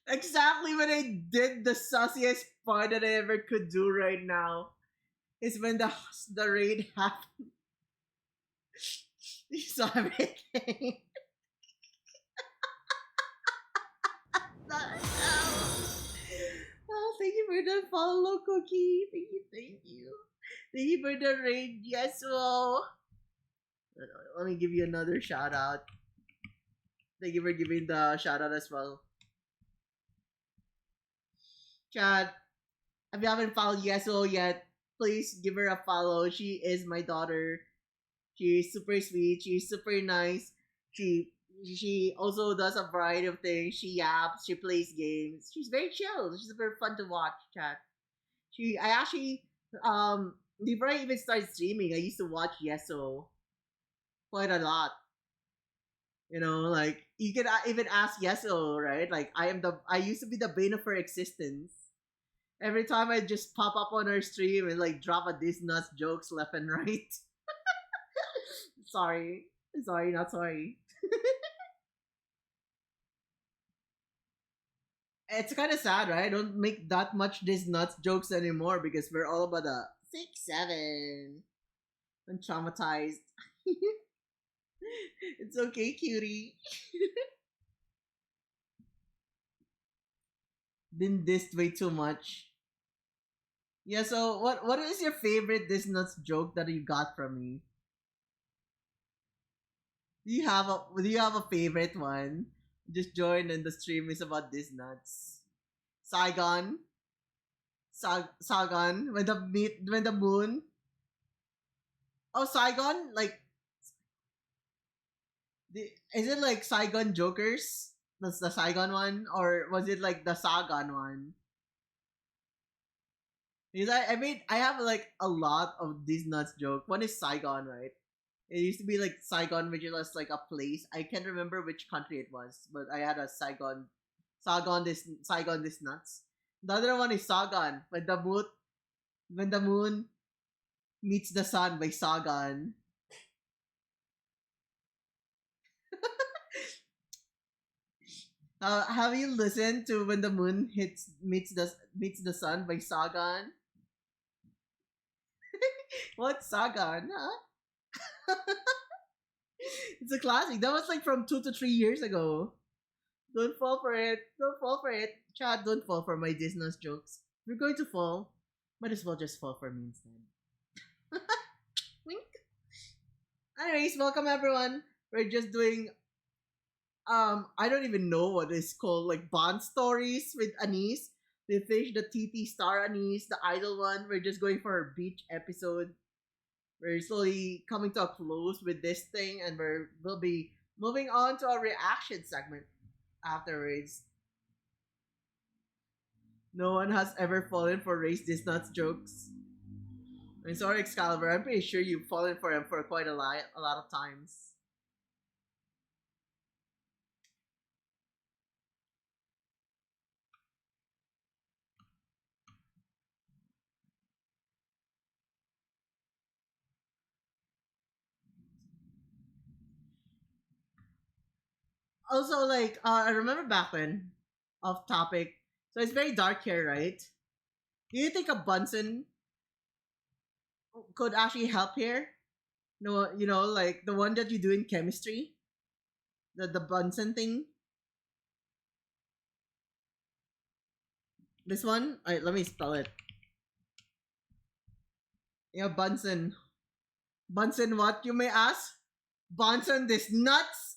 Exactly when I did the sussiest part that I ever could do right now is when the raid happened. You saw everything. Oh, thank you for the follow, Cookie. Thank you. Thank you for the raid, Yesuo. Let me give you another shout out. Thank you for giving the shout out as well. Chat, if you haven't followed Yesuo yet, please give her a follow. She is my daughter. She's super sweet. She's super nice. She also does a variety of things. She yaps. She plays games. She's very chill. She's very fun to watch. Chat. I actually Before I even started streaming, I used to watch Yeso quite a lot. You know, like you can even ask Yeso, right? Like I used to be the bane of her existence. Every time I just pop up on her stream and like drop a this nuts jokes left and right. Sorry, not sorry. It's kind of sad, right? I don't make that much this nuts jokes anymore because we're all about the 6-7. I'm traumatized. It's okay, cutie. Been dissed way too much. Yeah, so what is your favorite this nuts joke that you got from me? Do you have a favorite one? Just join and the stream is about this nuts. Saigon. Saigon when the moon. Oh, Saigon, like is it like Saigon Jokers? That's the Saigon one, or was it like the Sagan one? Because I have like a lot of these nuts joke. One is Saigon, right? It used to be like Saigon, which was like a place. I can't remember which country it was, but I had a Saigon this nuts. The other one is Sagan, when the moon meets the sun by Sagan. Have you listened to When the Moon Meets the Sun by Sagan? What Sagan? Huh? It's a classic. That was like from 2 to 3 years ago. Don't fall for it. Don't fall for it. Chad, don't fall for my Disney jokes. If you're going to fall, might as well just fall for me instead. Wink. Anyways, welcome everyone. We're just doing I don't even know what it's called, like Bond stories with Anis. We finished the TT Star Anis, the idol one. We're just going for our beach episode. We're slowly coming to a close with this thing, and we'll be moving on to our reaction segment afterwards. No one has ever fallen for Race This Nuts jokes. I'm sorry, Excalibur. I'm pretty sure you've fallen for him for quite a lot of times. Also, like, I remember back then, off topic. So it's very dark here, right? Do you think a Bunsen could actually help here? No, you know, like the one that you do in chemistry, the Bunsen thing. This one, let me spell it. Yeah, Bunsen. Bunsen, what you may ask? Bunsen, this nuts.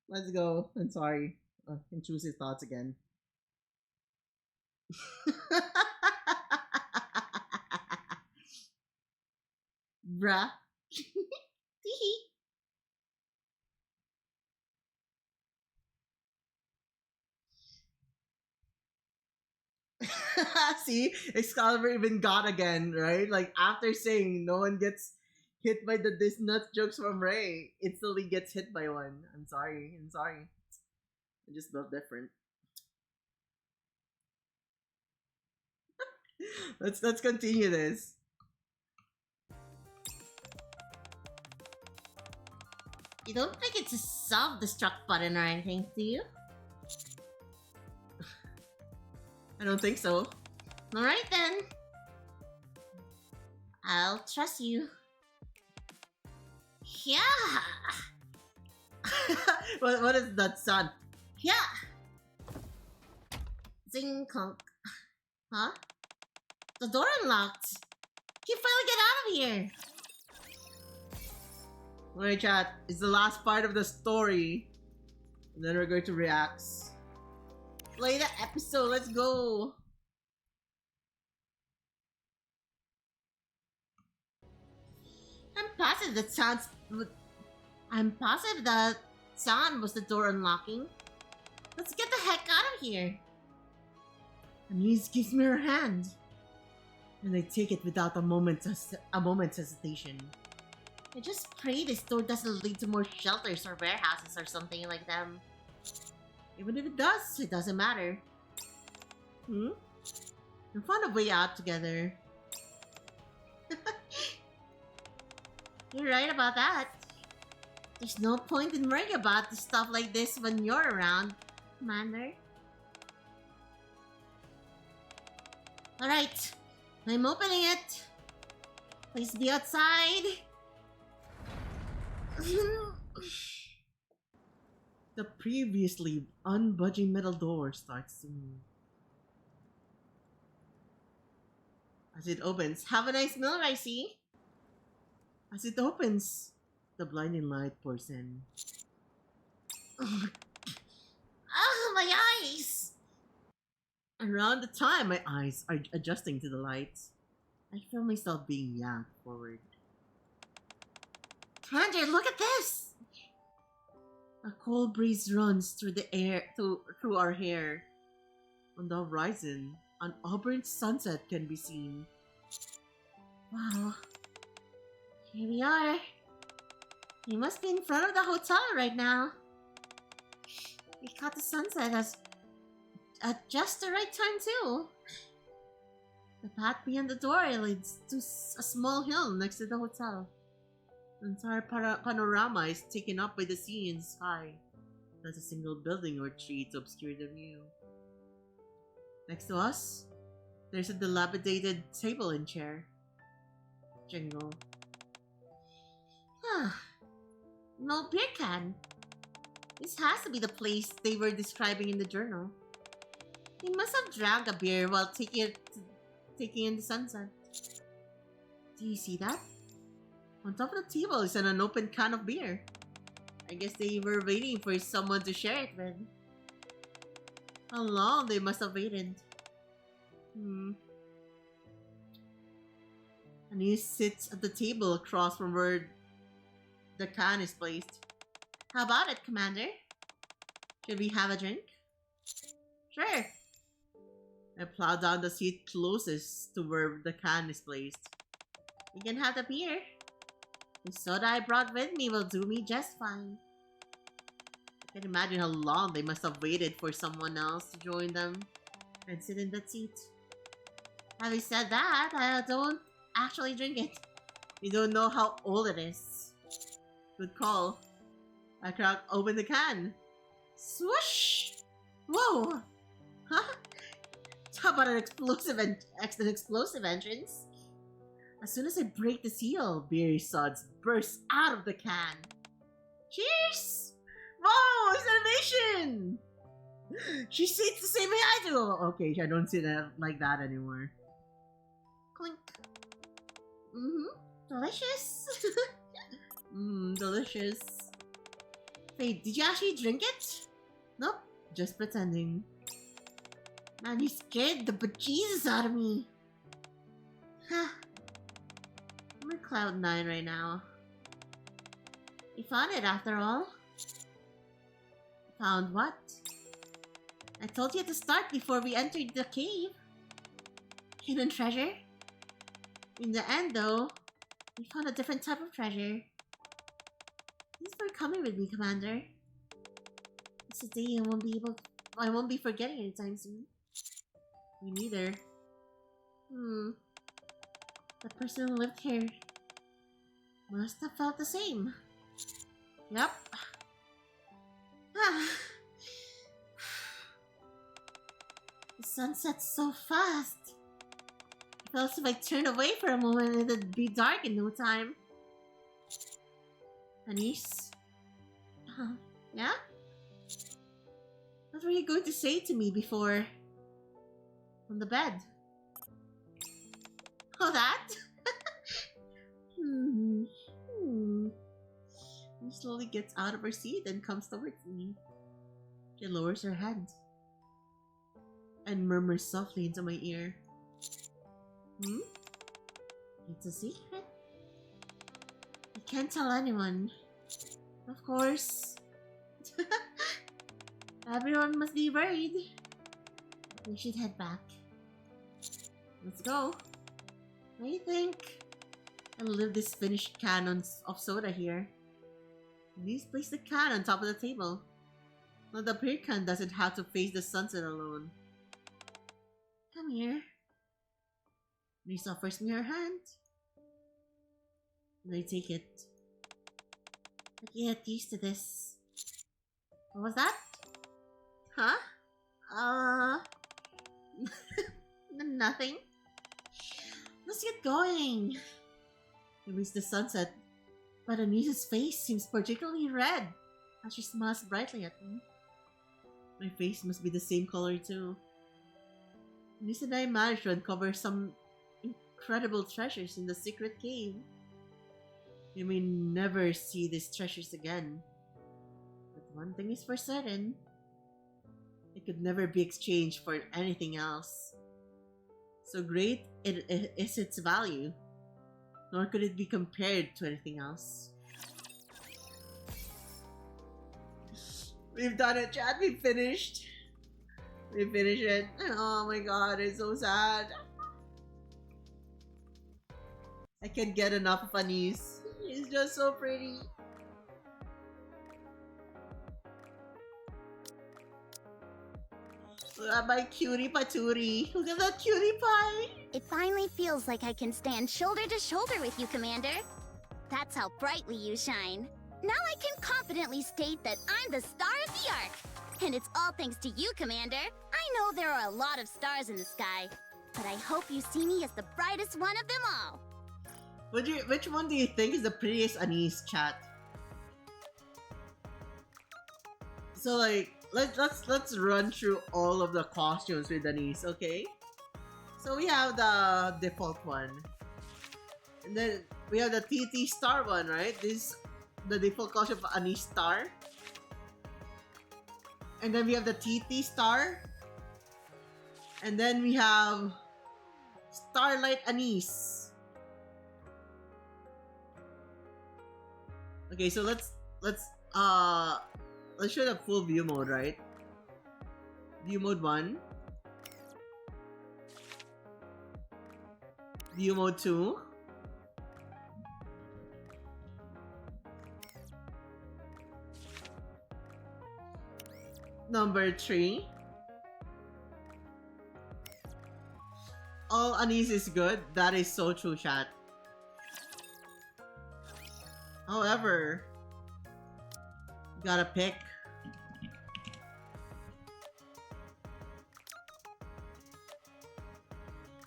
Let's go. I'm sorry. Intrusive thoughts again. Bruh. See, Excalibur even got again, right? Like after saying no one gets hit by the this nuts jokes from Ray, instantly gets hit by one. I'm sorry. I just built different. Let's continue this. You don't think it's a self-destruct button or anything, do you? I don't think so. Alright then. I'll trust you. Yeah. what is that sound? Yeah. Zing clunk. Huh? The door unlocked. You finally get out of here. Alright, chat. It's the last part of the story. And then we're going to react. Play the episode. Let's go. I'm positive that sound was the door unlocking. Let's get the heck out of here. Anis gives me her hand. and I take it without a moment's hesitation. I just pray this door doesn't lead to more shelters or warehouses or something like them. Even if it does, it doesn't matter. We'll find a way out together. You're right about that. There's no point in worrying about the stuff like this when you're around, Commander. Alright, I'm opening it. Please be outside. The previously unbudging metal door starts to move. As it opens, have a nice meal, Ricey. As it opens, the blinding light pours in. My eyes! Around the time my eyes are adjusting to the lights, I feel myself being yanked forward. Commander, look at this! A cold breeze runs through the air, through our hair. On the horizon, an auburn sunset can be seen. Wow. Here we are. We must be in front of the hotel right now. We caught the sunset at just the right time too. The path beyond the door leads to a small hill next to the hotel. The entire panorama is taken up by the sea and sky. Not a single building or tree to obscure the view. Next to us, there's a dilapidated table and chair. Jingle. No beer can. This has to be the place they were describing in the journal. They must have drank a beer while taking in the sunset. Do you see that? On top of the table is an unopened can of beer. I guess they were waiting for someone to share it with. How long they must have waited. Anis sits at the table across from where the can is placed. How about it, Commander? Should we have a drink? Sure. I plow down the seat closest to where the can is placed. You can have the beer. The soda I brought with me will do me just fine. I can imagine how long they must have waited for someone else to join them and sit in that seat. Having said that, I don't actually drink it. You don't know how old it is. Good call. I crack open the can. Swoosh! Whoa! Huh? How about an explosive entrance? As soon as I break the seal, beer suds burst out of the can. Cheers! Whoa! It's animation! She sits the same way I do! Okay, I don't see that like that anymore. Clink. Delicious. Delicious. Wait, did you actually drink it? Nope, just pretending. Man, you scared the bejesus out of me. I'm in cloud 9 right now. You found it after all. Found what? I told you at the start before we entered the cave. Hidden treasure? In the end though, we found a different type of treasure. Thanks for coming with me, Commander. It's a day I won't be forgetting anytime soon. Me neither. The person who lived here must have felt the same. Yep. The sun sets so fast. It felt as if I turned away for a moment and it'd be dark in no time. Anis? Yeah? What were you going to say to me before? On the bed? Oh, that? She slowly gets out of her seat and comes towards me. She lowers her head and murmurs softly into my ear. It's a secret. You can't tell anyone. Of course. Everyone must be worried. We should head back. Let's go. I think I'll leave this finished can of soda here. Please place the can on top of the table. Now the beer can doesn't have to face the sunset alone. Come here. Reese offers me her hand. And I take it. I can't get used to this. What was that? Huh? Nothing. Let's get going. It was the sunset, but Anisa's face seems particularly red as she smiles brightly at me. My face must be the same color too. Anisa and I managed to uncover some incredible treasures in the secret cave. We may never see these treasures again. But one thing is for certain. It could never be exchanged for anything else. So great is its value, nor could it be compared to anything else. We've done it, chat. We finished. We finished it. Oh my god, it's so sad. I can't get enough of Anis. She's just so pretty. Look at my cutie patootie. Look at that cutie pie. It finally feels like I can stand shoulder to shoulder with you, Commander. That's how brightly you shine. Now I can confidently state that I'm the star of the arc. And it's all thanks to you, Commander. I know there are a lot of stars in the sky, but I hope you see me as the brightest one of them all. Which one do you think is the prettiest Anis, chat? So like, let's run through all of the costumes with Anis, okay? So we have the default one, and then we have the TT Star one, right? This the default costume of Anis Star, and then we have the TT Star, and then we have Starlight Anis. Okay, so let's show the full view mode, right? View mode 1. View mode 2. Number 3. All Anis is good. That is so true, chat. However, gotta pick.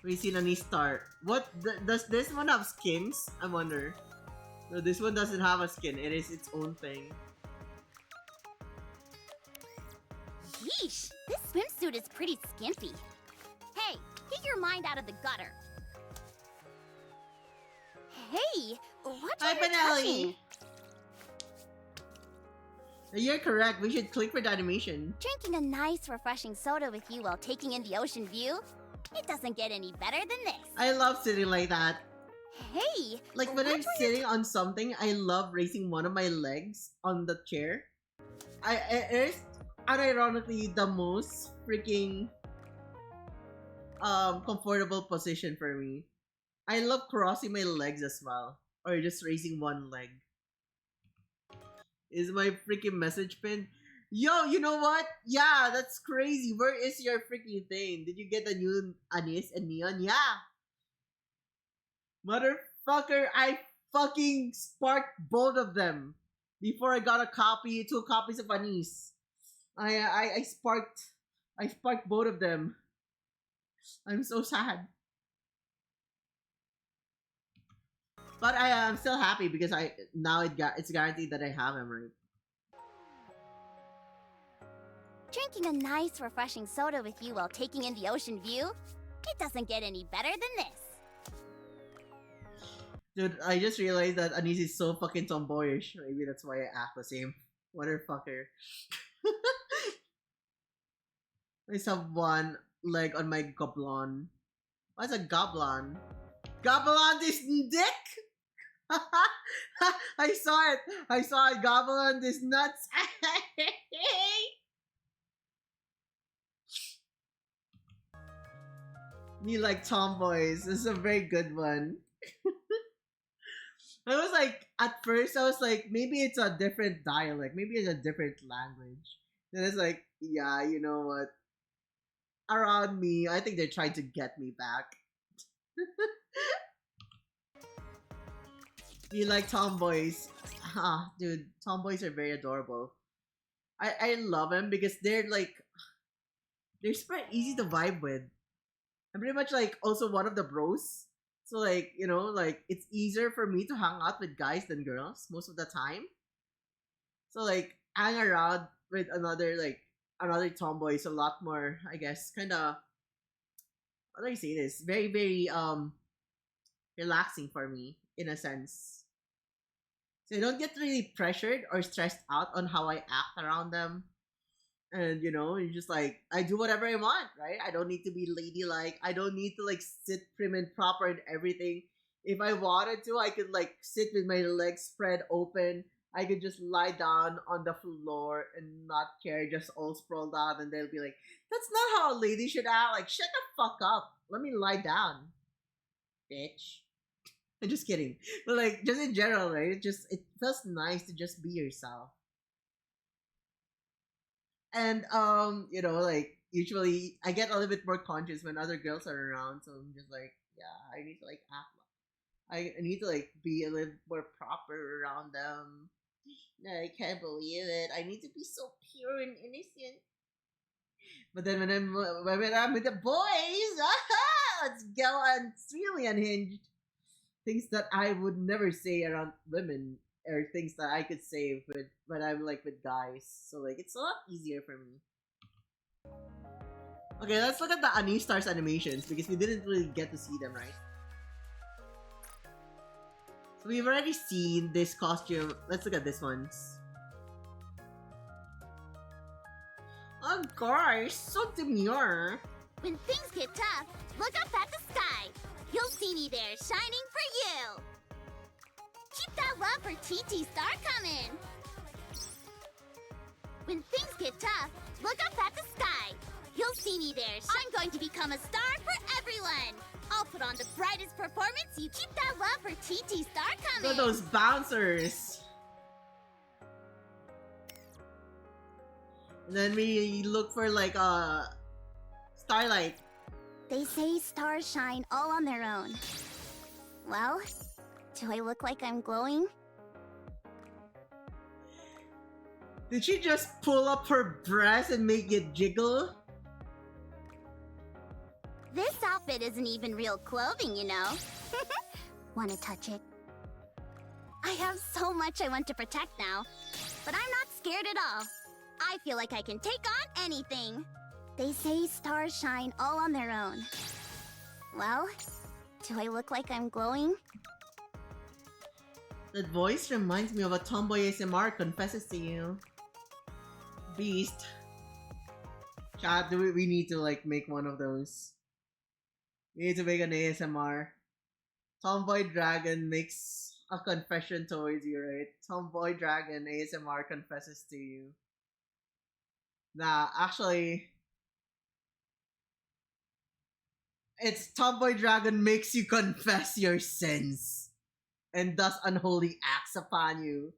We see Anis Star. What does this one have skins? I wonder. No, this one doesn't have a skin. It is its own thing. Yeesh, this swimsuit is pretty skimpy. Hey, get your mind out of the gutter. Hey, what are you touching? You're correct. We should click for the animation. Drinking a nice, refreshing soda with you while taking in the ocean view? It doesn't get any better than this. I love sitting like that. Hey! Like when I'm sitting on something, I love raising one of my legs on the chair. It is unironically the most freaking comfortable position for me. I love crossing my legs as well, or just raising one leg. Is my freaking message pin? Yo, you know what? Yeah, that's crazy. Where is your freaking thing? Did you get the new Anis and Neon? Yeah. Motherfucker, I fucking sparked both of them before I got two copies of Anis. I sparked both of them. I'm so sad. But I am still happy because it's guaranteed that I have him, right? Drinking a nice, refreshing soda with you while taking in the ocean view? It doesn't get any better than this. Dude, I just realized that Anis is so fucking tomboyish. Maybe that's why I act the same. Motherfucker. I just have one leg on my goblin. What's a goblin? Goblin this dick? I saw it. Goblin this nuts. Me like tomboys. This is a very good one. I was like, at first, I was like, maybe it's a different dialect, maybe it's a different language. Then it's like, yeah, you know what? Around me, I think they're trying to get me back. You like tomboys? Ah, dude, tomboys are very adorable. I love them because they're super easy to vibe with. I'm pretty much like also one of the bros. So like, you know, like it's easier for me to hang out with guys than girls most of the time. So like hang around with another tomboy is a lot more, I guess, kinda how do I say this? Very, very relaxing for me in a sense. So I don't get really pressured or stressed out on how I act around them. And you know, you're just like, I do whatever I want, right? I don't need to be ladylike. I don't need to like sit prim and proper and everything. If I wanted to, I could like sit with my legs spread open. I could just lie down on the floor and not care, just all sprawled out, and they'll be like, "That's not how a lady should act." Like, shut the fuck up. Let me lie down, bitch. I'm just kidding, but like, just in general, right? It feels nice to just be yourself. And you know, like usually I get a little bit more conscious when other girls are around, so I'm just like, yeah, I need to like act. I need to like be a little more proper around them. No, I can't believe it. I need to be so pure and innocent. But then when I'm with the boys, let's go on. It's really unhinged. Things that I would never say around women, or things that I could say with when I'm like with guys. So like it's a lot easier for me. Okay, let's look at the Annie Stars animations because we didn't really get to see them, right? So we've already seen this costume. Let's look at this ones. Oh gosh, so demure. When things get tough, look up at the sky. You'll see me there shining for you. Keep that love for TT Star coming. When things get tough, look up at the sky. You'll see me there. I'm going to become a star for everyone. I'll put on the brightest performance. You keep that love for TT Star coming. Look at those bouncers. And then we look for like Starlight. They say stars shine all on their own. Well, do I look like I'm glowing? Did she just pull up her breast and make it jiggle? This outfit isn't even real clothing, you know. Wanna touch it? I have so much I want to protect now, but I'm not scared at all. I feel like I can take on anything. They say stars shine all on their own. Well, do I look like I'm glowing? That voice reminds me of a tomboy ASMR confesses to you. Beast. Chat, we need to like make one of those. We need to make an ASMR. Tomboy Dragon makes a confession towards you, right? Tomboy Dragon ASMR confesses to you. Nah, actually, it's Tomboy Dragon makes you confess your sins and does unholy acts upon you.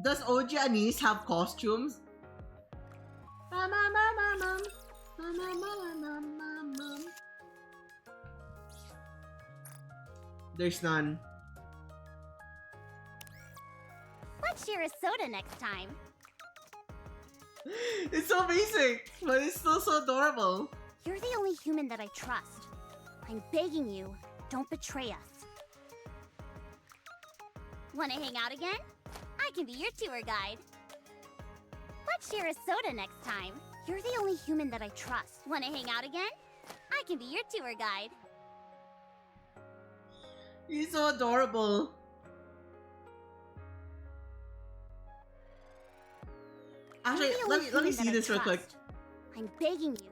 Does OG Anise have costumes? There's none. Let's share a soda next time. It's so basic, but it's still so adorable. You're the only human that I trust. I'm begging you, don't betray us. Wanna hang out again? I can be your tour guide. Let's share a soda next time. You're the only human that I trust. Wanna hang out again? I can be your tour guide. He's so adorable. Actually, let me see this real quick. I'm begging you.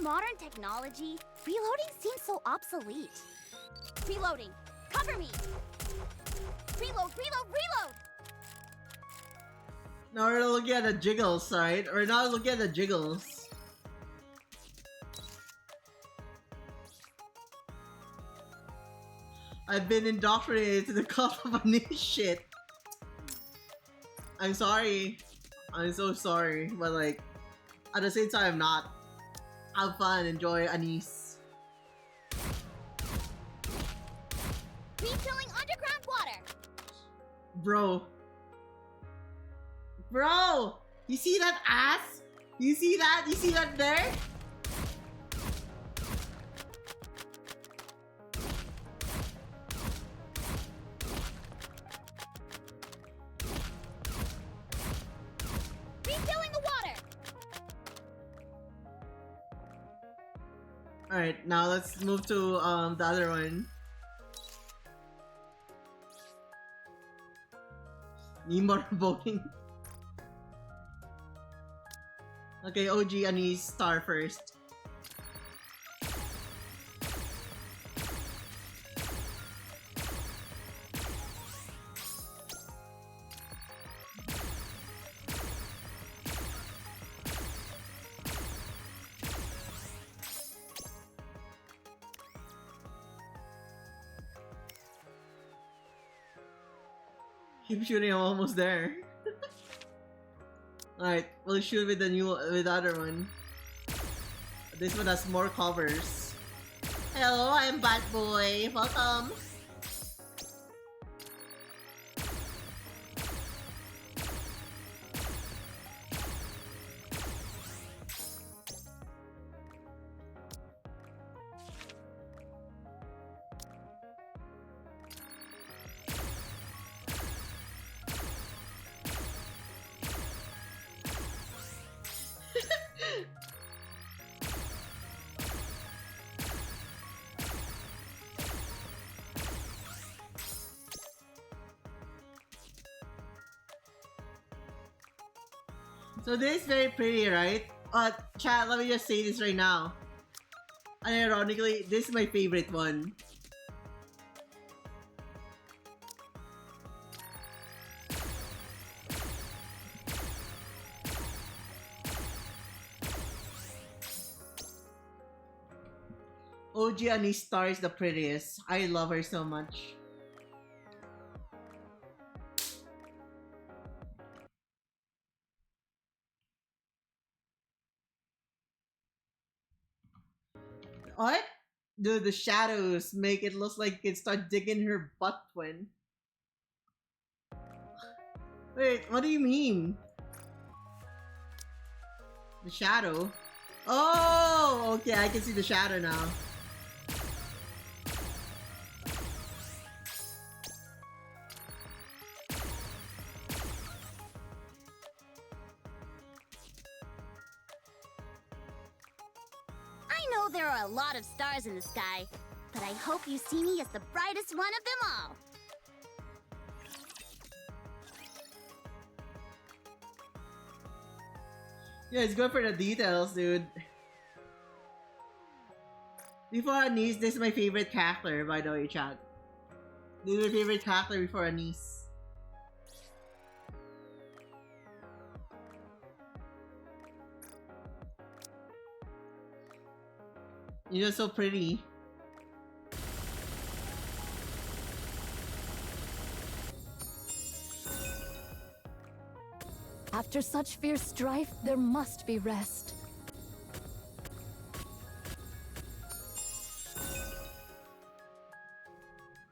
modern technology, reloading seems so obsolete. Reloading! Cover me! Reload, reload, reload! Now we're looking at the jiggles, right? We're not looking at the jiggles. I've been indoctrinated to the cult of Anis shit. I'm sorry. I'm so sorry. But like, at the same time, not. Have fun, enjoy Anis. Refilling underground water! Bro. Bro! You see that ass? You see that? You see that there? Refilling the water! Alright, now let's move to the other one. Need more voting. Okay, OG Anis star first. Keep shooting, I'm almost there. Alright, we'll shoot with the other one. This one has more covers. Hello, I'm Bad Boy. Welcome. So this is very pretty, right? Chat, let me just say this right now. Unironically, this is my favorite one. OG Anis Star is the prettiest. I love her so much. What? Dude, the shadows make it look like it start digging her butt twin. Wait, what do you mean? The shadow? Oh, okay, I can see the shadow now. I know there are a lot of stars in the sky, but I hope you see me as the brightest one of them all. Yeah, it's good for the details, dude. Before Anis, this is my favorite character, by the way, chat. This is my favorite character before Anis. You're just so pretty. After such fierce strife, there must be rest.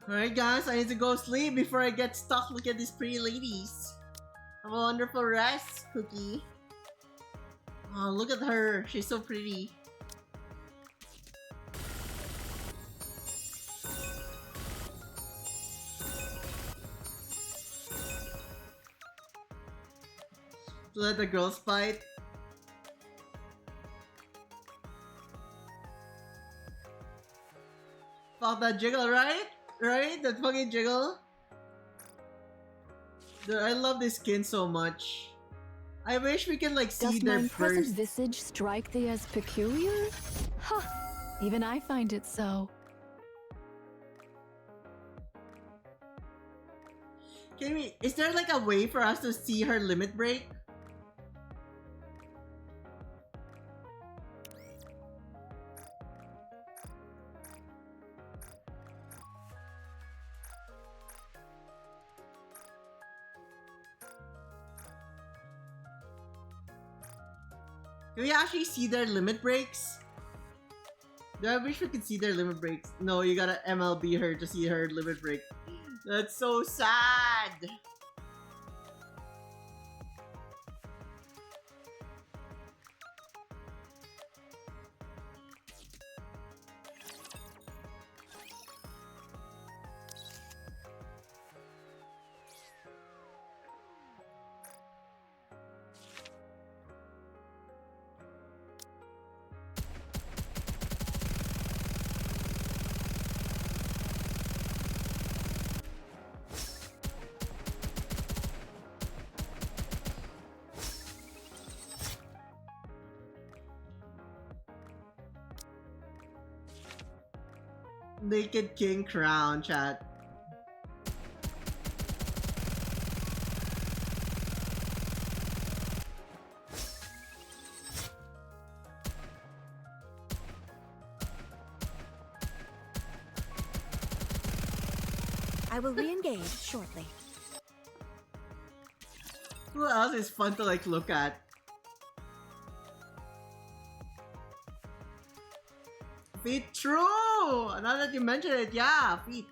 Alright guys, I need to go sleep before I get stuck looking at these pretty ladies. Have a wonderful rest, Cookie. Oh, look at her. She's so pretty. Let the girls fight. Fuck that jiggle, right? Right? That fucking jiggle. Dude, I love this skin so much. I wish we can like see Does their my present first. visage strike thee as peculiar? Ha! Even I find it so. Can we? Is there like a way for us to see her limit break? Can we actually see their limit breaks? I wish we could see their limit breaks. No, you gotta MLB her to see her limit break. That's so sad. Naked King crown, chat. I will re-engage shortly. Who else is fun to like look at? Feet, true! Now that you mention it, yeah, feet.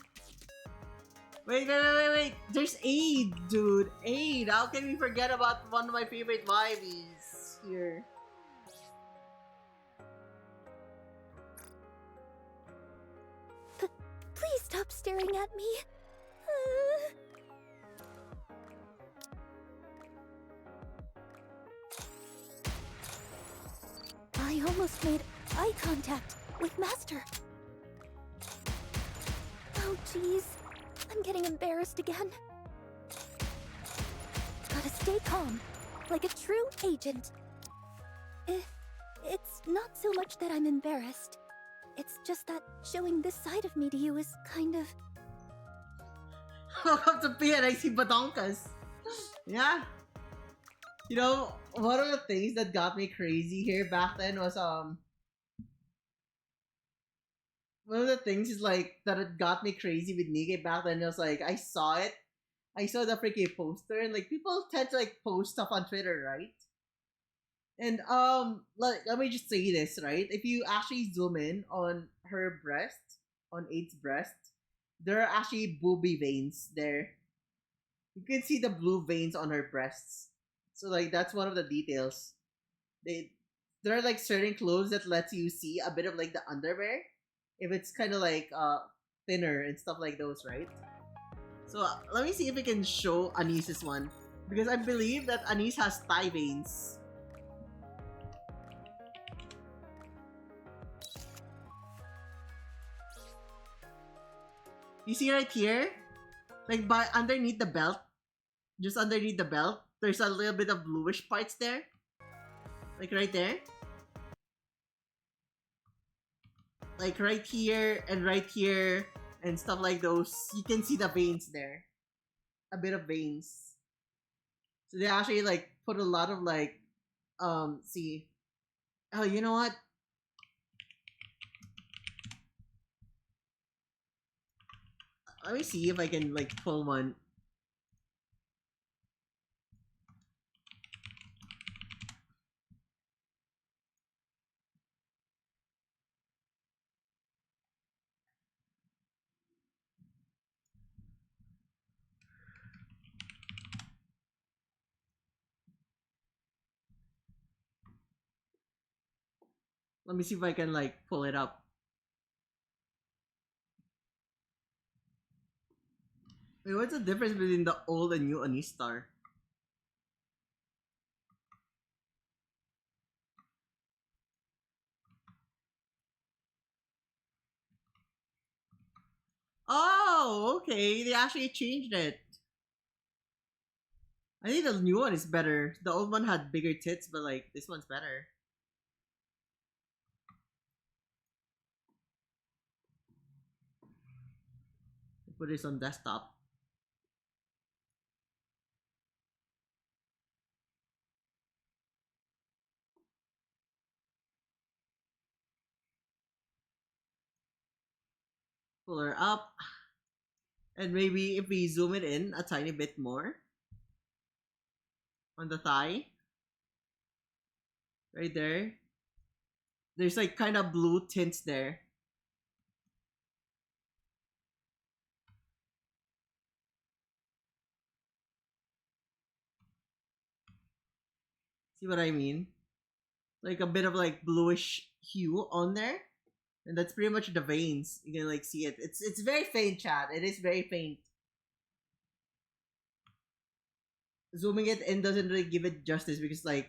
Wait. There's Aid, dude. Aid. How can we forget about one of my favorite vibes here? Please stop staring at me. I almost made eye contact with Master. Oh, jeez. I'm getting embarrassed again. Gotta stay calm, like a true agent. It's not so much that I'm embarrassed. It's just that showing this side of me to you is kind of... Welcome to PNIC Badonkas. Yeah. You know, one of the things that got me crazy here back then was one of the things is like that it got me crazy with Nikkei back then. It was like I saw it. I saw the freaking poster, and like people tend to like post stuff on Twitter, right? And like let me just say this, right? If you actually zoom in on her breast, on Eight's breast, there are actually booby veins there. You can see the blue veins on her breasts. So like that's one of the details. There are like certain clothes that lets you see a bit of like the underwear if it's kind of like thinner and stuff like those, right? So let me see if we can show Anis's one, because I believe that Anis has thigh veins. You see right here, like by underneath the belt, just underneath the belt, there's a little bit of bluish parts there, like right there. Like right here and stuff like those. You can see the veins there. A bit of veins. So they actually like put a lot of like see. Oh, you know what? Let me see if I can like pull one. Let me see if I can like pull it up. Wait, what's the difference between the old and new Anis Star? Oh, okay. They actually changed it. I think the new one is better. The old one had bigger tits, but like this one's better. Put this on desktop. Pull her up. And maybe if we zoom it in a tiny bit more on the thigh. Right there. There's like kind of blue tints there. See what I mean? Like a bit of like bluish hue on there. And that's pretty much the veins. You can like see it. It's very faint, chat. It is very faint. Zooming it in doesn't really give it justice because like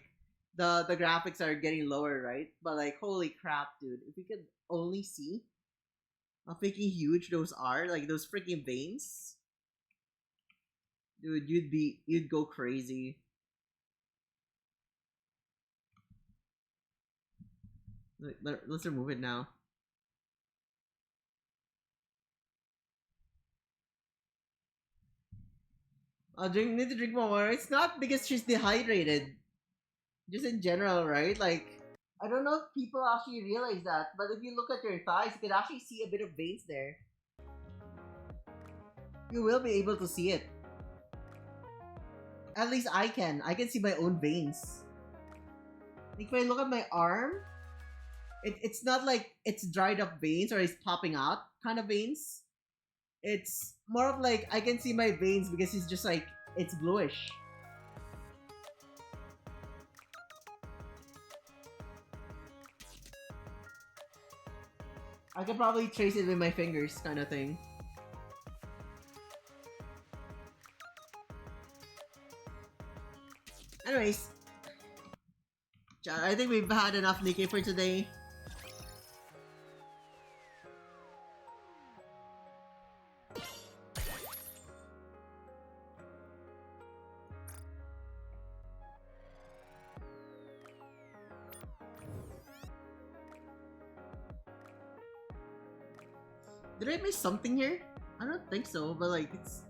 the graphics are getting lower, right? But like holy crap, dude. If you could only see how freaking huge those are, like those freaking veins. Dude, you'd go crazy. Let's remove it now. Need to drink more water. It's not because she's dehydrated. Just in general, right? Like, I don't know if people actually realize that, but if you look at your thighs, you can actually see a bit of veins there. You will be able to see it. At least I can. I can see my own veins. Like, if I look at my arm, it's not like it's dried up veins or it's popping out kind of veins. It's more of like I can see my veins because it's just like it's bluish. I could probably trace it with my fingers kind of thing. Anyways, I think we've had enough Nikkei for today. Did I miss something here? I don't think so, but like it's...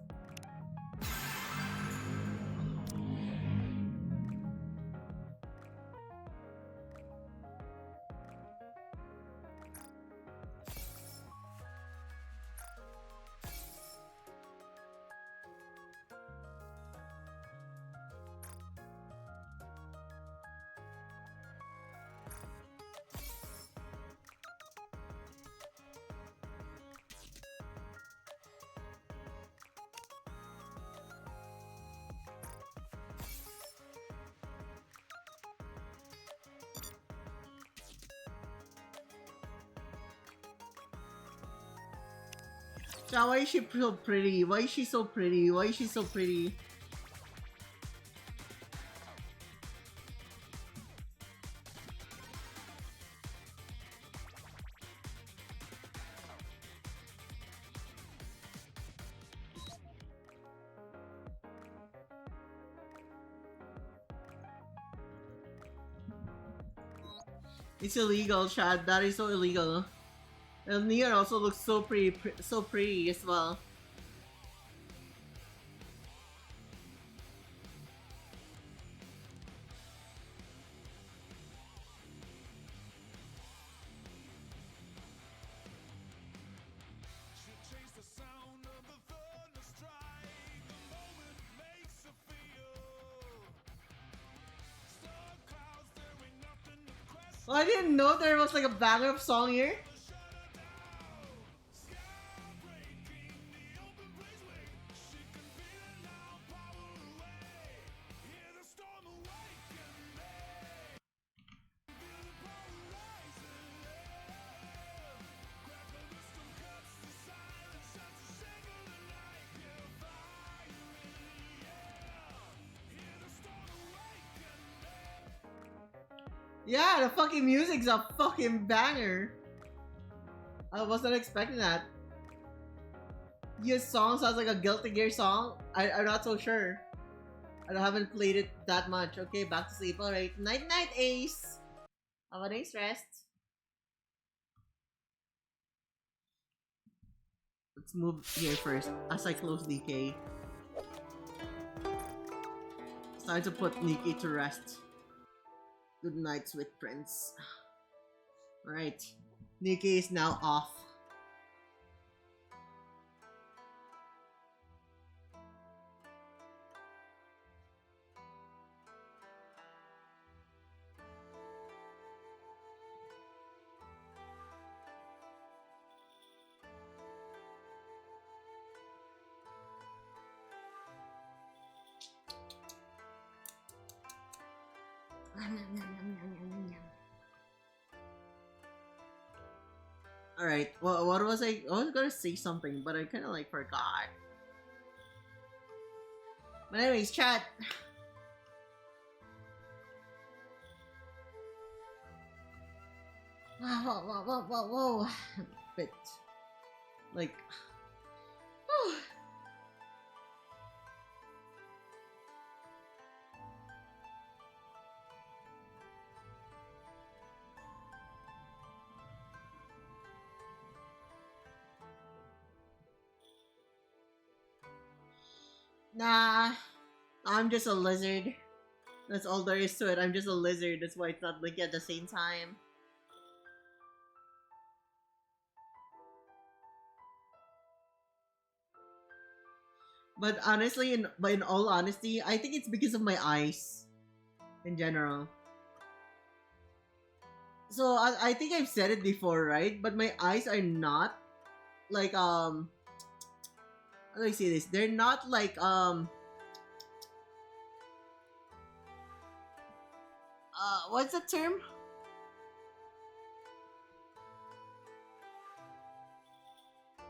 Why is she so pretty? Why is she so pretty? Why is she so pretty? It's illegal, Chad. That is so illegal. And Neon also looks so pretty as well. Oh, I didn't know there was like a banger of song here. Yeah, the fucking music's a fucking banger. I wasn't expecting that. Your song sounds like a Guilty Gear song? I'm not so sure. I haven't played it that much. Okay, back to sleep. Alright. Night night, Ace. Have a nice rest. Let's move here first as I close DK. It's time to put Nikki to rest. Good night, sweet prince. Alright. Nikki is now off. Alright, well, what was I was gonna say something, but I kind of like forgot. But anyways, chat. Whoa. Bit. Like. Nah, I'm just a lizard. That's all there is to it. I'm just a lizard. That's why it's not blinking at the same time. But honestly, in all honesty, I think it's because of my eyes, in general. So I think I've said it before, right? But my eyes are not like how do I say this? They're not like what's the term?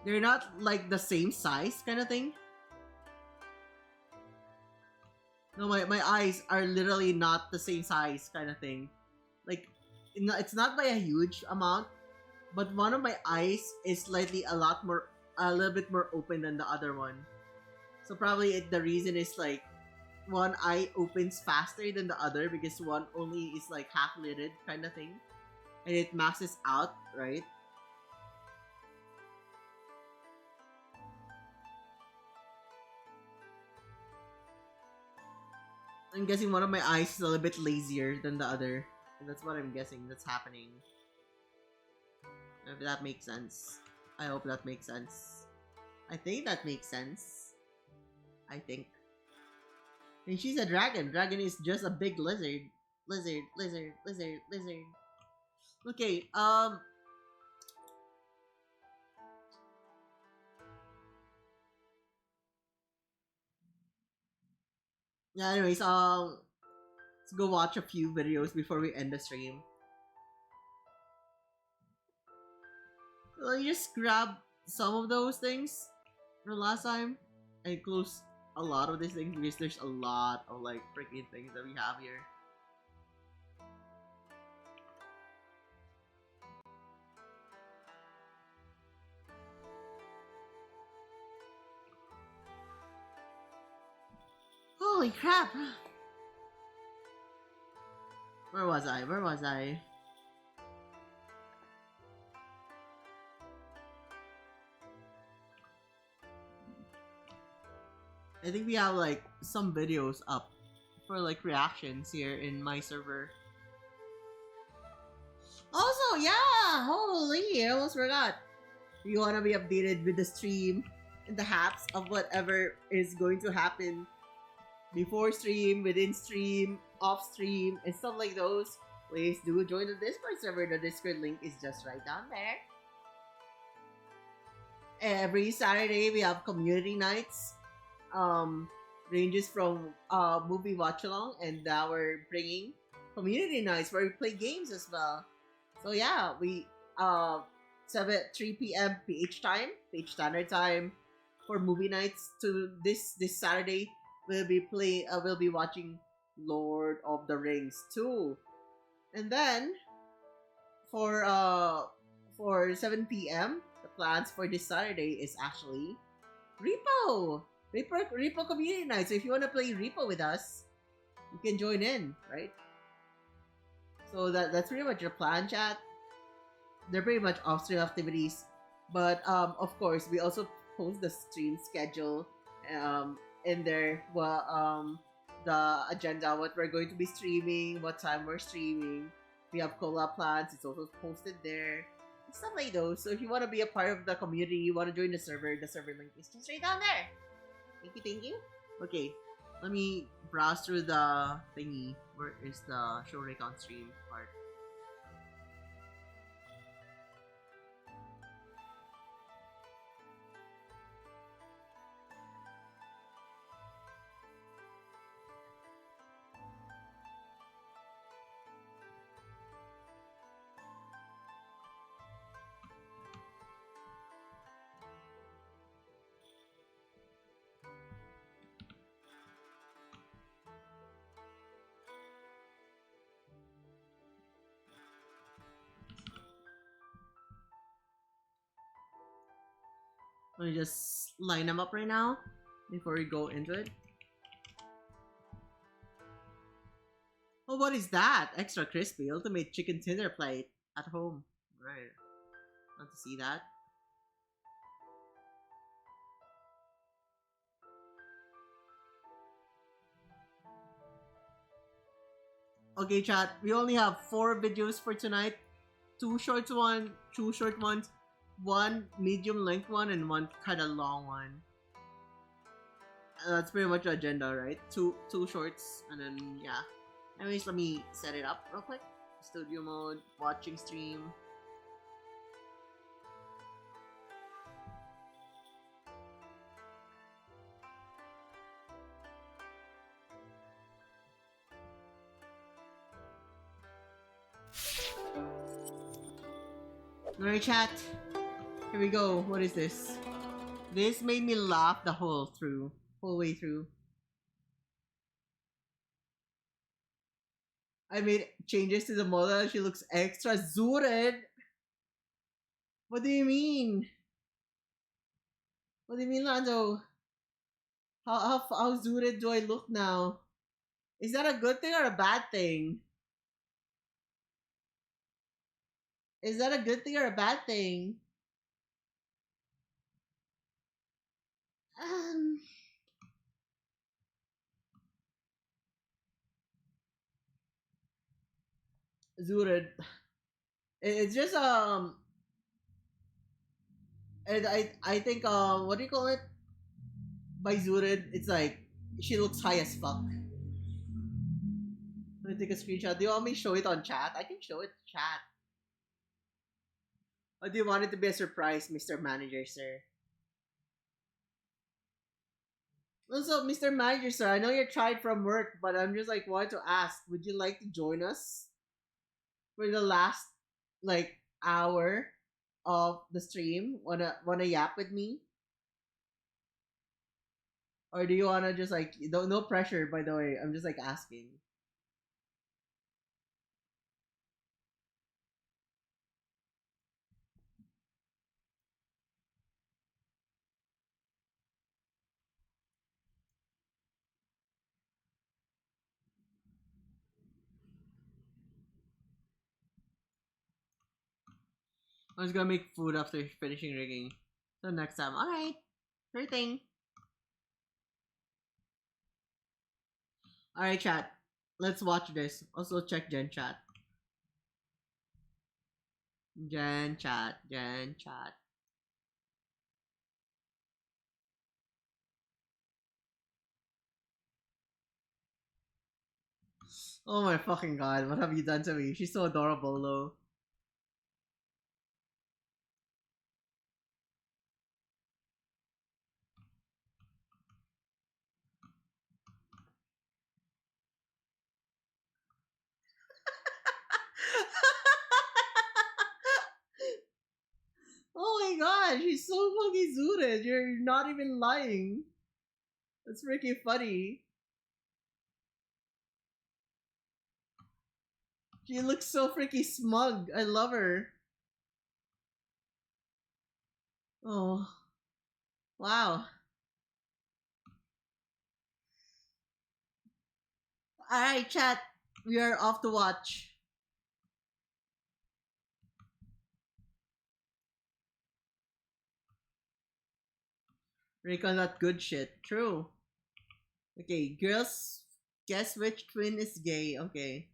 They're not like the same size kind of thing. No, my eyes are literally not the same size kind of thing. Like, it's not by a huge amount, but one of my eyes is slightly a little bit more open than the other one. So probably the reason is like, one eye opens faster than the other because one only is like half lidded kind of thing. And it maxes out, right? I'm guessing one of my eyes is a little bit lazier than the other. And that's what I'm guessing that's happening. If that makes sense. I hope that makes sense. I think that makes sense. I think. And she's a dragon. Dragon is just a big lizard. Lizard. Okay, yeah, anyways, let's go watch a few videos before we end the stream. So you just grab some of those things from last time and close a lot of these things because there's a lot of like freaking things that we have here. Holy crap! Where was I? I think we have like some videos up for like reactions here in my server. Also, yeah! Holy, I almost forgot. If you wanna be updated with the stream and the haps of whatever is going to happen before stream, within stream, off stream, and stuff like those, please do join the Discord server. The Discord link is just right down there. Every Saturday we have community nights. Ranges from movie watch along, and now we're bringing community nights where we play games as well. So yeah, we 3 p.m. PH time, PH standard time for movie nights. To this Saturday we'll be watching Lord of the Rings 2. And then for 7 p.m. the plans for this Saturday is actually Repo. Repo community night. So if you want to play Repo with us, you can join in, right? So that's pretty much your plan, chat. They're pretty much off-stream activities, but of course we also post the stream schedule in there. Well, the agenda, what we're going to be streaming, what time we're streaming. We have collab plans. It's also posted there. Stuff like those. So if you want to be a part of the community, you want to join the server link is just right down there. Thank you. Okay, let me browse through the thingy. Where is the show Raekathon stream part? Let me just line them up right now before we go into it. Oh, what is that? Extra crispy ultimate chicken tender plate at home. Right. Want to see that? Okay, chat. We only have 4 videos for tonight. 2 short ones, 1 medium length one, and 1 kind of long one. That's pretty much the agenda, right? Two shorts, and then yeah. Anyways, let me set it up real quick. Studio mode, watching stream. Alright, chat. Here we go. What is this? This made me laugh the whole way through. I made changes to the model. She looks extra zooted. What do you mean? What do you mean, Lando? How zooted do I look now? Is that a good thing or a bad thing? Is that a good thing or a bad thing? Zooted. It's just and I think what do you call it? By zooted, it's like she looks high as fuck. Let me take a screenshot. Do you want me to show it on chat? I can show it to chat. Or do you want it to be a surprise, Mr. Manager, sir? Also, Mr. Manager, sir, I know you're tired from work, but I'm just like wanted to ask, would you like to join us for the last like hour of the stream? Wanna yap with me? Or do you wanna just like no pressure, by the way, I'm just like asking. I was gonna make food after finishing rigging. So next time. Alright. Sure thing. Alright, chat. Let's watch this. Also check Gen chat. Gen chat. Oh my fucking god, what have you done to me? She's so adorable, though. Oh my god, she's so fucking zooted. You're not even lying. That's freaking funny. She looks so freaking smug. I love her. Oh. Wow. Alright, chat. We are off to watch. Recon that good shit. True. Okay, girls, guess which twin is gay. Okay.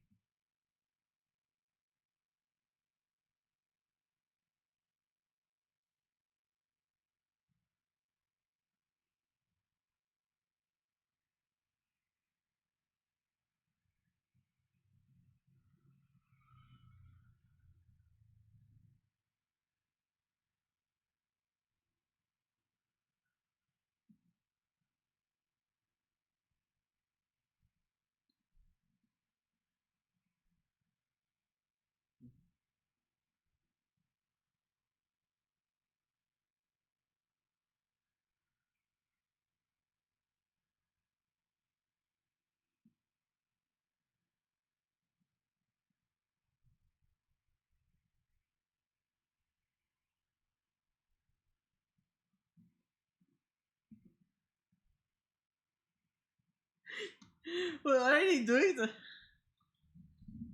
What are they doing to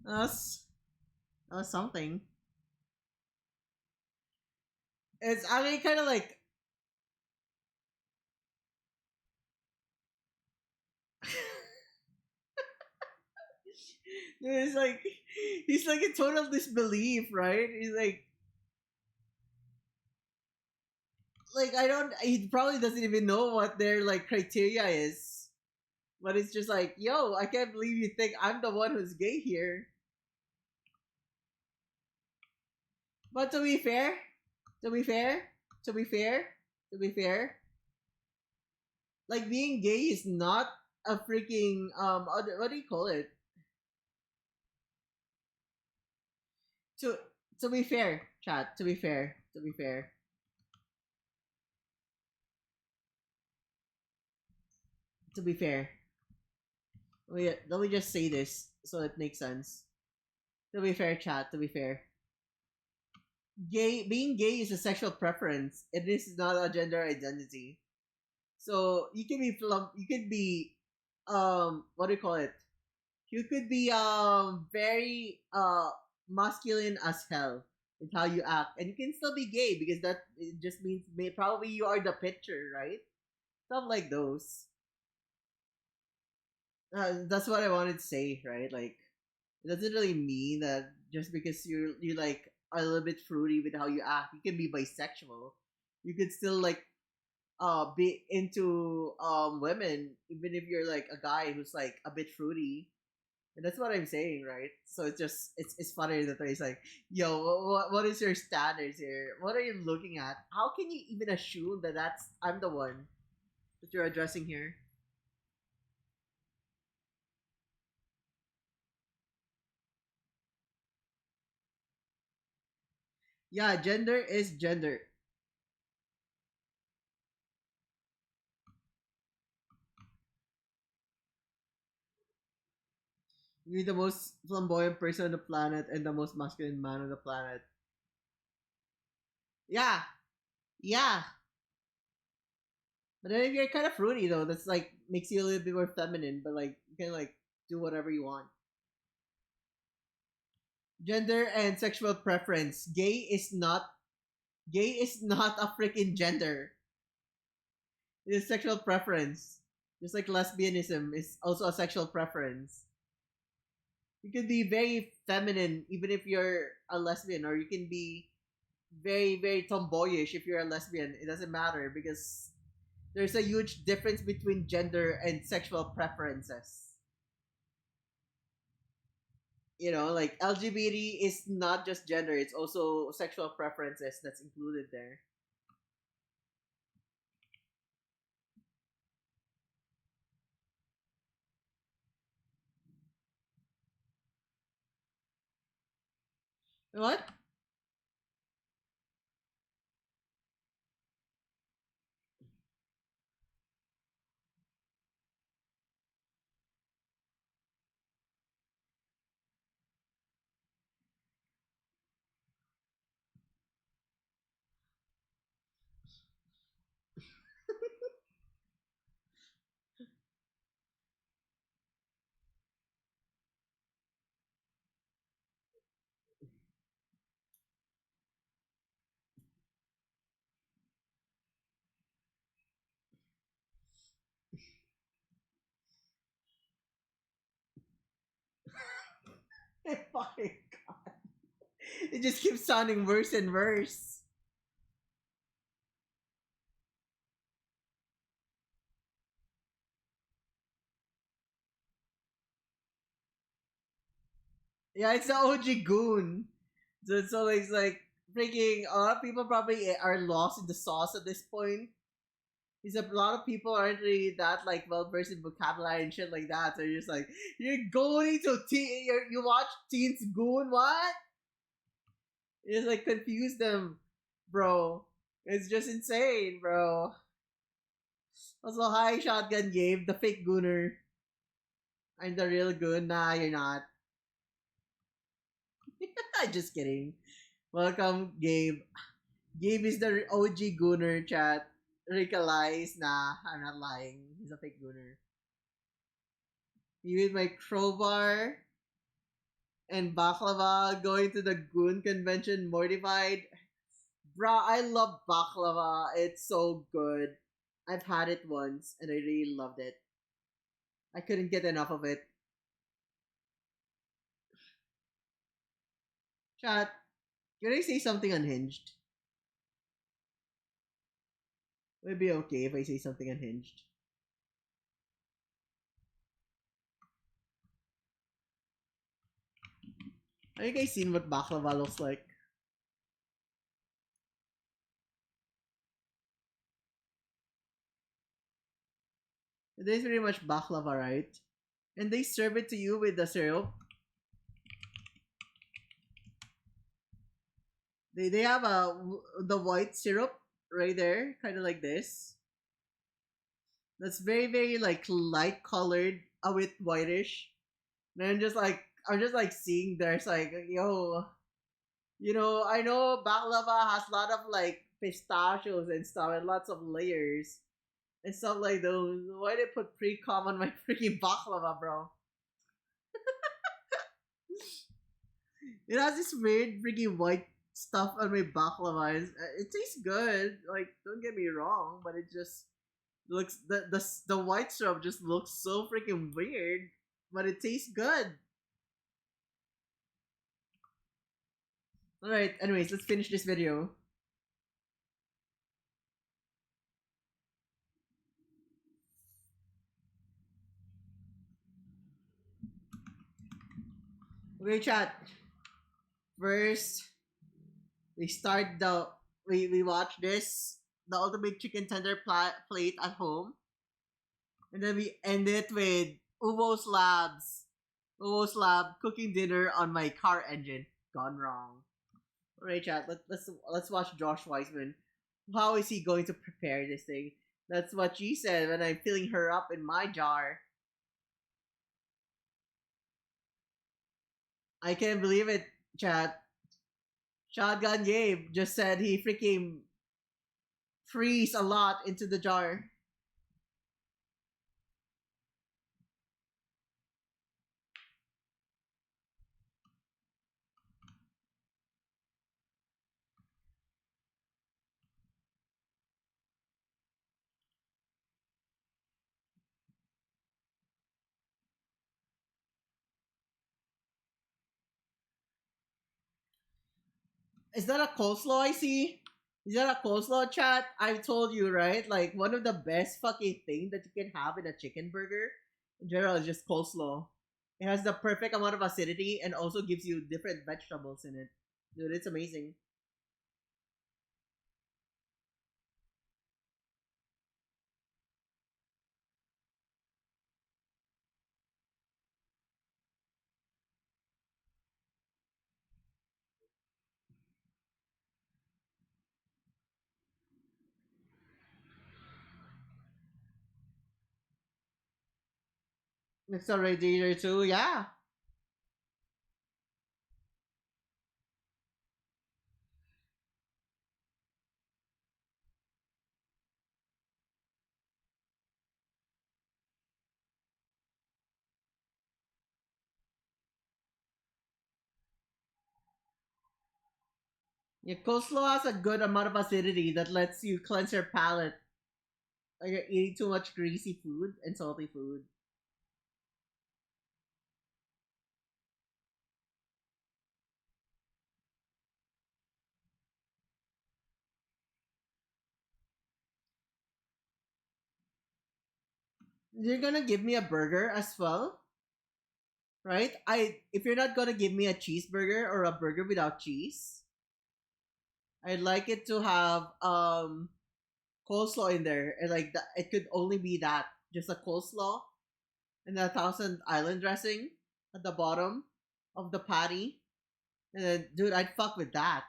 us? Something. It's I mean kind of like it's like he's like in total disbelief, right? He's like I don't. He probably doesn't even know what their like criteria is, but it's just like, yo, I can't believe you think I'm the one who's gay here. But to be fair, to be fair, to be fair, to be fair, like being gay is not a freaking what do you call it? To to be fair, chat. To be fair, to be fair. To be fair, let me just say this so it makes sense. To be fair, chat. To be fair, being gay is a sexual preference. It is not a gender identity. So you can be you could be what do you call it? You could be very masculine as hell with how you act, and you can still be gay because that it just means probably you are the picture, right? Stuff like those. That's what I wanted to say, right? Like, it doesn't really mean that just because you like are a little bit fruity with how you act, you can be bisexual. You could still like be into women even if you're like a guy who's like a bit fruity. And that's what I'm saying, right? So it's just it's funny that he's like, yo, what is your standards here? What are you looking at? How can you even assume that that's I'm the one that you're addressing here? Yeah, gender is gender. You're the most flamboyant person on the planet and the most masculine man on the planet. Yeah, yeah. But then if you're kind of fruity though, that's like makes you a little bit more feminine, but like you can like do whatever you want. Gender and sexual preference. Gay is not a freaking gender. It is sexual preference. Just like lesbianism is also a sexual preference. You can be very feminine even if you're a lesbian, or you can be very tomboyish if you're a lesbian. It doesn't matter because there's a huge difference between gender and sexual preferences. You know, like LGBT is not just gender, it's also sexual preferences that's included there. What? My fucking god. It just keeps sounding worse and worse. Yeah, it's the OG goon. So it's like freaking a lot of people probably are lost in the sauce at this point. Because a lot of people aren't really that like well versed in vocabulary and shit like that. So you're just like, you're going to you watch Teens Goon, what? You just like confuse them, bro. It's just insane, bro. Also, hi, Shotgun Gabe, the fake gooner. I'm the real goon. Nah, you're not. Just kidding. Welcome, Gabe. Gabe is the OG gooner, chat. Rika lies. Nah, I'm not lying. He's a fake gooner. You with my crowbar and baklava going to the goon convention mortified. Bruh, I love baklava. It's so good. I've had it once and I really loved it. I couldn't get enough of it. Chat, can I say something unhinged? Would it be okay if I say something unhinged? Have you guys seen what baklava looks like? It is pretty much baklava, right? And they serve it to you with the syrup. They have the white syrup right there, kind of like this. That's very like light colored, a bit whitish. And I'm just like seeing there's like, yo, you know, I know baklava has a lot of like pistachios and stuff and lots of layers and stuff like those. Why they put pre-com on my freaking baklava, bro? It has this weird freaking white stuff on my baklava. It tastes good. Like, don't get me wrong, but it just looks the white syrup just looks so freaking weird, but it tastes good. All right. Anyways, let's finish this video. Okay, chat. First, we watch this the ultimate chicken tender plate at home, and then we end it with Uvo's Lab cooking dinner on my car engine gone wrong. Alright, chat. Let's watch Josh Weissman. How is he going to prepare this thing? That's what she said when I'm filling her up in my jar. I can't believe it, chat. Shotgun Gabe just said he freaking freeze a lot into the jar. Is that a coleslaw I see? Is that a coleslaw, chat? I've told you, right? Like, one of the best fucking thing that you can have in a chicken burger, in general, is just coleslaw. It has the perfect amount of acidity and also gives you different vegetables in it. Dude, it's amazing. It's already there too, yeah. Yeah, coleslaw has a good amount of acidity that lets you cleanse your palate. Like you're eating too much greasy food and salty food. you're gonna give me a burger as well, right? If you're not gonna give me a cheeseburger or a burger without cheese, I'd like it to have coleslaw in there, and like that, it could only be that, just a coleslaw and a Thousand Island dressing at the bottom of the patty, and then dude, I'd fuck with that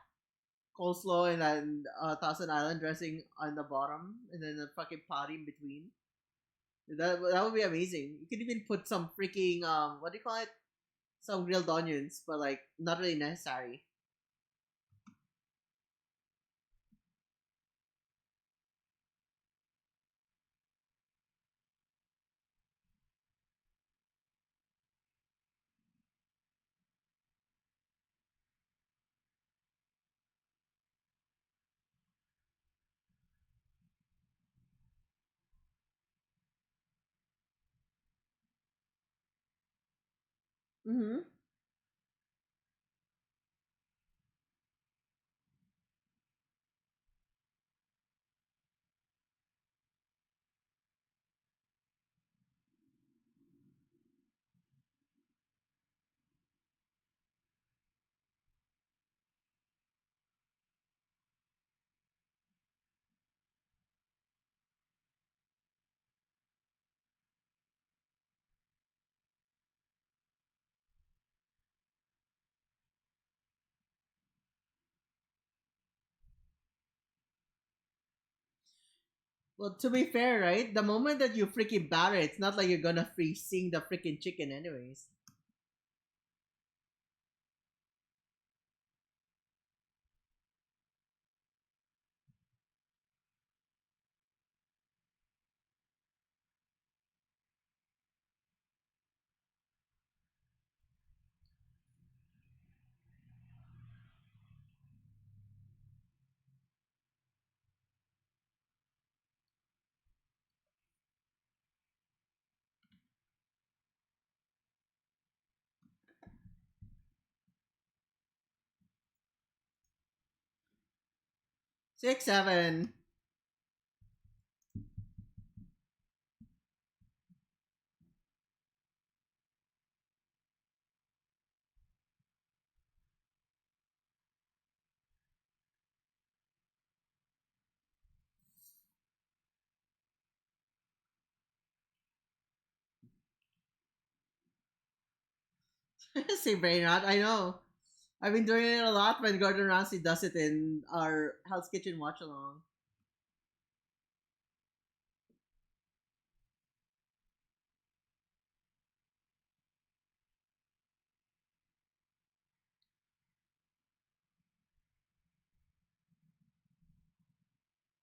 coleslaw and then Thousand Island dressing on the bottom, and then a fucking patty in between. That would be amazing. You could even put some freaking what do you call it? Some grilled onions, but like not really necessary. Mm-hmm. Well, to be fair, right? The moment that you freaking batter, it's not like you're gonna sing the freaking chicken, anyways. Six, seven. Say brain rot. I know. I've been doing it a lot when Gordon Ramsay does it in our Hell's Kitchen watch along.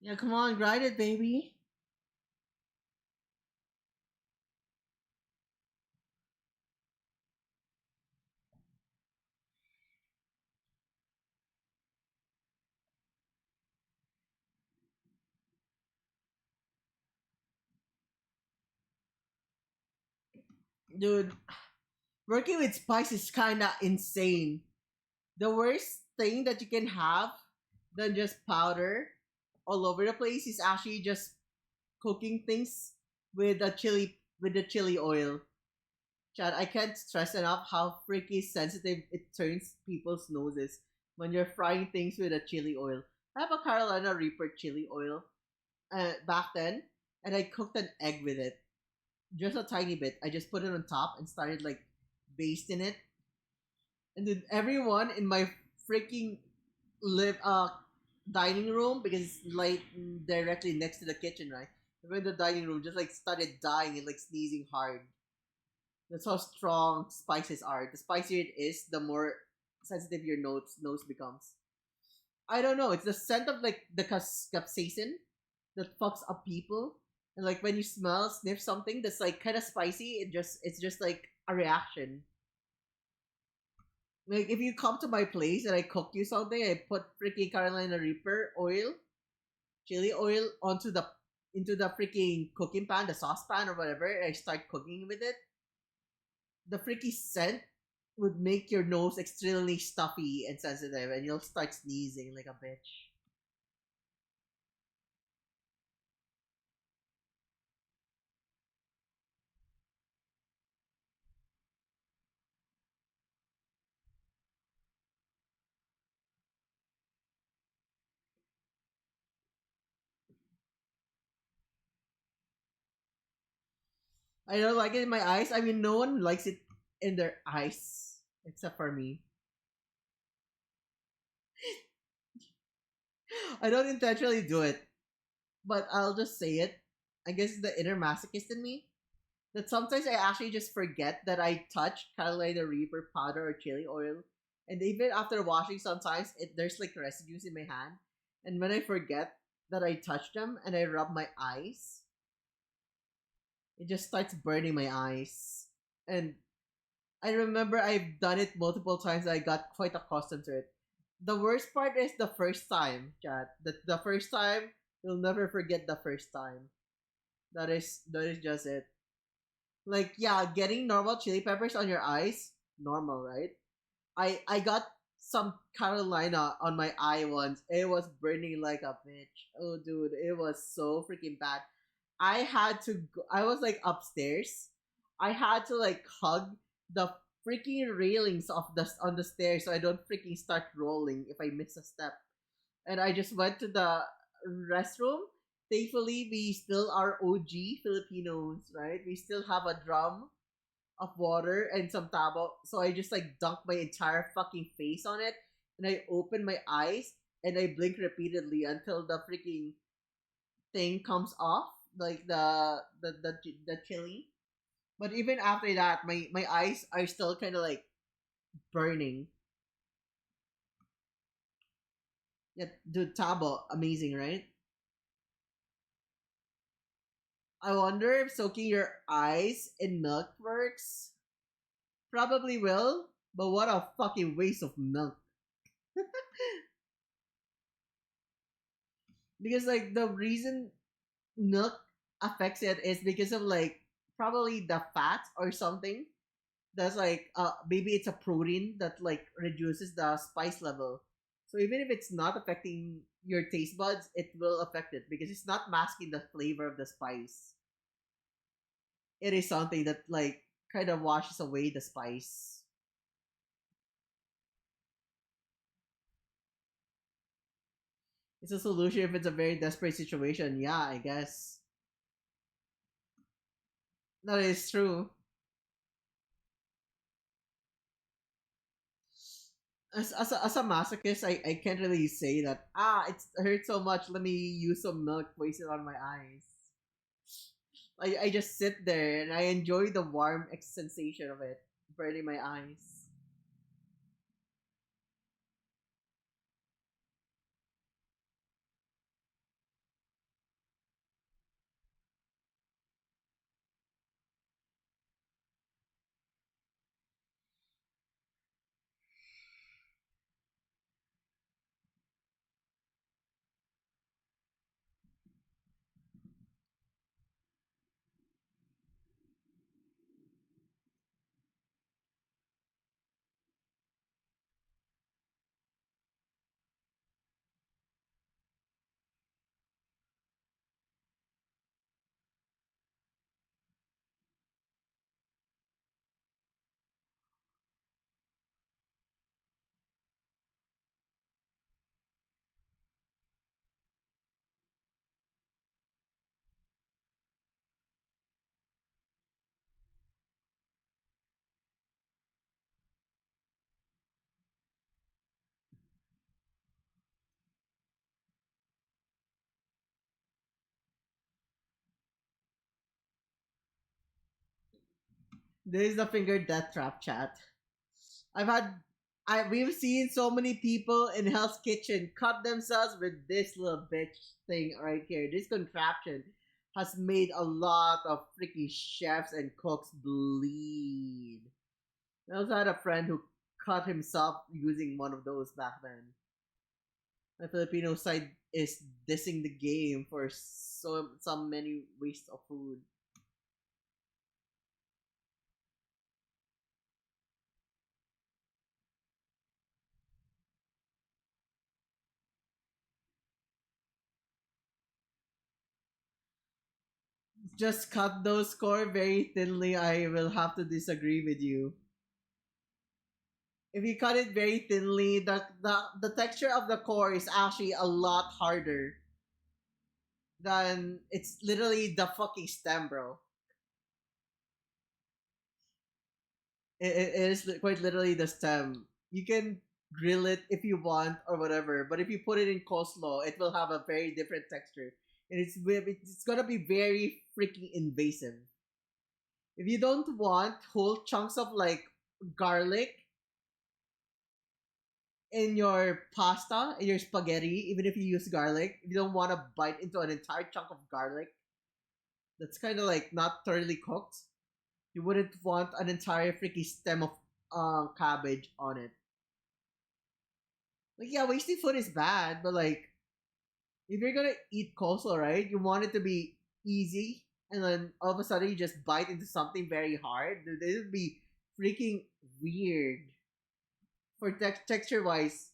Yeah, come on, grind it, baby. Dude, working with spice is kinda insane. The worst thing that you can have than just powder all over the place is actually just cooking things with the chili oil. Chad, I can't stress enough how freaky sensitive it turns people's noses when you're frying things with a chili oil. I have a Carolina Reaper chili oil back then, and I cooked an egg with it. Just a tiny bit. I just put it on top and started like basting it. And then everyone in my freaking live dining room, because it's like directly next to the kitchen, right? Everyone in the dining room just like started dying and like sneezing hard. That's how strong spices are. The spicier it is, the more sensitive your nose becomes. I don't know. It's the scent of like the capsaicin that fucks up people. And like when you sniff something that's like kind of spicy, it's just like a reaction. Like if you come to my place and I cook you something, I put freaking Carolina Reaper oil, chili oil into the freaking cooking pan, the saucepan or whatever, and I start cooking with it. The freaky scent would make your nose extremely stuffy and sensitive, and you'll start sneezing like a bitch. I don't like it in my eyes. I mean, no one likes it in their eyes except for me. I don't intentionally do it, but I'll just say it. I guess it's the inner masochist in me. That sometimes I actually just forget that I touched Carolina Reaper powder or chili oil. And even after washing, sometimes there's like residues in my hand. And when I forget that I touched them and I rub my eyes, it just starts burning my eyes. And I remember I've done it multiple times. I got quite accustomed to it. The worst part is the first time, chat. The first time, you'll never forget the first time. That is just it. Like, yeah, getting normal chili peppers on your eyes, normal, right? I got some Carolina on my eye once. It was burning like a bitch. Oh, dude, it was so freaking bad. I had to go, I was like upstairs. I had to like hug the freaking railings of the on the stairs so I don't freaking start rolling if I miss a step. And I just went to the restroom. Thankfully, we still are OG Filipinos, right? We still have a drum of water and some tabo. So I just like dunked my entire fucking face on it, and I opened my eyes and I blink repeatedly until the freaking thing comes off, like the chili. But even after that, my eyes are still kind of like burning. Yeah, dude, tabo, amazing, right? I wonder if soaking your eyes in milk works. Probably will, but what a fucking waste of milk. Because like the reason milk affects it is because of like probably the fat or something. That's like maybe it's a protein that like reduces the spice level. So even if it's not affecting your taste buds, it will affect it because it's not masking the flavor of the spice. It is something that like kind of washes away the spice. It's a solution if it's a very desperate situation. Yeah, I guess. That is true. As a masochist, I can't really say that, it hurts so much, let me use some milk, waste it on my eyes. I just sit there and I enjoy the warm sensation of it burning my eyes. This is the finger death trap, chat. I've had we've seen so many people in Hell's Kitchen cut themselves with this little bitch thing right here. This contraption has made a lot of freaking chefs and cooks bleed. I also had a friend who cut himself using one of those back then. The Filipino side is dissing the game for so many waste of food. Just cut those core very thinly. I will have to disagree with you. If you cut it very thinly, the texture of the core is actually a lot harder than it's literally the fucking stem, bro. It is quite literally the stem. You can grill it if you want or whatever, but if you put it in coleslaw, it will have a very different texture, and it's gonna be very freaking invasive. If you don't want whole chunks of like garlic in your pasta, in your spaghetti, even if you use garlic, if you don't want to bite into an entire chunk of garlic that's kind of like not thoroughly cooked, you wouldn't want an entire freaking stem of cabbage on it. Like, yeah, wasting food is bad, but like, if you're gonna eat coleslaw, right, you want it to be easy, and then all of a sudden you just bite into something very hard. Dude, this would be freaking weird for texture wise.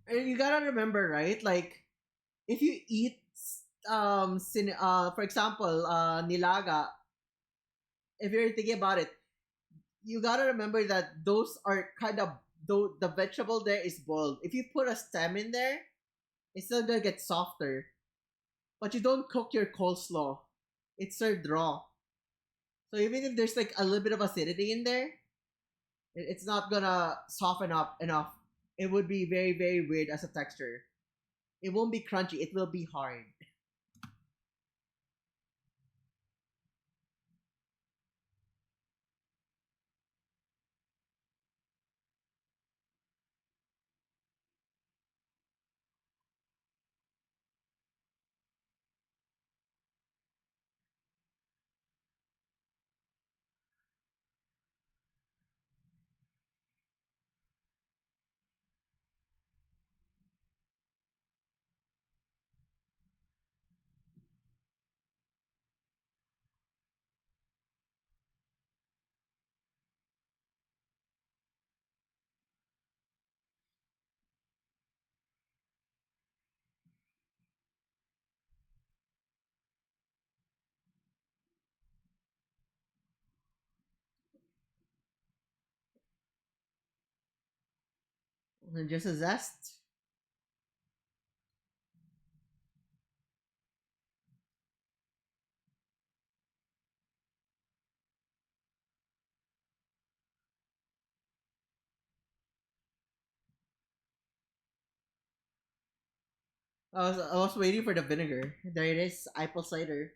And you gotta remember, right? Like, if you eat for example, nilaga, if you're thinking about it, you gotta remember that those are kind of the vegetable there is boiled. If you put a stem in there, it's still gonna get softer. But you don't cook your coleslaw. It's served raw. So even if there's like a little bit of acidity in there, it's not gonna soften up enough. It would be very, very weird as a texture. It won't be crunchy, it will be hard. And just a zest. I was waiting for the vinegar. There it is, apple cider.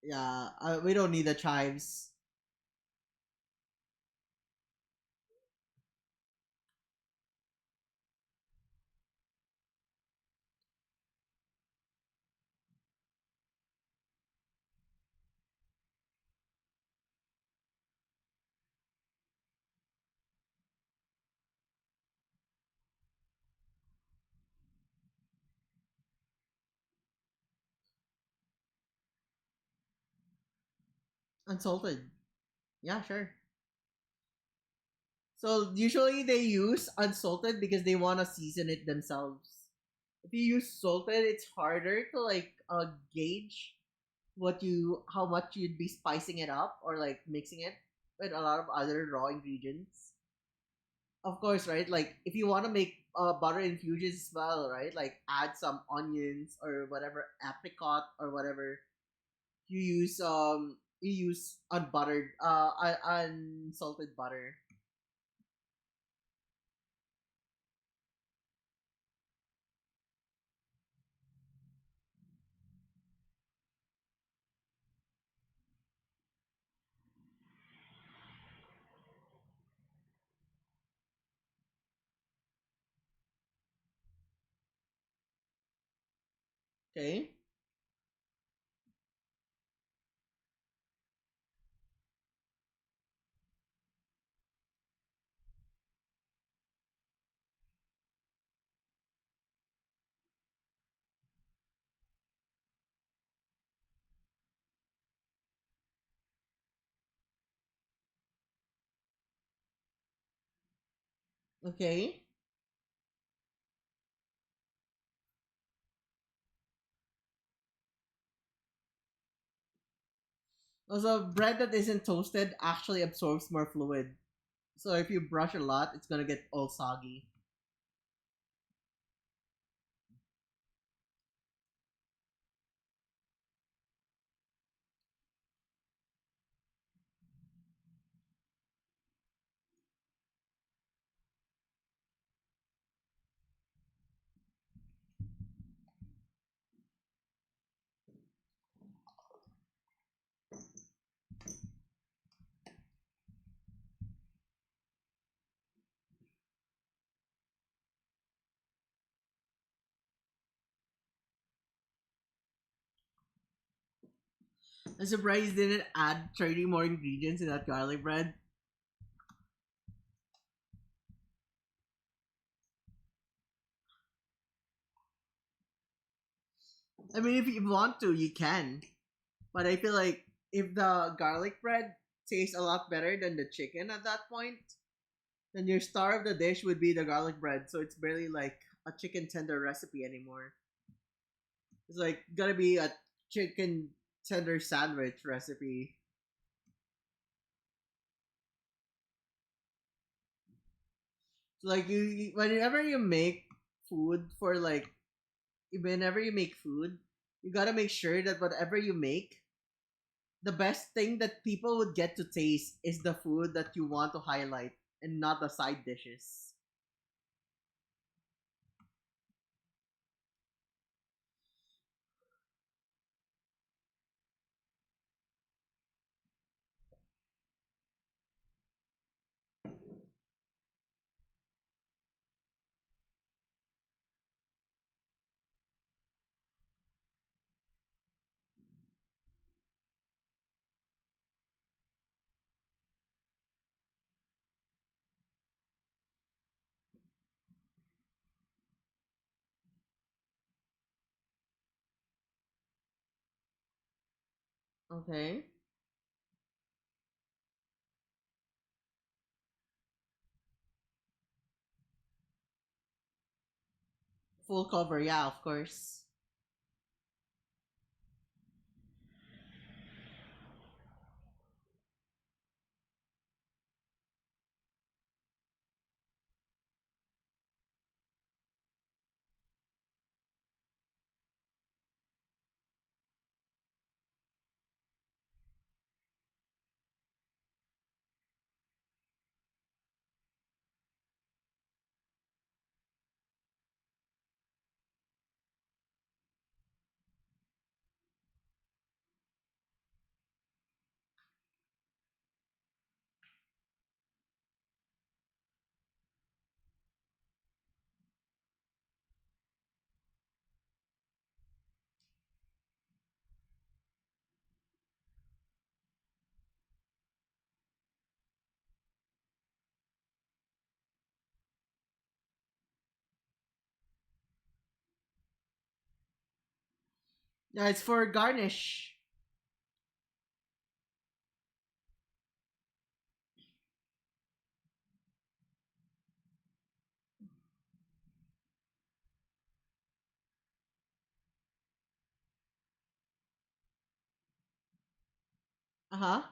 Yeah, we don't need the chives. Unsalted. Yeah, sure. So usually they use unsalted because they want to season it themselves. If you use salted, it's harder to like gauge how much you'd be spicing it up or like mixing it with a lot of other raw ingredients. Of course, right? Like if you want to make butter infusions as well, right? Like add some onions or whatever apricot or whatever. You use unbuttered unsalted butter. Okay. Okay. Also, bread that isn't toasted actually absorbs more fluid. So if you brush a lot, it's gonna get all soggy. I'm surprised they didn't add 30 more ingredients in that garlic bread. I mean, if you want to, you can. But I feel like if the garlic bread tastes a lot better than the chicken at that point, then your star of the dish would be the garlic bread. So it's barely like a chicken tender recipe anymore. It's like gotta be a chicken tender sandwich recipe. So like whenever you make food for like whenever you make food, you gotta make sure that whatever you make, the best thing that people would get to taste is the food that you want to highlight and not the side dishes. Okay. Full cover, yeah, of course. Yeah, it's for garnish. Uh huh.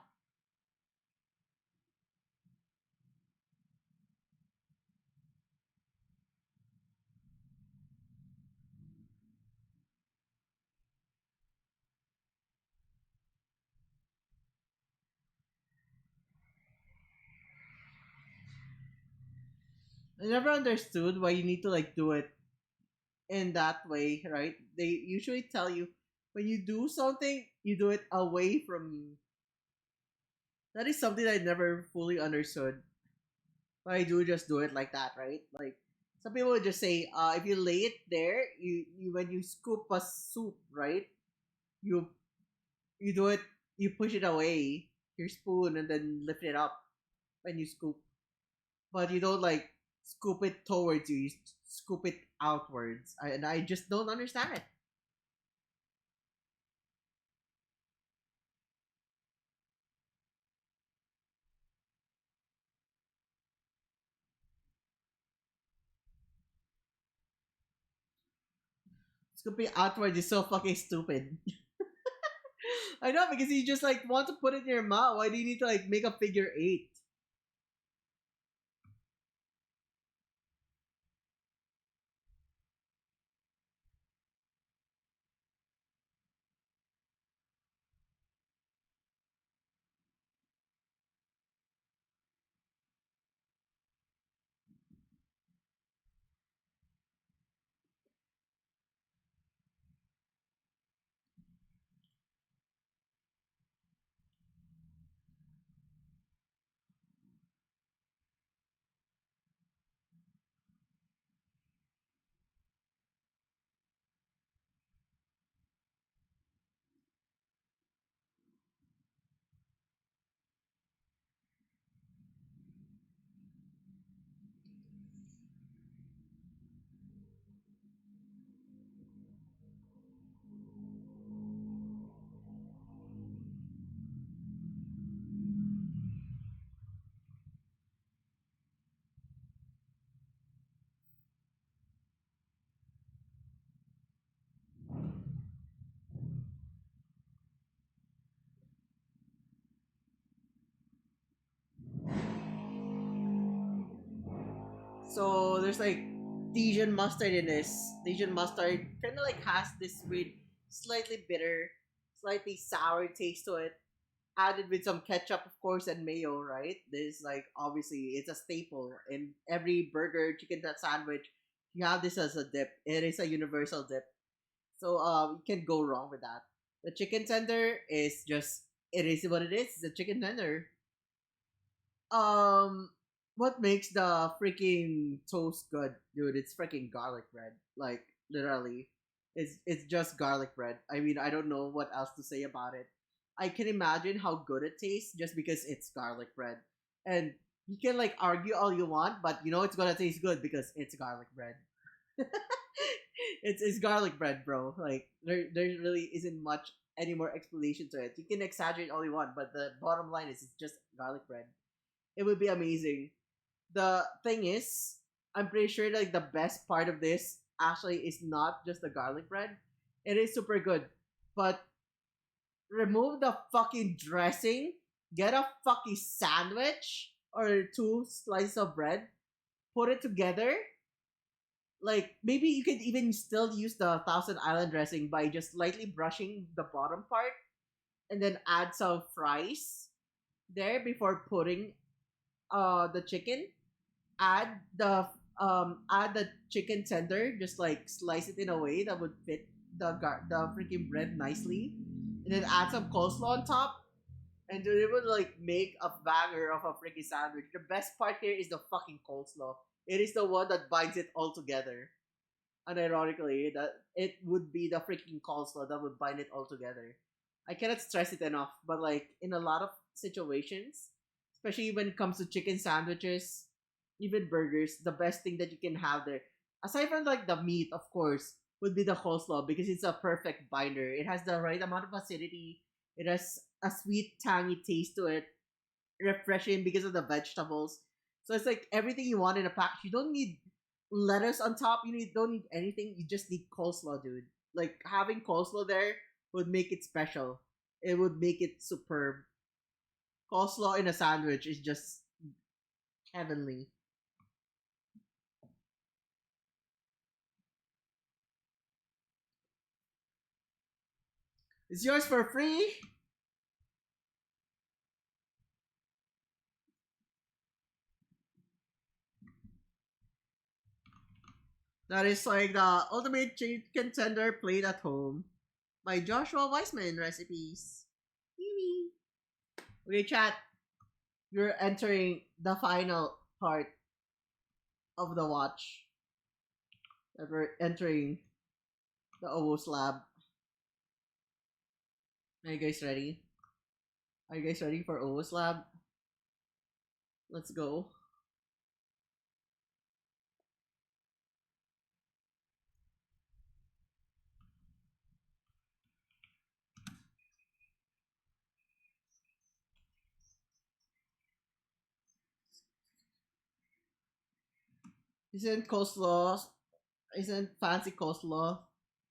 I never understood why you need to like do it in that way, right? They usually tell you when you do something, you do it away from you. That is something I never fully understood. But I do just do it like that, right? Like some people would just say, if you lay it there, you when you scoop a soup, right? You you do it, you push it away your spoon and then lift it up when you scoop. But you don't like scoop it towards you. You scoop it outwards, and I just don't understand it. Scooping outwards is so fucking stupid. I know, because you just like want to put it in your mouth. Why do you need to like make a figure 8? So there's like Dijon mustard in this. Dijon mustard kind of like has this weird, slightly bitter, slightly sour taste to it. Added with some ketchup, of course, and mayo, right? This like obviously it's a staple in every burger, chicken sandwich. You have this as a dip. It is a universal dip, so you can't go wrong with that. The chicken tender is just it is what it is. It's a chicken tender. Um, what makes the freaking toast good, dude? It's freaking garlic bread. Like literally, it's just garlic bread. I mean, I don't know what else to say about it. I can imagine how good it tastes just because it's garlic bread, and you can like argue all you want, but you know it's gonna taste good because it's garlic bread. It's garlic bread, bro. Like there really isn't much any more explanation to it. You can exaggerate all you want, but the bottom line is it's just garlic bread. It would be amazing. The thing is, I'm pretty sure like the best part of this actually is not just the garlic bread. It is super good, but remove the fucking dressing, get a fucking sandwich or two slices of bread, put it together. Like maybe you could even still use the Thousand Island dressing by just lightly brushing the bottom part and then add some fries there before putting the chicken. Add the chicken tender, just like slice it in a way that would fit the freaking bread nicely, and then add some coleslaw on top, and dude, it would like make a banger of a freaking sandwich. The best part here is the fucking coleslaw. It is the one that binds it all together. And ironically, that it would be the freaking coleslaw that would bind it all together. I cannot stress it enough, but like in a lot of situations, especially when it comes to chicken sandwiches, even burgers, the best thing that you can have there, aside from like the meat, of course, would be the coleslaw because it's a perfect binder. It has the right amount of acidity. It has a sweet, tangy taste to it, refreshing because of the vegetables. So it's like everything you want in a package. You don't need lettuce on top. Don't need anything. You just need coleslaw, dude. Like having coleslaw there would make it special. It would make it superb. Coleslaw in a sandwich is just heavenly. It's yours for free. That is like the ultimate chicken tender played at home by Joshua Weissman recipes. Yee. Okay, chat. You're entering the final part of the watch. That we're entering the OWO slab. Are you guys ready? Are you guys ready for OWO slab? Let's go. Isn't coleslaw, isn't fancy coleslaw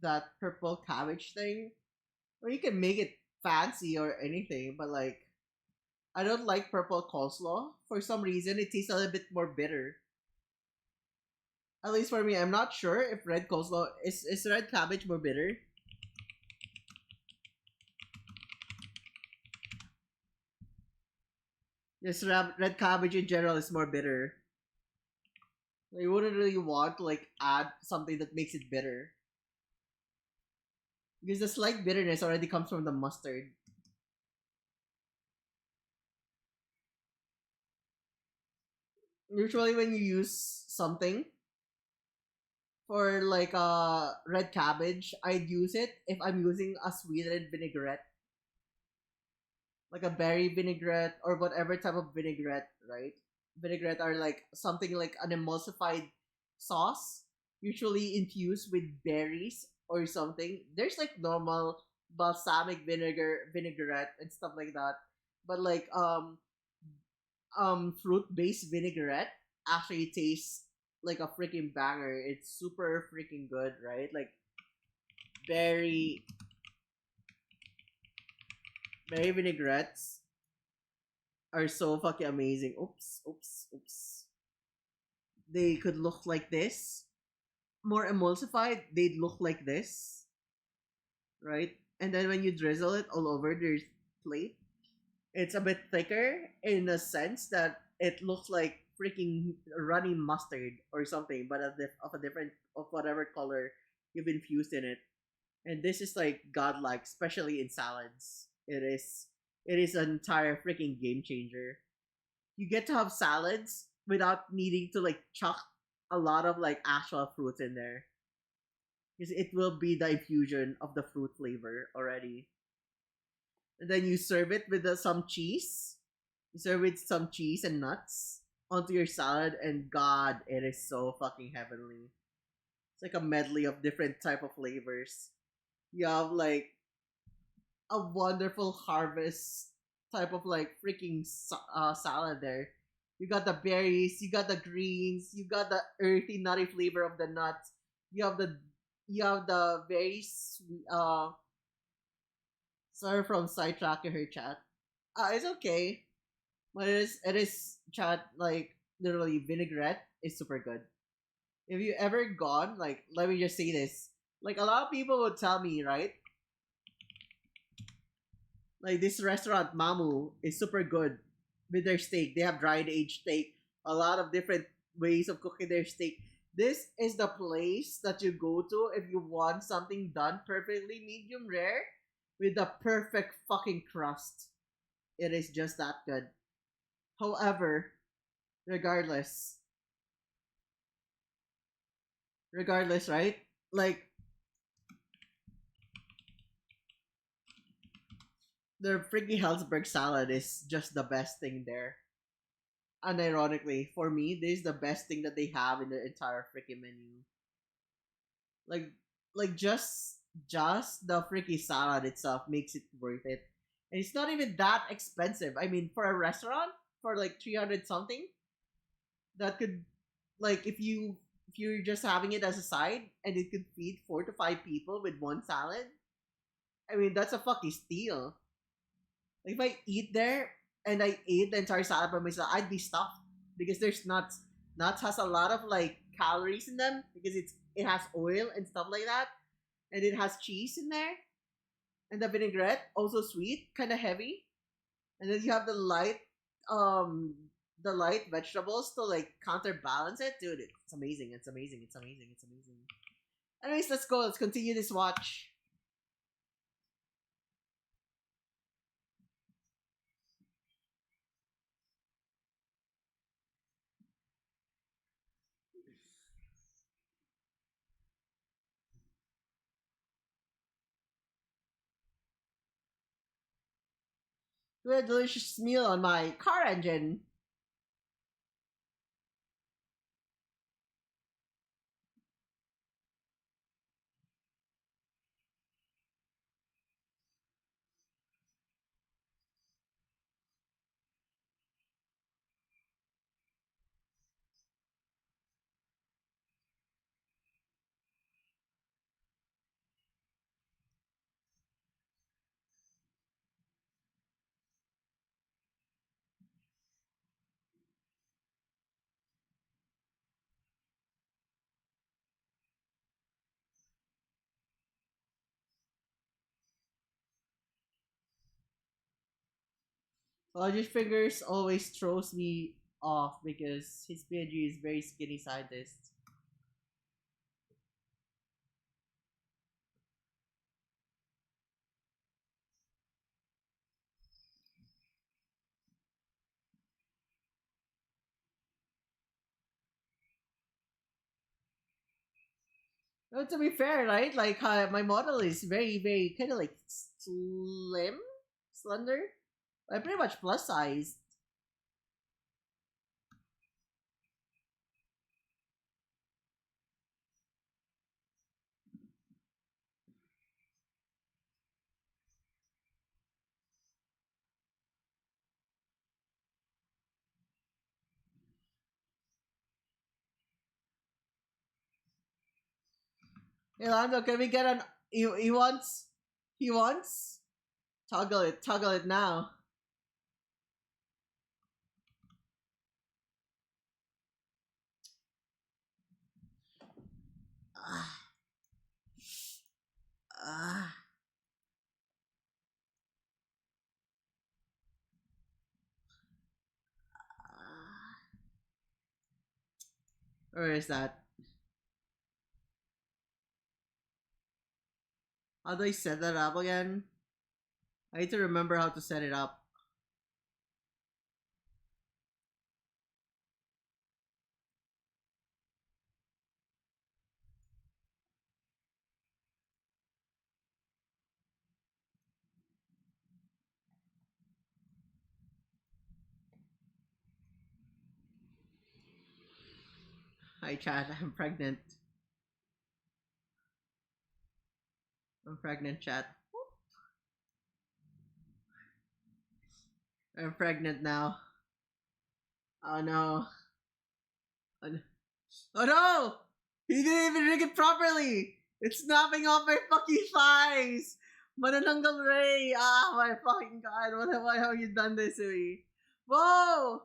that purple cabbage thing? Or you can make it fancy or anything, but like I don't like purple coleslaw. For some reason, it tastes a little bit more bitter. At least for me, I'm not sure if red coleslaw is red cabbage more bitter. Yes, red cabbage in general is more bitter. You wouldn't really want to like add something that makes it bitter because the slight bitterness already comes from the mustard. Usually, when you use something for like red cabbage, I'd use it if I'm using a sweetened vinaigrette, like a berry vinaigrette or whatever type of vinaigrette, right? Vinaigrette are like something like an emulsified sauce, usually infused with berries or something. There's like normal balsamic vinaigrette and stuff like that, but like fruit based vinaigrette actually tastes like a freaking banger. It's super freaking good, right? Like berry berry vinaigrettes are so fucking amazing. Oops, oops, oops. They could look like this. More emulsified, they'd look like this, right? And then when you drizzle it all over their plate, it's a bit thicker in the sense that it looks like freaking runny mustard or something, but of a different of whatever color you've infused in it. And this is like godlike, especially in salads. It is an entire freaking game changer. You get to have salads without needing to like chuck a lot of like actual fruits in there. Because it will be the infusion of the fruit flavor already. And then you serve it with some cheese. You serve it with some cheese and nuts onto your salad, and God, it is so fucking heavenly. It's like a medley of different type of flavors. You have like a wonderful harvest type of like freaking salad there. You got the berries, you got the greens, you got the earthy nutty flavor of the nuts. You have the very sweet sorry from sidetracking her chat. It's okay. But it is chat like literally vinaigrette is super good. If you ever gone, like let me just say this. Like a lot of people would tell me, right? Like this restaurant Mamu is super good with their steak. They have dried aged steak, a lot of different ways of cooking their steak. This is the place that you go to if you want something done perfectly medium rare with the perfect fucking crust. It is just that good. However, regardless, right? Like their freaking Helzberg salad is just the best thing there. And ironically, for me, this is the best thing that they have in their entire freaking menu. Like, just the freaking salad itself makes it worth it, and it's not even that expensive. I mean, for a restaurant, for like 300 something, that could, like, if you're just having it as a side, and it could feed 4 to 5 people with one salad. I mean, that's a fucking steal. Like, if I eat there and I ate the entire salad by myself, I'd be stuffed because there's nuts. Nuts has a lot of like calories in them because it has oil and stuff like that, and it has cheese in there, and the vinaigrette also sweet, kind of heavy, and then you have the light vegetables to like counterbalance it. Dude, it's amazing. It's amazing. It's amazing. It's amazing. Anyways, let's go. Let's continue this watch. We had a delicious meal on my car engine. Logic Fingers always throws me off because his PNG is very skinny scientist. No, to be fair, right? Like my model is very kind of like slim, slender. I'm pretty much plus sized. Yolando, can we get an? He wants. He wants. Toggle it. Toggle it now. Ah. Ah. Where is that? How do I set that up again? I need to remember how to set it up. Hi, chat. I'm pregnant. I'm pregnant, chat. I'm pregnant now. Oh no. Oh no! He didn't even rig it properly! It's snapping off my fucking thighs! Manananggal Ray! Ah, my fucking god, why have you done this to me? Whoa!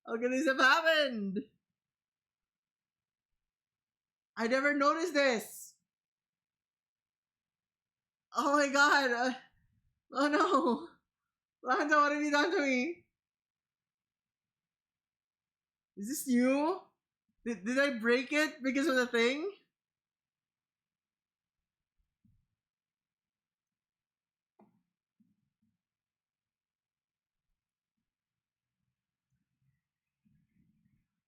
How could this have happened? I never noticed this! Oh my god! Oh no! Lando, what have you done to me? Is this new? Did I break it because of the thing?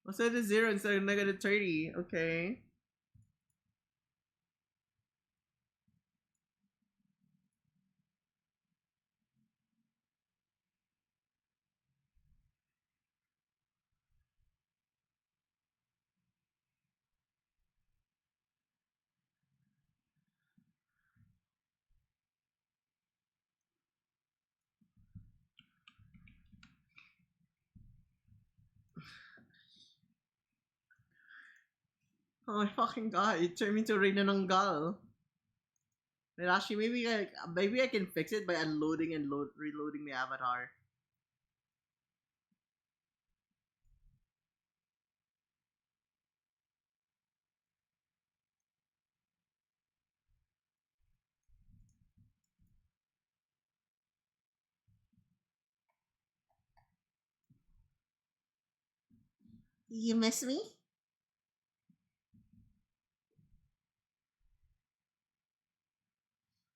I set a 0 instead of negative 30. Okay. Oh my fucking god, it turned me to Reina Nanggal. But actually, maybe I can fix it by unloading and reloading the avatar. You miss me?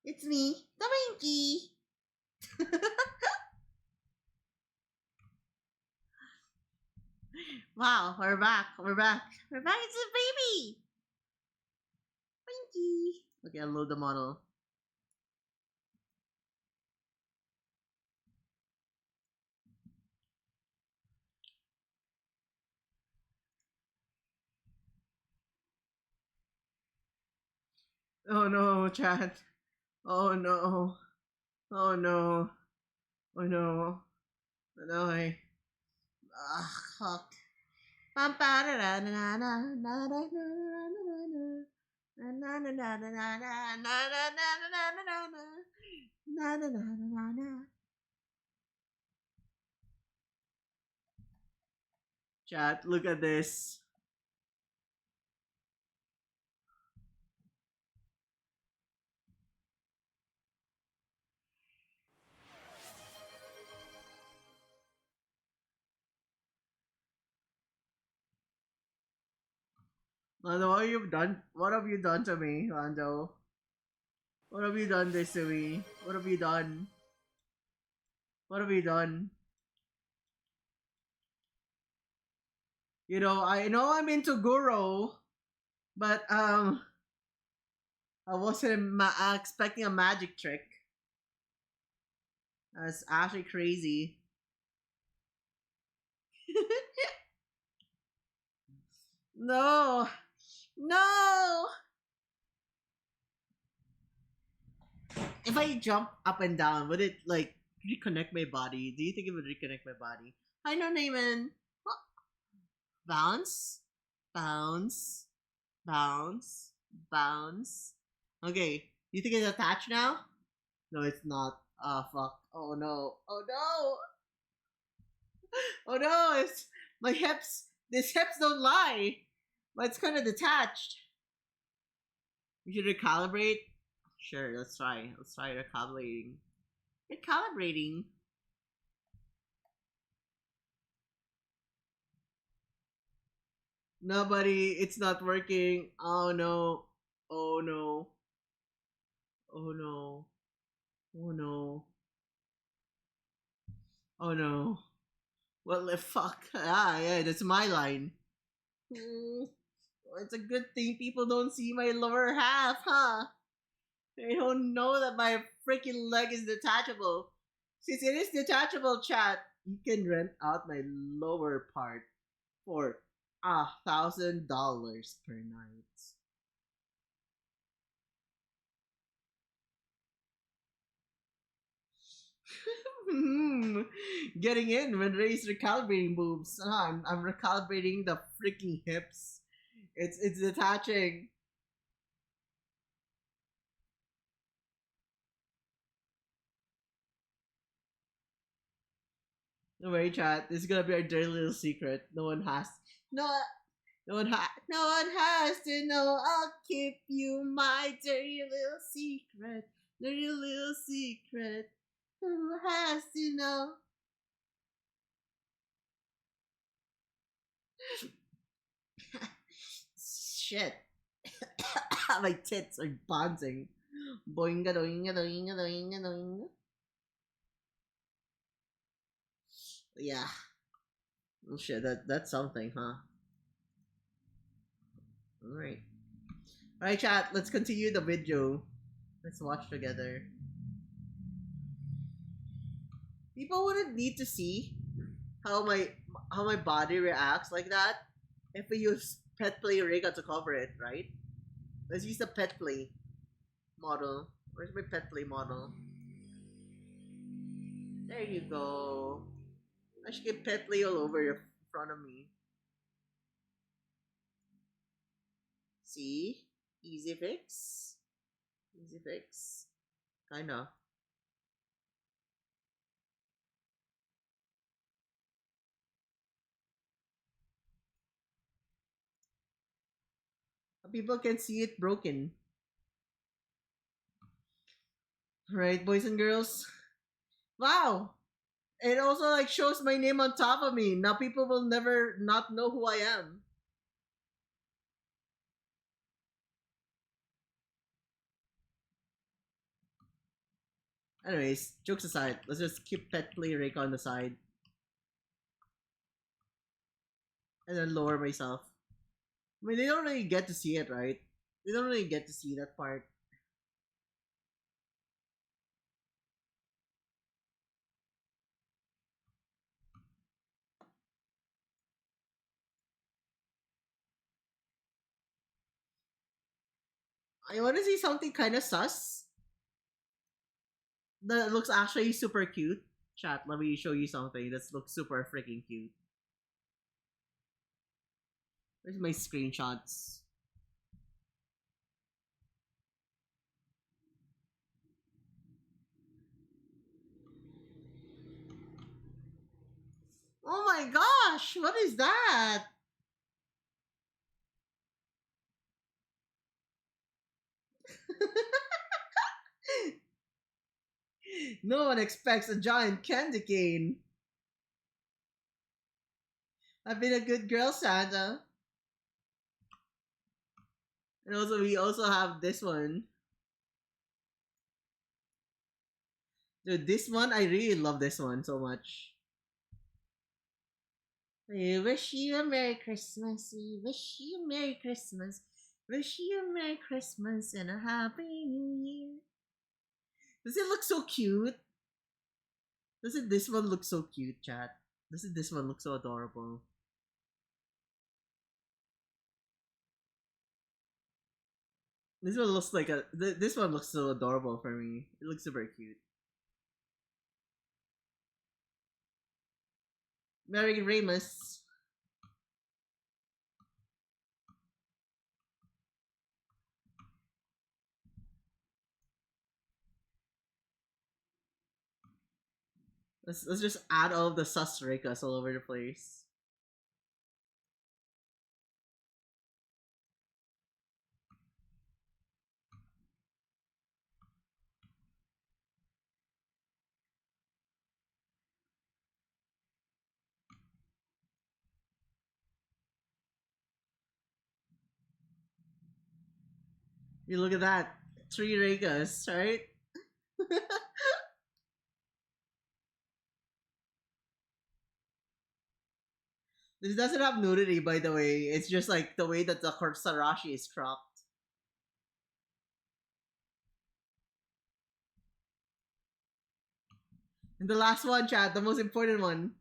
It's me, the Winky. Wow, we're back. We're back. We're back. It's a baby. Winky. Okay, I'll load the model. Oh no, chat. Oh no. Oh no. Oh no. No, fuck. Chat, look at this. Lando, what have you done? What have you done to me, Lando? What have you done this to me? What have you done? What have you done? You know I'm into Guru, but I wasn't expecting a magic trick. That's actually crazy. No, no. If I jump up and down, would it like reconnect my body? Do you think it would reconnect my body? I know, Naaman. Bounce, bounce, bounce, bounce. Okay, you think it's attached now? No, it's not. Ah, fuck. Oh no. Oh no. Oh no. It's my hips. These hips don't lie. But it's kind of detached. We should recalibrate. Sure, let's try. Let's try recalibrating. Recalibrating. Nobody. It's not working. Oh no. Oh no. Oh no. Oh no. Oh no. Well, the fuck. Ah, yeah, that's my line. It's a good thing people don't see my lower half, huh? They don't know that my freaking leg is detachable. Since it is detachable, chat, you can rent out my lower part for $1,000 per night. Getting in when Ray's recalibrating boobs. I'm recalibrating the freaking hips. It's detaching. Don't worry, chat. This is gonna be our dirty little secret. No one has. No one has to know. I'll keep you my dirty little secret. Dirty little secret. Who has to know? Shit. My tits are bouncing. Boinga doinga doinga doinga doinga. Yeah. Oh shit, that's something, huh? Alright. Alright, chat, let's continue the video. Let's watch together. People wouldn't need to see how my body reacts like that if we use pet play Rega to cover it, right? Let's use the pet play model. Where's my pet play model? There you go. I should get pet play all over the front of me. See? Easy fix. Easy fix. Kinda. People can see it broken. Right, boys and girls? Wow! It also like shows my name on top of me. Now people will never not know who I am. Anyways, jokes aside, let's just keep pet play Rick on the side. And then lower myself. I mean, they don't really get to see it, right? They don't really get to see that part. I want to see something kind of sus. That looks actually super cute. Chat, let me show you something that looks super freaking cute. Where's my screenshots? Oh my gosh, what is that? No one expects a giant candy cane. I've been a good girl, Santa. And also, we also have this one. Dude, this one, I really love this one so much. We wish you a Merry Christmas. We wish you a Merry Christmas. Wish you a Merry Christmas and a Happy New Year. Does it look so cute? Doesn't this one look so cute, chat? Doesn't this one look so adorable? This one looks like this one looks so adorable for me. It looks super cute. Merry Remus. Let's just add all of the sus Raikas all over the place. You look at that. 3 Raikas, right? This doesn't have nudity, by the way. It's just like the way that the Sarashi is cropped. And the last one, chat, the most important one.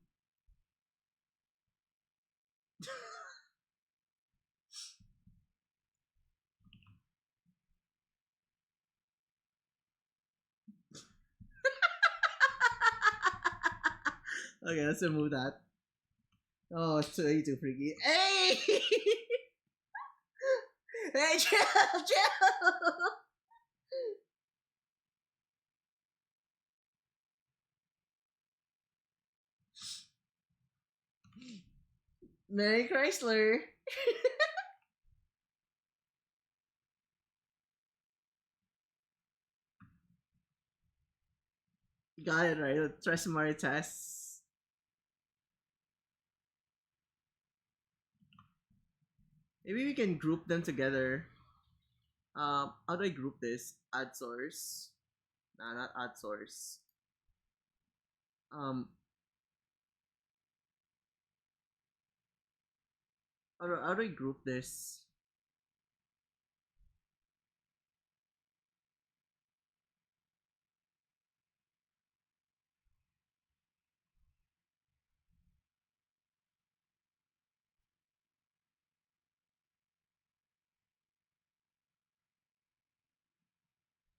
Okay, let's remove that. Oh, it's way too freaky. Hey! Hey, chill, chill! Merry Chrysler! Got it right. Tresmar tests. Maybe we can group them together. How do I group this? Add source. Nah, not add source. Um, how do I group this?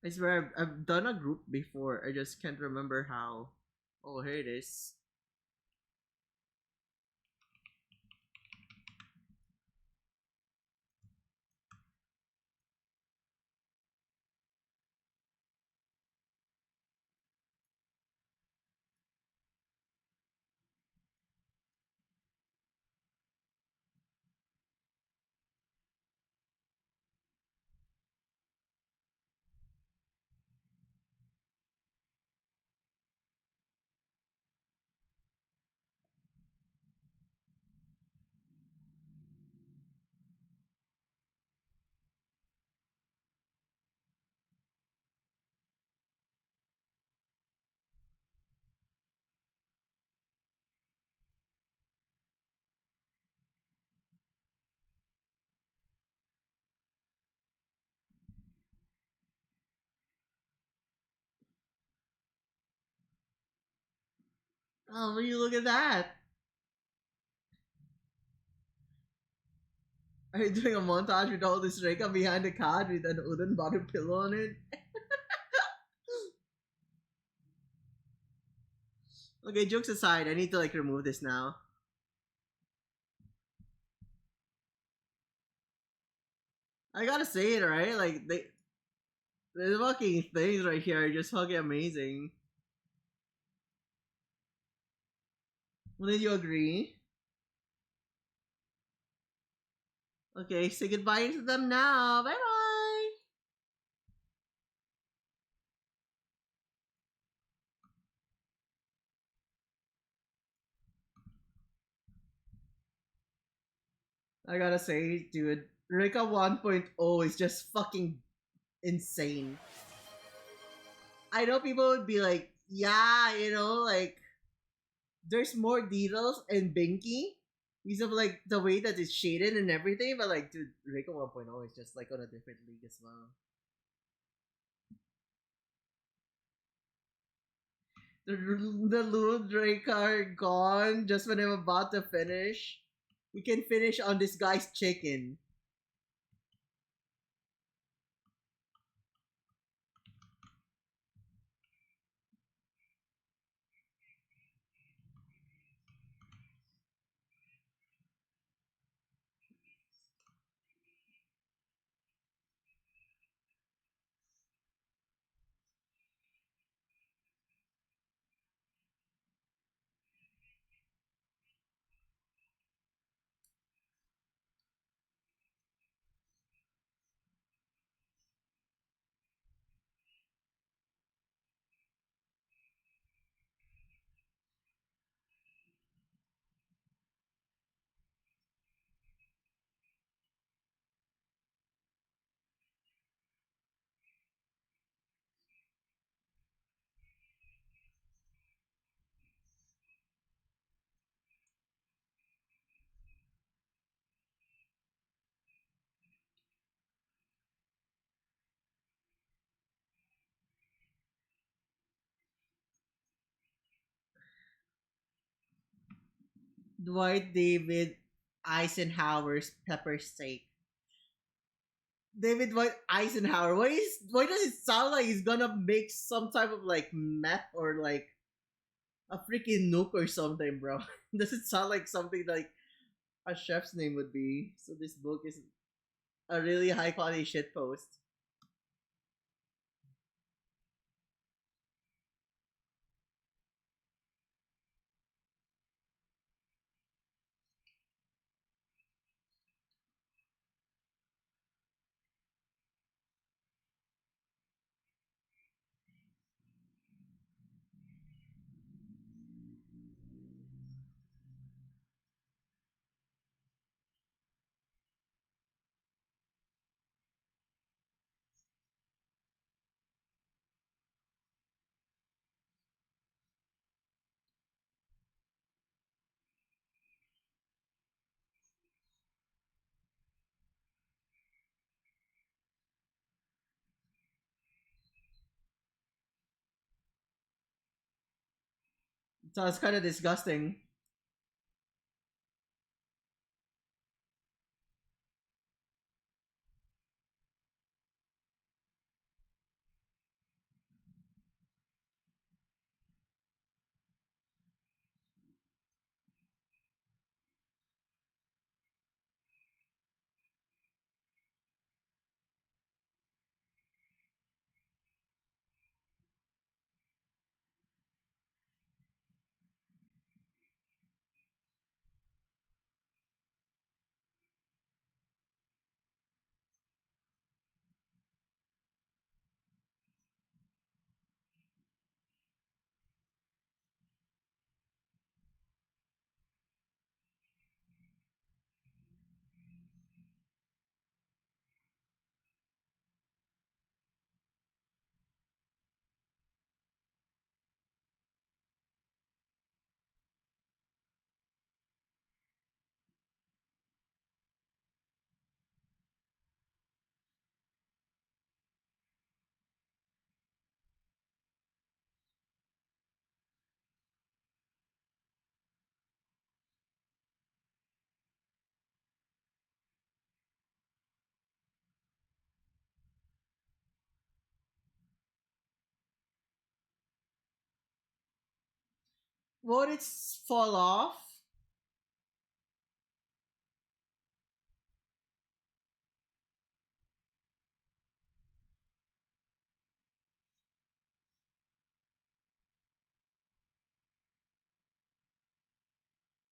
I swear I've done a group before. I just can't remember how. Oh, here it is. Oh, will you look at that? Are you doing a montage with all this Reika behind the card with an wooden bottom pillow on it? Okay, jokes aside, I need to like remove this now. I gotta say it, right? Like the fucking things right here are just fucking amazing. Wouldn't you agree? Okay, say goodbye to them now. Bye bye. I gotta say, dude, Rika 1.0 is just fucking insane. I know people would be like, yeah, like there's more details in Binky because of like the way that it's shaded and everything, but like, dude, Rika 1.0 is just like on a different league as well. The little Drake are gone just when I'm about to finish. We can finish on this guy's chicken. Dwight David Eisenhower's pepper steak. David Dwight Eisenhower. Why does it sound like he's gonna make some type of like meth or like a freaking nuke or something, bro? Does it sound like something like a chef's name would be? So this book is a really high quality shit post. So it's kind of disgusting. Won't it fall off?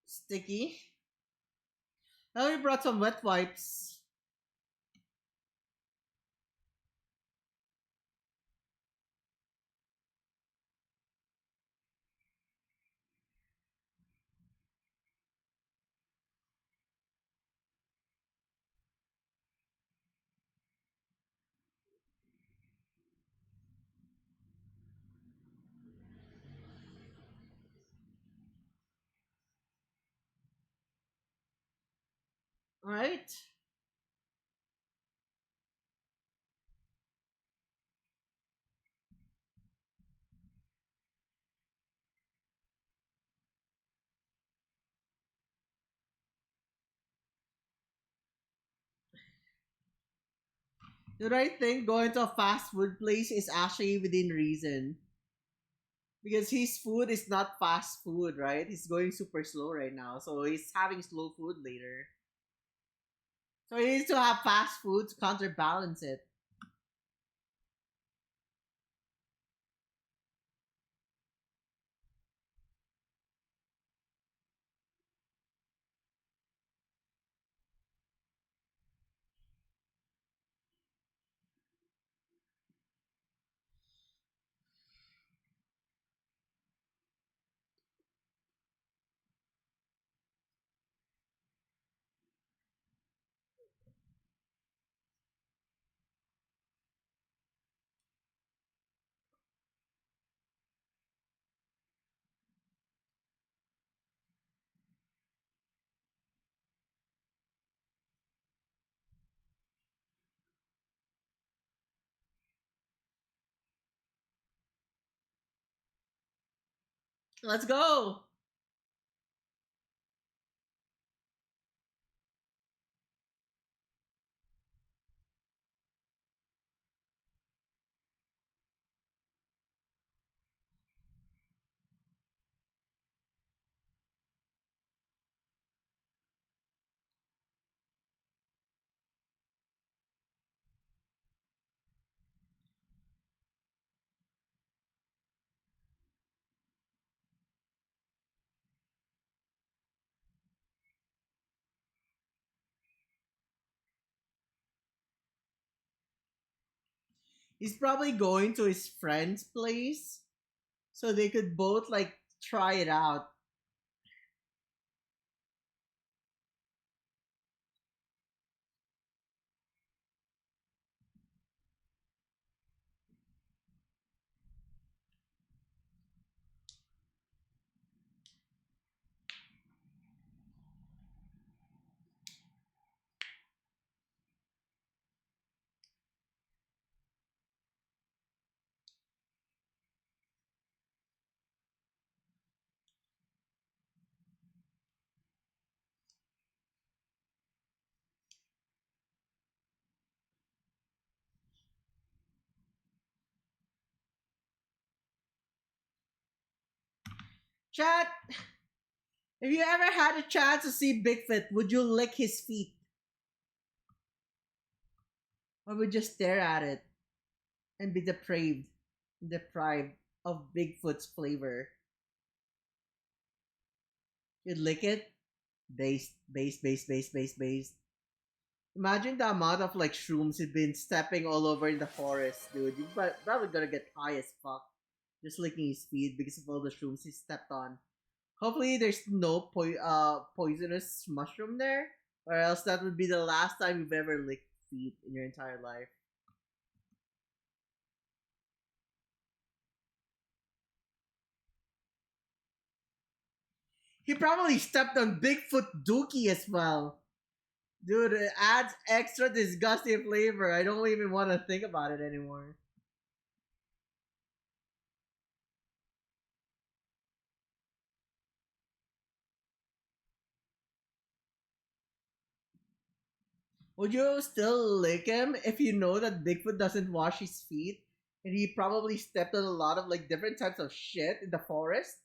Sticky. Oh, we brought some wet wipes. All right. The right thing going to a fast food place is actually within reason. Because his food is not fast food, right? He's going super slow right now. So he's having slow food later. So he needs to have fast food to counterbalance it. Let's go! He's probably going to his friend's place so they could both like try it out. Chat, if you ever had a chance to see Bigfoot, would you lick his feet? Or would you stare at it and be deprived of Bigfoot's flavor? You'd lick it? Base. Imagine the amount of like shrooms he'd been stepping all over in the forest, dude. You're probably gonna get high as fuck just licking his feet because of all the shrooms he stepped on. Hopefully, there's no poisonous mushroom there, or else that would be the last time you've ever licked feet in your entire life. He probably stepped on Bigfoot Dookie as well. Dude, it adds extra disgusting flavor. I don't even want to think about it anymore. Would you still lick him if you know that Bigfoot doesn't wash his feet and he probably stepped on a lot of like different types of shit in the forest?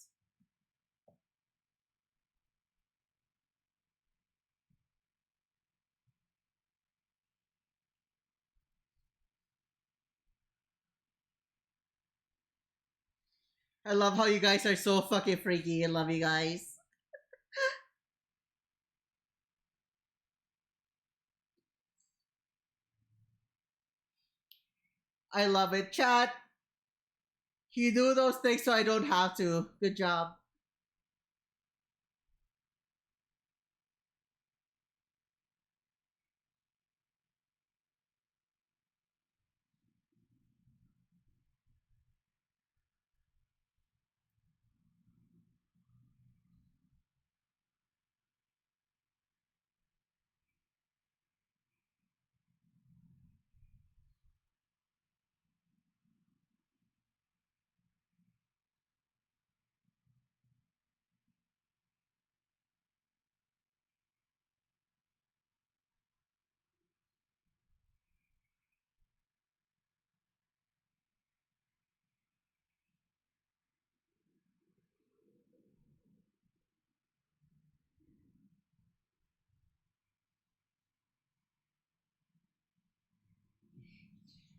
I love how you guys are so fucking freaky. I love you guys. I love it. Chat, you do those things so I don't have to. Good job.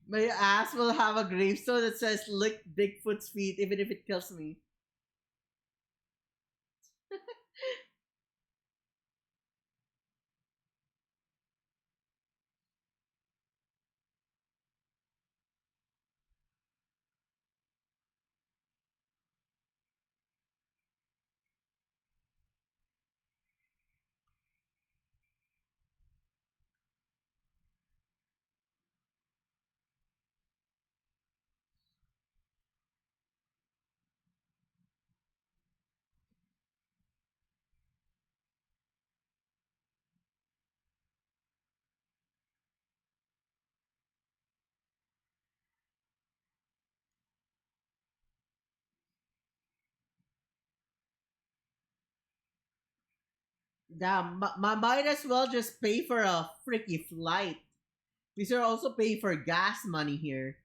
My ass will have a gravestone that says "Lick Bigfoot's feet," even if it kills me. Damn, might as well just pay for a freaky flight. These are also paying for gas money here.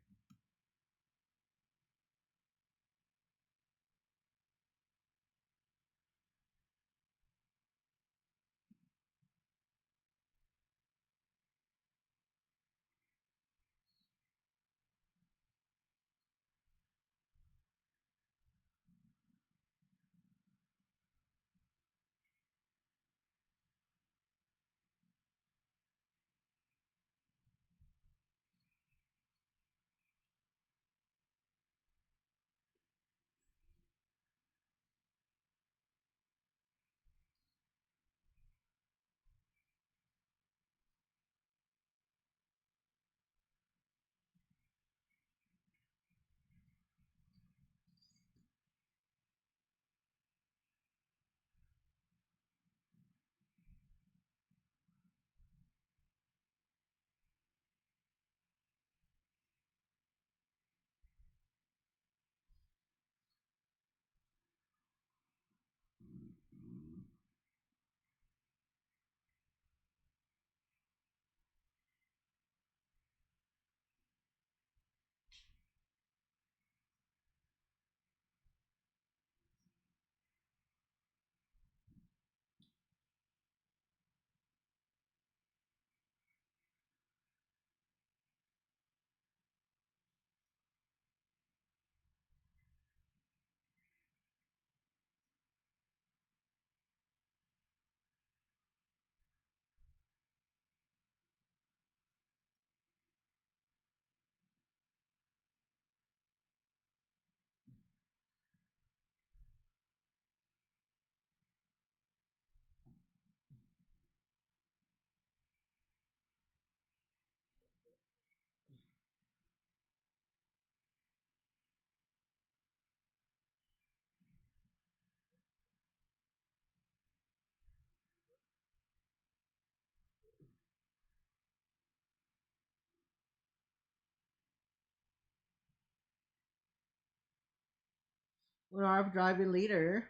One hour of driving later.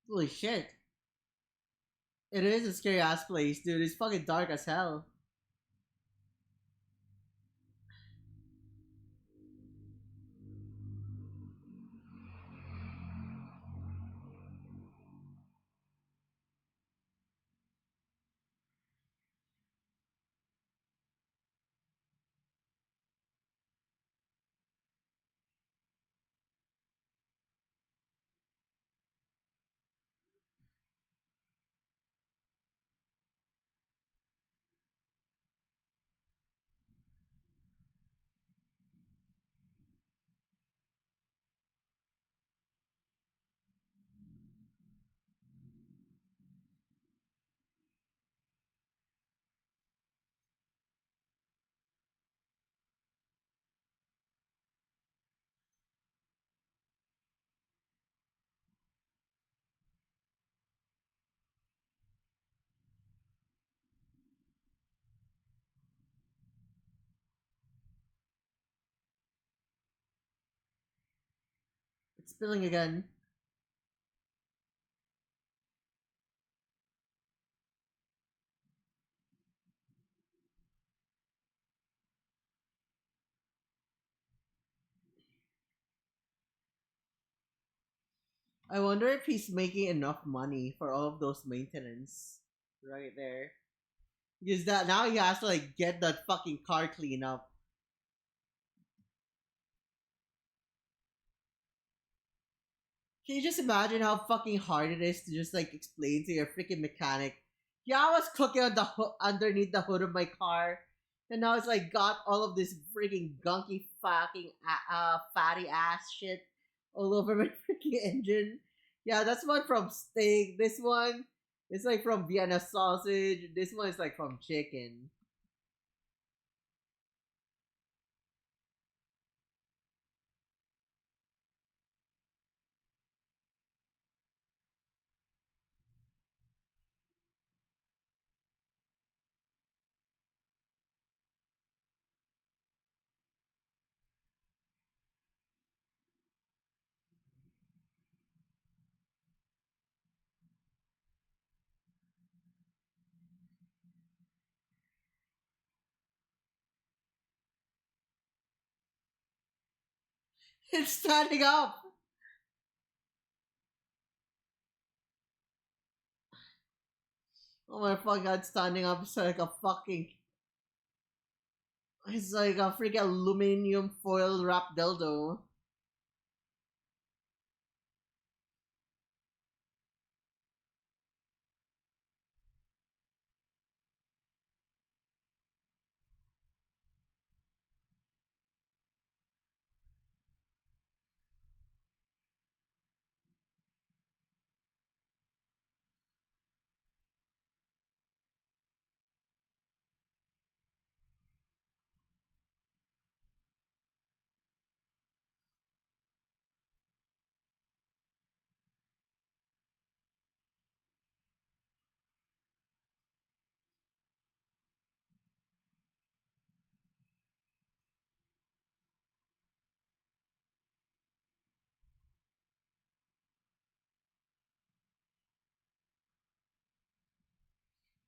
Holy shit. It is a scary ass place, dude. It's fucking dark as hell. It's spilling again. I wonder if he's making enough money for all of those maintenance. Right there. Because that now he has to like get that fucking car clean up. Can you just imagine how fucking hard it is to just like explain to your freaking mechanic? Yeah, I was cooking on the underneath the hood of my car, and now it's like got all of this freaking gunky fucking fatty ass shit all over my freaking engine. Yeah, that's one from steak. This one is like from Vienna sausage. This one is like from chicken. It's standing up. Oh my fucking god, standing up is like a fucking. It's like a freaking aluminum foil wrapped dildo.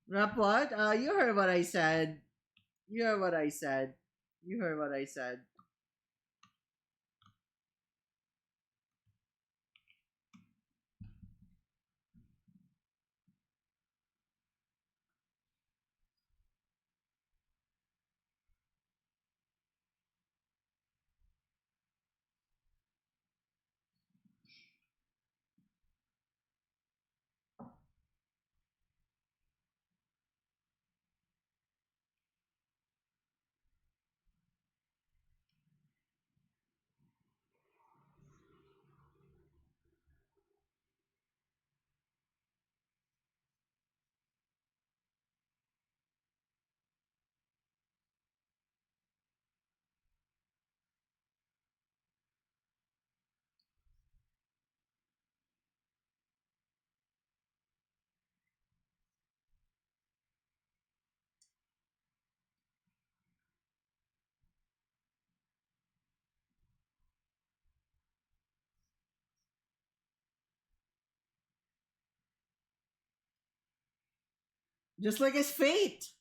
Rap what? You heard what I said. You heard what I said. You heard what I said. Just like his fate.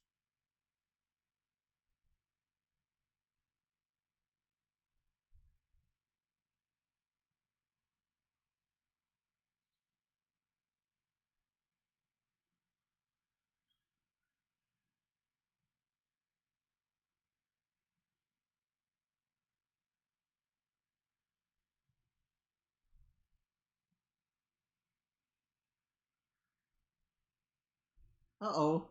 Uh oh.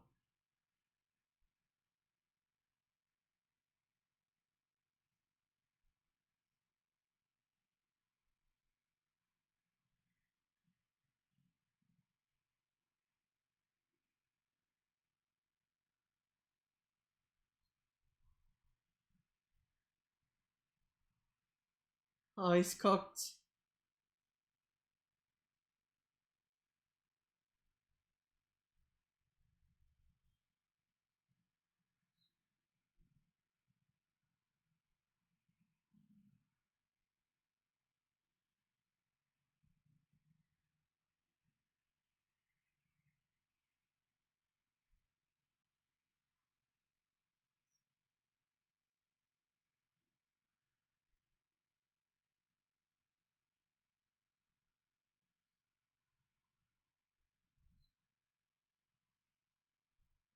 Oh, he's cooked.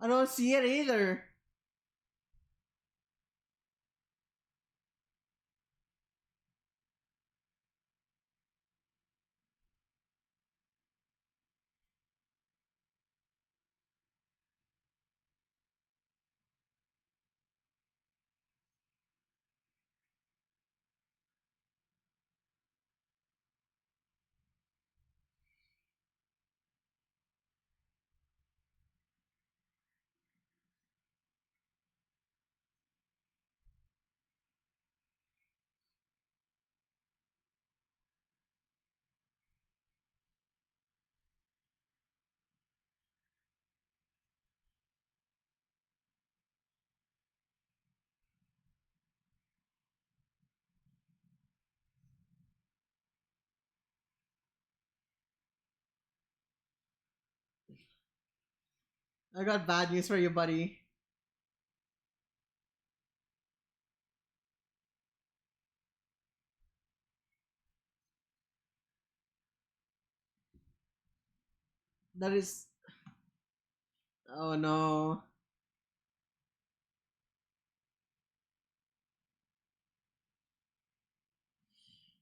I don't see it either. I got bad news for you, buddy. That is. Oh no.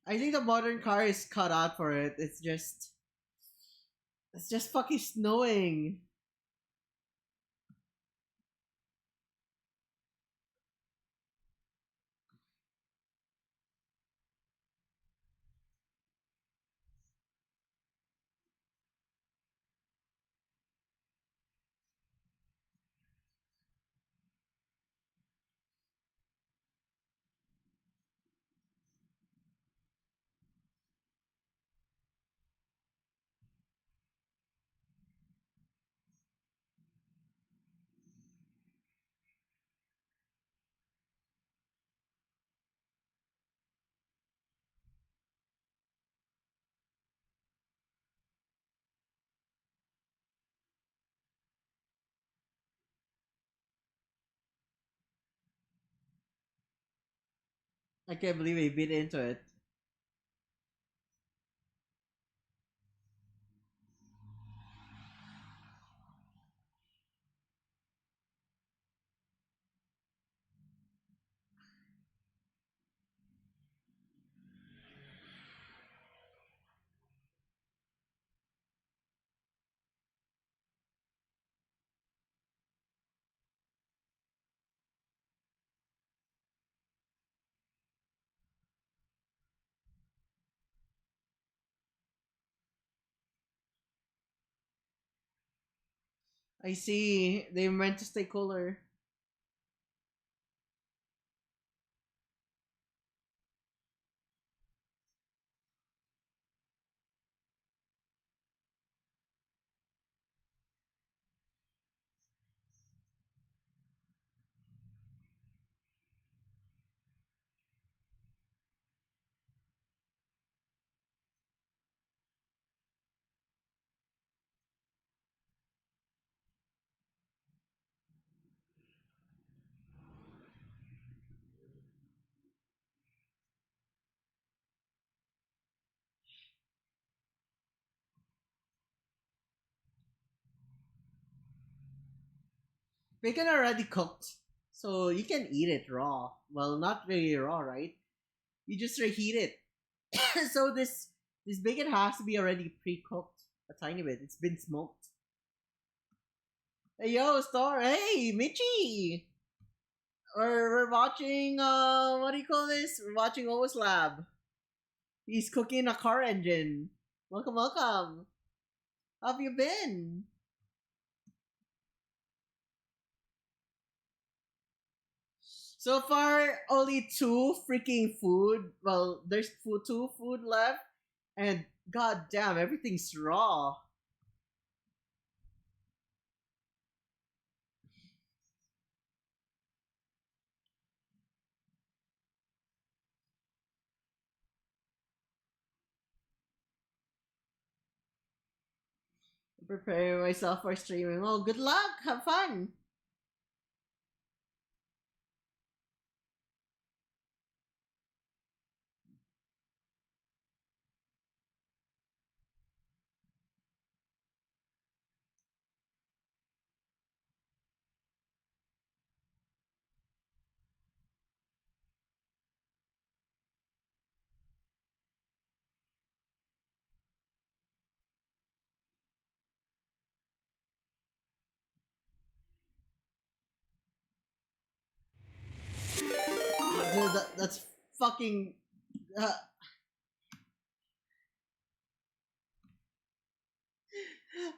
I think the modern car is cut out for it. It's just. It's just fucking snowing. I can't believe he bit into it. I see. They meant to stay cooler. Bacon already cooked, so you can eat it raw. Well, not really raw, right? You just reheat it. So this bacon has to be already pre-cooked a tiny bit. It's been smoked. Hey yo, Star. Hey, Michi. We're watching. What do you call this? We're watching O's Lab. He's cooking a car engine. Welcome, welcome. How have you been? So far, only two freaking food. Well, there's two food left, and god damn, everything's raw. Preparing myself for streaming. Oh, good luck. Have fun. That's fucking. Uh,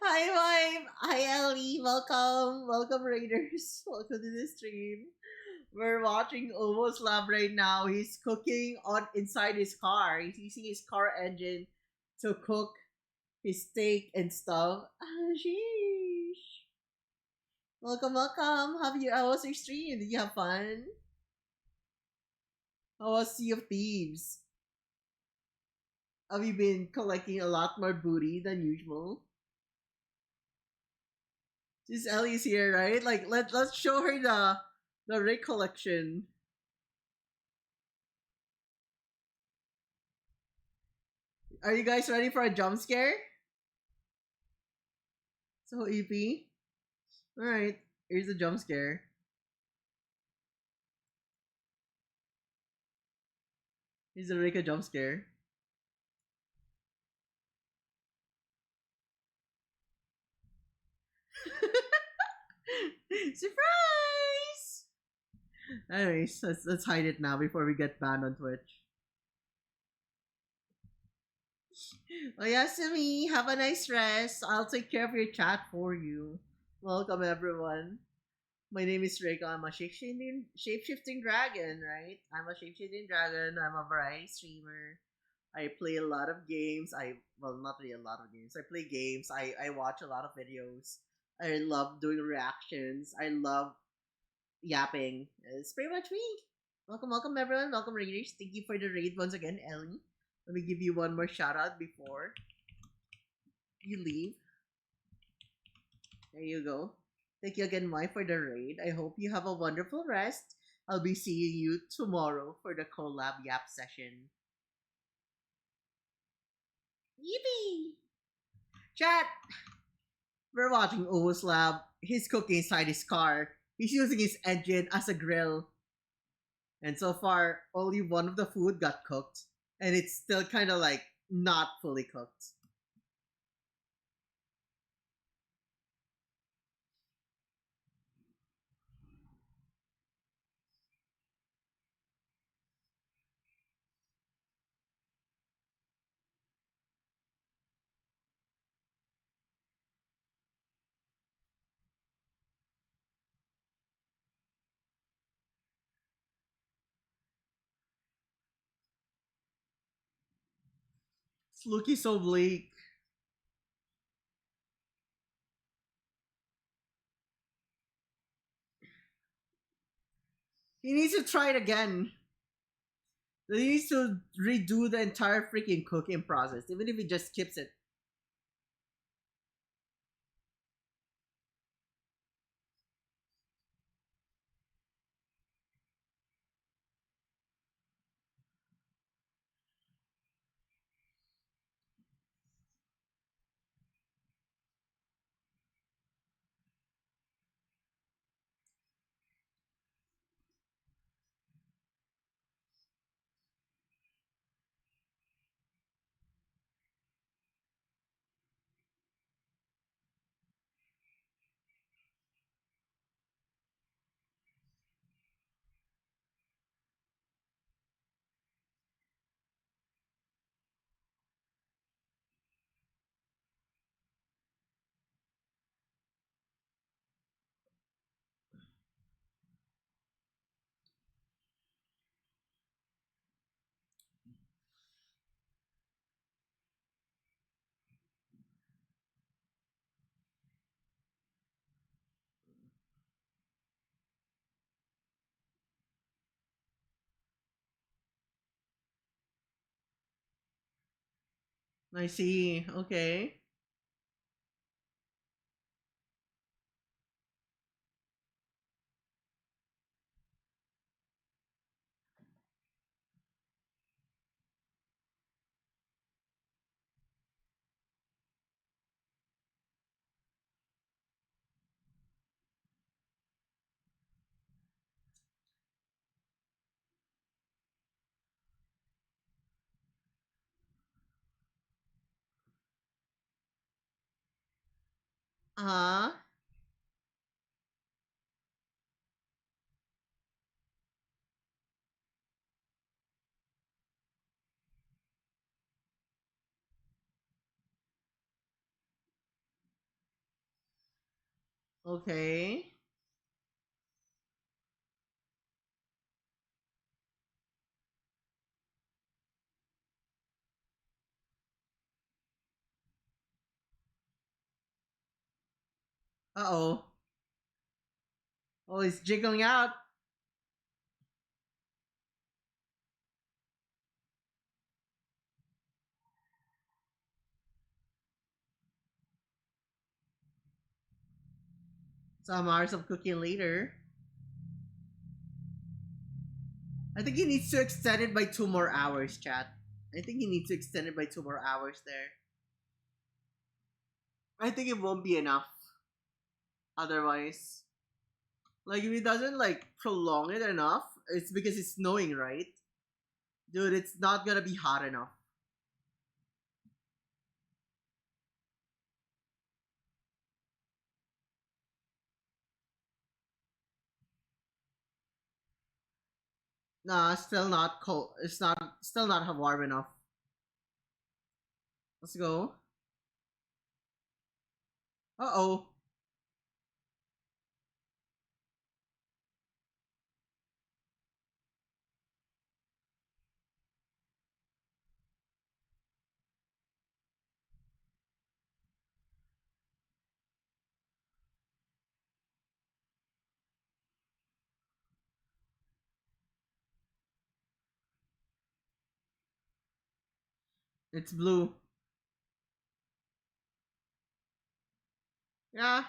Hi, Vibe. Hi, Ellie. Welcome. Welcome, Raiders. Welcome to the stream. We're watching Ovo's lab right now. He's cooking on inside his car. He's using his car engine to cook his steak and stuff. Ah, sheesh. Welcome, welcome. How was your stream? Did you have fun? How was Sea of Thieves? Have you been collecting a lot more booty than usual? This Ellie's here, right? Like let's show her the rig collection. Are you guys ready for a jump scare? So EP. Alright, here's the jump scare. Here's the Rika jump scare. Surprise! Anyways, let's hide it now before we get banned on Twitch. Oh Yasumi, have a nice rest. I'll take care of your chat for you. Welcome everyone. My name is Reika. I'm a shape-shifting dragon, right? I'm a shape-shifting dragon. I'm a variety streamer. I play a lot of games. Well, not really a lot of games. I play games. I watch a lot of videos. I love doing reactions. I love yapping. It's pretty much me. Welcome, welcome everyone. Welcome raiders. Thank you for the raid once again, Ellie. Let me give you one more shout out before you leave. There you go. Thank you again, Mai, for the raid. I hope you have a wonderful rest. I'll be seeing you tomorrow for the collab yap session. Yippee! Chat! We're watching O's lab. He's cooking inside his car. He's using his engine as a grill. And so far, only one of the food got cooked. And it's still kind of like not fully cooked. It's looking so bleak. He needs to try it again. He needs to redo the entire freaking cooking process, even if he just skips it. I see. Okay. Uh-huh. Okay. Uh-oh. Oh, it's jiggling out. Some hours of cooking later. I think he needs to extend it by 2 more hours, chat. I think he needs to extend it by 2 more hours there. I think it won't be enough otherwise. Like, if he doesn't, like, prolong it enough, it's because it's snowing, right? Dude, it's not gonna be hot enough. Nah, still not cold. It's not, still not warm enough. Let's go. Uh-oh. It's blue. Yeah.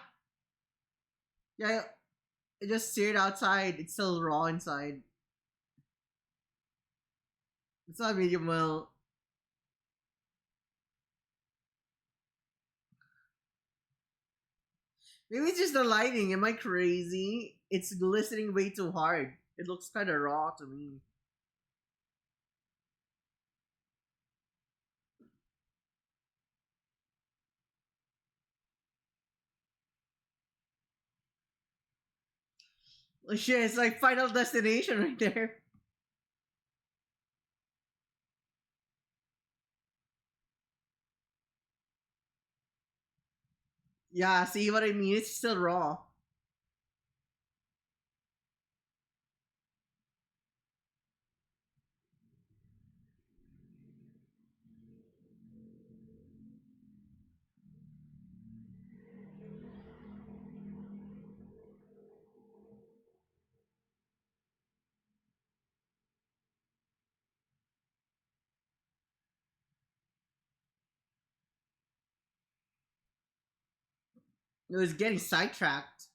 Yeah, it just seared outside. It's still raw inside. It's not medium well. Maybe it's just the lighting. Am I crazy? It's glistening way too hard. It looks kind of raw to me. Oh shit, it's like Final Destination right there. Yeah, see what I mean? It's still raw. It was getting sidetracked.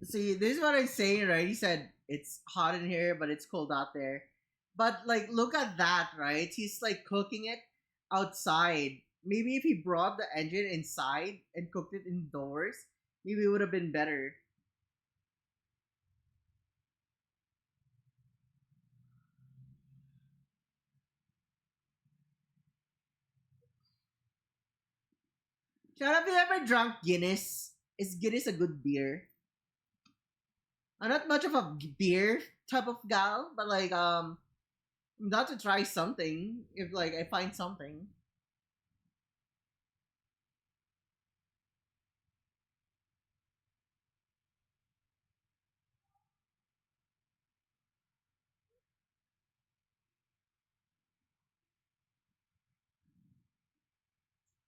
See, this is what I'm saying, right? He said it's hot in here, but it's cold out there. But like, look at that, right? He's like cooking it outside. Maybe if he brought the engine inside and cooked it indoors, maybe it would have been better. Shut up! You ever drunk Guinness? Is Guinness a good beer? I'm not much of a beer type of gal, but like, I'm down to try something if like I find something.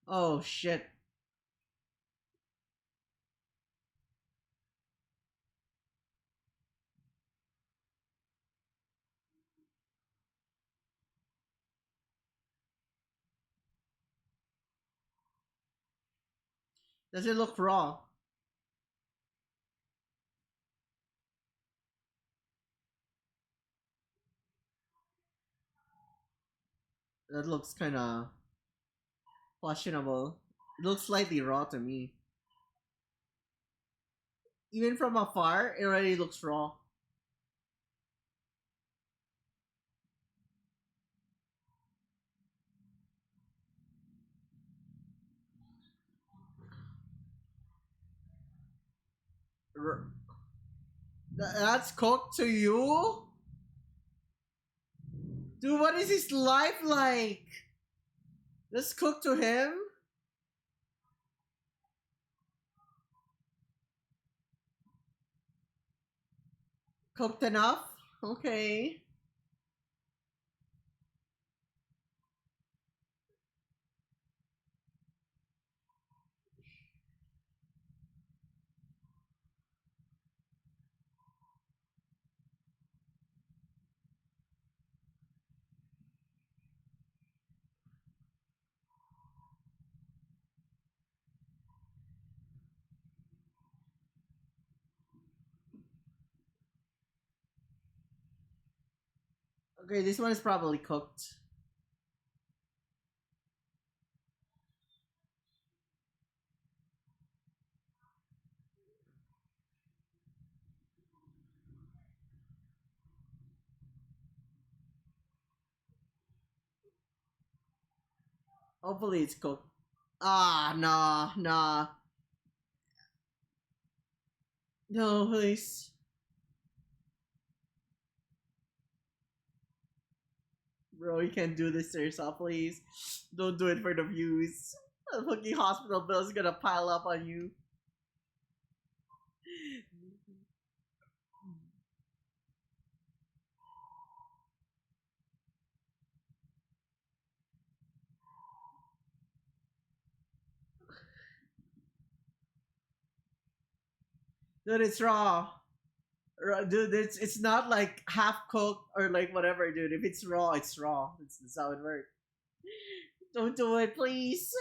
Oh shit! Does it look raw? That looks kind of questionable. It looks slightly raw to me. Even from afar, it already looks raw. R- that's cooked to you? Dude, what is his life like? That's cooked to him? Cooked enough? Okay. Okay, this one is probably cooked. Hopefully it's cooked. Ah, nah, nah. No, please. Bro, you can't do this to yourself, please. Don't do it for the views. The fucking hospital bill is gonna pile up on you. Dude, it's raw. Dude, it's not like half cooked or like whatever, dude. If it's raw, it's raw. That's how it works. Don't do it, please.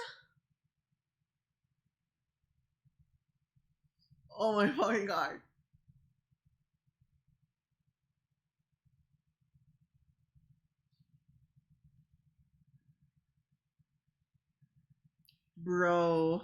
Oh my fucking god. Bro.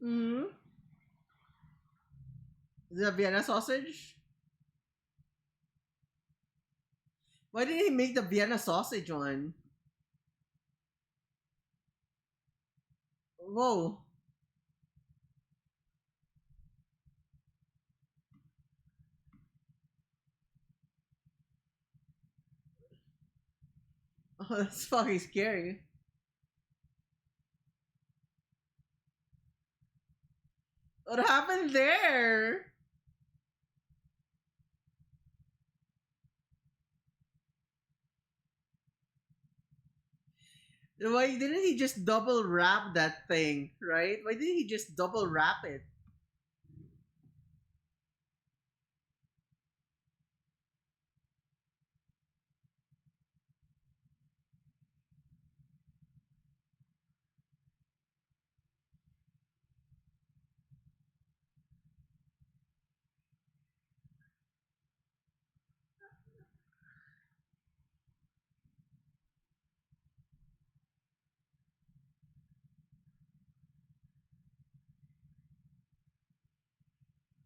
Hmm. Is it a Vienna sausage? Why didn't he make the Vienna sausage one? Whoa. Oh, that's fucking scary. What happened there? Why didn't he just double wrap that thing, right? Why didn't he just double wrap it?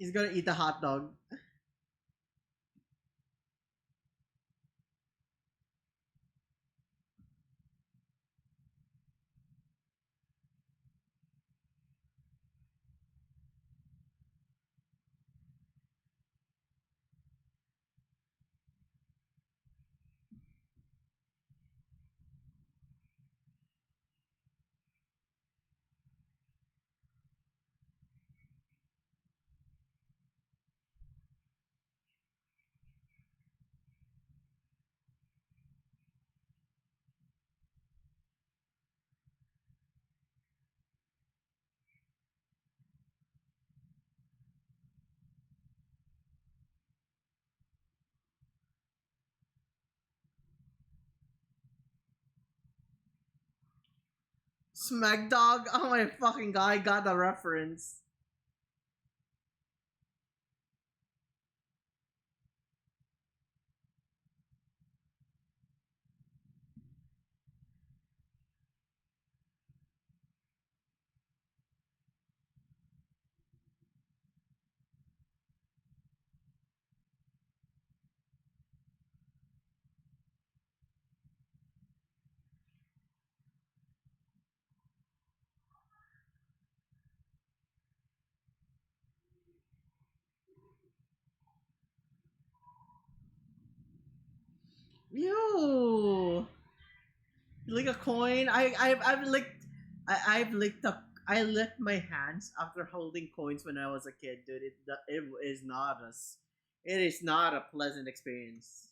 He's gonna eat the hot dog. Smack dog. Oh my fucking god! I got the reference. Yo, lick a coin. I've licked. I've licked up. I licked my hands after holding coins when I was a kid, dude. It is not it is not a pleasant experience.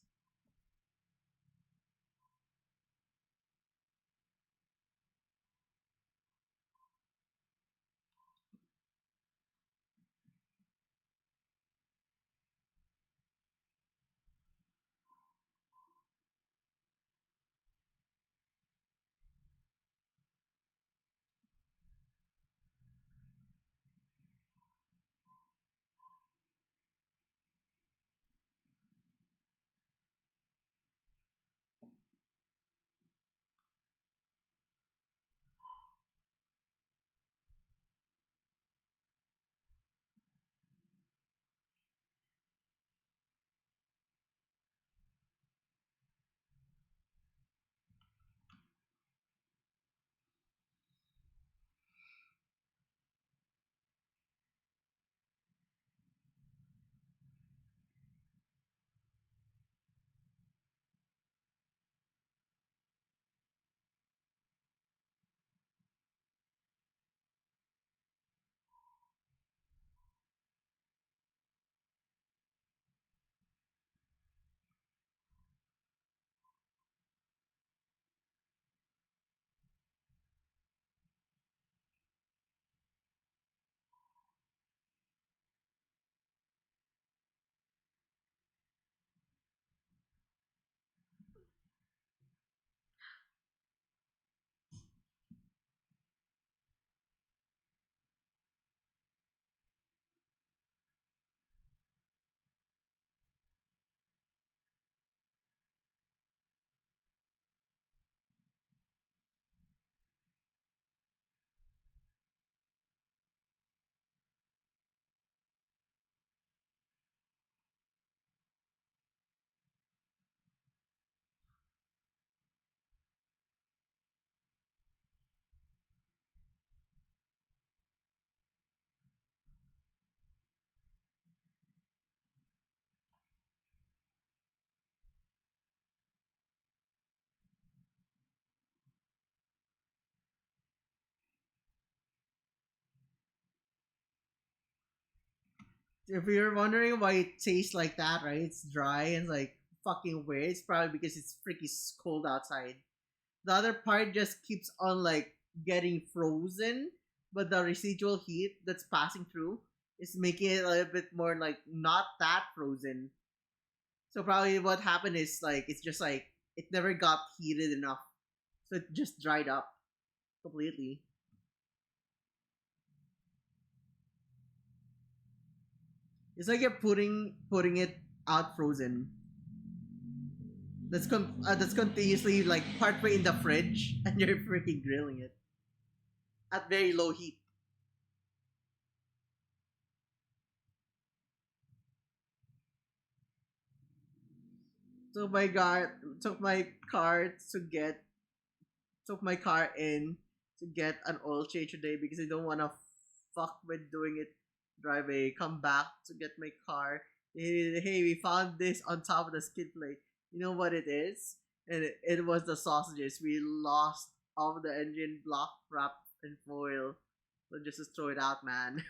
If you're wondering why it tastes like that, right? It's dry and like fucking weird. It's probably because it's freaking cold outside. The other part just keeps on like getting frozen, but the residual heat that's passing through is making it a little bit more like not that frozen. So probably what happened is like it's just like it never got heated enough, so it just dried up completely. It's like you're putting it out frozen. That's continuously like partway in the fridge, and you're freaking grilling it at very low heat. took my car to get took my car in to get an oil change today because I don't wanna fuck with doing it driveway. Come back to get my car. Hey, we found this on top of the skid plate. You know what it is? And it was the sausages. We lost all of the engine block wrap and foil. So just throw it out, man.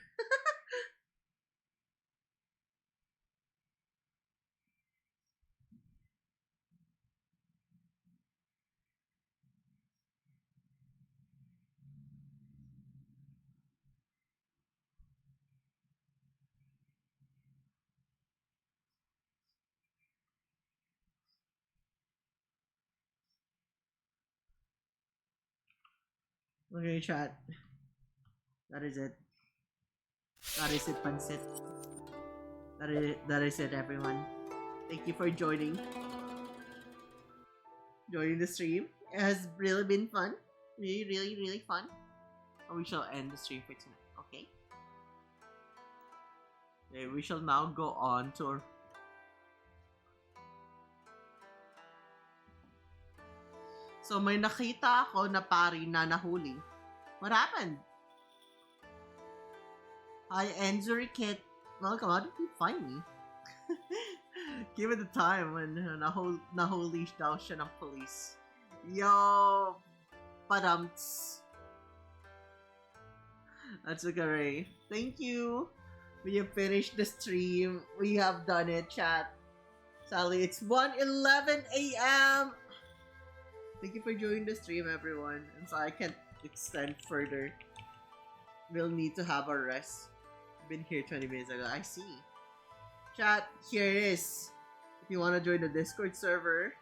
Okay, chat. That is it. That is it, Pansit. That is it, everyone. Thank you for joining the stream. It has really been fun. Really fun. And we shall end the stream for tonight, okay? Okay, we shall now go on to our... So may nakita ako na pari na nahuli. What happened? Hi, Enzuri Kit. Welcome. How did you find me? Give it the time when nahuli daw siya ng police. Yo! Padamts. That's okay. Thank you. We have finished the stream. We have done it, chat. Sally, it's 1:11 a.m. Thank you for joining the stream, everyone. And so I can't extend further. We'll need to have a rest. I've been here 20 minutes ago. I see. Chat, here it is. If you want to join the Discord server,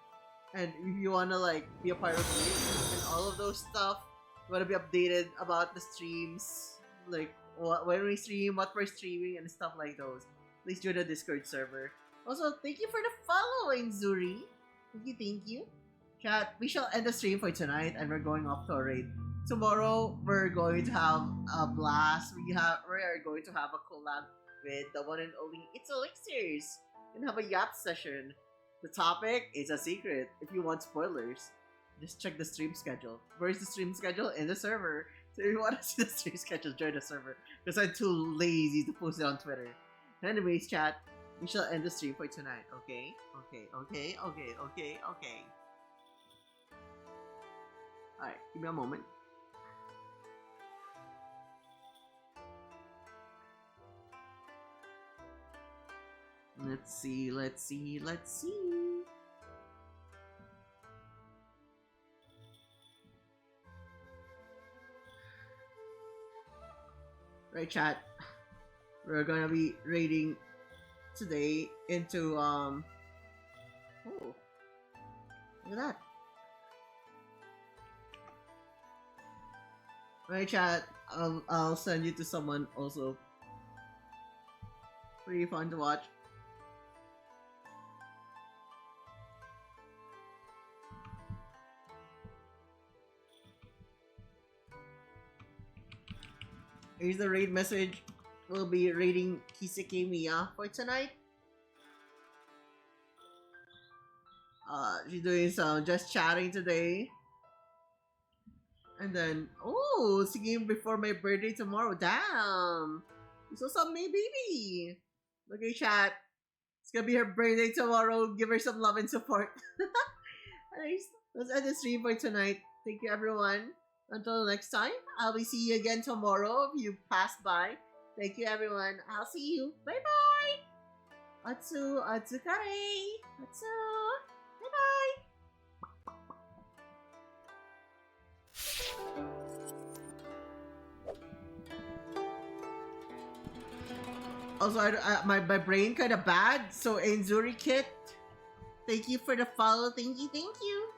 and if you want to like be a part of it and all of those stuff, you want to be updated about the streams, like when we stream, what we're streaming, and stuff like those, please join the Discord server. Also, thank you for the following, Zuri. Thank you. Chat, we shall end the stream for tonight and we're going off to a raid. Tomorrow, we're going to have a blast. We are going to have a collab with the one and only It's Elixirs and have a yacht session. The topic is a secret. If you want spoilers, just check the stream schedule. Where's the stream schedule? In the server. So if you want to see the stream schedule, join the server. Because I'm too lazy to post it on Twitter. Anyways, chat, we shall end the stream for tonight, okay? Okay. Alright, give me a moment. Let's see. Right, chat. We're gonna be raiding today into oh, look at that. Right, chat. I'll send you to someone also. Pretty fun to watch. Here's the raid message. We'll be raiding Kiseki Miya for tonight. She's doing some just chatting today. And then, oh, singing before my birthday tomorrow. Damn. So some May baby. Look at chat. It's gonna be her birthday tomorrow. Give her some love and support. Anyways, let's end the stream for tonight. Thank you, everyone. Until next time, I'll be see you again tomorrow if you pass by. Thank you, everyone. I'll see you. Bye-bye. Atsu, atsukare. Atsu. Bye-bye. Also, my brain kind of bad. So, Enzuri Kit, thank you for the follow. Thank you.